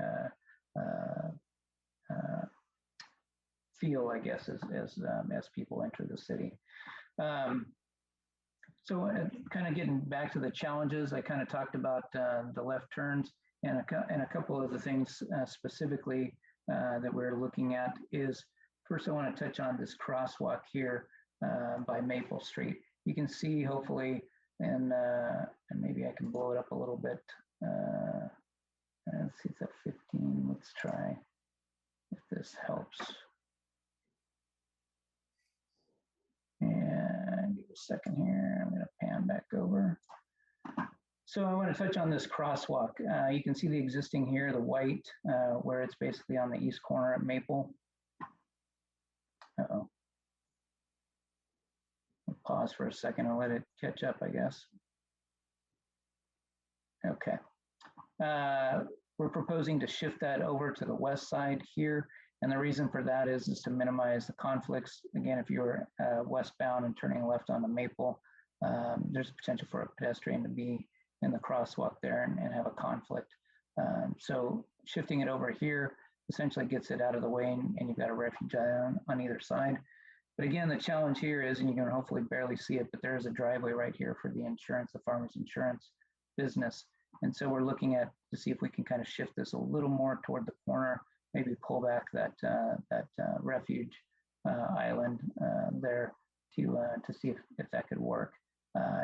feel, I guess, as people enter the city. So kind of getting back to the challenges, I kind of talked about the left turns, and a couple of the things specifically that we're looking at is, first I want to touch on this crosswalk here by Maple Street. You can see hopefully, and maybe I can blow it up a little bit. Let's see, it's at 15. Let's try if this helps. And give a second here. I'm going to pan back over. So I want to touch on this crosswalk. You can see the existing here, the white, where it's basically on the east corner at Maple. Uh-oh. I'll pause for a second and let it catch up, I guess. Okay. We're proposing to shift that over to the west side here. And the reason for that is to minimize the conflicts. Again, if you're westbound and turning left onto Maple, there's potential for a pedestrian to be in the crosswalk there and have a conflict. So shifting it over here essentially gets it out of the way, and you've got a refuge island on either side. But again, the challenge here is, and you can hopefully barely see it, but there is a driveway right here for the insurance, the farmer's insurance business. And so we're looking at to see if we can kind of shift this a little more toward the corner, maybe pull back that refuge island there to see if that could work.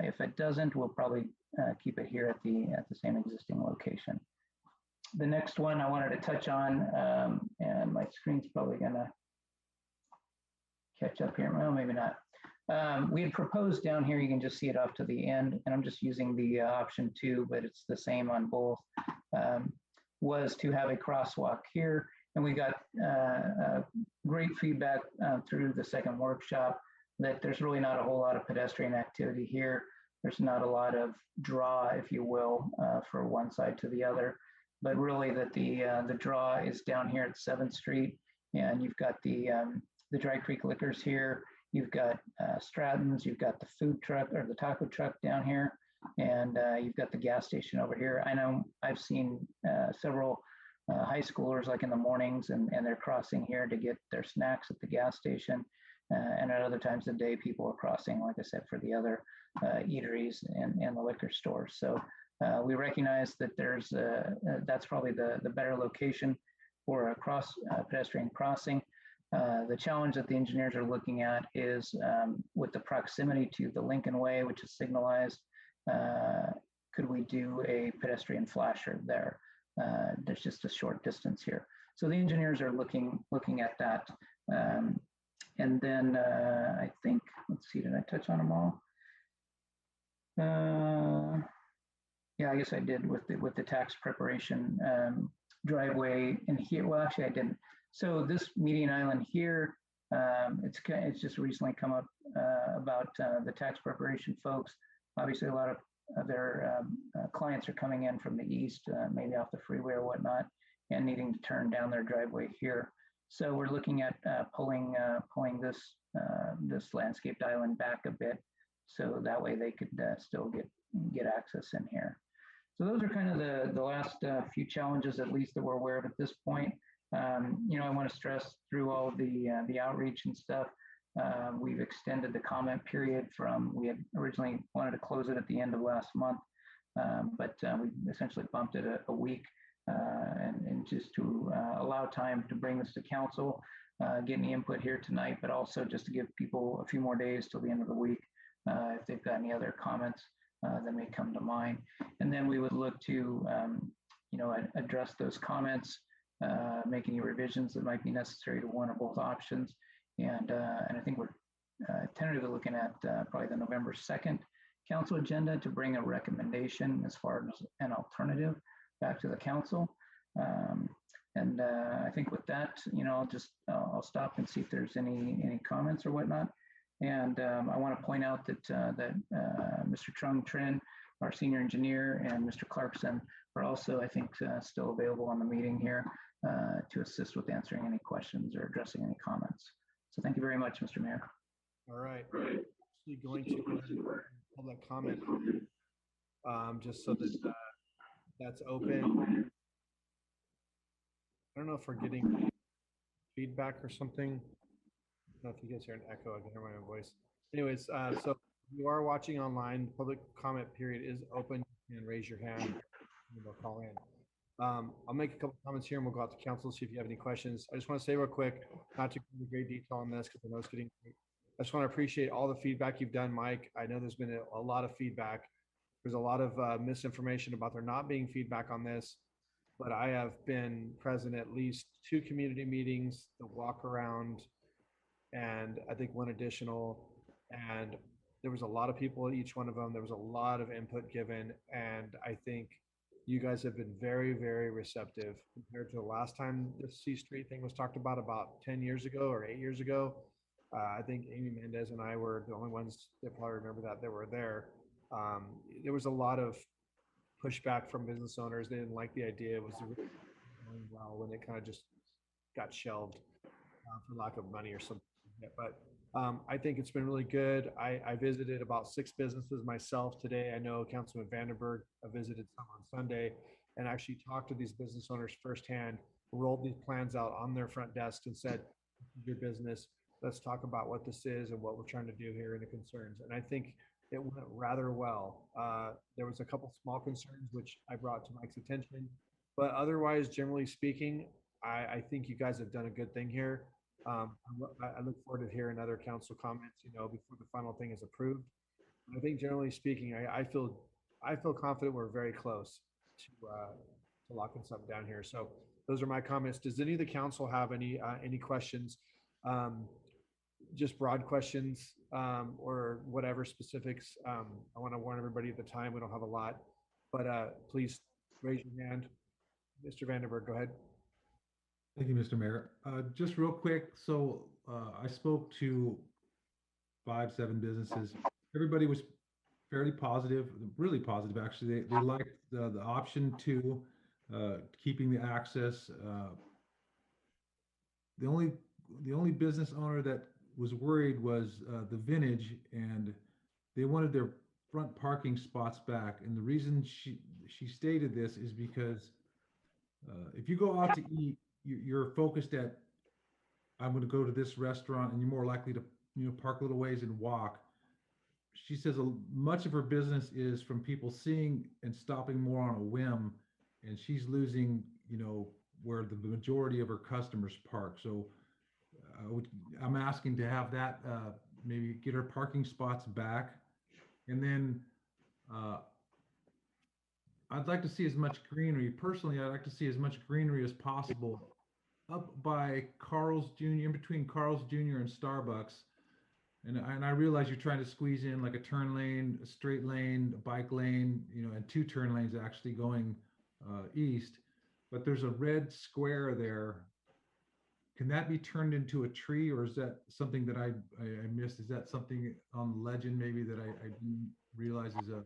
If it doesn't, we'll probably keep it here at the same existing location. The next one I wanted to touch on, and my screen's probably gonna catch up here. Well, maybe not. We had proposed down here, you can just see it off to the end, and I'm just using the option 2, but it's the same on both, was to have a crosswalk here. And we got great feedback through the second workshop that there's really not a whole lot of pedestrian activity here. There's not a lot of draw, if you will, for one side to the other, but really that the draw is down here at 7th Street, and you've got the Dry Creek Liquors here. You've got Stratton's, you've got the food truck or the taco truck down here, and you've got the gas station over here. I know I've seen several high schoolers like in the mornings, and they're crossing here to get their snacks at the gas station. And at other times of the day, people are crossing, like I said, for the other eateries and the liquor stores. So we recognize that that's probably the better location for a pedestrian crossing. The challenge that the engineers are looking at is with the proximity to the Lincoln Way, which is signalized, could we do a pedestrian flasher there? There's just a short distance here. So the engineers are looking at that. And then I think, let's see, did I touch on them all? Yeah, I guess I did with the tax preparation driveway in here. Well, actually I didn't. So this median island here, it's just recently come up about the tax preparation folks. Obviously, a lot of their clients are coming in from the east, maybe off the freeway or whatnot, and needing to turn down their driveway here. So we're looking at pulling this landscaped island back a bit, so that way they could still get access in here. So those are kind of the last few challenges, at least that we're aware of at this point. I want to stress through all the outreach and stuff. We've extended the comment period we had originally wanted to close it at the end of last month, but we essentially bumped it a week, and just to allow time to bring this to council, get any input here tonight, but also just to give people a few more days till the end of the week if they've got any other comments that may come to mind. And then we would look to address those comments, make any revisions that might be necessary to one or both options. And I think we're tentatively looking at probably the November 2nd council agenda to bring a recommendation as far as an alternative back to the council. And I think with that, I'll stop and see if there's any comments or whatnot. And I want to point out that Mr. Trung Trin, our senior engineer, and Mr. Clarkson are also, I think, still available on the meeting here to assist with answering any questions or addressing any comments. So thank you very much, Mr. Mayor. All right. Actually going to go ahead and public comment just so that that's open. I don't know if we're getting feedback or something. I don't know if you guys hear an echo. I can hear my own voice. Anyways, so if you are watching online, public comment period is open. You can raise your hand and we'll call in. I'll make a couple comments here and we'll go out to council, see if you have any questions. I just want to say real quick, not to go into great detail on this because I know it's getting great. I just want to appreciate all the feedback you've done, Mike. I know there's been a lot of feedback. There's a lot of misinformation about there not being feedback on this, but I have been present at least 2 community meetings, the walk around, and I think 1 additional. And there was a lot of people at each one of them. There was a lot of input given. And I think you guys have been very, very receptive compared to the last time the C Street thing was talked about 10 years ago or 8 years ago. I think Amy Mendez and I were the only ones that probably remember that were there. There was a lot of pushback from business owners. They didn't like the idea. It was going well when it kind of just got shelved for lack of money or something. But I think it's been really good. I visited about 6 businesses myself today. I know Councilman Vandenberg visited some on Sunday and actually talked to these business owners firsthand, rolled these plans out on their front desk and said, your business, let's talk about what this is and what we're trying to do here and the concerns. And I think it went rather well. There was a couple small concerns which I brought to Mike's attention, but otherwise, generally speaking, I think you guys have done a good thing here. I look forward to hearing other council comments, before the final thing is approved. I think generally speaking, I feel confident we're very close to locking something down here. So those are my comments. Does any of the council have any questions? Just broad questions or whatever specifics. I want to warn everybody at the time, we don't have a lot, but please raise your hand. Mr. Vandenberg, go ahead. Thank you, Mr. Mayor. Just real quick, so I spoke to 5-7 businesses. Everybody was fairly positive, really positive, actually. They liked the option to keeping the access. The only business owner that was worried was the Vintage, and they wanted their front parking spots back. And the reason she stated this is because if you go out to eat, you're focused at, I'm going to go to this restaurant, and you're more likely to park a little ways and walk. She says much of her business is from people seeing and stopping more on a whim, and she's losing where the majority of her customers park. So I'm asking to have that maybe get her parking spots back, and then I'd like to see as much greenery. Personally, I'd like to see as much greenery as possible up by Carl's Jr., in between Carl's Jr. and Starbucks. And I realize you're trying to squeeze in like a turn lane, a straight lane, a bike lane, and 2 turn lanes actually going east. But there's a red square there. Can that be turned into a tree, or is that something that I missed? Is that something on the legend maybe that I didn't realize is a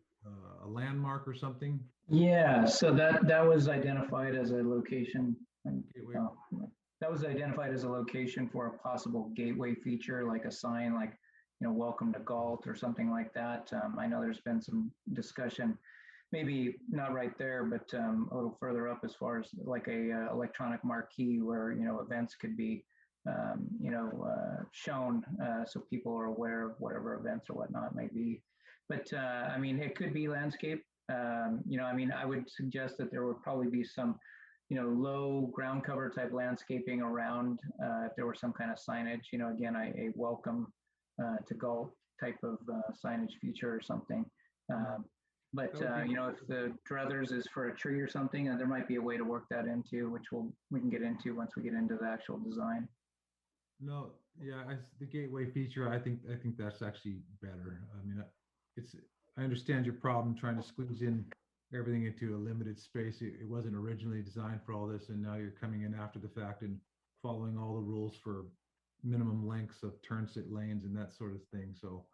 landmark or something? Yeah, so that was identified as a location. That was identified as a location for a possible gateway feature, like a sign like, welcome to Galt or something like that. I know there's been some discussion, maybe not right there, but a little further up as far as like a electronic marquee where, events could be, shown so people are aware of whatever events or whatnot may be. But it could be landscape. I would suggest that there would probably be some, low ground cover type landscaping around if there were some kind of signage, again, a welcome to Galt type of signage feature or something. But if the druthers is for a tree or something, there might be a way to work that into, which we can get into once we get into the actual design. No, yeah, the gateway feature, I think that's actually better. I understand your problem trying to squeeze in everything into a limited space. It wasn't originally designed for all this, and now you're coming in after the fact and following all the rules for minimum lengths of turn lanes and that sort of thing. So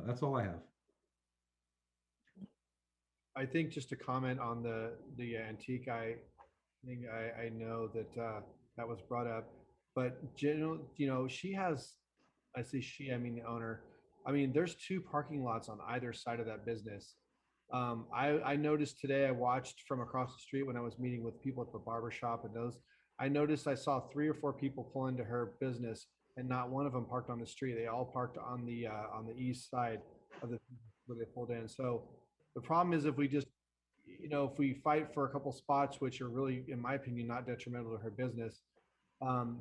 that's all I have. I think just to comment on the antique thing, I know that that was brought up, but she has, I say she, I mean the owner. There's 2 parking lots on either side of that business. I noticed today, I watched from across the street when I was meeting with people at the barber shop and those, I noticed I saw 3 or 4 people pull into her business and not one of them parked on the street. They all parked on the east side of the where they pulled in. So the problem is if we just, if we fight for a couple spots, which are really, in my opinion, not detrimental to her business,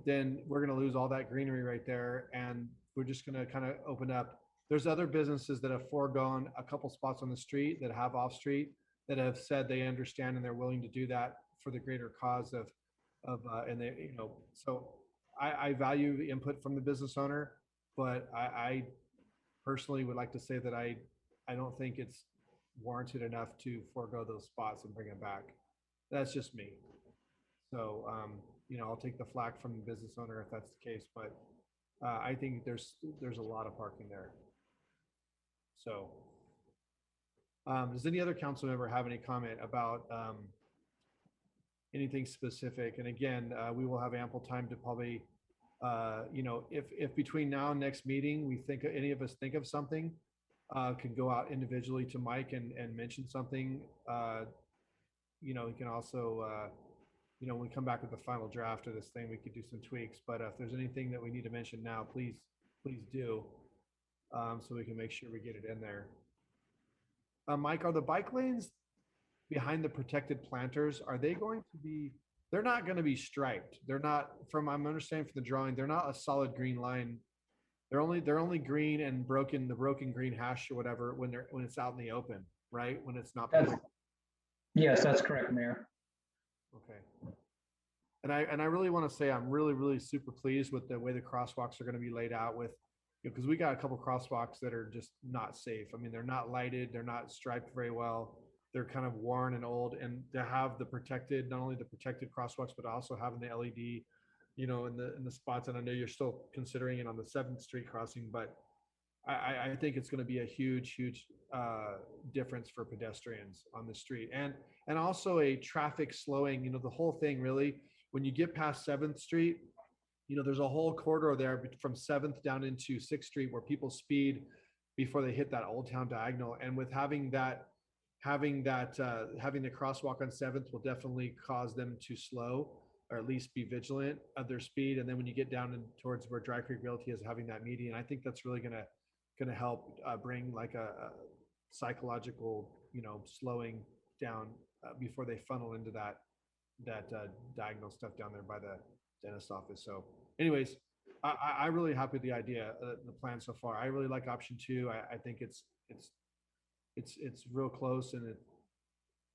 then we're going to lose all that greenery right there. And we're just going to kind of open up. There's other businesses that have foregone a couple spots on the street that have off street that have said they understand and they're willing to do that for the greater cause of and they, so I value the input from the business owner, but I personally would like to say that I don't think it's warranted enough to forego those spots and bring them back. That's just me. So, I'll take the flack from the business owner if that's the case, but I think there's a lot of parking there. So, does any other council member have any comment about anything specific? And again, we will have ample time to probably You know, if between now and next meeting, we think, any of us think of something, can go out individually to Mike and mention something. You know, we can also, you know, when we come back with the final draft of this thing, we could do some tweaks, but if there's anything that we need to mention now, please do, so we can make sure we get it in there. Mike, are the bike lanes behind the protected planters, are they going to be, they're not going to be striped. They're not, from I'm understanding from the drawing, they're not a solid green line. They're only green and the broken green hash or whatever when it's out in the open, right? When it's not. Yes, that's correct, Mayor. Okay. And I really want to say I'm really super pleased with the way the crosswalks are going to be laid out with, because we got a couple crosswalks that are just not safe. I mean, they're not lighted, they're not striped very well. They're kind of worn and old, and to have the protected, not only the protected crosswalks, but also having the LED, you know, in the spots. And I know you're still considering it on the 7th Street crossing, but I think it's going to be a huge difference for pedestrians on the street, and also a traffic slowing. You know, the whole thing really, when you get past 7th Street, you know, there's a whole corridor there from 7th down into 6th Street where people speed before they hit that Old Town diagonal. And with having the crosswalk on 7th will definitely cause them to slow, or at least be vigilant of their speed. And then when you get down towards where Dry Creek Realty is having that median, I think that's really going to help bring like a psychological, you know, slowing down before they funnel into that diagonal stuff down there by the dentist office. So anyways, I'm really happy with the idea, the plan so far. I really like option 2. I think it's real close, and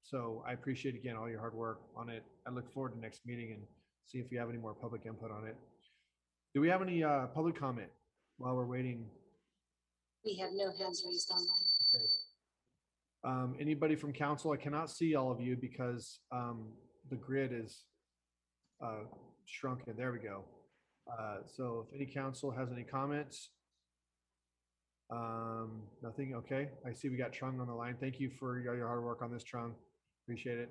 so I appreciate again all your hard work on it. I look forward to next meeting and see if you have any more public input on it. Do we have any public comment while we're waiting? We have no hands raised online. Okay. Anybody from council? I cannot see all of you because the grid is shrunken. There we go. So if any council has any comments, nothing. Okay. I see we got Trung on the line. Thank you for your hard work on this, Trung. Appreciate it.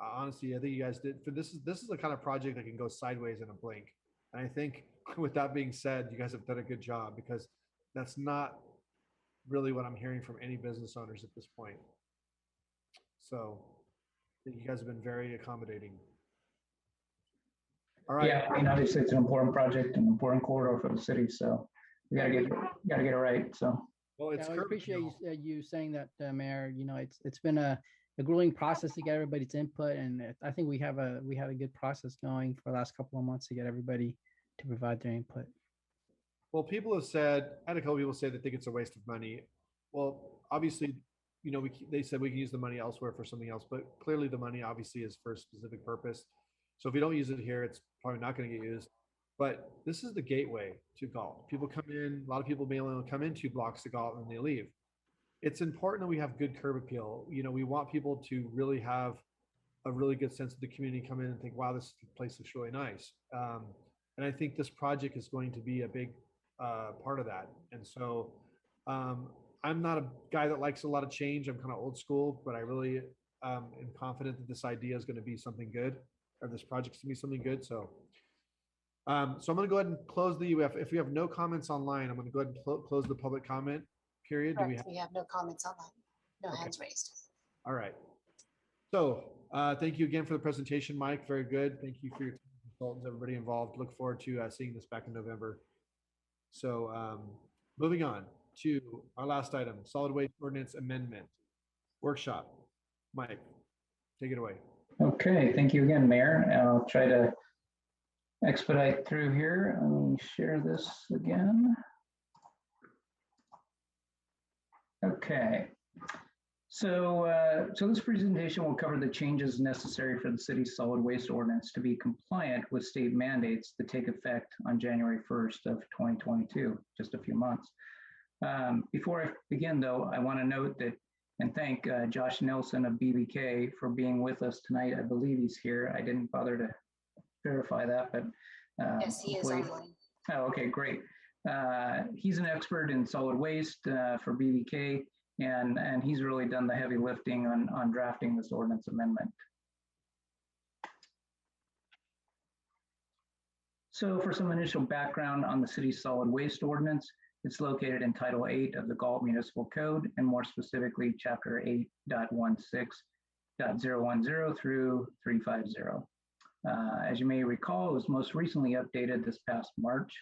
Honestly, I think you guys did. This is the kind of project that can go sideways in a blink. And I think with that being said, you guys have done a good job, because that's not really what I'm hearing from any business owners at this point. So I think you guys have been very accommodating. All right. Yeah, I mean, obviously it's an important project, an important corridor for the city, so we gotta get it right. So. Well, I appreciate you saying that, Mayor. You know, it's been a grueling process to get everybody's input, and I think we have a good process going for the last couple of months to get everybody to provide their input. Well, people have said, I had a couple people say they think it's a waste of money. Well, obviously, you know, they said we can use the money elsewhere for something else, but clearly the money obviously is for a specific purpose. So if we don't use it here, it's probably not going to get used. But this is the gateway to Galt. People come in, a lot of people may only come in 2 blocks to Galt and they leave. It's important that we have good curb appeal. You know, we want people to really have a really good sense of the community, come in and think, wow, this place looks really nice. And I think this project is going to be a big part of that. And so I'm not a guy that likes a lot of change. I'm kind of old school, but I really am confident that this idea is going to be something good, or this project's going to be something good. So so I'm going to go ahead and close if we have no comments online, I'm going to go ahead and close the public comment period. Correct. We have no comments online, no hands raised. All right. So thank you again for the presentation, Mike. Very good. Thank you for your consultants, everybody involved. Look forward to seeing this back in November. So moving on to our last item, solid waste ordinance amendment workshop. Mike, take it away. Okay, thank you again, Mayor. I'll try to expedite through here. Let me share this again. Okay. So this presentation will cover the changes necessary for the city's solid waste ordinance to be compliant with state mandates that take effect on January 1st of 2022, just a few months. Before I begin, though, I want to note that and thank Josh Nelson of BBK for being with us tonight. I believe he's here. I didn't bother to verify that, but yes, he is online. Oh, okay, great. He's an expert in solid waste for BBK, and he's really done the heavy lifting on drafting this ordinance amendment. So for some initial background on the city's solid waste ordinance, it's located in Title 8 of the Galt Municipal Code, and more specifically, Chapter 8.16.010 through 350. As you may recall, it was most recently updated this past March,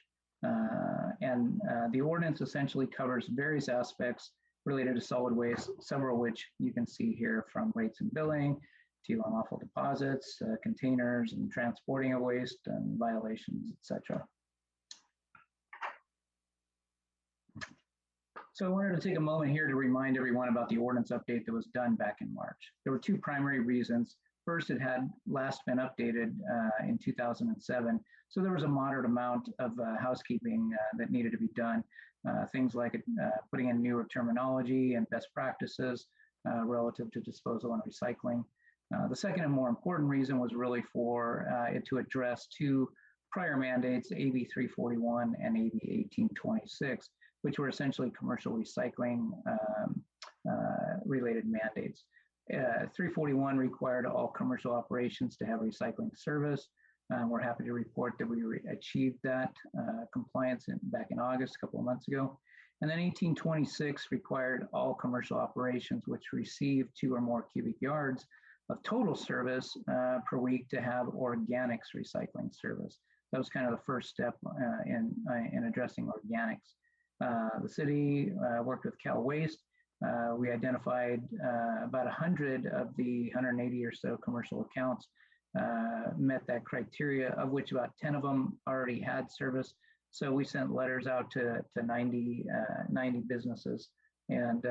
and the ordinance essentially covers various aspects related to solid waste, several of which you can see here, from rates and billing to unlawful deposits, containers and transporting of waste and violations, etc. So I wanted to take a moment here to remind everyone about the ordinance update that was done back in March. There were two primary reasons. First, it had last been updated in 2007. So there was a moderate amount of housekeeping that needed to be done. Things like putting in newer terminology and best practices relative to disposal and recycling. The second and more important reason was really for it to address two prior mandates, AB 341 and AB 1826, which were essentially commercial recycling related mandates. 341 required all commercial operations to have recycling service. We're happy to report that we achieved that compliance back in August, a couple of months ago. And then 1826 required all commercial operations which receive 2 or more cubic yards of total service per week to have organics recycling service. That was kind of the first step in addressing organics. The city worked with Cal Waste. We identified about 100 of the 180 or so commercial accounts met that criteria, of which about 10 of them already had service. So we sent letters out to 90 businesses and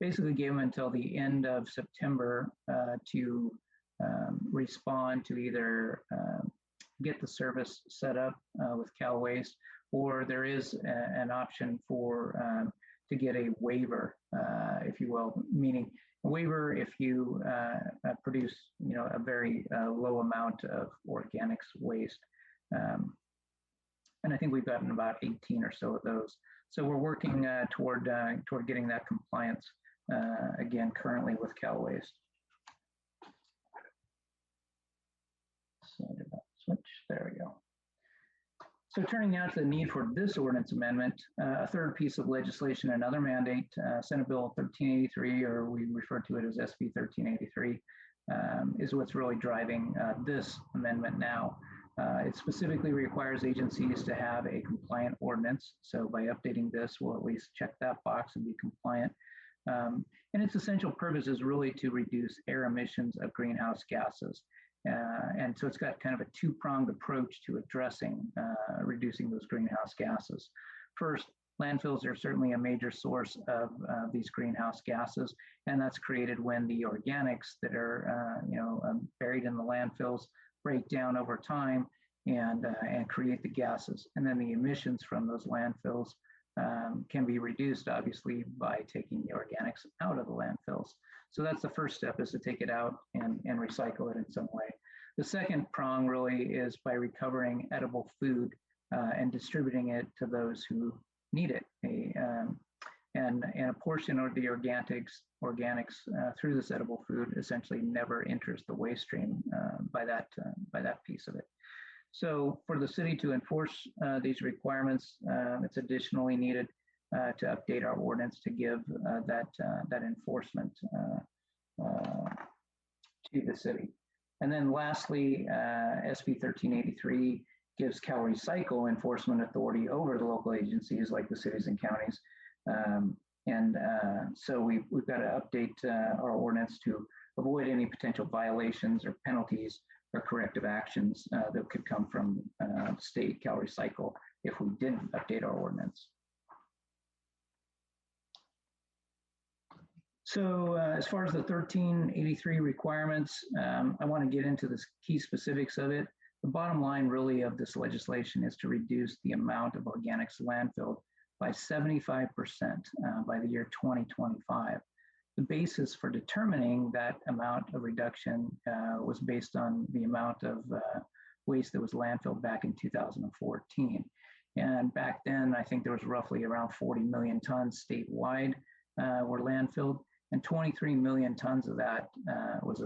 basically gave them until the end of September to respond to either get the service set up with Cal Waste, or there is an option for to get a waiver, if you will, meaning a waiver if you produce, a very low amount of organics waste. And I think we've gotten about 18 or so of those. So we're working toward getting that compliance again currently with Cal Waste. So did that switch? There we go. So turning now to the need for this ordinance amendment, a third piece of legislation, another mandate, Senate Bill 1383, or we refer to it as SB 1383, is what's really driving this amendment now. It specifically requires agencies to have a compliant ordinance. So by updating this, we'll at least check that box and be compliant. And its essential purpose is really to reduce air emissions of greenhouse gases. And so it's got kind of a two-pronged approach to addressing reducing those greenhouse gases. First, landfills are certainly a major source of these greenhouse gases, and that's created when the organics that are buried in the landfills break down over time and create the gases. And then the emissions from those landfills can be reduced, obviously, by taking the organics out of the landfills. So that's the first step, is to take it out and recycle it in some way. The second prong really is by recovering edible food and distributing it to those who need it. And a portion of the organics through this edible food essentially never enters the waste stream by that piece of it. So for the city to enforce these requirements, it's additionally needed to update our ordinance to give that enforcement to the city. And then lastly, SB 1383 gives Cal Recycle enforcement authority over the local agencies like the cities and counties. So we've got to update our ordinance to avoid any potential violations or penalties or corrective actions that could come from state Cal Recycle if we didn't update our ordinance. So as far as the 1383 requirements, I want to get into the key specifics of it. The bottom line really of this legislation is to reduce the amount of organics landfilled by 75% by the year 2025. The basis for determining that amount of reduction was based on the amount of waste that was landfilled back in 2014. And back then, I think there was roughly around 40 million tons statewide were landfilled, and 23 million tons of that was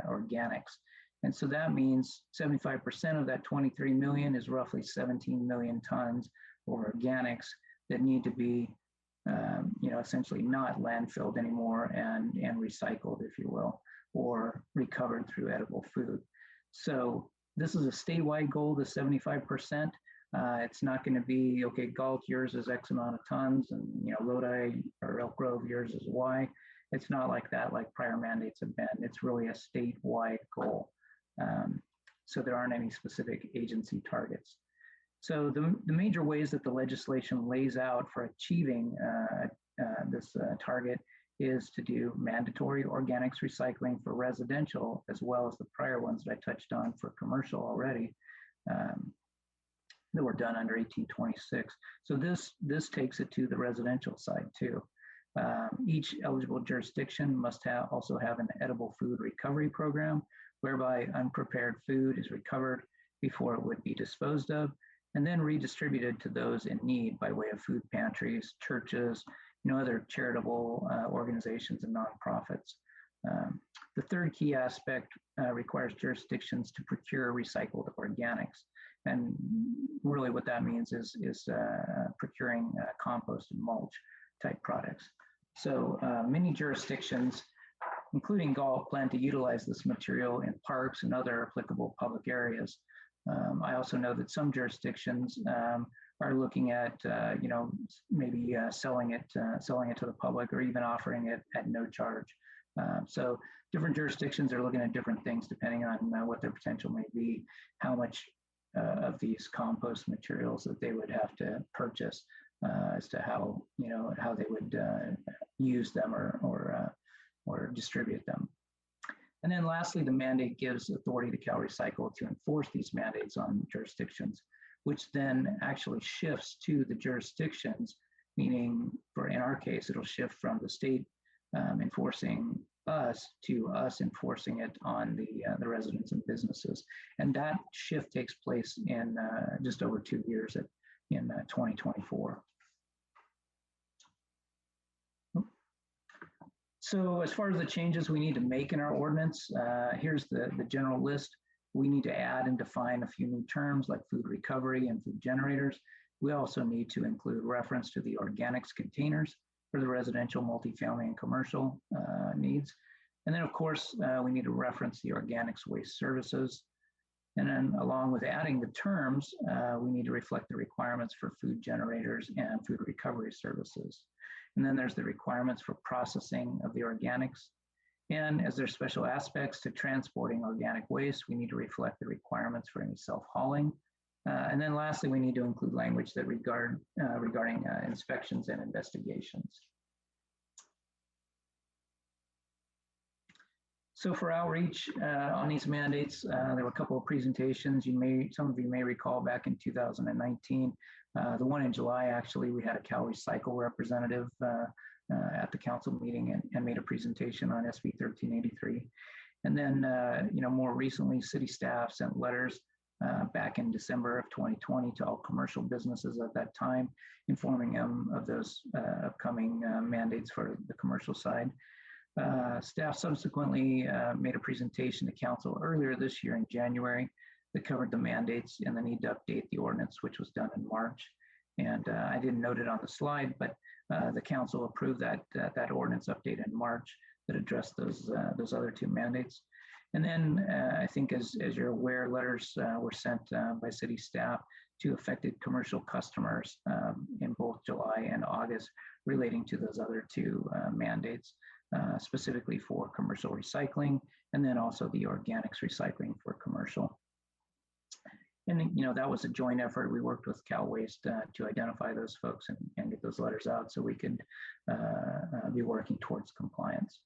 organics. And so that means 75% of that 23 million is roughly 17 million tons of organics that need to be, essentially not landfilled anymore and recycled, if you will, or recovered through edible food. So this is a statewide goal, the 75%. It's not going to be, okay, Galt, yours is X amount of tons, and Lodi or Elk Grove, yours is Y. It's not like that, like prior mandates have been. It's really a statewide goal. So there aren't any specific agency targets. So the major ways that the legislation lays out for achieving this target is to do mandatory organics recycling for residential, as well as the prior ones that I touched on for commercial already, that were done under 1826. So this takes it to the residential side too. Each eligible jurisdiction must also have an edible food recovery program, whereby unprepared food is recovered before it would be disposed of, and then redistributed to those in need by way of food pantries, churches, other charitable organizations and nonprofits. The third key aspect requires jurisdictions to procure recycled organics. And really what that means is procuring compost and mulch type products. So many jurisdictions, including Galt, plan to utilize this material in parks and other applicable public areas. I also know that some jurisdictions are looking at, maybe selling it to the public, or even offering it at no charge. So different jurisdictions are looking at different things depending on what their potential may be, how much of these compost materials that they would have to purchase, as to how they would use them or distribute them. And then lastly, the mandate gives authority to CalRecycle to enforce these mandates on jurisdictions, which then actually shifts to the jurisdictions, meaning in our case, it'll shift from the state enforcing us to us enforcing it on the residents and businesses. And that shift takes place in just over 2 years in 2024. So as far as the changes we need to make in our ordinance, here's the general list. We need to add and define a few new terms like food recovery and food generators. We also need to include reference to the organics containers for the residential, multifamily, and commercial needs. And then of course, we need to reference the organics waste services. And then along with adding the terms, we need to reflect the requirements for food generators and food recovery services. And then there's the requirements for processing of the organics. And as there's special aspects to transporting organic waste, we need to reflect the requirements for any self-hauling. And then lastly, we need to include language that regarding inspections and investigations. So for outreach on these mandates, there were a couple of presentations. Some of you may recall back in 2019, the one in July, actually, we had a CalRecycle representative at the council meeting and made a presentation on SB 1383. And then, more recently, city staff sent letters back in December of 2020 to all commercial businesses at that time, informing them of those upcoming mandates for the commercial side. Staff subsequently made a presentation to council earlier this year in January that covered the mandates and the need to update the ordinance, which was done in March. And I didn't note it on the slide, but the council approved that ordinance update in March that addressed those other two mandates. And then I think as you're aware, letters were sent by city staff to affected commercial customers in both July and August relating to those other two mandates, specifically for commercial recycling, and then also the organics recycling for commercial. And that was a joint effort. We worked with Cal Waste to identify those folks and get those letters out so we could be working towards compliance.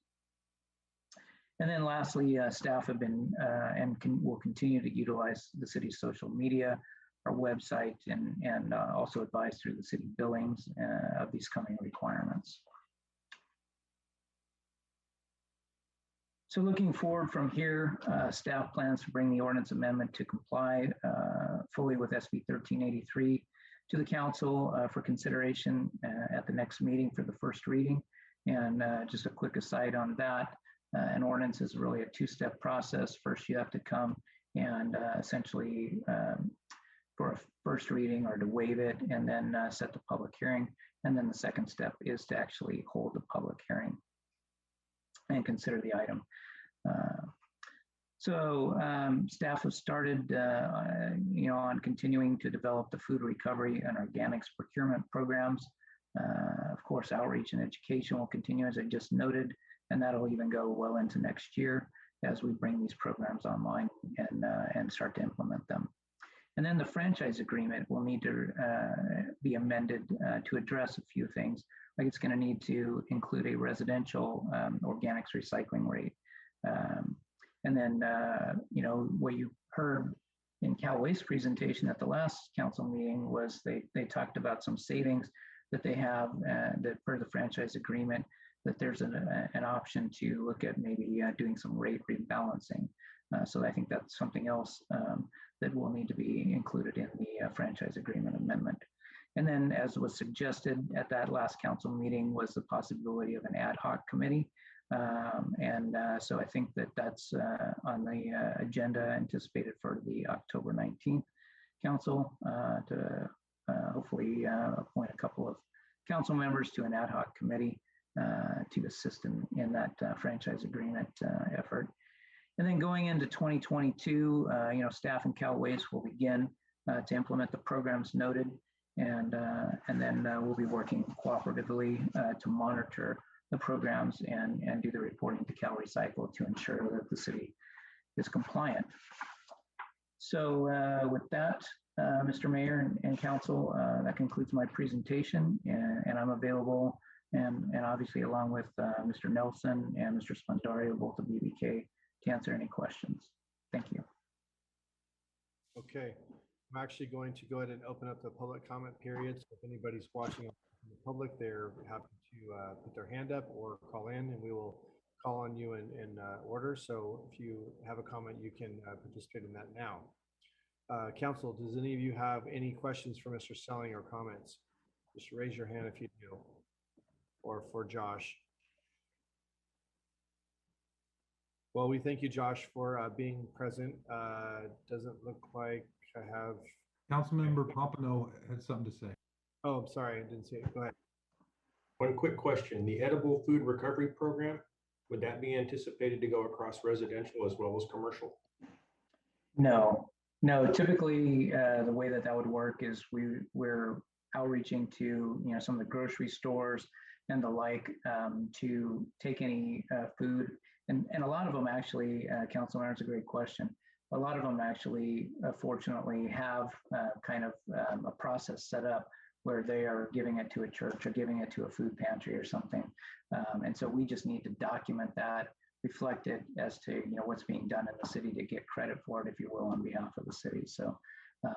And then lastly, staff have been and will continue to utilize the city's social media, our website, and also advise through the city billings of these coming requirements. So looking forward from here, staff plans to bring the ordinance amendment to comply fully with SB 1383 to the council for consideration at the next meeting for the first reading. And just a quick aside on that, An ordinance is really a two-step process. First, you have to come and essentially for a first reading or to waive it, and then set the public hearing. And then the second step is to actually hold the public hearing and consider the item. Staff has started, on continuing to develop the food recovery and organics procurement programs. Of course, outreach and education will continue, as I just noted, and that'll even go well into next year as we bring these programs online and start to implement them. And then the franchise agreement will need to be amended to address a few things. Like it's going to need to include a residential organics recycling rate. And then, what you heard in Cal Waste presentation at the last council meeting was they talked about some savings that they have that per the franchise agreement, that there's an option to look at maybe doing some rate rebalancing. So I think that's something else that will need to be included in the franchise agreement amendment. And then, as was suggested at that last council meeting, was the possibility of an ad hoc committee. So I think that that's on the agenda anticipated for the October 19th council to hopefully appoint a couple of council members to an ad hoc committee to assist in that franchise agreement effort. And then going into 2022, staff and Cal Waste will begin to implement the programs noted, and then we'll be working cooperatively to monitor the programs and do the reporting to Cal Recycle to ensure that the city is compliant. So with that, Mr. Mayor and Council, that concludes my presentation, and I'm available, and obviously along with Mr. Nelson and Mr. Spandario, both of BBK, to answer any questions. Thank you. Okay, I'm actually going to go ahead and open up the public comment period. So if anybody's watching in the public, they're happy to put their hand up or call in, and we will call on you in order. So if you have a comment, you can participate in that now. Council, does any of you have any questions for Mr. Selling or comments? Just raise your hand if you do, or for Josh. Well, we thank you, Josh, for being present. Doesn't look like I have. Councilmember Pompano had something to say. Oh, I'm sorry, I didn't see it. Go ahead. One quick question. The edible food recovery program, would that be anticipated to go across residential as well as commercial? No, typically the way that would work is we're outreaching to some of the grocery stores and the like to take any food, and a lot of them actually, Councilman, it's a great question. A lot of them actually, fortunately, have kind of a process set up where they are giving it to a church or giving it to a food pantry or something. And so we just need to document that, reflect it as to what's being done in the city to get credit for it, if you will, on behalf of the city. So,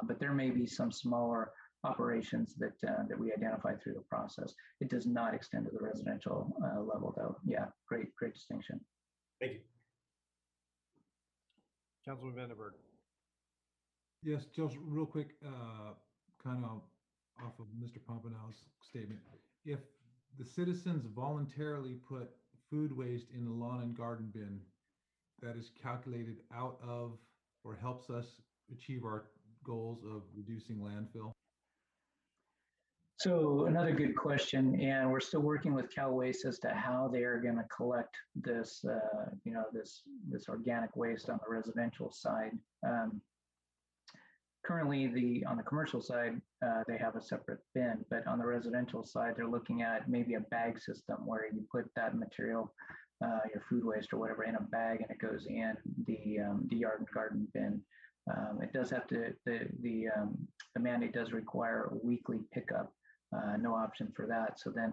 but there may be some smaller operations that we identify through the process. It does not extend to the residential level, though. Yeah, great distinction. Thank you. Councilman Vandenberg. Yes, just real quick, kind of off of Mr. Pompano's statement. If the citizens voluntarily put food waste in the lawn and garden bin, that is calculated out of or helps us achieve our goals of reducing landfill? So another good question, and we're still working with Cal Waste as to how they are going to collect this, this organic waste on the residential side. Currently, on the commercial side, they have a separate bin, but on the residential side, they're looking at maybe a bag system where you put that material, your food waste or whatever, in a bag, and it goes in the yard and garden bin. It does have to, the mandate does require a weekly pickup, no option for that. So then,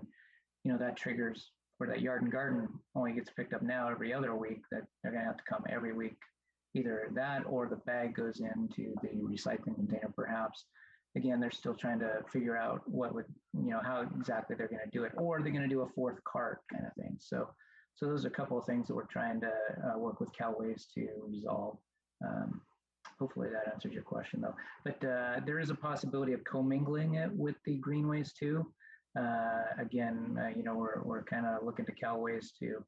that triggers where that yard and garden only gets picked up now every other week, that they're going to have to come every week. Either that or the bag goes into the recycling container, perhaps. Again, they're still trying to figure out what would, how exactly they're going to do it, or they're going to do a fourth cart kind of thing. So those are a couple of things that we're trying to work with Cal Waste to resolve. Hopefully that answers your question, though. But there is a possibility of commingling it with the green waste too. Again, we're kind of looking to Cal Waste to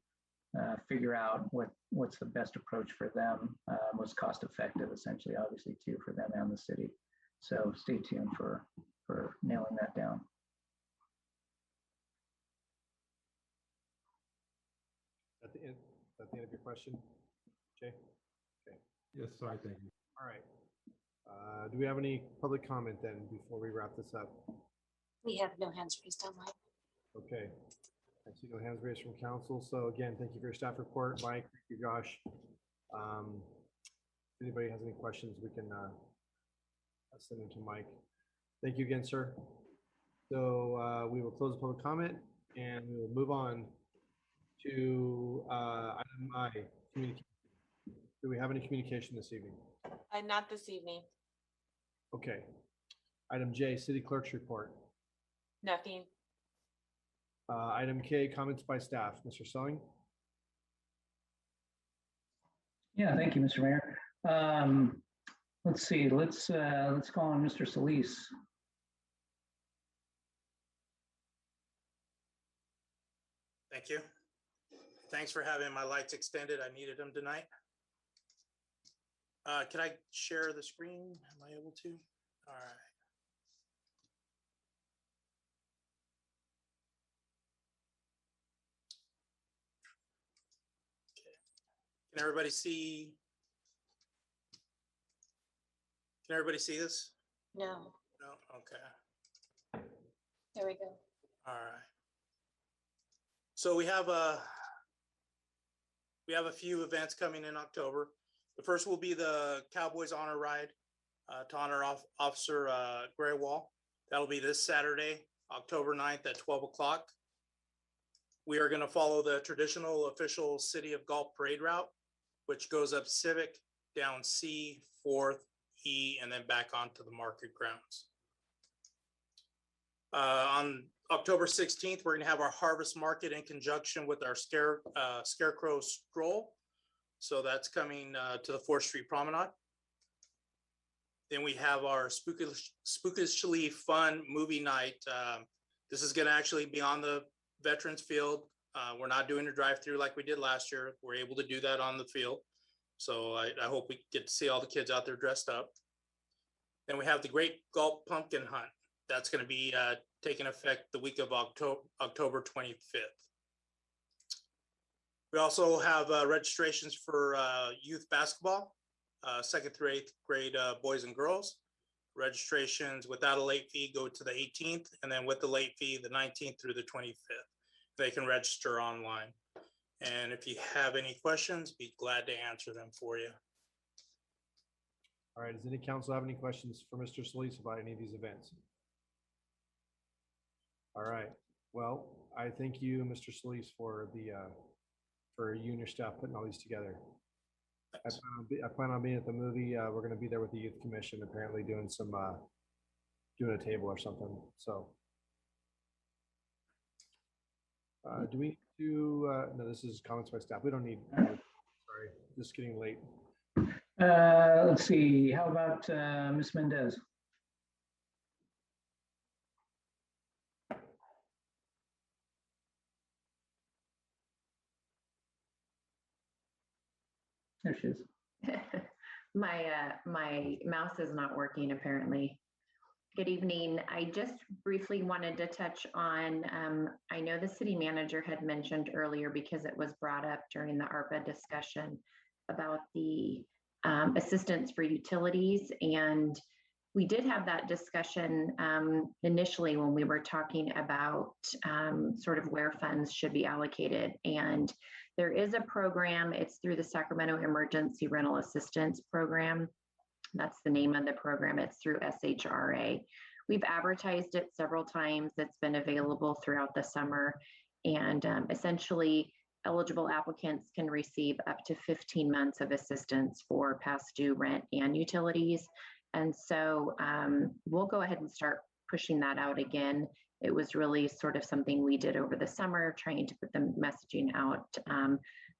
figure out what's the best approach for them, what's cost effective, essentially, obviously, too, for them and the city. So stay tuned for nailing that down. At the end of your question, Jay? Okay. Yes, sorry, thank you. All right. Do we have any public comment then before we wrap this up? We have no hands raised online. Okay. I see no hands raised from council. So again, thank you for your staff report, Mike, thank you, Josh. If anybody has any questions, we can send them to Mike. Thank you again, sir. So we will close the public comment and we will move on to item I, communication. Do we have any communication this evening? Not this evening. Okay. Item J, city clerk's report. Nothing. Item K, comments by staff. Mr. Selling? Yeah, thank you, Mr. Mayor. Let's see, let's call on Mr. Solis. Thank you. Thanks for having my lights extended. I needed them tonight. Can I share the screen? Am I able to? All right. Okay. Can everybody see? Can everybody see this? No, No? Okay. there we go. All right. So we have a few events coming in October. The first will be the Cowboys Honor Ride to honor Officer Graywall. That'll be this Saturday, October 9th at 12 o'clock. We are going to follow the traditional official City of Galt parade route, which goes up Civic, down C, 4th, E, and then back onto the market grounds. On October 16th, we're going to have our harvest market in conjunction with our Scarecrow Stroll. So that's coming to the 4th Street Promenade. Then we have our spookishly fun movie night. This is going to actually be on the Veterans Field. We're not doing a drive-through like we did last year. We're able to do that on the field. So I hope we get to see all the kids out there dressed up. Then we have the Great Galt Pumpkin Hunt. That's going to be taking effect the week of October 25th. We also have registrations for youth basketball, 2nd through 8th grade boys and girls. Registrations without a late fee go to the 18th, and then with the late fee, the 19th through the 25th. They can register online. And if you have any questions, be glad to answer them for you. All right, does any council have any questions for Mr. Solis about any of these events? All right, well, I thank you, Mr. Solis, for you and your staff putting all these together. I plan on being at the movie. We're going to be there with the youth commission, apparently doing a table or something. So, do we do? No, this is comments by staff. We don't need. Sorry, just getting late. Let's see. How about Ms. Mendez? There she is. My mouse is not working apparently. Good evening. I just briefly wanted to touch on, I know the city manager had mentioned earlier because it was brought up during the ARPA discussion about the assistance for utilities. And we did have that discussion initially when we were talking about sort of where funds should be allocated. And there is a program, it's through the Sacramento Emergency Rental Assistance Program. That's the name of the program. It's through SHRA. We've advertised it several times. It's been available throughout the summer. And essentially, eligible applicants can receive up to 15 months of assistance for past due rent and utilities. And so we'll go ahead and start pushing that out again. It was really sort of something we did over the summer, trying to put the messaging out.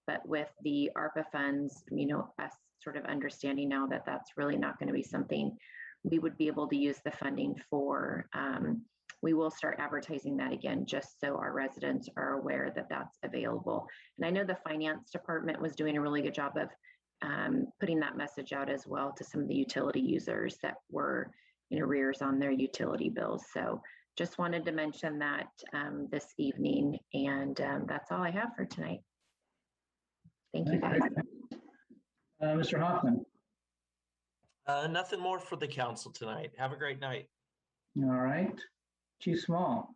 But with the ARPA funds, you know, us sort of understanding now that that's really not going to be something we would be able to use the funding for we will start advertising that again, just so our residents are aware that that's available. And I know the finance department was doing a really good job of putting that message out as well to some of the utility users that were in arrears on their utility bills. So just wanted to mention that this evening, and that's all I have for tonight. Thank you, guys. Mr. Hoffman. Nothing more for the council tonight. Have a great night. All right. Chief Small.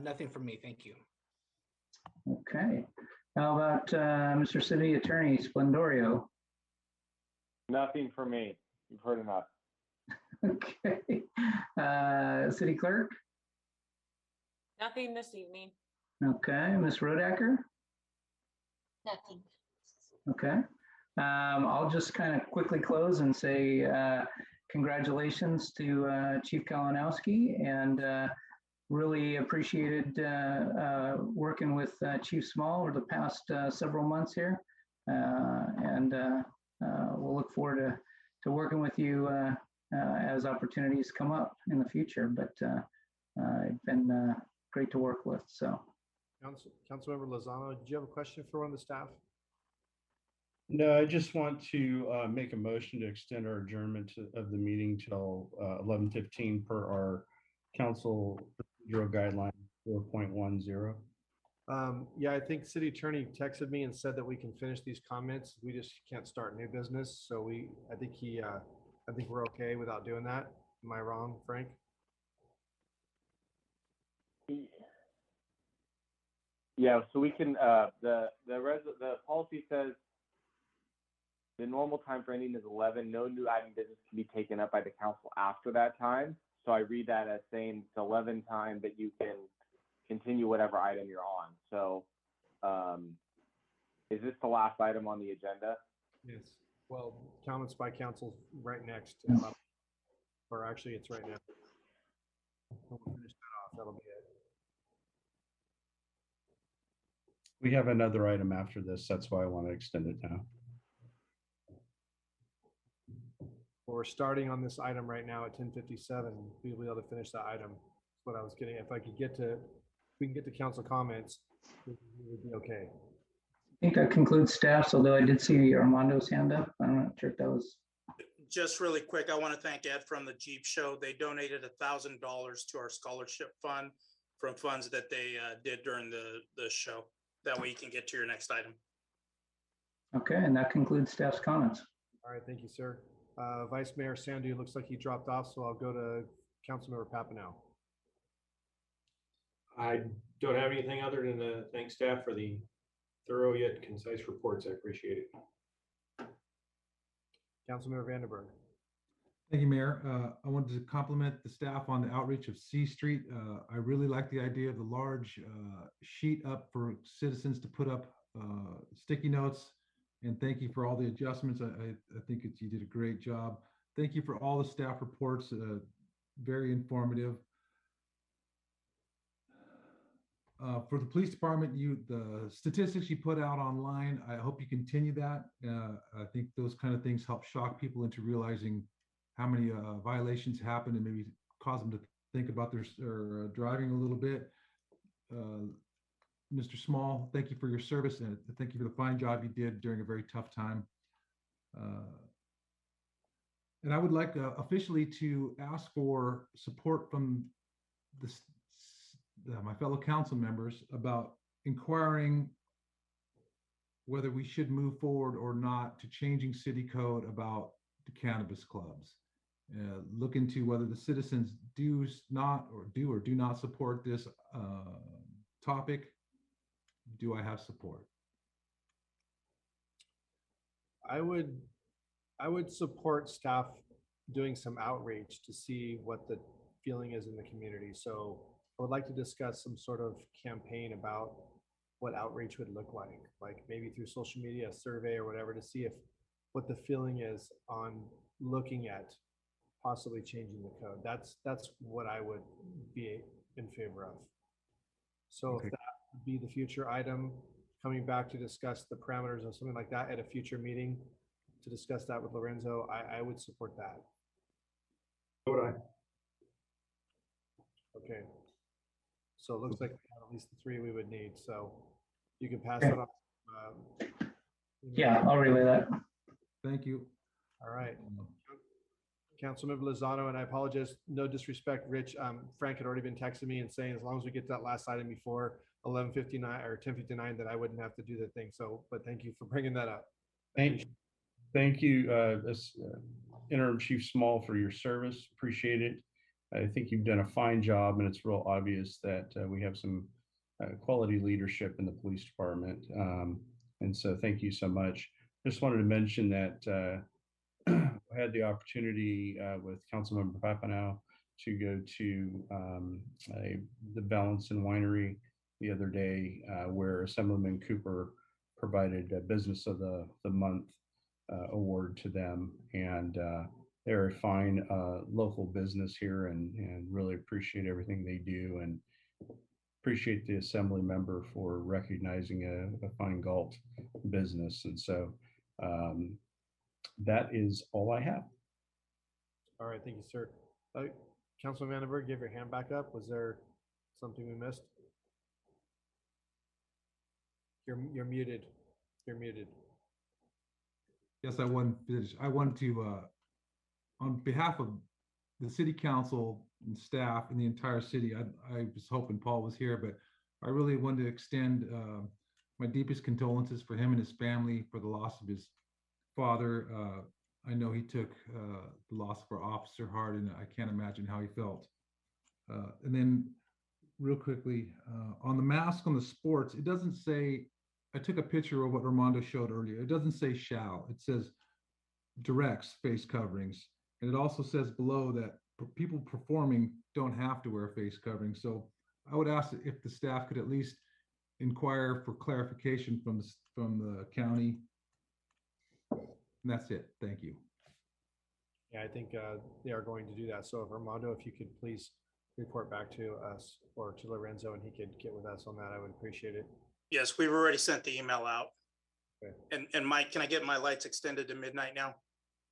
Nothing from me. Thank you. Okay. How about Mr. City Attorney Splendorio? Nothing for me. You've heard enough. Okay. City Clerk? Nothing this evening. Okay. Ms. Rodacker? Nothing. Okay. I'll just kind of quickly close and say congratulations to Chief Kalinowski, and really appreciated working with Chief Small over the past several months here. And we'll look forward to working with you as opportunities come up in the future. But it's been great to work with. So, Councilmember Lozano, did you have a question for one of the staff? No, I just want to make a motion to extend our adjournment of the meeting till 11:15 per our council procedural guideline 4.10. Yeah, I think city attorney texted me and said that we can finish these comments. We just can't start new business. So I think we're okay without doing that. Am I wrong, Frank? Yeah, so we can, the policy says the normal time for ending is 11. No new item business can be taken up by the council after that time. So I read that as saying it's 11 time, but you can continue whatever item you're on. So is this the last item on the agenda? Yes. Well, comments by council right next. Or actually, it's right now. We'll finish that off. That'll be it. We have another item after this. That's why I want to extend it now. We're starting on this item right now at 10:57. We'll be able to finish that item. That's what I was getting. If we can get to council comments, it would be okay. I think that concludes staffs, although I did see Armando's hand up. I'm not sure if that was. Just really quick, I want to thank Ed from the Jeep Show. They donated $1,000 to our scholarship fund from funds that they did during the show. That way you can get to your next item. Okay, and that concludes staff's comments. All right, thank you, sir. Vice Mayor Sandu looks like he dropped off, so I'll go to Councilmember Papineau. I don't have anything other than to thank staff for the thorough yet concise reports. I appreciate it. Councilmember Vandenberg. Thank you, Mayor. I wanted to compliment the staff on the outreach of C Street. I really like the idea of the large sheet up for citizens to put up sticky notes. And thank you for all the adjustments. I think you did a great job. Thank you for all the staff reports. Very informative. For the police department, the statistics you put out online, I hope you continue that. I think those kind of things help shock people into realizing how many violations happen and maybe cause them to think about their driving a little bit. Mr. Small, thank you for your service and thank you for the fine job you did during a very tough time. And I would like officially to ask for support from my fellow council members about inquiring whether we should move forward or not to changing city code about the cannabis clubs. Look into whether the citizens do or do not support this topic. Do I have support? I would support staff doing some outreach to see what the feeling is in the community. So I would like to discuss some sort of campaign about what outreach would look like maybe through social media, a survey or whatever, to see what the feeling is on looking at possibly changing the code. That's what I would be in favor of. So Okay. if that would be the future item, coming back to discuss the parameters of something like that at a future meeting, to discuss that with Lorenzo, I would support that. Vote aye. Okay. So it looks like we have at least the three we would need, so you can pass Okay. that on. Yeah, I'll relay that. Thank you. All right. Councilmember Lozano, and I apologize, no disrespect, Rich. Frank had already been texting me and saying as long as we get that last item before 11:59 or 10:59, that I wouldn't have to do the thing. So, but thank you for bringing that up. Thank you, Interim Chief Small, for your service. Appreciate it. I think you've done a fine job, and it's real obvious that we have some quality leadership in the police department. And so thank you so much. Just wanted to mention that I had the opportunity with Councilmember Papineau to go to the Balance and Winery the other day, where Assemblyman Cooper provided a Business of the Month award to them. And they're a fine local business here, and really appreciate everything they do, and appreciate the assembly member for recognizing a fine Galt business. And so that is all I have. All right, thank you, sir. Councilman Vandenberg, give your hand back up. Was there something we missed? You're muted. You're muted. Yes, I wanted to, on behalf of the city council and staff and the entire city, I was hoping Paul was here, but I really wanted to extend my deepest condolences for him and his family for the loss of his father. I know he took the loss of our officer hard, and I can't imagine how he felt. And then real quickly, on the mask on the sports, it doesn't say, I took a picture of what Armando showed earlier. It doesn't say shall, it says directs face coverings. And it also says below that people performing don't have to wear face coverings. So I would ask if the staff could at least inquire for clarification from the county. And that's it. Thank you. Yeah, I think they are going to do that. So if Armando, if you could please report back to us or to Lorenzo, and he could get with us on that, I would appreciate it. Yes, we've already sent the email out. Okay. And Mike, can I get my lights extended to midnight now?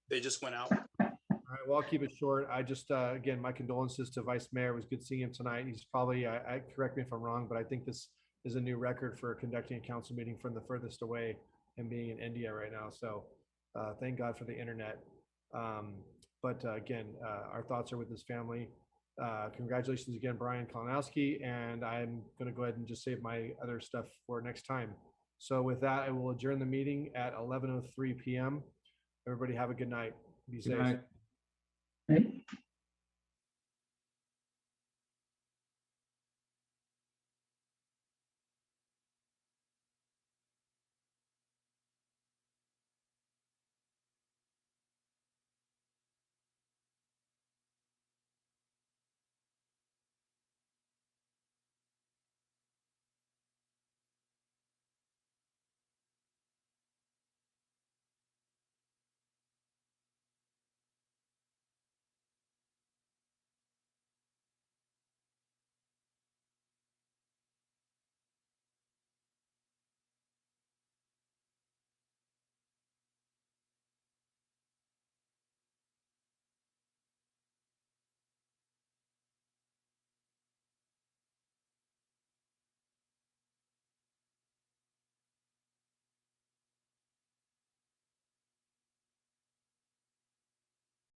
They just went out. All right, well, I'll keep it short. I just, again, my condolences to Vice Mayor. It was good seeing him tonight. He's probably, I correct me if I'm wrong, but I think this is a new record for conducting a council meeting from the furthest away and being in India right now. So thank God for the internet. But again, our thoughts are with his family. Congratulations again, Brian Kalinowski. And I'm going to go ahead and just save my other stuff for next time. So with that, I will adjourn the meeting at 11:03 p.m. Everybody have a good night. Be safe. Good night.